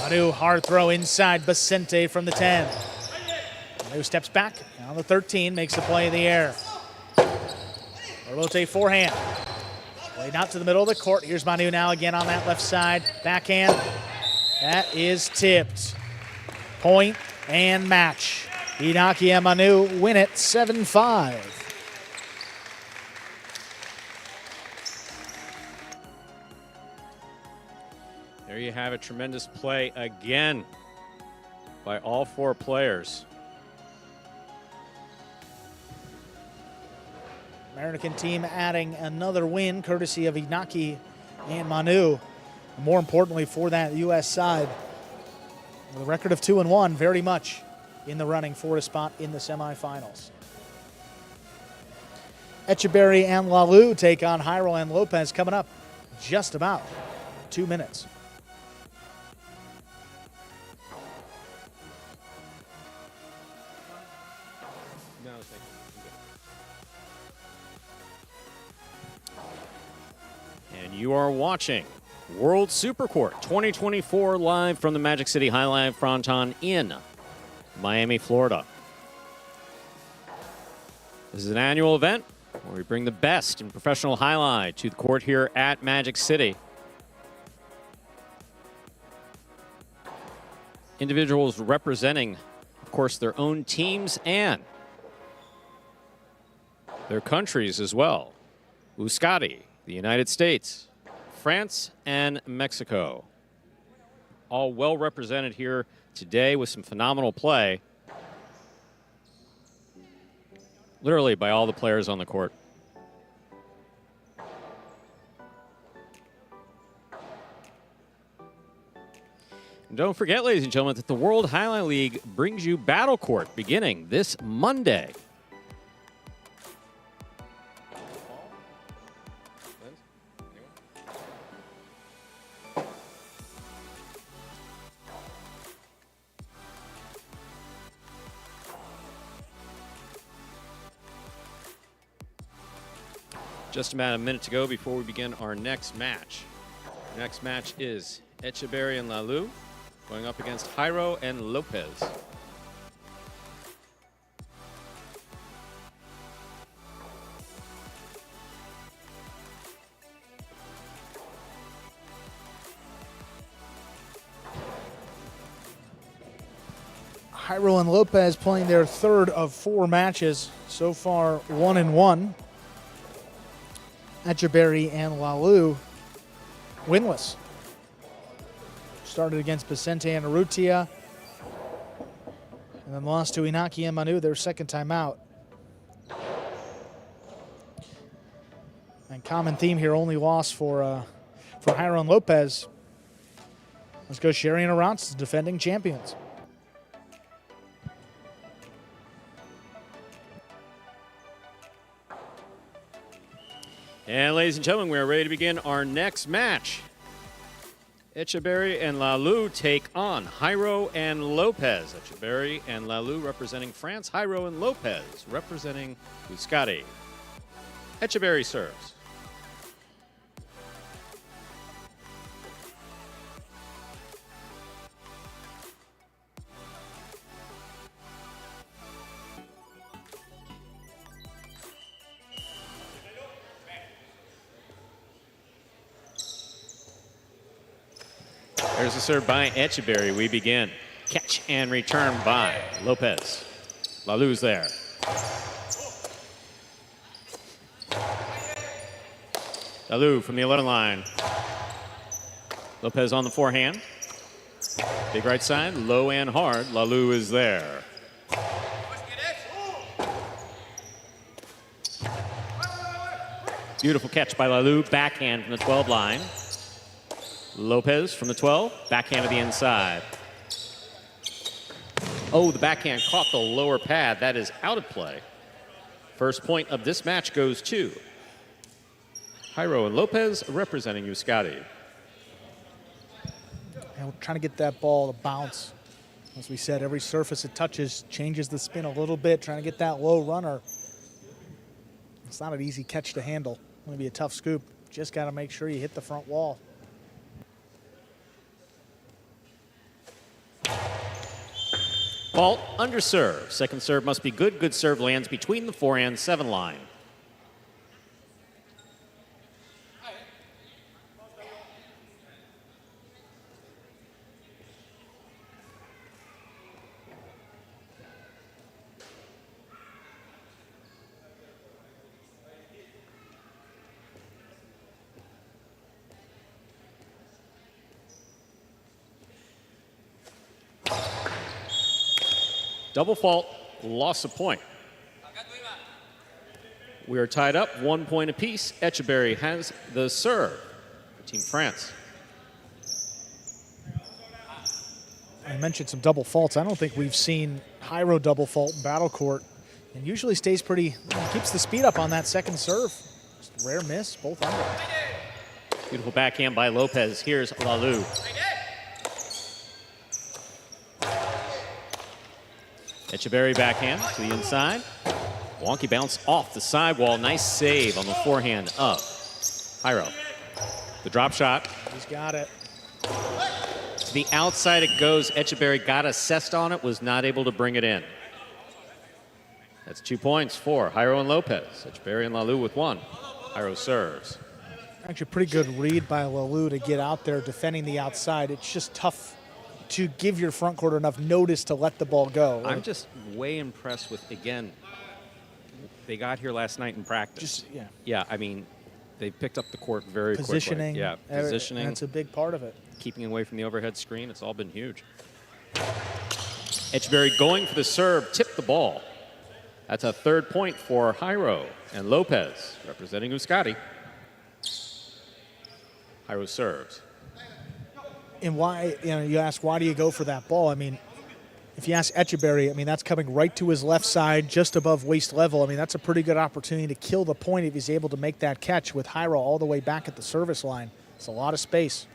Manu, hard throw inside Basente from the 10. Manu steps back on the 13, makes a play in the air. Rabote forehand. Played out to the middle of the court. Here's Manu now again on that left side. Backhand. That is tipped. Point and match. Inaki and Manu win it 7-5. There you have it. Tremendous play again by all four players. American team adding another win courtesy of Inaki and Manu. More importantly for that U.S. side, with a record of 2-1, very much in the running for a spot in the semifinals. Echeberry and Lalou take on Jairo and Lopez coming up just about 2 minutes. And you are watching World Supercourt 2024 live from the Magic City Fronton in Miami, Florida. This is an annual event where we bring the best in professional highlight to the court here at Magic City. Individuals representing, of course, their own teams and their countries as well. USATi, the United States, France, and Mexico. All well represented here today with some phenomenal play. Literally by all the players on the court. And don't forget, ladies and gentlemen, that the World Highlight League brings you Battle Court beginning this Monday. Just about a minute to go before we begin our next match. Our next match is Echeverry and Lalou going up against Jairo and Lopez. Jairo and Lopez playing their third of 4 matches. So far, 1-1. Echeverry and Lalou winless. Started against Vicente and Urrutia, and then lost to Inaki and Manu their second time out. And common theme here, only loss for Jairo and Lopez. Let's go Sherry and Arantz, defending champions. And ladies and gentlemen, we are ready to begin our next match. Echeverry and Lalou take on Jairo and Lopez. Echeverry and Lalou representing France, Jairo and Lopez representing USATi. Echeverry serves. There's a serve by Echeverry. We begin. Catch and return by Lopez. Lalou's there. Lalou from the 11 line. Lopez on the forehand. Big right side, low and hard. Lalou is there. Beautiful catch by Lalou. Backhand from the 12 line. Lopez from the 12, backhand to the inside. Oh, the backhand caught the lower pad. That is out of play. First point of this match goes to Jairo and Lopez representing USATi. And we're trying to get that ball to bounce. As we said, every surface it touches changes the spin a little bit, trying to get that low runner. It's not an easy catch to handle. It's going to be a tough scoop. Just got to make sure you hit the front wall. Fault under serve. Second serve must be good. Good serve lands between the 4 and 7 line. Double fault, loss of point. We are tied up, 1 point apiece. Echeverry has the serve for Team France. I mentioned some double faults. I don't think we've seen Jairo double fault in battle court, and usually stays pretty, keeps the speed up on that second serve. Just a rare miss, both under. Beautiful backhand by Lopez. Here's Lalou. Echeverry backhand to the inside. Wonky bounce off the sidewall. Nice save on the forehand of Jairo. The drop shot. He's got it. To the outside it goes. Echeverry got assessed on it, was not able to bring it in. That's 2 points for Jairo and Lopez. Echeverry and Lalou with 1. Jairo serves. Actually, a pretty good read by Lalou to get out there defending the outside. It's just tough to give your front court enough notice to let the ball go. I'm just way impressed with, again, They got here last night in practice. Just, yeah. Yeah, I mean, they picked up the court very Positioning. quickly. Yeah, positioning. That's a big part of it. Keeping away from the overhead screen. It's all been huge. Etcheberry going for the serve, tipped the ball. That's a third point for Jairo and Lopez, representing Euskadi. Jairo serves. And why, you ask, why do you go for that ball? I mean, if you ask Etcheberry, I mean, that's coming right to his left side, just above waist level. I mean, that's a pretty good opportunity to kill the point if he's able to make that catch with Jairo all the way back at the service line. It's a lot of space.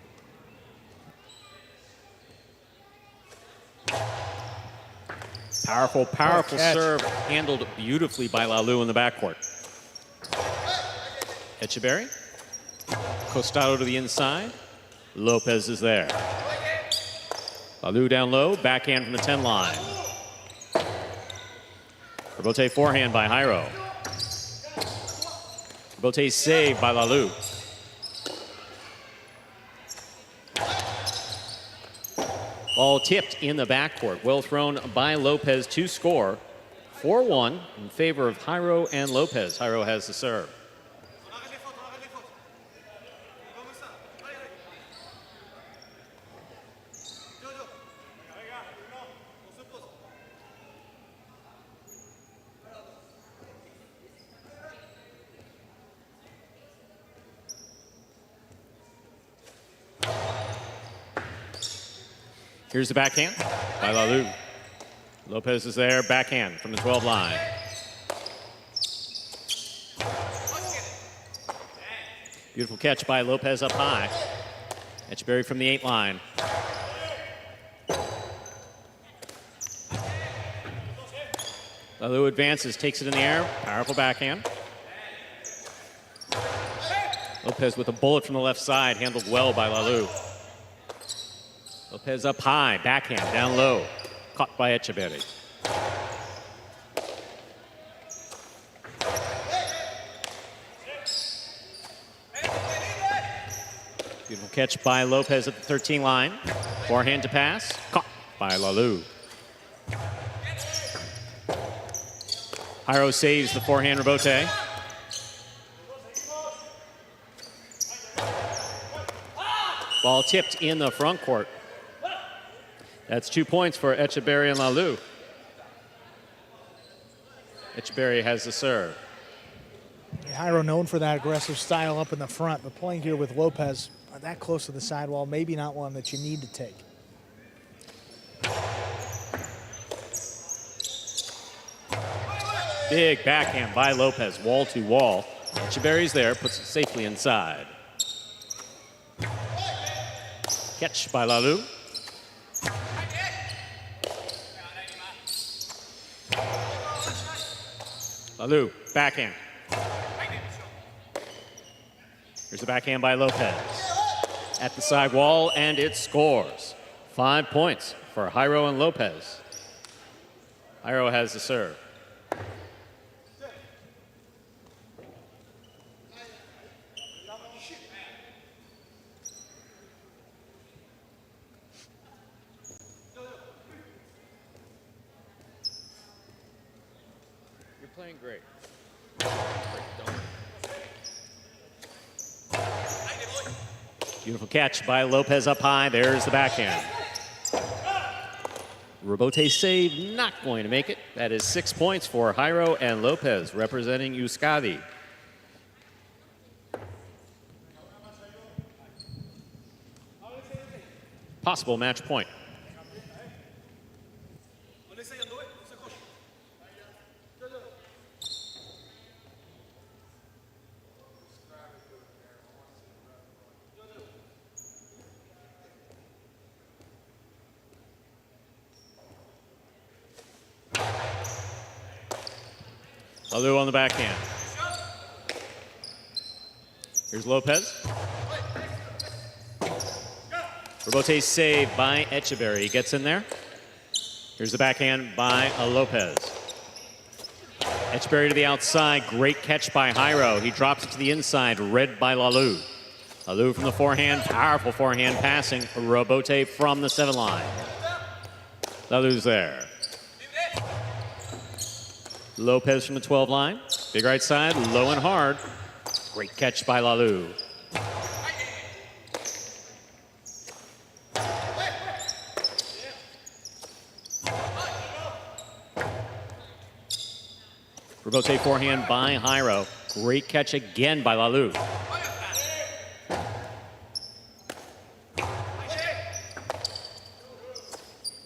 Powerful, powerful serve, handled beautifully by Lalu in the backcourt. Etcheberry, Costado to the inside. Lopez is there. Lalu down low, backhand from the 10 line. Rebote forehand by Jairo. Rebote saved by Lalu. Ball tipped in the backcourt. Well thrown by Lopez to score. 4-1 in favor of Jairo and Lopez. Jairo has the serve. Here's the backhand by Lalu. Lopez is there, backhand from the 12 line. Beautiful catch by Lopez up high. Etcheberry from the 8 line. Lalu advances, takes it in the air, powerful backhand. Lopez with a bullet from the left side, handled well by Lalu. Lopez up high, backhand, down low. Caught by Etcheberry. Beautiful catch by Lopez at the 13 line. Forehand to pass, caught by Lalu. Jairo saves the forehand rebote. Ball tipped in the front court. That's 2 points for Etcheberry and Lalu. Etcheberry has the serve. Jairo known for that aggressive style up in the front, but playing here with Lopez that close to the sidewall, maybe not one that you need to take. Big backhand by Lopez, wall to wall. Etcheberry's there, puts it safely inside. Catch by Lalu. Lalu, backhand. Here's the backhand by Lopez. At the side wall, and it scores. 5 points for Jairo and Lopez. Jairo has the serve. You're playing great. Beautiful catch by Lopez up high. There's the backhand. Rebote save, not going to make it. That is 6 points for Jairo and Lopez, representing Euskadi. Possible match point. Lalu on the backhand. Here's Lopez. Rebote saved by Etcheberry. He gets in there. Here's the backhand by Lopez. Etcheberry to the outside. Great catch by Jairo. He drops it to the inside. Read by Lalu. Lalu from the forehand. Powerful forehand passing. Rebote from the 7 line. Lalu's there. Lopez from the 12 line. Big right side, low and hard. Great catch by Lalou. Rebote forehand by Jairo. Great catch again by Lalou.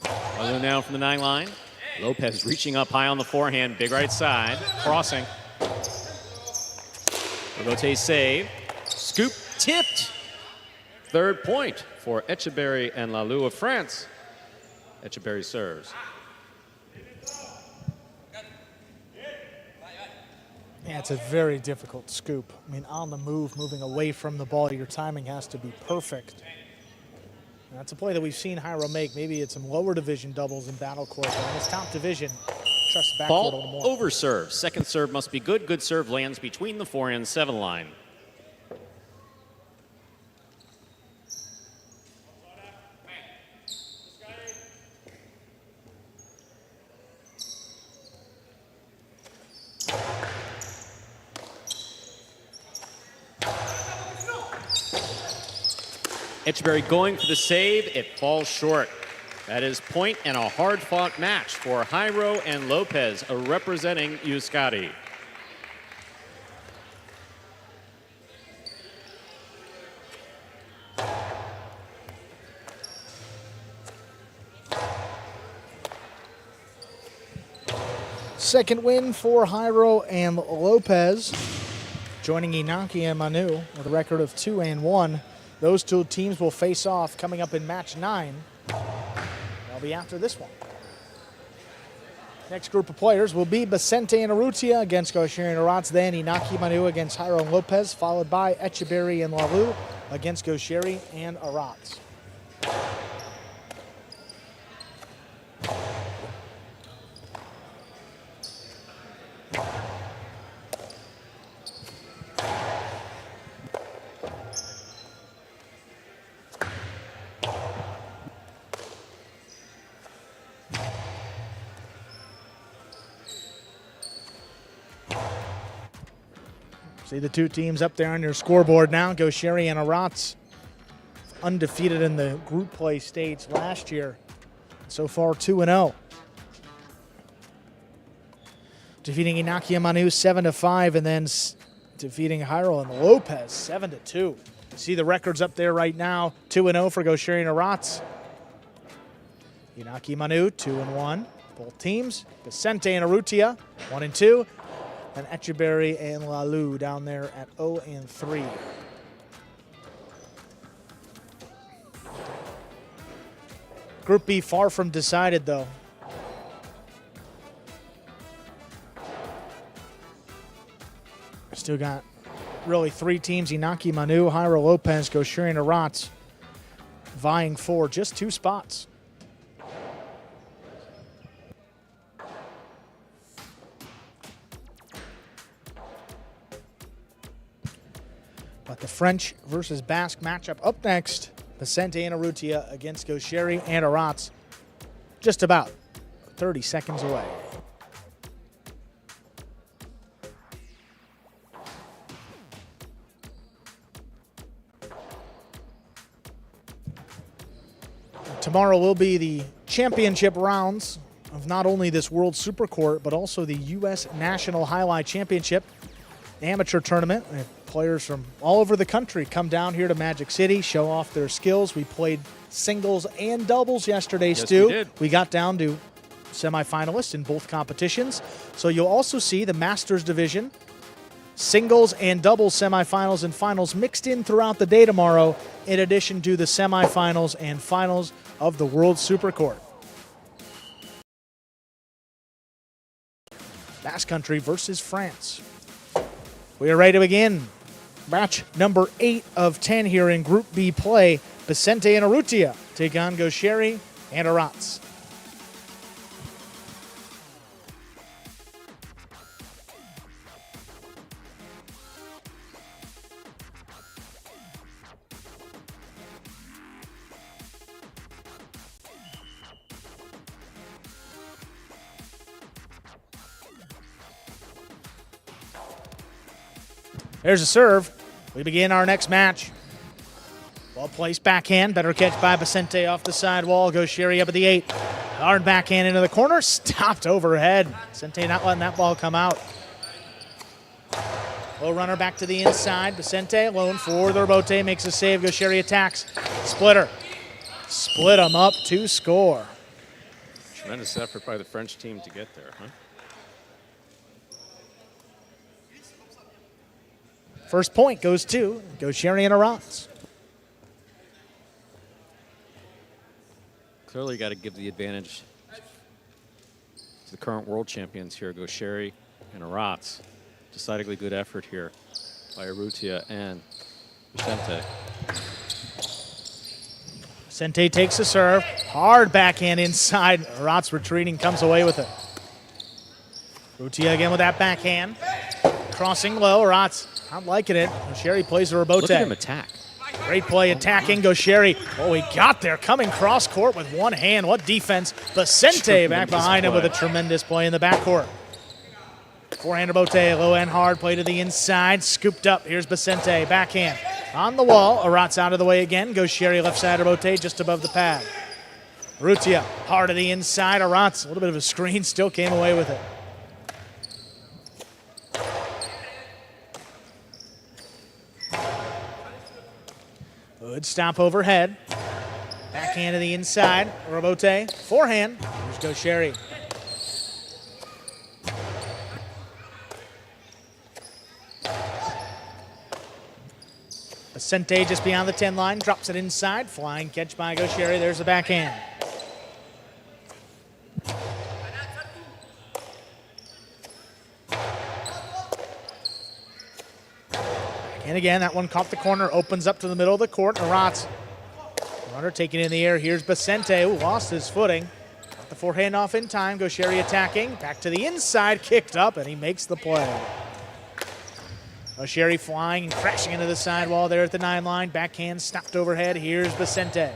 Lalou now from the 9 line. Lopez reaching up high on the forehand. Big right side. Crossing. Rebote save. Scoop tipped. Third point for Etcheberry and Lalou of France. Etcheberry serves. Yeah, it's a very difficult scoop. I mean, on the move, moving away from the ball, your timing has to be perfect. And that's a play that we've seen Jairo make. Maybe it's some lower division doubles in battle court, but in his top division, trust backcourt a little Ball more. over serve. Second serve must be good. Good serve lands between the 4 and 7 line. Etcheberry going for the save. It falls short. That is point and a hard-fought match for Jairo and Lopez, representing USATi. Second win for Jairo and Lopez, joining Inaki and Manu with a record of 2-1. Those two teams will face off coming up in match 9. That'll be after this one. Next group of players will be Basente and Urrutia against Gaucheri and Arats, then Inaki Manu against Jairo and Lopez, followed by Etcheberry and Lalou against Gaucheri and Arats. See the two teams up there on your scoreboard now. Gaucheri and Arats, undefeated in the group play stage last year. So far, 2-0. Defeating Inaki and Manu 7-5, and then defeating Jairo and Lopez 7-2. See the records up there right now. 2-0 for Gaucheri and Arats. Inaki Manu 2-1. Both teams. Basente and Urrutia 1-2. And Etcheberry and Lalou down there at 0-3. Group B far from decided, though. Still got really 3 teams: Inaki Manu, Jairo Lopez, Gaucheri and Arats, vying for just 2 spots. But the French versus Basque matchup up next. Basente and Urrutia against Gaucheri and Arats. Just about 30 seconds away. Tomorrow will be the championship rounds of not only this World Supercourt, but also the U.S. National Highlight Championship amateur tournament. Players from all over the country come down here to Magic City, show off their skills. We played singles and doubles yesterday, Yes, Stu. we did. We got down to semi-finalists in both competitions. So you'll also see the Masters division, singles and doubles semifinals and finals mixed in throughout the day tomorrow, in addition to the semifinals and finals of the World Supercourt. Basque Country versus France. We are ready to begin. Match number 8 of 10 here in Group B play. Basente and Urrutia take on Gaucheri and Arats. There's a serve. We begin our next match. Well placed backhand. Better catch by Vicente off the sidewall. Goes Sherry up at the 8. Hard backhand into the corner. Stopped overhead. Vicente not letting that ball come out. Low runner back to the inside. Vicente alone for the rebote. Makes a save. Goes Sherry attacks. Splitter. Split them up to score. Tremendous effort by the French team to get there, huh? First point goes to Sherry and Arats. Clearly got to give the advantage to the current world champions here. Go Sherry and Arats. Decidedly good effort here by Urrutia and Vicente. Vicente takes a serve. Hard backhand inside. Arats retreating, comes away with it. Urrutia again with that backhand. Crossing low. Arats not liking it. Sherry plays the rebote. Look at him attack. Great play attacking. Goes Sherry. Oh, he got there. Coming cross court with one hand. What defense. Vicente back behind him with a tremendous play in the backcourt. Forehand rebote. Low end hard. Play to the inside. Scooped up. Here's Vicente. Backhand. On the wall. Arats out of the way again. Goes Sherry left side rebote just above the pad. Urrutia hard to the inside. Arats, a little bit of a screen. Still came away with it. Good stop overhead. Backhand to the inside. Rebote. Forehand. Here's Go Sherry. Vicente just beyond the 10 line. Drops it inside. Flying catch by Go Sherry. There's the backhand. And again, that one caught the corner, opens up to the middle of the court. Arats, runner taking it in the air. Here's Vicente, who lost his footing. Got the forehand off in time. Go Sherry attacking. Back to the inside, kicked up, and he makes the play. Sherry flying and crashing into the sidewall there at the 9 line. Backhand stopped overhead. Here's Vicente.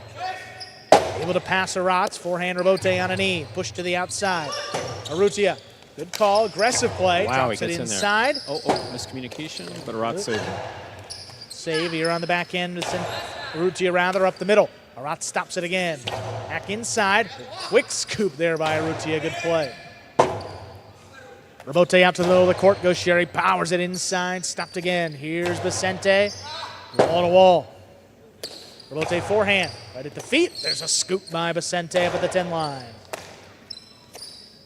Able to pass Arats. Forehand rebote on a knee. Push to the outside. Urrutia. Good call. Aggressive play. Wow, drops he it gets inside. in there. Oh, miscommunication, but Arats saved it. Save here on the back end. Urrutia rather up the middle. Arats stops it again. Back inside. Quick scoop there by Urrutia. Good play. Rebote out to the middle of the court. Goes Sherry. Powers it inside. Stopped again. Here's Vicente. Wall to wall. Rebote forehand. Right at the feet. There's a scoop by Vicente up at the 10 line.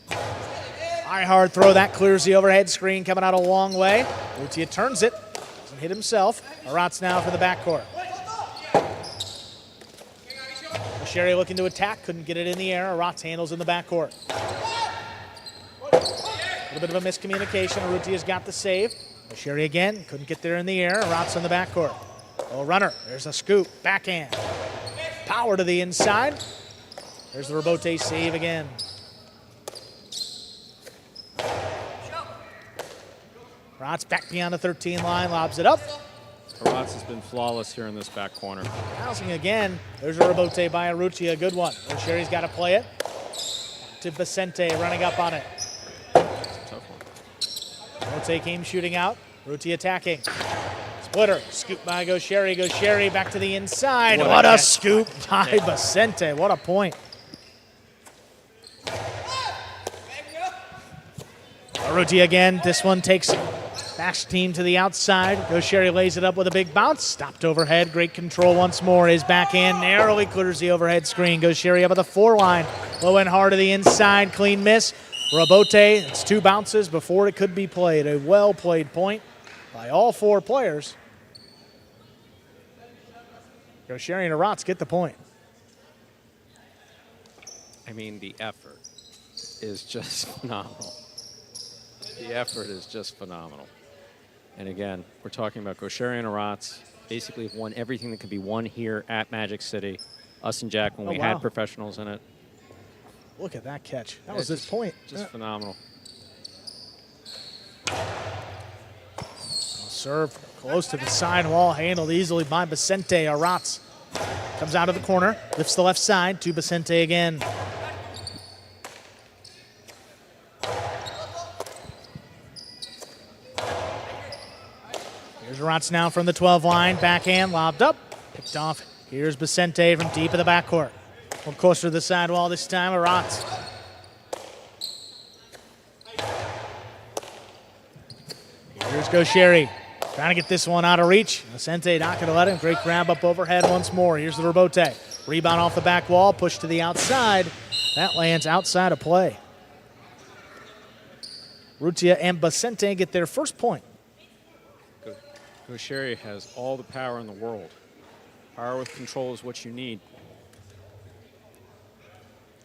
High hard throw. That clears the overhead screen coming out a long way. Urrutia turns it. Doesn't hit himself. Arats now for the backcourt. Sherry looking to attack. Couldn't get it in the air. Arats handles in the backcourt. A little bit of a miscommunication. Urrutia's got the save. Sherry again. Couldn't get there in the air. Arats on the backcourt. Oh, runner. There's a scoop. Backhand. Power to the inside. There's the rebote save again. Arats back beyond the 13 line. Lobs it up. Arats has been flawless here in this back corner. Bouncing again. There's a rebote by Urrutia. A good one. Sherry's got to play it. To Vicente running up on it. Rebote came shooting out. Urrutia attacking. Splitter. Scoop by Go Sherry. Go Sherry back to the inside. What a scoop by Vicente. What a point. Urrutia again. This one takes Basque team to the outside. Go Sherry lays it up with a big bounce. Stopped overhead. Great control once more. His backhand narrowly clears the overhead screen. Goes Sherry up at the 4 line. Low and hard to the inside. Clean miss. Rebote, it's 2 bounces before it could be played. A well-played point by all 4 players. Go Sherry and Arats get the point. I mean, the effort is just phenomenal. The effort is just phenomenal. And again, we're talking about Go Sherry and Arats basically have won everything that could be won here at Magic City. Us and Jack when we had professionals in it. Look at that catch. That was his point. Just phenomenal. Serve close to the sidewall, handled easily by Vicente. Arats comes out of the corner, lifts the left side to Vicente again. Here's Here's Aratz now from the 12 line. Backhand, lobbed up, picked off. Here's Vicente from deep in the backcourt. One closer to the sidewall this time, Aratz. Here's Gaucheri. Trying to get this one out of reach. Vicente not going to let him. Great grab up overhead once more. Here's the Rebote. Rebound off the back wall, push to the outside. That lands outside of play. Rutia and Vicente get their first point. Gaucheri has all the power in the world. Power with control is what you need.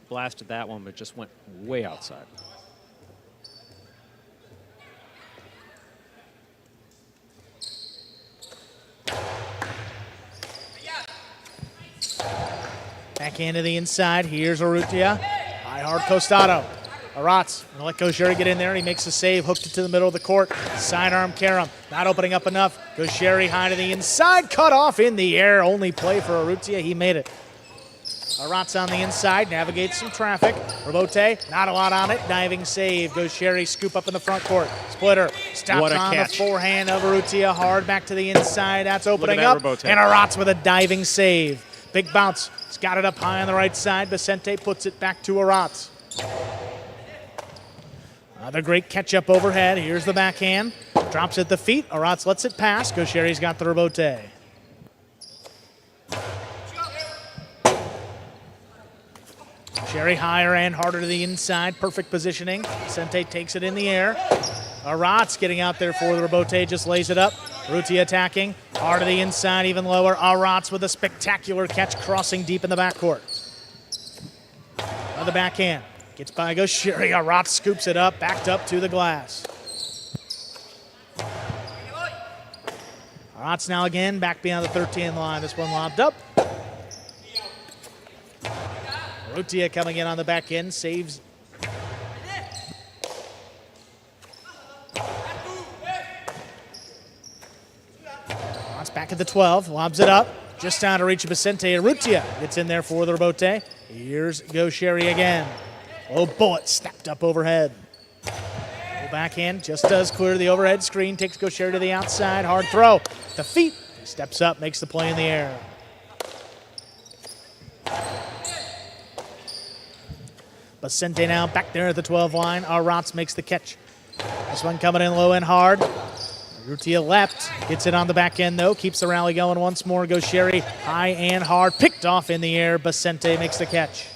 Blasted that one, but just went way outside. Backhand to the inside. Here's Urrutia. High hard Costado. Aratz gonna let Gaucheri get in there. He makes a save, hooked it to the middle of the court. Sidearm Karam, not opening up enough. Gaucheri high to the inside, cut off in the air. Only play for Urrutia, he made it. Aratz on the inside, navigates some traffic. Rebote, not a lot on it. Diving save. Gaucheri scoop up in the front court. Splitter, stops on the forehand of Urrutia. Hard back to the inside. That's opening up. Rebote. And Aratz with a diving save. Big bounce. He's got it up high on the right side. Vicente puts it back to Aratz. Another great catch up overhead. Here's the backhand. Drops at the feet. Aratz lets it pass. Gaucheri's got the Rebote. Gaucheri higher and harder to the inside. Perfect positioning. Vicente takes it in the air. Aratz getting out there for the Rebote. Just lays it up. Rutia attacking. Hard to the inside, even lower. Aratz with a spectacular catch, crossing deep in the backcourt. Another backhand. Gets by Gaucheri. Aratz scoops it up, backed up to the glass. Aratz now again, back beyond the 13 line. This one lobbed up. Rutia coming in on the back end, saves. Aratz back at the 12, lobs it up. Just out of reach of Vicente. Rutia gets in there for the Rebote. Here's Gaucheri again. Oh, bullet stepped up overhead. Full backhand just does clear the overhead screen. Takes Gaucheri to the outside. Hard throw. The feet. Steps up, makes the play in the air. Vicente now back there at the 12 line. Aratz makes the catch. This one coming in low and hard. Rutia left. Gets it on the back end, though. Keeps the rally going once more. Gaucheri high and hard. Picked off in the air. Vicente makes the catch.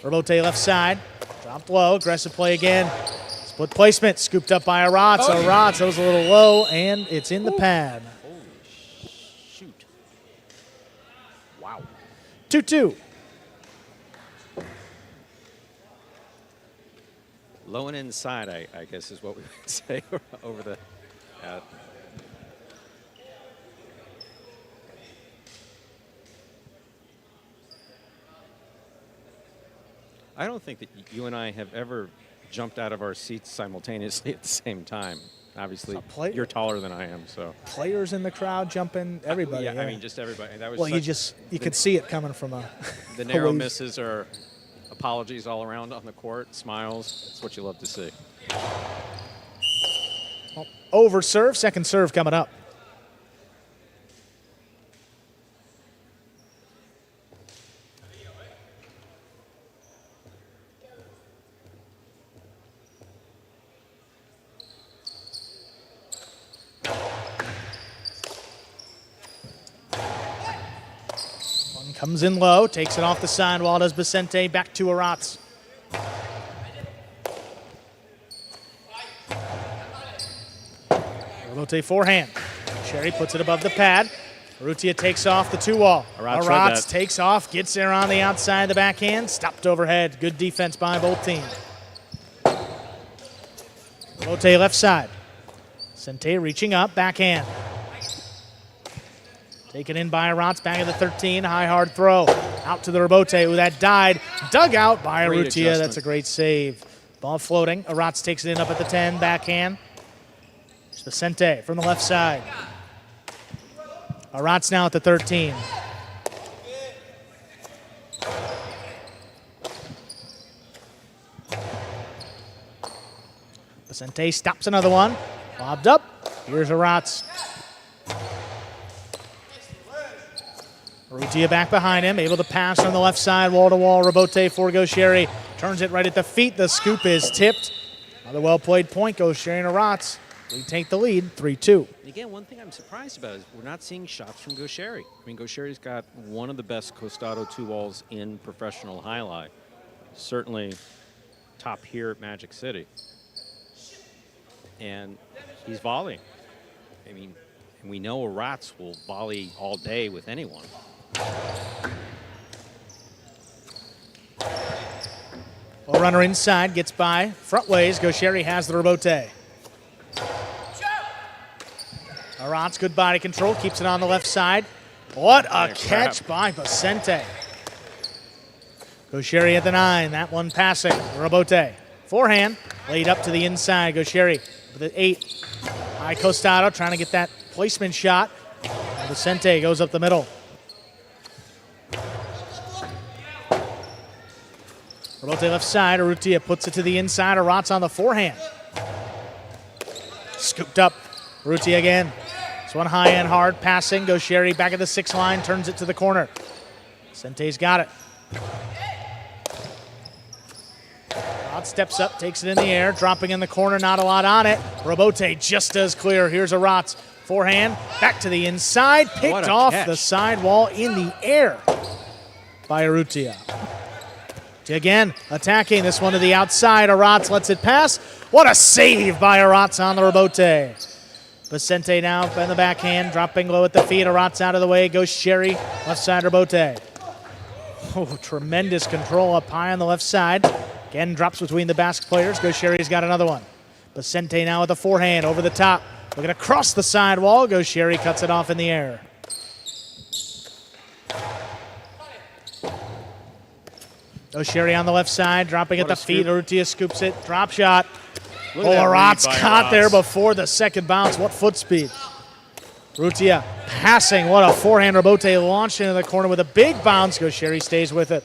Rebote left side. Dropped low. Aggressive play again. Split placement. Scooped up by Aratz. Aratz, that was a little low, and it's in the pad. Holy shoot. Wow. 2-2. Low and inside, I guess, is what we would say over the. I don't think that you and I have ever jumped out of our seats simultaneously at the same time. Obviously, you're taller than I am, so. Players in the crowd jumping, everybody. Yeah, I mean, just everybody. That was well, you could see it coming from a. The narrow misses are apologies all around on the court, smiles. That's what you love to see. Well, over serve, second serve coming up. Comes in low, takes it off the sidewall, does Vicente, back to Aratz. Rebote forehand. Sherry puts it above the pad. Rutia takes off the 2-wall. Aratz takes off, gets there on the outside of the backhand, stopped overhead. Good defense by both teams. Rebote left side. Vicente reaching up, backhand. Taken in by Aratz, back at the 13, high hard throw. Out to the Rebote, who that died. Dug out by Urrutia, that's a great save. Ball floating, Aratz takes it in up at the 10, backhand. It's Vicente from the left side. Aratz now at the 13. Vicente stops another one, lobbed up. Here's Aratz. Urrutia back behind him, able to pass on the left side, wall-to-wall. Robote for Gaucheri. Turns it right at the feet. The scoop is tipped. Another well-played point. Gaucheri and Aratz. We take the lead, 3-2. Again, one thing I'm surprised about is we're not seeing shots from Gaucheri. I mean, Gaucheri's got one of the best costado two-walls in professional highlight. Certainly top here at Magic City. And he's volleying. I mean, and we know Aratz will volley all day with anyone. A runner inside, gets by. Front ways, Gaucheri has the Robote. Aratz, good body control, keeps it on the left side. What a catch by Basque. Gaucheri at the 9, that one passing. Robote, forehand, laid up to the inside. Gaucheri with the 8. High costado, trying to get that placement shot. Basque goes up the middle. Robote left side, Urrutia puts it to the inside. Aratz on the forehand. Scooped up, Urrutia again. This one high and hard, passing. Gaucheri back at the 6 line, turns it to the corner. Sente's got it. Aratz steps up, takes it in the air, dropping in the corner, not a lot on it. Robote just as clear. Here's Aratz. Forehand, back to the inside, picked off the sidewall in the air by Urrutia. Again, attacking this one to the outside. Aratz lets it pass. What a save by Aratz on the Robote. Basque now in the backhand, dropping low at the feet. Aratz out of the way. Gaucheri, left side Robote. Oh, tremendous control up high on the left side. Again, drops between the Basque players. Gaucheri's got another one. Basque now with the forehand over the top. Looking across the sidewall. Gaucheri cuts it off in the air. Gaucheri on the left side, dropping at the feet. Urrutia scoops it. Drop shot. Oh, Aratz caught there before the second bounce. What foot speed. Urrutia passing. What a forehand. Robote launched into the corner with a big bounce. Gaucheri stays with it.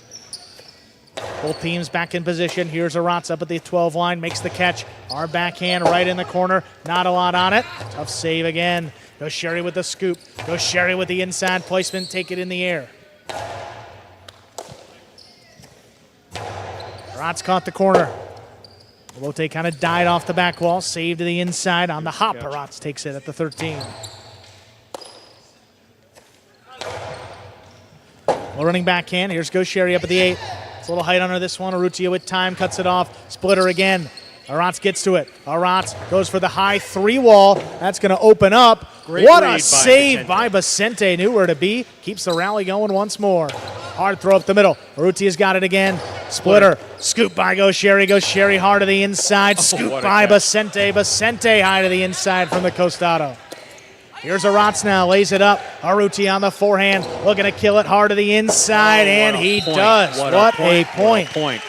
Both teams back in position. Here's Aratz up at the 12 line. Makes the catch. Our backhand right in the corner. Not a lot on it. Tough save again. Gaucheri with the scoop. Gaucheri with the inside placement. Take it in the air. Aratz caught the corner. Robote kind of died off the back wall, saved to the inside on the hop. Aratz takes it at the 13. Well, running backhand. Here's Gaucheri up at the 8. It's a little height under this one. Urrutia with time, cuts it off. Splitter again. Aratz gets to it. Aratz goes for the high 3 wall. That's going to open up. What a save by Basque. Knew where to be. Keeps the rally going once more. Hard throw up the middle. Urrutia's got it again. Splitter. Scoop by Gaucheri. Gaucheri hard to the inside. Scoop by Basque. Basque high to the inside from the costado. Here's Aratz now. Lays it up. Urrutia on the forehand. Looking to kill it hard to the inside. And he does. What a point.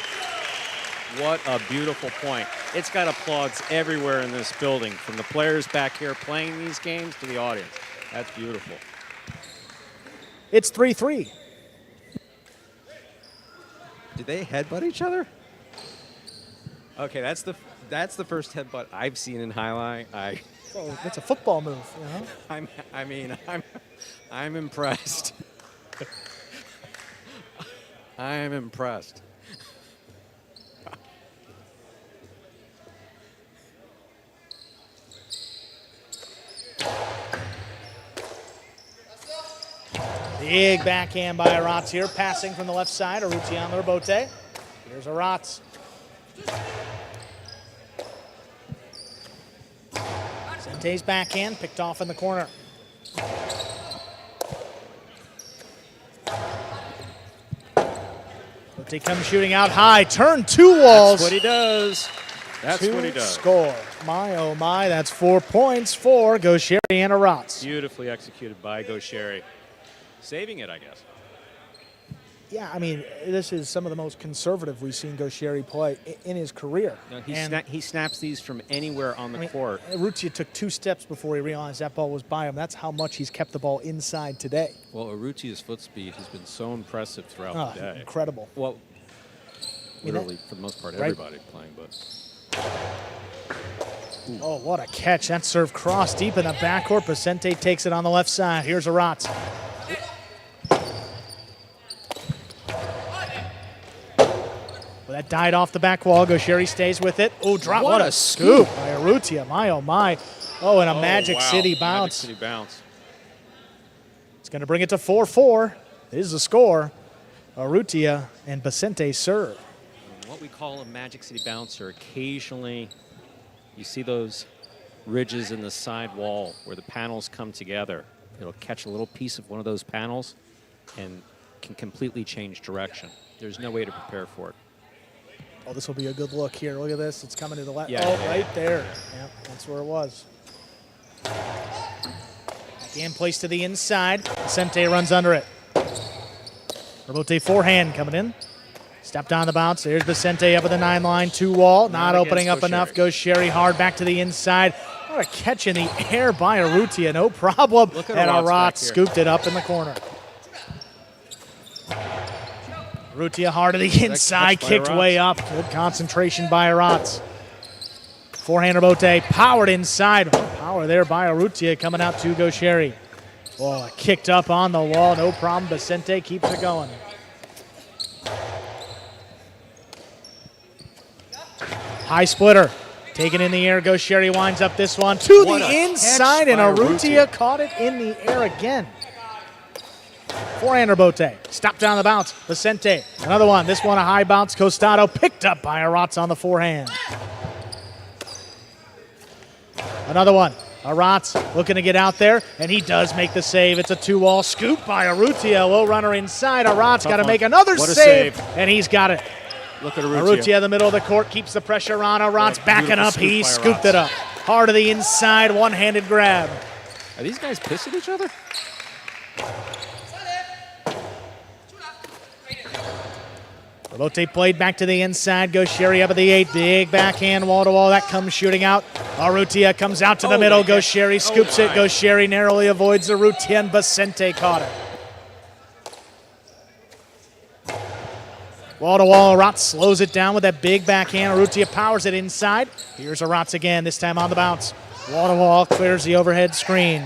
What a beautiful point. It's got applause everywhere in this building, from the players back here playing these games to the audience. That's beautiful. It's 3-3. Did they headbutt each other? Okay, that's the first headbutt I've seen in highlight. So it's a football move, you know? I'm impressed. I am impressed. Big backhand by Aratz here, passing from the left side. Urrutia on the Robote. Here's Aratz. Sente's backhand, picked off in the corner. Robote comes shooting out high, turn 2 walls. That's what he does. That's what he does. Score. My, oh my, that's 4 points for Gaucheri and Aratz. Beautifully executed by Gaucheri. Saving it, I guess. Yeah, I mean, this is some of the most conservative we've seen Gaucheri play in his career. No, he snaps these from anywhere on the court. Urrutia took 2 steps before he realized that ball was by him. That's how much he's kept the ball inside today. Well, Urrutia's foot speed has been so impressive throughout the day. Incredible. Well, literally, for the most part, everybody playing, but... Oh, what a catch. That serve crossed deep in the backcourt. Basente takes it on the left side. Here's Aratz. Well, that died off the back wall. Gaucheri stays with it. Oh, drop. What a scoop by Urrutia. My, oh, my. Oh, and a Magic City bounce. Magic City bounce. It's going to bring it to 4-4. This is the score. Urrutia and Basente serve. What we call a Magic City bouncer, occasionally you see those ridges in the side wall where the panels come together. It'll catch a little piece of one of those panels and can completely change direction. There's no way to prepare for it. Oh, this will be a good look here. Look at this. It's coming to the left. Yeah, oh, right there. Yep, that's where it was. Again, placed to the inside. Basente runs under it. Rebote forehand coming in. Stepped on the bounce. There's Basente up at the 9-line, 2-wall. Not opening up enough. Gaucheri hard back to the inside. What a catch in the air by Urrutia. No problem. Look at and Aratz scooped it up in the corner. Urrutia hard to the inside. Kicked way up. Good concentration by Aratz. Forehand Rebote powered inside. Power there by Urrutia coming out to Gaucheri. Oh, kicked up on the wall. No problem. Basente keeps it going. High splitter. Taken in the air. Gaucheri winds up this one to the inside, and Urrutia caught it in the air again. Forehand Rebote. Stopped down the bounce. Basente. Another one. This one a high bounce. Costado picked up by Aratz on the forehand. Another one. Aratz looking to get out there, and he does make the save. It's a 2-wall scoop by Urrutia. Low runner inside. Aratz got to make another save, and he's got it. Look at Urrutia. Urrutia in the middle of the court keeps the pressure on. Aratz backing up. He scooped it up. Hard to the inside, one-handed grab. Are these guys pissed at each other? Rebote played back to the inside. Gaucheri up at the 8. Big backhand wall-to-wall. That comes shooting out. Urrutia comes out to the middle. Gaucheri scoops it. Gaucheri narrowly avoids Urrutia, and Basente caught it. Wall-to-wall, Aratz slows it down with that big backhand. Urrutia powers it inside. Here's Aratz again, this time on the bounce. Wall-to-wall clears the overhead screen.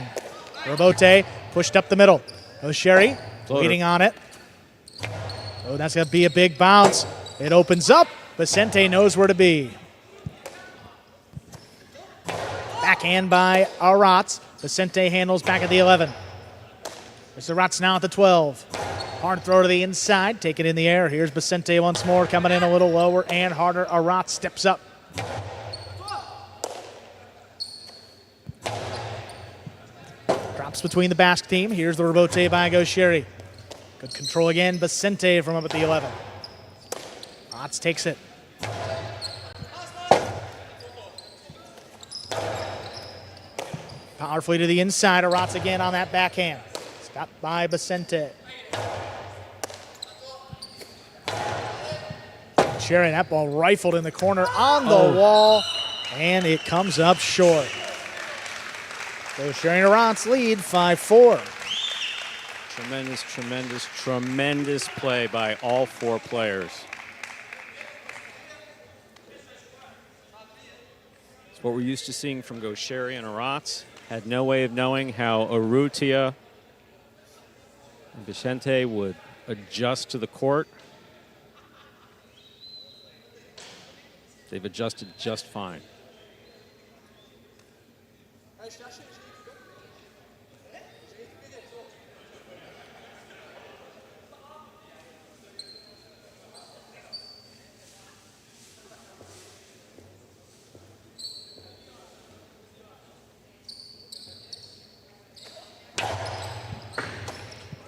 Rebote pushed up the middle. Gaucheri waiting on it. Oh, that's going to be a big bounce. It opens up. Basente knows where to be. Backhand by Aratz. Basente handles back at the 11. There's Aratz now at the 12. Hard throw to the inside. Take it in the air. Here's Basente once more. Coming in a little lower and harder. Aratz steps up. Drops between the Basque team. Here's the Rebote by Gaucheri. Good control again. Basente from up at the 11. Aratz takes it. Powerfully to the inside. Aratz again on that backhand. Stopped by Basente. Gaucheri, that ball rifled in the corner on the wall, and it comes up short. Gaucheri and Aratz lead 5-4. Tremendous, tremendous, tremendous play by all 4 players. It's what we're used to seeing from Gaucheri and Aratz. Had no way of knowing how Urrutia and Basente would adjust to the court. They've adjusted just fine.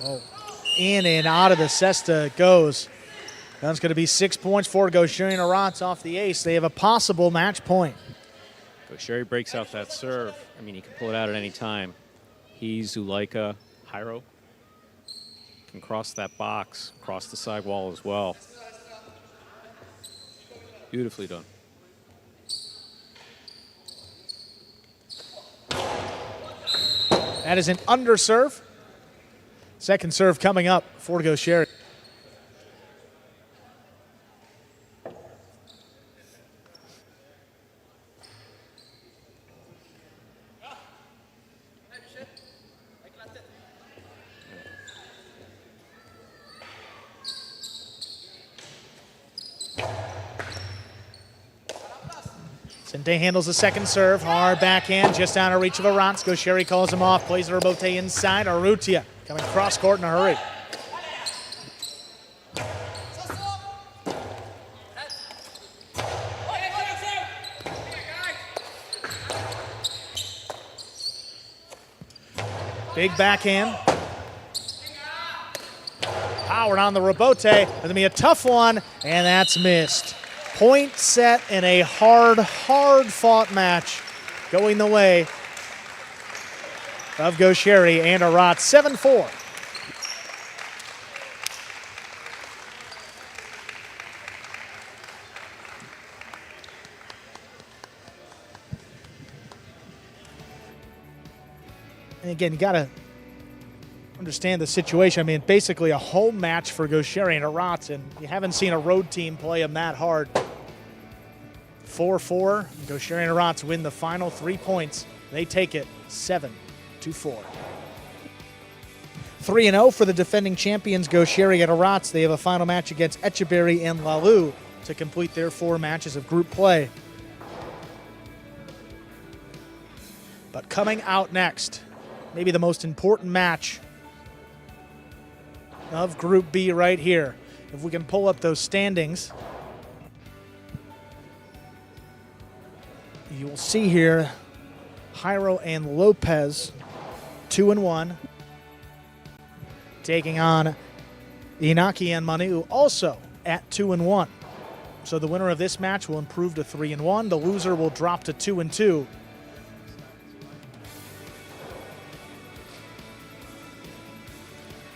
Oh, in and out of the cesta it goes. That's going to be 6 points for Gaucheri and Aratz off the ace. They have a possible match point. Gaucheri breaks out that serve. I mean, he can pull it out at any time. He, Zulaika, Jairo can cross that box, cross the side wall as well. Beautifully done. That is an underserve. Second serve coming up for Gaucheri. Sente handles the second serve. Hard backhand, just out of reach of Arantz. Gaucheri calls him off, plays the rebote inside. Arrutia coming cross court in a hurry. Big backhand. Powered on the rebote. It's going to be a tough one, and that's missed. Point set in a hard-fought match going the way of Gaucheri and Arantz. 7-4. And again, you got to understand the situation. I mean, basically a home match for Gaucheri and Arantz, and you haven't seen a road team play them that hard. 4-4. Gaucheri and Arantz win the final 3 points. They take it 7-4. 3-0 for the defending champions, Gaucheri and Arantz. They have a final match against Etcheberry and Lalou to complete their 4 matches of group play. But coming out next, maybe the most important match of Group B right here. If we can pull up those standings, you will see here Jairo and Lopez 2-1, taking on Inaki and Manu also at 2-1. So the winner of this match will improve to 3-1. The loser will drop to 2-2.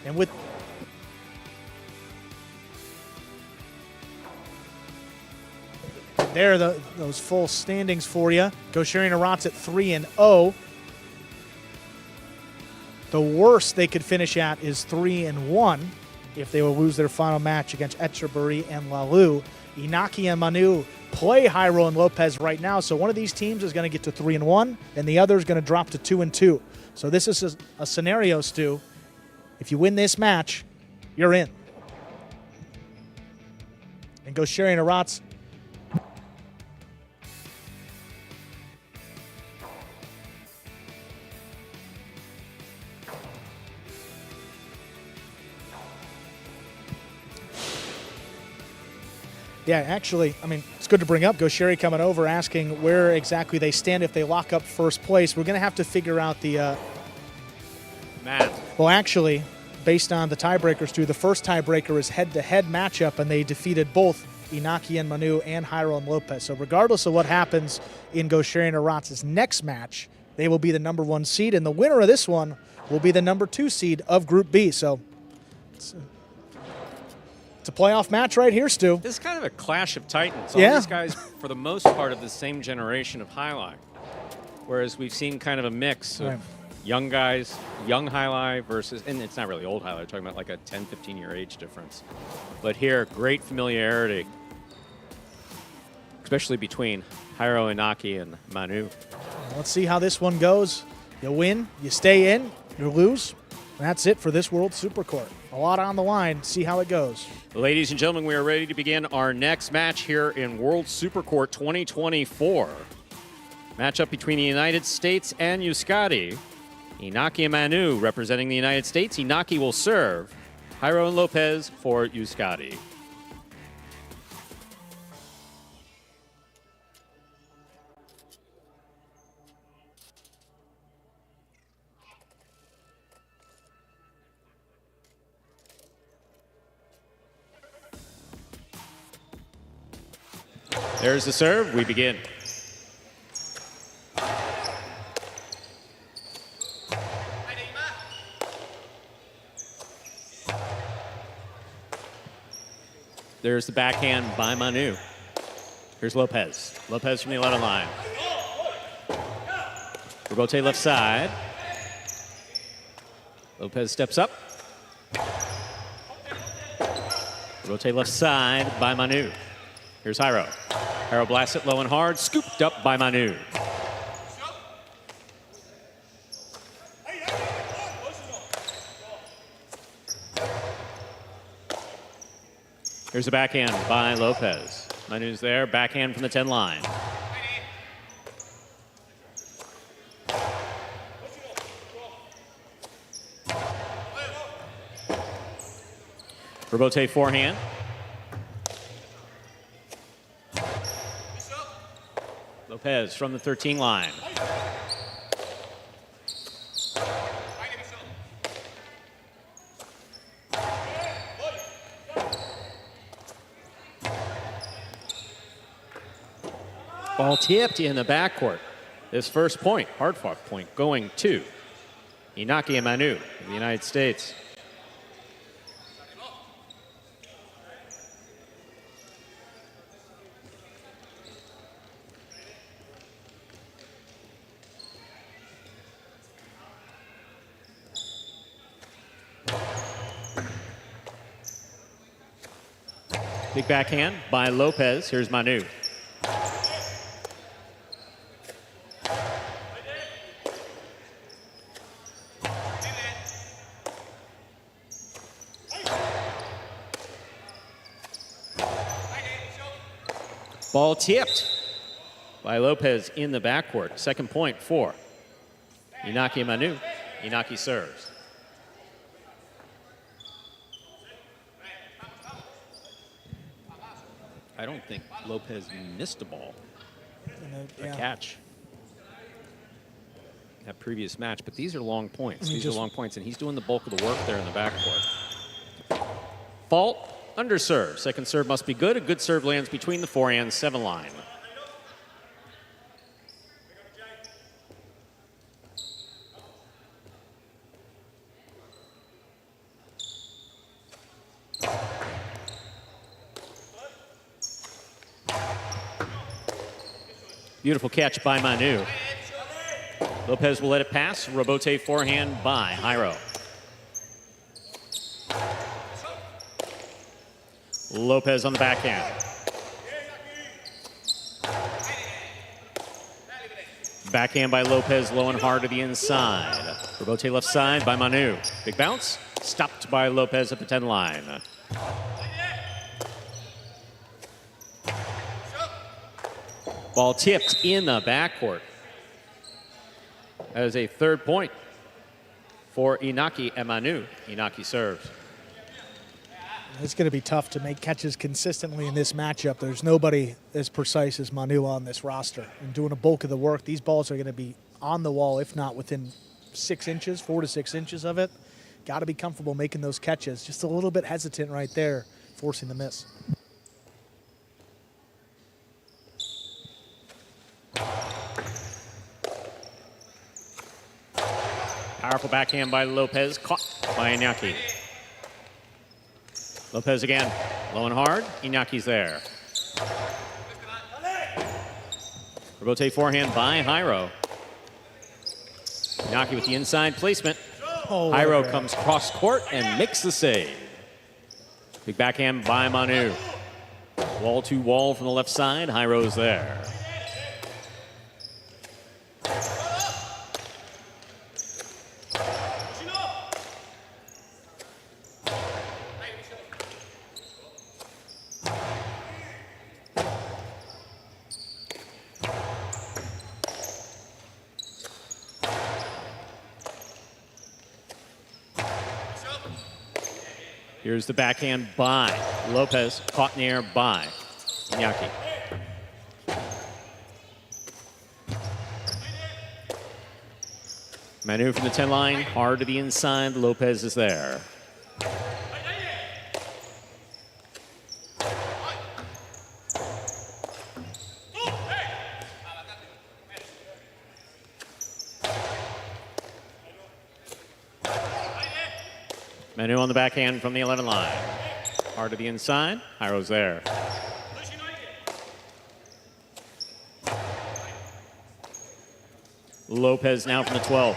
And with there, those full standings for you. Gaucheri and Arantz at 3-0. The worst they could finish at is 3-1 if they will lose their final match against Etcheberry and Lalou. Inaki and Manu play Jairo and Lopez right now, so one of these teams is going to get to 3-1, and the other is going to drop to 2-2. So this is a scenario, Stu. If you win this match, you're in. And Gaucheri and Arantz yeah, actually, I mean, it's good to bring up. Gaucheri coming over asking where exactly they stand if they lock up first place. We're going to have to figure out the math. Well, actually, based on the tiebreakers, too, the first tiebreaker is head-to-head matchup, and they defeated both Inaki and Manu and Jairo and Lopez. So regardless of what happens in Gaucheri and Arantz's next match, they will be the number 1 seed, and the winner of this one will be the number 2 seed of Group B. So it's a playoff match right here, Stu. This is kind of a clash of titans. All Yeah. these guys, for the most part, of the same generation of Jai-Alai. Whereas we've seen kind of a mix of Right. young guys, young Jai-Alai versus, and it's not really old Jai-Alai, we're talking about like a 10, 15-year age difference. But here, great familiarity, especially between Jairo, Inaki, and Manu. Let's see how this one goes. You win, you stay in, you lose. That's it for this World Supercourt. A lot on the line. See how it goes. Ladies and gentlemen, we are ready to begin our next match here in World Supercourt 2024. Matchup between the United States and USATi. Inaki and Manu representing the United States. Inaki will serve. Jairo and Lopez for USATi. There's the serve. We begin. There's the backhand by Manu. Here's Lopez. Lopez from the 11 line. Rebote left side. Lopez steps up. Rebote left side by Manu. Here's Jairo. Jairo blasts it low and hard. Scooped up by Manu. Here's a backhand by Lopez. Manu's there. Backhand from the 10 line. Rebote forehand. Lopez from the 13 line. Ball tipped in the backcourt. This first point, hard-fought point, going to Inaki and Manu of the United States. Big backhand by Lopez. Here's Manu. Ball tipped by Lopez in the backcourt. Second point for Inaki and Manu. Inaki serves. I don't think Lopez missed a ball, a catch, that previous match. But these are long points. These are long points, and he's doing the bulk of the work there in the backcourt. Fault, underserve. Second serve must be good. A good serve lands between the forehand 7 line. Beautiful catch by Manu. Lopez will let it pass. Rebote forehand by Jairo. Lopez on the backhand. Backhand by Lopez, low and hard to the inside. Rebote left side by Manu. Big bounce. Stopped by Lopez at the 10 line. Ball tipped in the backcourt. That is a third point for Inaki and Manu. Inaki serves. It's going to be tough to make catches consistently in this matchup. There's nobody as precise as Manu on this roster. And doing a bulk of the work, these balls are going to be on the wall, if not within 6 inches, 4 to 6 inches of it. Got to be comfortable making those catches. Just a little bit hesitant right there, forcing the miss. Powerful backhand by Lopez, caught by Inaki. Lopez again, low and hard. Inaki's there. Rebote forehand by Jairo. Inaki with the inside placement. Jairo comes cross court and makes the save. Big backhand by Manu. Wall to wall from the left side. Jairo's there. Here's the backhand by Lopez, caught in the air by Inaki. Manu from the 10 line, hard to the inside. Lopez is there. Manu on the backhand from the 11 line. Hard to the inside. Jairo's there. Lopez now from the 12.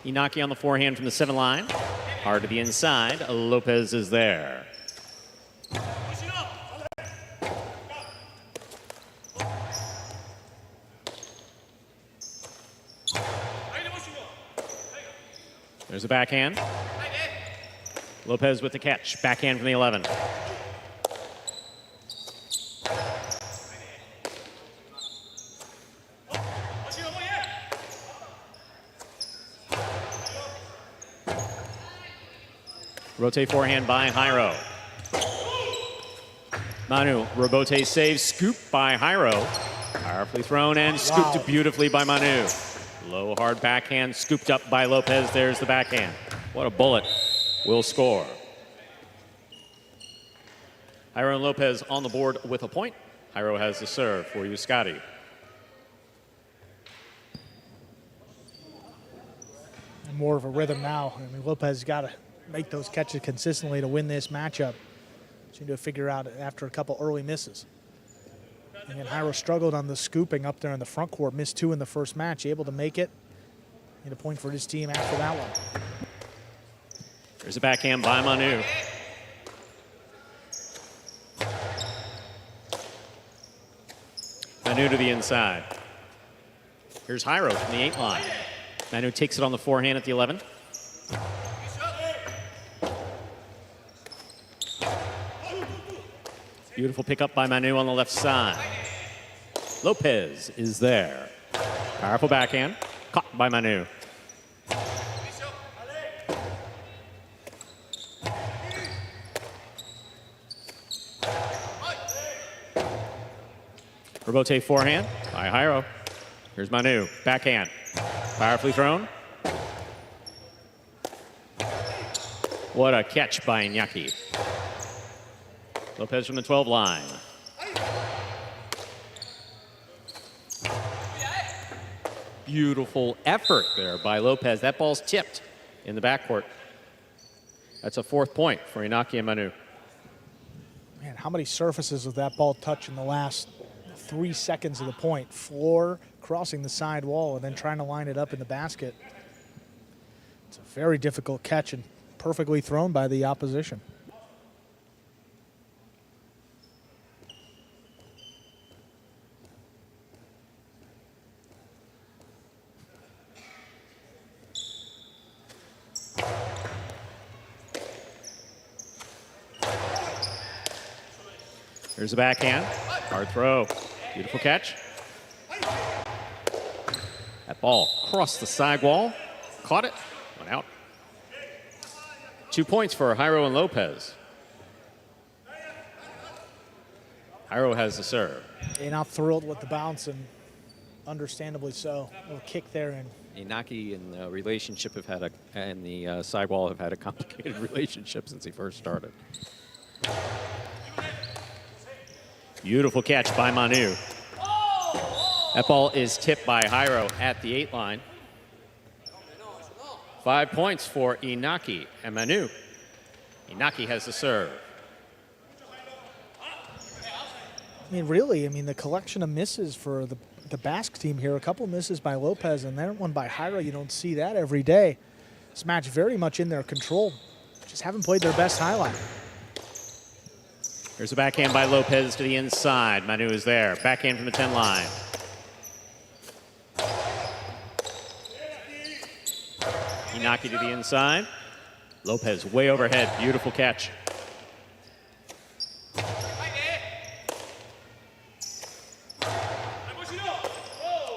Inaki on the forehand from the 7 line. Hard to the inside. Lopez is there. There's a backhand. Lopez with the catch. Backhand from the 11. Rotate forehand by Jairo. Manu, rebote save, scoop by Jairo. Powerfully thrown and scooped beautifully by Manu. Low hard backhand, scooped up by Lopez. There's the backhand. What a bullet. Will score. Jairo and Lopez on the board with a point. Jairo has the serve for USATi. More of a rhythm now. I mean, Lopez got to make those catches consistently to win this matchup. Seemed to figure out after a couple early misses. And then Jairo struggled on the scooping up there in the front court. Missed 2 in the first match. Able to make it. Need a point for his team after that one. There's a backhand by Manu. Manu to the inside. Here's Jairo from the 8 line. Manu takes it on the forehand at the 11. Beautiful pickup by Manu on the left side. Lopez is there. Powerful backhand. Caught by Manu. Rebote forehand by Jairo. Here's Manu. Backhand. Powerfully thrown. What a catch by Iñaki. Lopez from the 12 line. Beautiful effort there by Lopez. That ball's tipped in the backcourt. That's a 4th point for Iñaki and Manu. Man, how many surfaces did that ball touch in the last 3 seconds of the point? Floor, crossing the side wall, and then trying to line it up in the basket. It's a very difficult catch and perfectly thrown by the opposition. There's a backhand. Hard throw. Beautiful catch. That ball crossed the side wall. Caught it. Went out. 2 points for Jairo and Lopez. Jairo has the serve. They're not thrilled with the bounce, and understandably so. A little kick there. And Iñaki and the relationship have had and the sidewall have had a complicated relationship since he first started. Beautiful catch by Manu. That ball is tipped by Jairo at the 8 line. 5 points for Iñaki and Manu. Iñaki has the serve. I mean, really, the collection of misses for the Basque team here. A couple misses by Lopez and then one by Jairo. You don't see that every day. This match very much in their control. Just haven't played their best highlight. Here's a backhand by Lopez to the inside. Manu is there. Backhand from the 10 line. Iñaki to the inside. Lopez way overhead. Beautiful catch.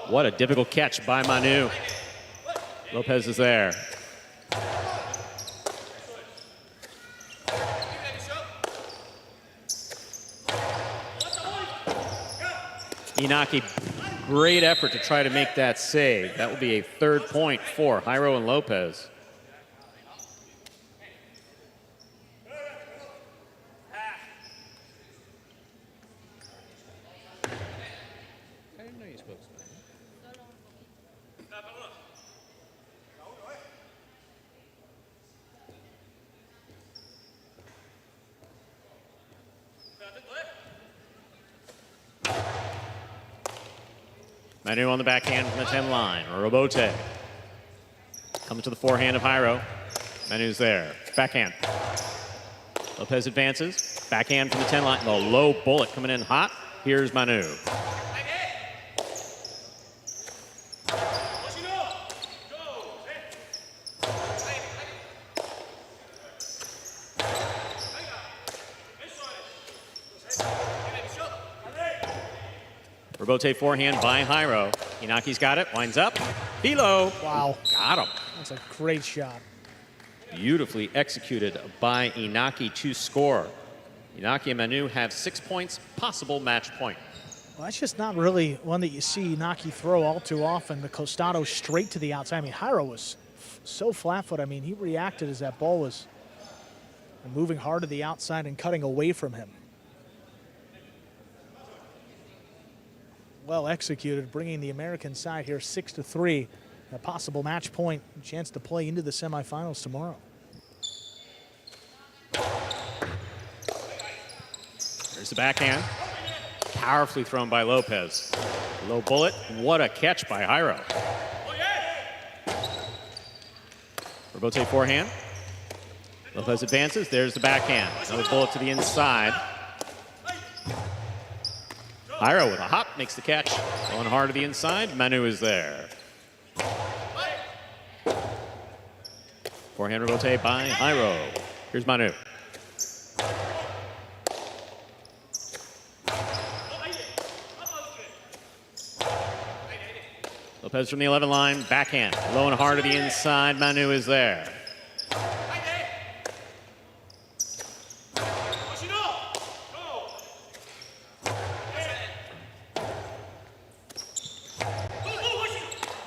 What a difficult catch by Manu. Lopez is there. Iñaki, great effort to try to make that save. That will be a 3rd point for Jairo and Lopez. Manu on the backhand from the 10 line. Robote. Comes to the forehand of Jairo. Manu's there. Backhand. Lopez advances. Backhand from the 10 line. The low bullet coming in hot. Here's Manu. Robote forehand by Jairo. Iñaki's got it. Winds up. Hilo. Wow. Got him. That's a great shot. Beautifully executed by Inaki to score. Inaki and Manu have 6 points, possible match point. Well, that's just not really one that you see Inaki throw all too often. The costado straight to the outside. I mean, Jairo was so flat-footed. I mean, he reacted as that ball was moving hard to the outside and cutting away from him. Well executed, bringing the American side here 6-3. A possible match point, chance to play into the semifinals tomorrow. There's the backhand. Powerfully thrown by Lopez. Low bullet. What a catch by Jairo. Rebote forehand. Lopez advances. There's the backhand. Another bullet to the inside. Jairo with a hop makes the catch. Going hard to the inside. Manu is there. Forehand rebote by Jairo. Here's Manu. Lopez from the 11 line, backhand. Low and hard to the inside. Manu is there.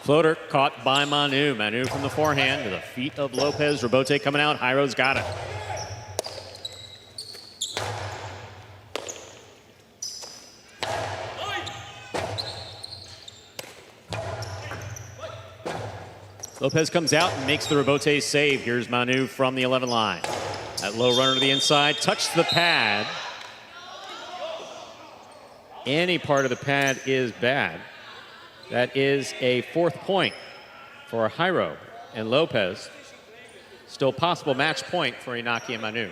Floater caught by Manu. Manu from the forehand to the feet of Lopez. Rebote coming out. Jairo's got it. Lopez comes out and makes the rebote save. Here's Manu from the 11 line. That low runner to the inside, touched the pad. Any part of the pad is bad. That is a 4th point for Jairo and Lopez. Still possible match point for Inaki and Manu.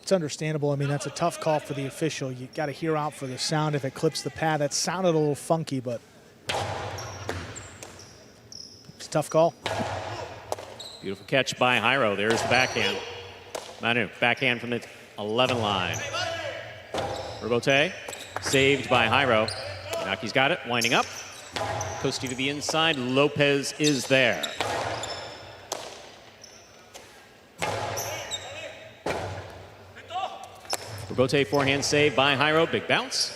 It's understandable. I mean, that's a tough call for the official. You got to hear out for the sound if it clips the pad. That sounded a little funky, but it's a tough call. Beautiful catch by Jairo. There's the backhand. Manu, backhand from the 11 line. Rebote, saved by Jairo. Inaki's got it, winding up. Coasting to the inside, Lopez is there. Rebote forehand save by Jairo, big bounce.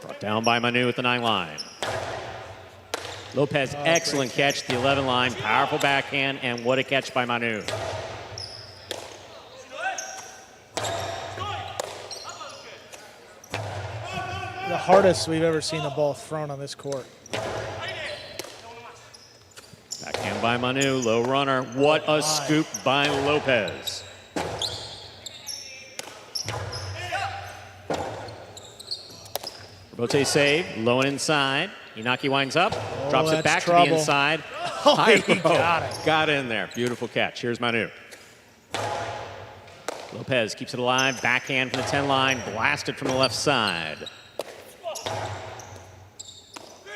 Brought down by Manu at the 9 line. Lopez, excellent catch at the 11 line, powerful backhand, and what a catch by Manu. The hardest we've ever seen the ball thrown on this court. Backhand by Manu, low runner. What a scoop by Lopez. Rebote save, low and inside. Inaki winds up, drops it back to the inside. He got it. Got in there. Beautiful catch. Here's Manu. Lopez keeps it alive. Backhand from the 10 line, blasted from the left side.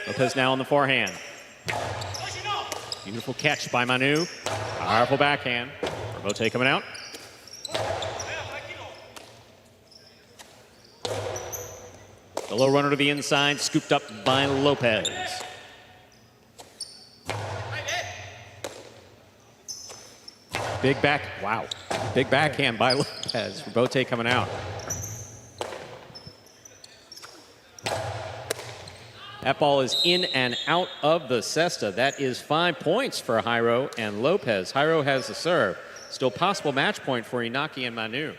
Lopez now on the forehand. Beautiful catch by Manu. Powerful backhand. Rebote coming out. The low runner to the inside, scooped up by Lopez. Big back, wow. Big backhand by Lopez. Rebote coming out. That ball is in and out of the cesta. That is 5 points for Jairo and Lopez. Jairo has the serve. Still possible match point for Inaki and Manu.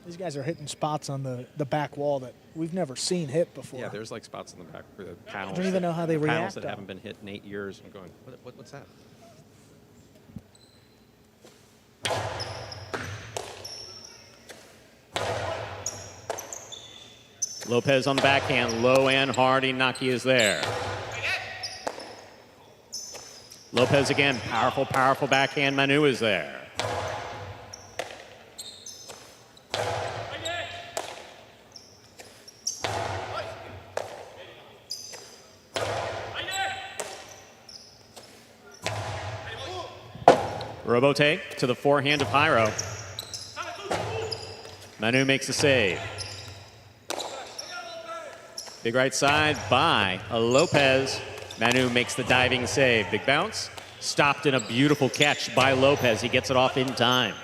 These guys are hitting spots on the back wall that we've never seen hit before. Yeah, there's like spots in the back for the panels. I don't even know how they react. Panels that haven't been hit in 8 years. I'm going, what's that? Lopez on the backhand, low and hard. Inaki is there. Lopez again, powerful, powerful backhand. Manu is there. Robote to the forehand of Jairo. Manu makes the save. Big right side by Lopez. Manu makes the diving save. Big bounce. Stopped in a beautiful catch by Lopez. He gets it off in time.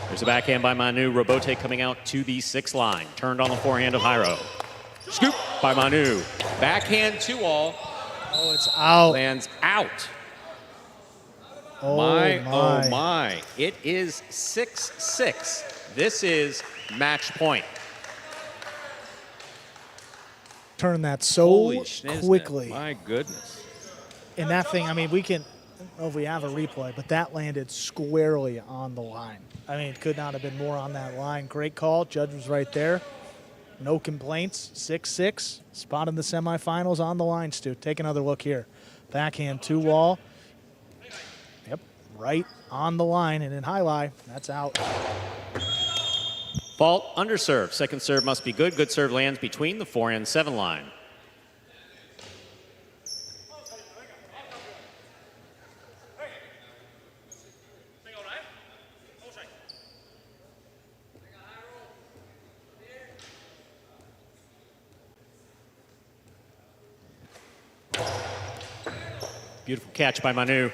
There's a backhand by Manu. Robote coming out to the 6 line. Turned on the forehand of Jairo. Scoop by Manu. Backhand 2-all. Oh, it's out. Lands out. Oh, Oh my. It is 6-6. This is match point. Turn that so Holy schnizzle. quickly. My goodness. And that thing, I mean, we can, I don't know if we have a replay, but that landed squarely on the line. I mean, it could not have been more on that line. Great call. Judge was right there. No complaints. 6-6. Spot in the semifinals on the line, Stu. Take another look here. Backhand 2-wall. Yep, right on the line. And in Jai-Alai, that's out. Fault, underserve. Second serve must be good. Good serve lands between the 4 and 7 line. Beautiful catch by Manu.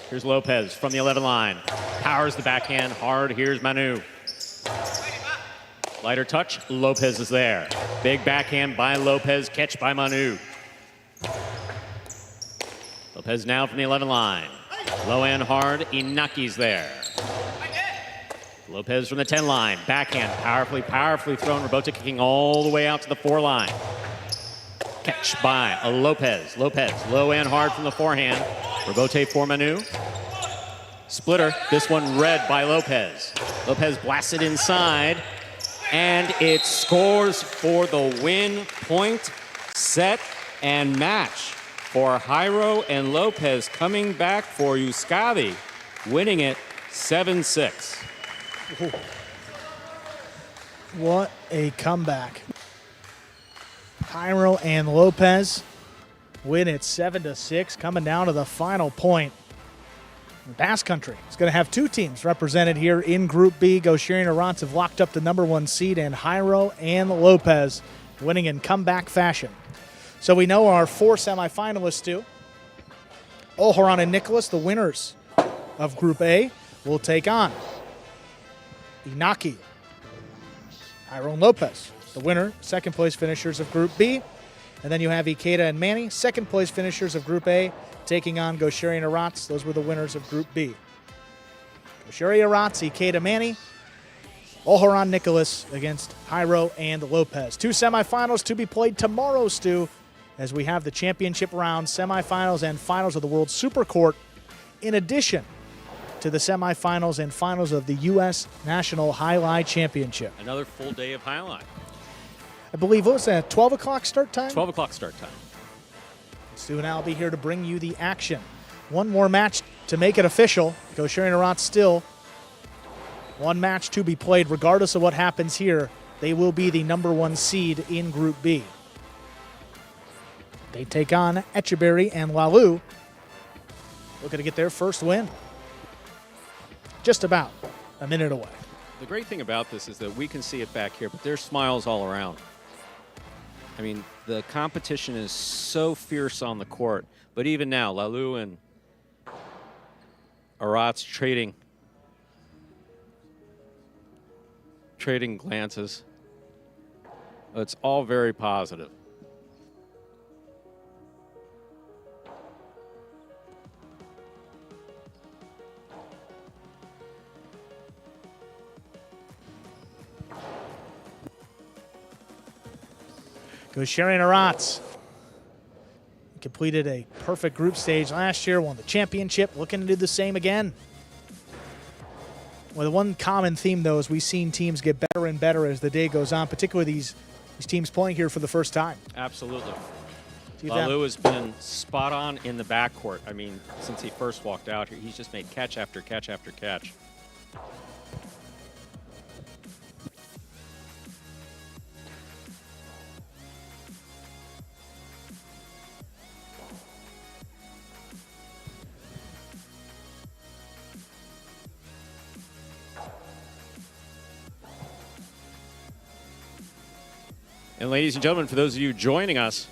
Here's Lopez from the 11 line. Powers the backhand hard. Here's Manu. Lighter touch. Lopez is there. Big backhand by Lopez. Catch by Manu. Lopez now from the 11 line. Low and hard. Inaki's there. Lopez from the 10 line. Backhand. Powerfully thrown. Robote kicking all the way out to the 4 line. Catch by Lopez. Lopez, low and hard from the forehand. Robote for Manu. Splitter, this one read by Lopez. Lopez blasts it inside, and it scores for the win. Point, set, and match for Jairo and Lopez coming back for USATi, winning it 7-6. What a comeback. Jairo and Lopez win it 7-6, coming down to the final point. Basque Country is going to have 2 teams represented here in Group B. Gaucheri and Arats have locked up the #1 seed, and Jairo and Lopez winning in comeback fashion. So we know our 4 semifinalists do. Olharan and Nicholas, the winners of Group A, will take on Inaki, Jairo and Lopez, the winner, second place finishers of Group B. And then you have Ikeda and Manny, second place finishers of Group A, taking on Gaucheri and Arats. Those were the winners of Group B. Gaucheri, Arats, Ikeda, Manny, Olharan, Nicholas against Jairo and Lopez. 2 semifinals to be played tomorrow, Stu, as we have the championship round, semifinals and finals of the World Supercourt, in addition to the semifinals and finals of the U.S. National Jai-Alai Championship. Another full day of Jai-Alai. I believe, what was that, 12 o'clock start time? 12 o'clock start time. Stu and I will be here to bring you the action. One more match to make it official. Gaucheri and Arats still. One match to be played. Regardless of what happens here, they will be the #1 seed in Group B. They take on Echeberry and Lalu, looking to get their first win. Just about a minute away. The great thing about this is that we can see it back here, but there's smiles all around. I mean, the competition is so fierce on the court, but even now, Lalu and Arats trading glances. It's all very positive. Gaucheri and Arats completed a perfect group stage last year, won the championship, looking to do the same again. Well, the one common theme, though, is we've seen teams get better and better as the day goes on, particularly these teams playing here for the first time. Absolutely. See Lalu has been spot on in the backcourt. I mean, since he first walked out here, he's just made catch after catch after catch. And ladies and gentlemen, for those of you joining us,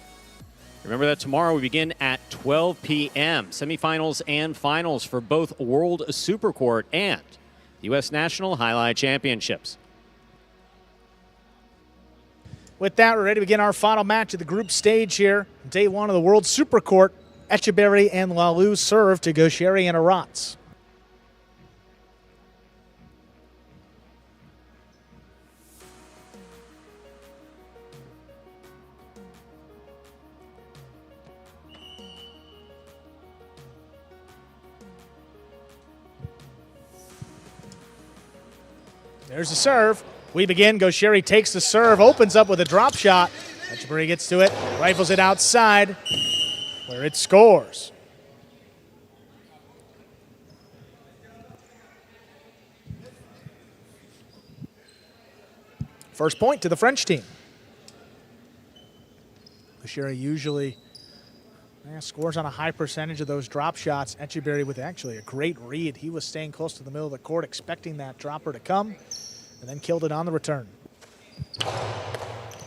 remember that tomorrow we begin at 12 p.m. Semifinals and finals for both World Supercourt and U.S. National Jai-Alai Championships. With that, we're ready to begin our final match of the group stage here. Day one of the World Supercourt. Echeberry and Lalou serve to Gaucheri and Aratz. There's the serve. We begin. Gaucheri takes the serve, opens up with a drop shot. Echeberry gets to it, rifles it outside, where it scores. First point to the French team. Gaucheri usually scores on a high percentage of those drop shots. Echeberry with actually a great read. He was staying close to the middle of the court, expecting that dropper to come, and then killed it on the return.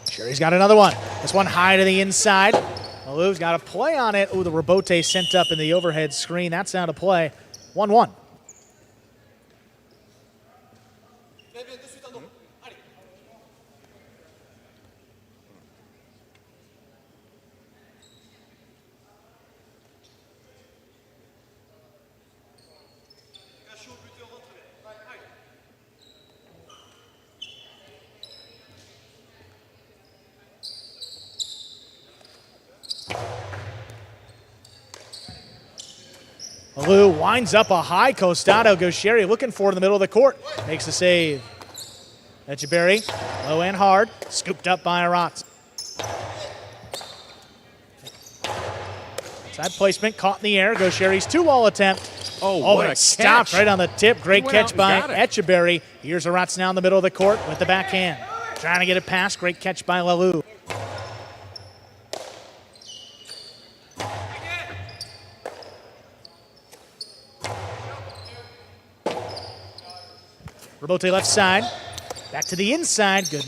Sherry's got another one. This one high to the inside. Lalou's got a play on it. Ooh, the rebote sent up in the overhead screen. That's out of play. 1-1. Lalou winds up a high costado. Gaucheri looking for it in the middle of the court. Makes the save. Echeberry, low and hard. Scooped up by Aratz. Side placement, caught in the air. Gaucheri's two-wall attempt. Oh, it stopped right on the tip. Great catch by got it. Echeberry. Here's Aratz now in the middle of the court with the backhand. Trying to get it past. Great catch by Lalou. Rebote left side, back to the inside. Good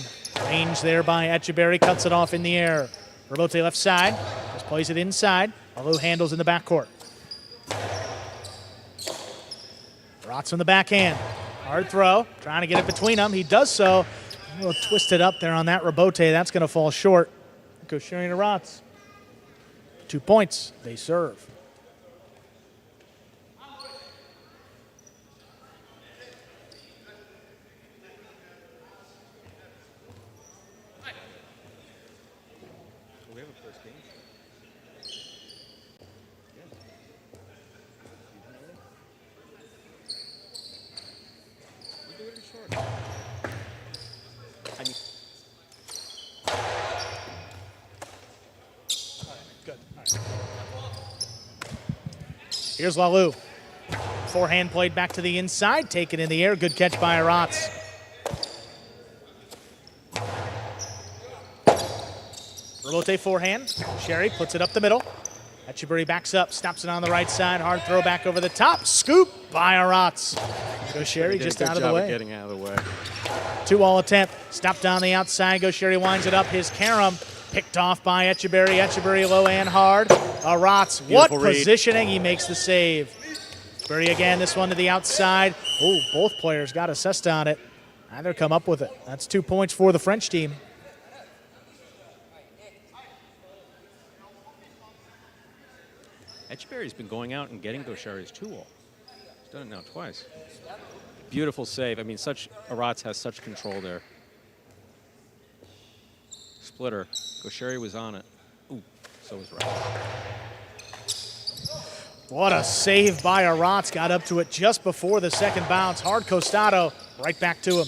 range there by Echeberry, cuts it off in the air. Rebote left side, just plays it inside. Lalou handles in the backcourt. Aratz from the backhand, hard throw, trying to get it between them. He does so. A little twisted up there on that rebote. That's going to fall short. Gaucheri and Aratz. 2 points, they serve. Here's Lalou. Forehand played back to the inside, taken in the air. Good catch by Aratz. Rebote forehand. Sherry puts it up the middle. Echeberry backs up, stops it on the right side. Hard throw back over the top. Scoop by Aratz. Gaucheri just out of the way. Getting out of the way. Two-wall attempt. Stopped on the outside. Gaucheri winds it up. His carom picked off by Echeberry. Echeberry low and hard. Aratz, what positioning. He makes the save. Echeberry again, this one to the outside. Oh, both players got assessed on it. Neither come up with it. That's 2 points for the French team. Echeberry's been going out and getting Gaucheri's two-wall. He's done it now twice. Beautiful save. I mean, Aratz has such control there. Splitter. Gaucheri was on it. Ooh, so was Aratz. What a save by Aratz. Got up to it just before the second bounce. Hard costado, right back to him.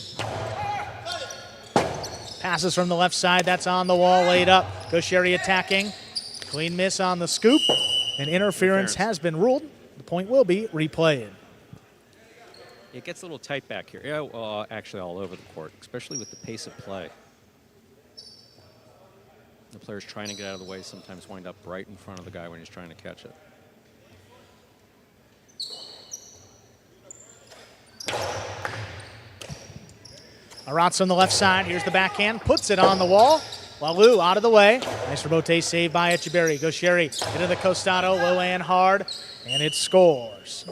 Passes from the left side. That's on the wall, laid up. Gaucheri attacking. Clean miss on the scoop. And interference has been ruled. The point will be replayed. It gets a little tight back here. Yeah, well, actually all over the court, especially with the pace of play. The players trying to get out of the way sometimes wind up right in front of the guy when he's trying to catch it. Aratz on the left side. Here's the backhand. Puts it on the wall. Lalu out of the way. Nice rebote save by Echeverry. Gaucheri into the costado, low and hard, and it scores.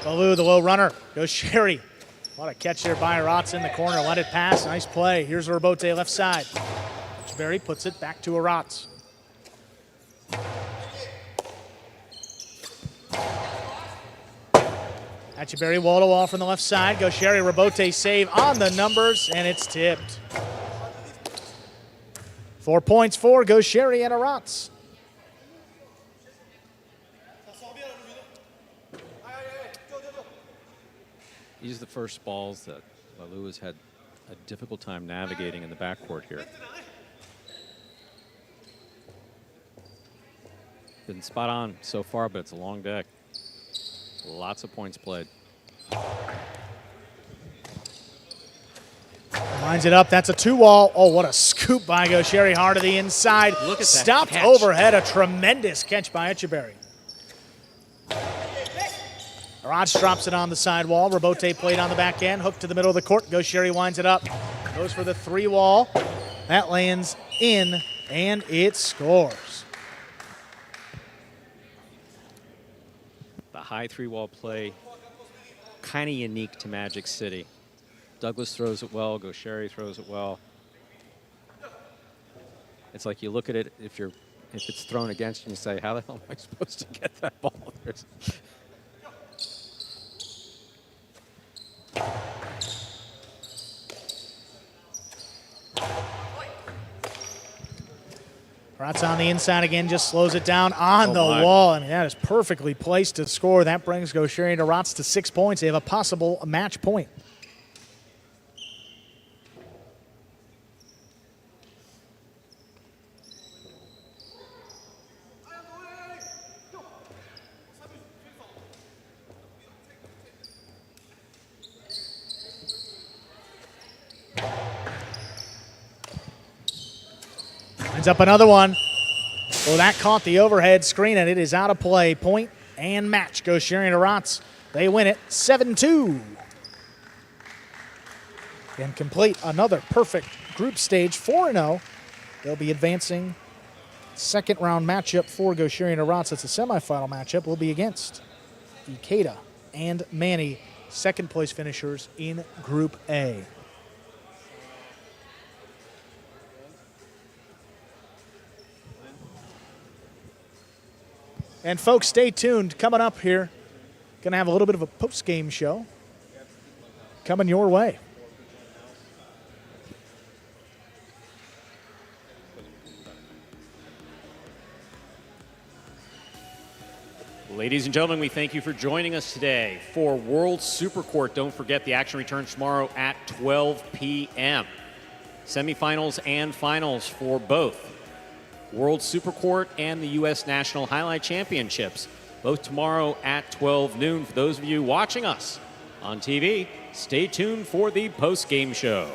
Lalu, the low runner. Gaucheri. What a catch there by Aratz in the corner. Let it pass. Nice play. Here's Rebote left side. Echeverry puts it back to Aratz. Echeverry wall to wall from the left side. Gaucheri, Rebote save on the numbers, and it's tipped. 4 points for Gaucheri and Aratz. These are the first balls that Lalu has had a difficult time navigating in the backcourt here. Been spot on so far, but it's a long deck. Lots of points played. Lines it up. That's a 2-wall. Oh, what a scoop by Gaucheri. Hard to the inside. Look at that Stopped catch. overhead. A tremendous catch by Echeverry. Aratz drops it on the sidewall. Rebote played on the back end. Hook to the middle of the court. Gaucheri winds it up. Goes for the 3-wall. That lands in, and it scores. The high 3-wall play, kind of unique to Magic City. Douglas throws it well. Gaucheri throws it well. It's like you look at it, if it's thrown against you, and you say, how the hell am I supposed to get that ball? Aratz on the inside again, just slows it down on the wall. I mean, that is perfectly placed to score. That brings Gaucheri and Aratz to 6 points. They have a possible match point. Ends up another one. Well, that caught the overhead screen, and it is out of play. Point and match. Gaucheri and Aratz. They win it 7-2. And complete another perfect group stage 4-0. They'll be advancing. Second round matchup for Gaucheri and Aratz. It's a semifinal matchup. Will be against Ikeda and Manny, second place finishers in Group A. And folks, stay tuned. Coming up here, going to have a little bit of a post-game show coming your way. Ladies and gentlemen, we thank you for joining us today for World Supercourt. Don't forget the action returns tomorrow at 12 p.m. Semifinals and finals for both World Supercourt and the U.S. National Highlight Championships, both tomorrow at 12 noon. For those of you watching us on TV, stay tuned for the post-game show.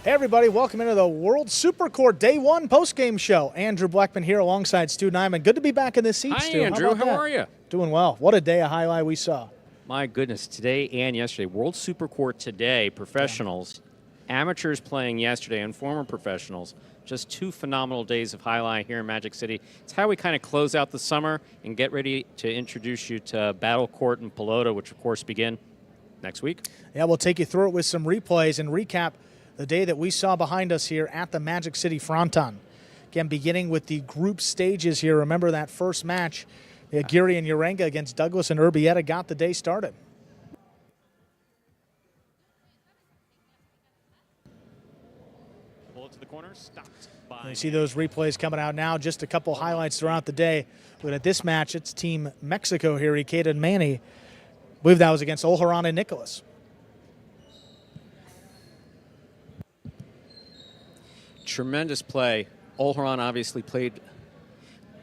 Hey everybody, welcome into the World Supercourt Day 1 postgame show. Andrew Blackman here alongside Stu Nyman. Good to be back in this seat, Hi, Stu. Andrew. How are you? Doing well. What a day of highlight we saw. My goodness, today and yesterday. World Supercourt today, professionals, amateurs playing yesterday, and former professionals. Just two phenomenal days of highlight here in Magic City. It's how we kind of close out the summer and get ready to introduce you to Battle Court and Pelota, which of course begin next week. Yeah, we'll take you through it with some replays and recap the day that we saw behind us here at the Magic City Fronton. Again, beginning with the group stages here. Remember that first match, Aguirre and Urenga against Douglas and Urbieta got the day started. Bullet to the corner, stopped by. You see those replays coming out now. Just a couple highlights throughout the day. But at this match, it's Team Mexico here, Ikeda and Manny. I believe that was against Olharan and Nicholas. Tremendous play. Olharan obviously played.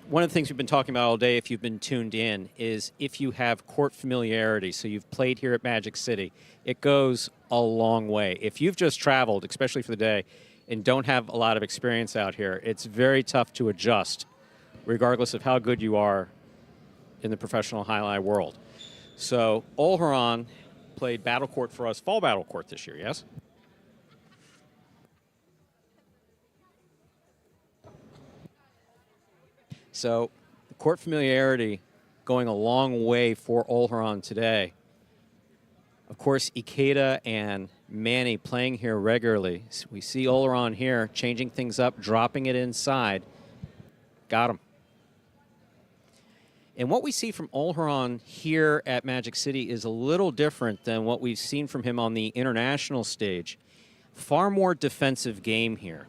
One of the things we've been talking about all day, if you've been tuned in, is if you have court familiarity, so you've played here at Magic City, it goes a long way. If you've just traveled, especially for the day, and don't have a lot of experience out here, it's very tough to adjust, regardless of how good you are in the professional highlight world. So Olharan played Battle Court for us, Fall Battle Court this year, yes? So the court familiarity going a long way for Olharan today. Of course, Ikeda and Manny playing here regularly. So we see Olharan here changing things up, dropping it inside. Got him. And what we see from Olharan here at Magic City is a little different than what we've seen from him on the international stage. Far more defensive game here.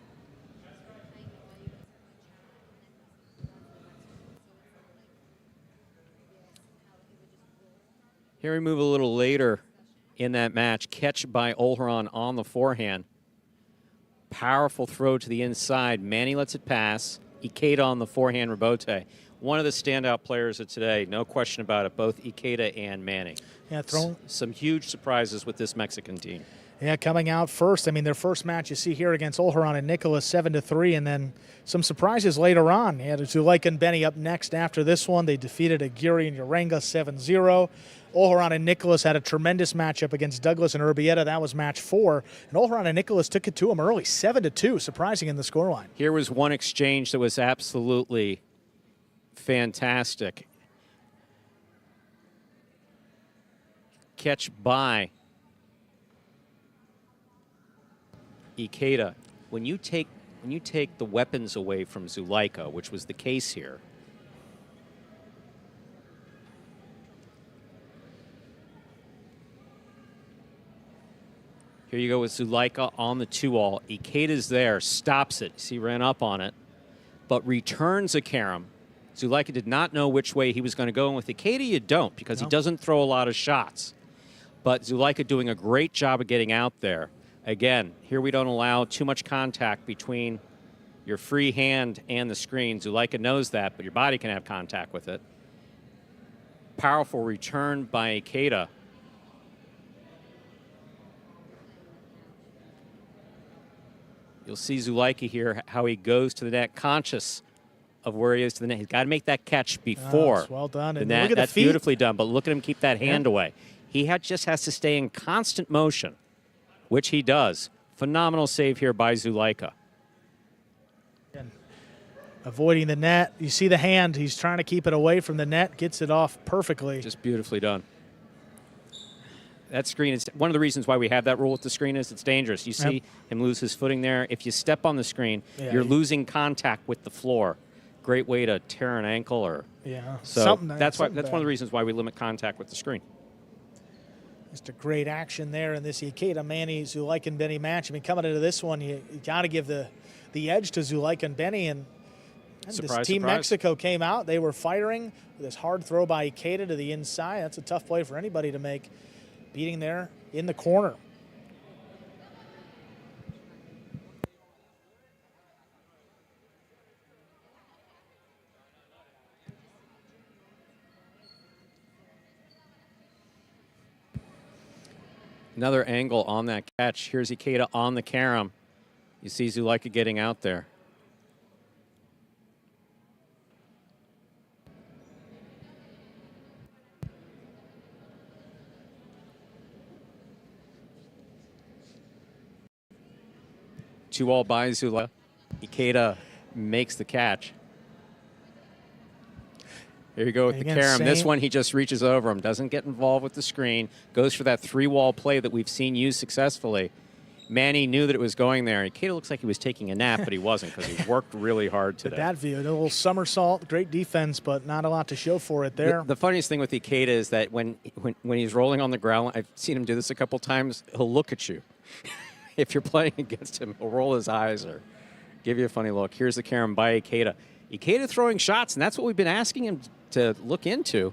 Here we move a little later in that match. Catch by Olharan on the forehand. Powerful throw to the inside. Manny lets it pass. Ikeda on the forehand rebote. One of the standout players of today, no question about it, both Ikeda and Manny. Yeah, some huge surprises with this Mexican team. Yeah, coming out first. I mean, their first match you see here against Olharan and Nicholas, 7-3, and then some surprises later on. You had Zulaika and Benny up next after this one. They defeated Aguirre and Urenga 7-0. Olharan and Nicholas had a tremendous matchup against Douglas and Urbieta. That was match 4. And Olharan and Nicholas took it to them early, 7-2, surprising in the scoreline. Here was one exchange that was absolutely fantastic. Catch by Ikeda. When you take the weapons away from Zulaika, which was the case here, here you go with Zulaika on the 2-all. Ikeda's there, stops it. See, ran up on it, but returns a carom. Zulaika did not know which way he was going to go, and with Ikeda you don't, because he doesn't throw a lot of shots. But Zulaika doing a great job of getting out there. Again, here we don't allow too much contact between your free hand and the screen. Zulaika knows that, but your body can have contact with it. Powerful return by Ikeda. You'll see Zulaika here, how he goes to the net, conscious of where he is to the net. He's got to make that catch before. That's well done. And that's beautifully done, but look at him keep that hand away. He just has to stay in constant motion, which he does. Phenomenal save here by Zulaika. Avoiding the net. You see the hand. He's trying to keep it away from the net. Gets it off perfectly. Just beautifully done. That screen is one of the reasons why we have that rule with the screen is it's dangerous. You see him lose his footing there. If you step on the screen, you're losing contact with the floor. Great way to tear an ankle or so. That's one of the reasons why we limit contact with the screen. Just a great action there in this Ikeda, Manny, Zulaika, and Benny match. I mean, coming into this one, you got to give the edge to Zulaika and Benny. And this Team Mexico came out. They were firing with this hard throw by Ikeda to the inside. That's a tough play for anybody to make. Beating there in the corner. Another angle on that catch. Here's Ikeda on the carom. You see Zulaika getting out there. Two all by Zulaika. Ikeda makes the catch. Here you go with Again, the carom. This same. one, he just reaches over him, doesn't get involved with the screen, goes for that three-wall play that we've seen used successfully. Manny knew that it was going there. Ikeda looks like he was taking a nap, but he wasn't because he worked really hard today. That view, a little somersault, great defense, but not a lot to show for it there. The funniest thing with Ikeda is that when he's rolling on the ground, I've seen him do this a couple times, he'll look at you. If you're playing against him, he'll roll his eyes or give you a funny look. Here's the carom by Ikeda. Ikeda throwing shots, and that's what we've been asking him to look into.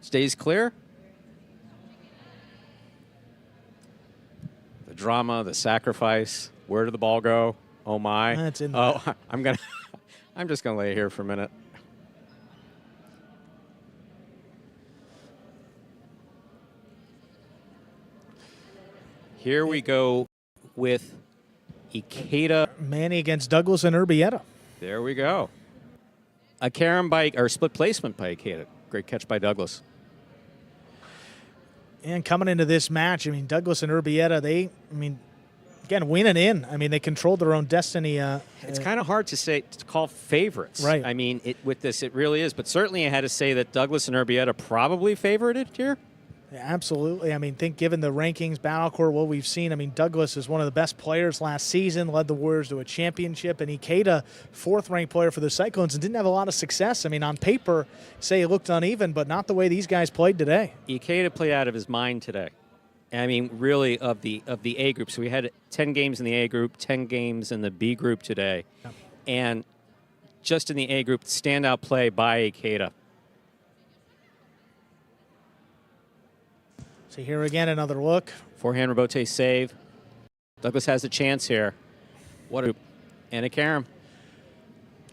Stays clear. The drama, the sacrifice. Where did the ball go? Oh my! That's in oh, I'm just gonna lay here for a minute. Here we go with Ikeda. Manny against Douglas and Urbieta. There we go. A carom by, or split placement by Ikeda. Great catch by Douglas. And coming into this match, I mean, Douglas and Urbieta, again, winning in. I mean, they controlled their own destiny. It's kind of hard to call favorites. Right. I mean, with this, it really is. But certainly I had to say that Douglas and Urbieta probably favored it here. Yeah, absolutely. I mean, given the rankings, Battle Court, what we've seen, I mean, Douglas is one of the best players last season, led the Warriors to a championship, and Ikeda, fourth-ranked player for the Cyclones, and didn't have a lot of success. I mean, on paper, say it looked uneven, but not the way these guys played today. Ikeda played out of his mind today. I mean, really, of the A group. So we had 10 games in the A group, 10 games in the B group today. Yeah. And just in the A group, standout play by Ikeda. So here again, another look. Forehand rebote save. Douglas has a chance here. What a and a carom.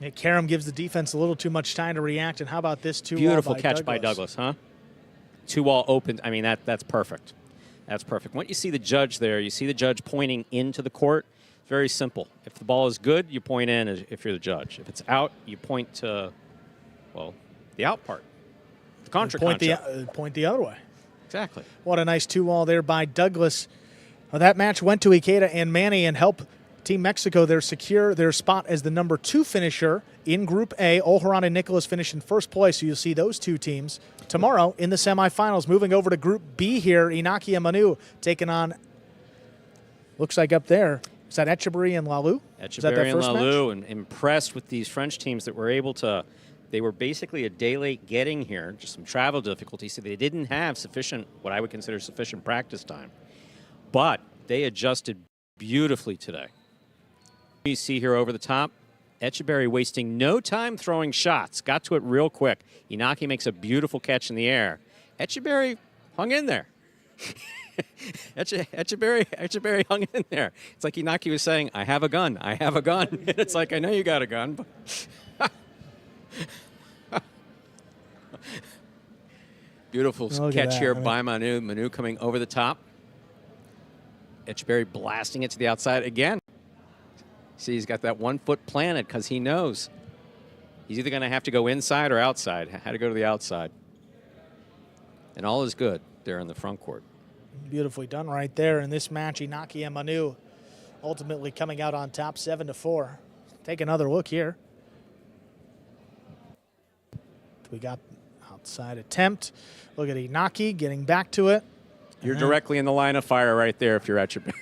Nick Karam gives the defense a little too much time to react, and how about this two-wall Beautiful by catch by Douglas, huh? Two-wall open. I mean, that's perfect. That's perfect. When you see the judge there, you see the judge pointing into the court. It's very simple. If the ball is good, you point in if you're the judge. If it's out, you point to, well, the out part. The contra Point the other way. Exactly. What a nice two-wall there by Douglas. That match went to Ikeda and Manny and help Team Mexico there secure their spot as the number 2 finisher in Group A. Olharan and Nicholas finish in first place, so you'll see those two teams tomorrow in the semifinals. Moving over to Group B here, Inaki and Manu taking on, looks like up there, is that Etcheberry and Lalou? Etcheberry and Lalou, and impressed with these French teams that were able to. They were basically a day late getting here, just some travel difficulties, so they didn't have sufficient, what I would consider sufficient practice time. But they adjusted beautifully today. You see here over the top, Etcheberry wasting no time throwing shots, got to it real quick. Inaki makes a beautiful catch in the air. Etcheberry hung in there. Etcheberry hung in there. It's like Inaki was saying, I have a gun, I have a gun. And it's like, I know you got a gun, but... Beautiful catch here by Manu. Manu coming over the top. Etcheberry blasting it to the outside again. See, he's got that 1 foot planted because he knows he's either going to have to go inside or outside. Had to go to the outside. And all is good there in the front court. Beautifully done right there in this match. Inaki and Manu ultimately coming out on top 7-4. Take another look here. We got outside attempt. Look at Inaki getting back to it. You're directly in the line of fire right there if you're Etcheberry.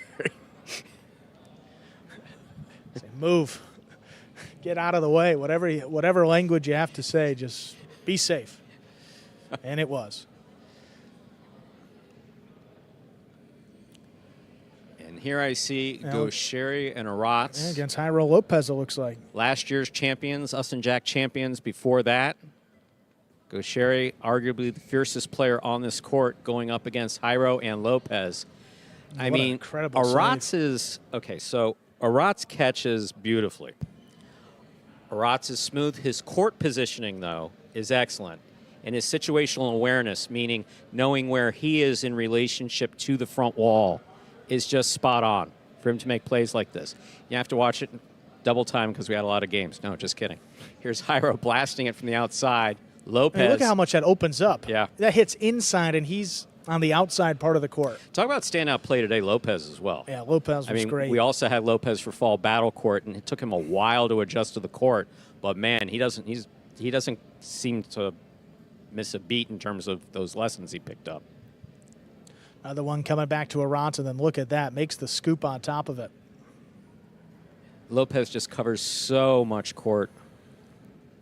Move. Get out of the way. Whatever language you have to say, just be safe. And it was. And here I see Gaucheri and Aratz. Yeah, against Jairo Lopez, it looks like. Last year's champions, us and Jack champions before that. Gaucheri, arguably the fiercest player on this court, going up against Jairo and Lopez. I mean, Aratz is, okay, so Aratz catches beautifully. Aratz is smooth. His court positioning, though, is excellent. And his situational awareness, meaning knowing where he is in relationship to the front wall, is just spot on. for him to make plays like this. You have to watch it double time because we had a lot of games. No, just kidding. Here's Jairo blasting it from the outside. Lopez. Hey, look at how much that opens up. Yeah. That hits inside, and he's on the outside part of the court. Talk about standout play today, Lopez as well. Yeah, Lopez was great. We also had Lopez for fall battle court, and it took him a while to adjust to the court. But man, he doesn't seem to miss a beat in terms of those lessons he picked up. Another one coming back to Arantz, and then look at that, makes the scoop on top of it. Lopez just covers so much court,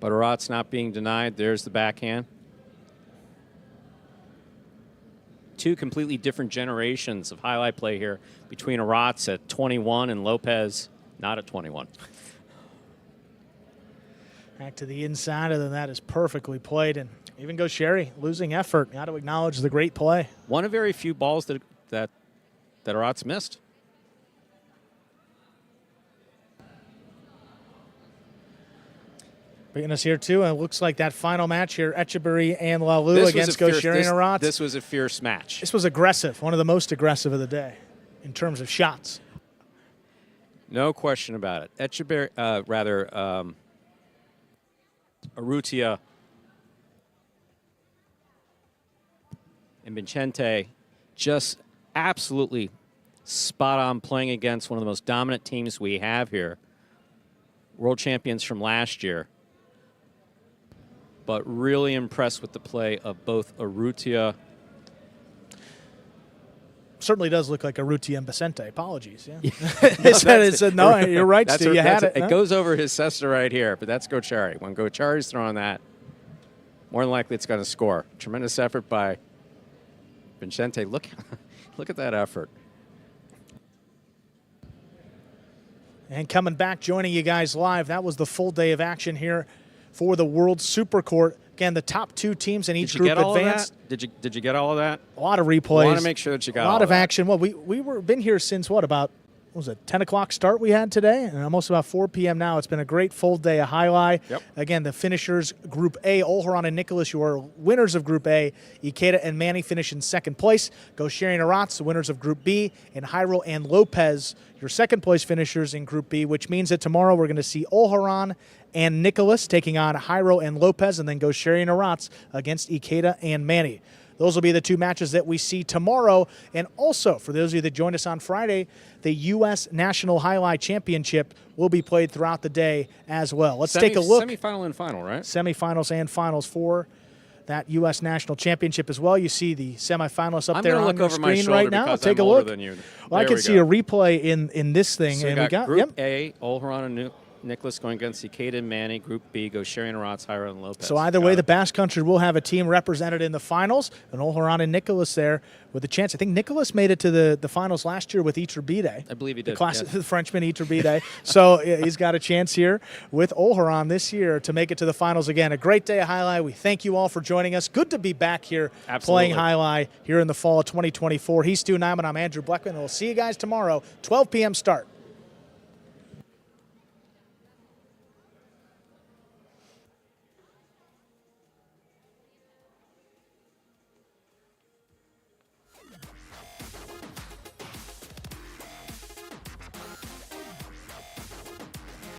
but Arantz not being denied. There's the backhand. Two completely different generations of highlight play here between Arantz at 21 and Lopez not at 21. Back to the inside, and then that is perfectly played. And even Gaucheri losing effort. Got to acknowledge the great play. One of very few balls that Arantz missed. Bringing us here, too, and it looks like that final match here, Etcheberry and Lalou against Gaucheri and Arantz. This was a fierce match. This was aggressive, one of the most aggressive of the day in terms of shots. No question about it. Etcheberry, Urrutia and Vicente just absolutely spot on playing against one of the most dominant teams we have here. World champions from last year. But really impressed with the play of both Urrutia. Certainly does look like Urrutia and Vicente. Apologies. Yeah. No, you're right, Stu. You had it. It goes over his cesta right here, but that's Gaucheri. When Gaucheri's throwing that, more than likely it's going to score. Tremendous effort by Vicente. Look at that effort. And coming back, joining you guys live, that was the full day of action here for the World Supercourt. Again, the top two teams in each group advanced. Did you get all of that? A lot of replays. I want to make sure that you got a lot of action. Well, we were been here since what was it 10 o'clock start we had today, and almost about 4 p.m. now. It's been a great full day of highlight. Yep. Again, the finishers, Group A, Olharan and Nicholas, you are winners of Group A. Ikeda and Manny finish in second place. Gaucheri and Arantz, the winners of Group B, and Jairo and Lopez, your second place finishers in Group B, which means that tomorrow we're going to see Olharan and Nicholas taking on Jairo and Lopez, and then Gaucheri and Arantz against Ikeda and Manny. Those will be the two matches that we see tomorrow. And also, for those of you that joined us on Friday, the U.S. National Highlight Championship will be played throughout the day as well. Let's take a look. Semi-final and final, right? Semi-finals and finals for that U.S. National Championship as well. You see the semifinalists up there on your screen right now. Take a look. Well, I can see a replay in this thing. So and we got Group A, Olharan and Nicholas going against Ikeda and Manny. Group B, Gaucheri and Arantz, Jairo and Lopez. So either way, the Basque Country will have a team represented in the finals. And Olharan and Nicholas there with a chance. I think Nicholas made it to the finals last year with Iturbide. I believe he did. The Frenchman Iturbide. So he's got a chance here with Olharan this year to make it to the finals again. A great day of highlight. We thank you all for joining us. Good to be back here playing highlight here in the fall of 2024. He's Stu Nyman. I'm Andrew Bleckman. And we'll see you guys tomorrow, 12 p.m. start.